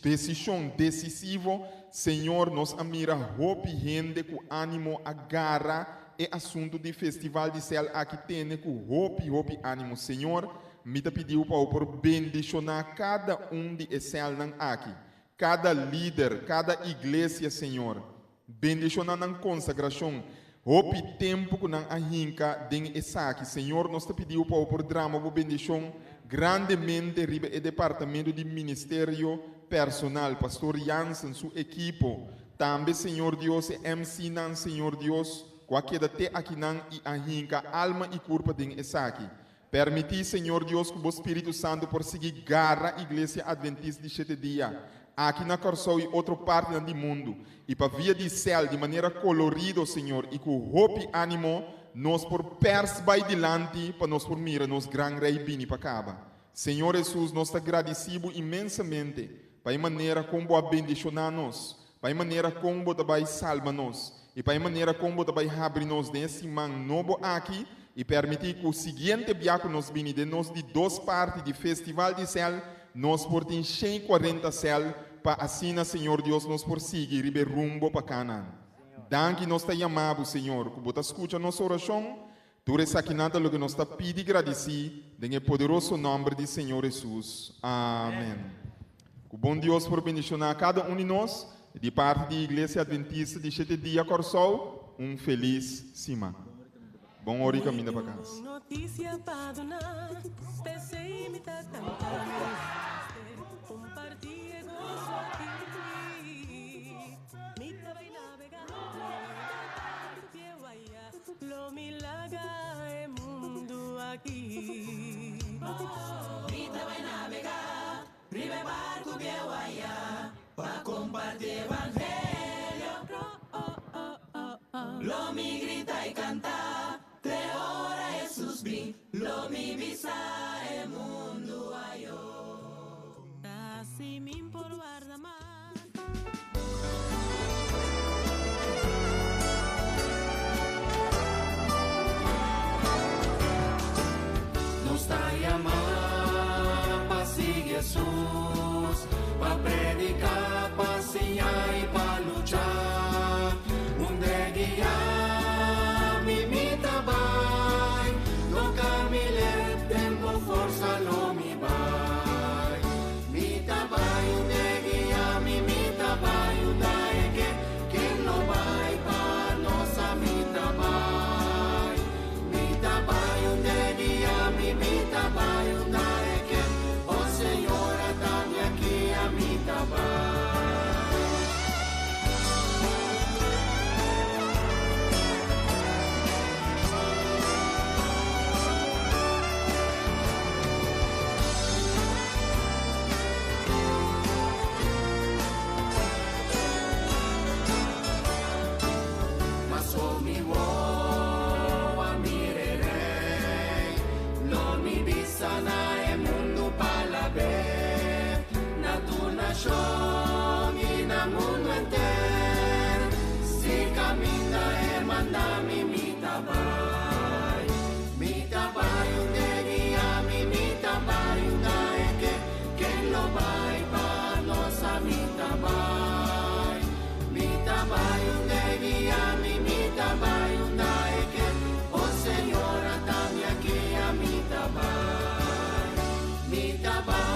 decisão decisivo. Senhor, nós admira hope, gente com ânimo, agarra. É assunto de festival de céu aqui tem com hope, ânimo. Senhor, me pediu para bendicionar cada de céu aqui. Cada líder, cada igreja, Senhor. Bendicionar na consagração. Hope tempo que não arranca den aqui. Senhor, nós te pediu para drama, para bendição grandemente riba o departamento de ministério personal. Pastor Jansen, sua equipe. Também, Senhor Deus, MC nan, Senhor Deus. Qualquer até aqui não e arranca alma e corpo den aqui. Permitir, Senhor Deus, que o Espírito Santo por seguir garra a igreja adventista de 7 dias. Aqui na Corsou e outra parte do mundo. E para via de céu de maneira colorida, Senhor, e com hope ânimo, nós por pers vai dilante para nós por mira, nos gran rei bini para caba. Senhor Jesus, nós te agradecemos imensamente para a maneira como a bendicionar nós, para a maneira como vai salvar nós. E para a maneira como vai abrir nos nesse man novo aqui e permitir que o seguinte viaco nos vini de nós de 2 partes de festival de céu, nós por 140 céu, para assim, Senhor Deus, nós por seguir e rumbo para Canaã. Danke nós te chamamos, Senhor, que você escuta nossa oração, tu resaquinata o que nós te pedi e agradeci, em poderoso nome de Senhor Jesus. Amém. Que bom Deus por bendicionar cada de nós. De parte da Igreja Adventista de 7 dias, Corsou, feliz cima. Bom hora e caminho para casa. Notícia para donar, pensei me tá cantar, compartilhe gozo aqui, me tá vai navegar, lo milagre é mundo aqui. Me tá vai navegar, ribe barco que eu vaya. Pa compartir evangelio, lo mi grita y canta, 3 horas Jesús vi, lo mi visa el mundo ayo. Casi me por guarda más. Nos está llamando para seguir Jesús, para predicar, para enseñar y para luchar. Un de guiar, mi mita vai, no camile, tempo forza lo mi vai. Mita vai, un de guiar, mi mita vai, un dae que lo vai, para nossa mita vai. Mita vai, un de guiar, mi mita vai, un dae que, oh Senhor, tabay. Mi tabay yung degi mi tabay yung daeke. Ken lo bay pano sa mi tabay. Mi tabay yung degi mi tabay yung daeke. O Señor, atami aquí a mi tabay. Mi tabay.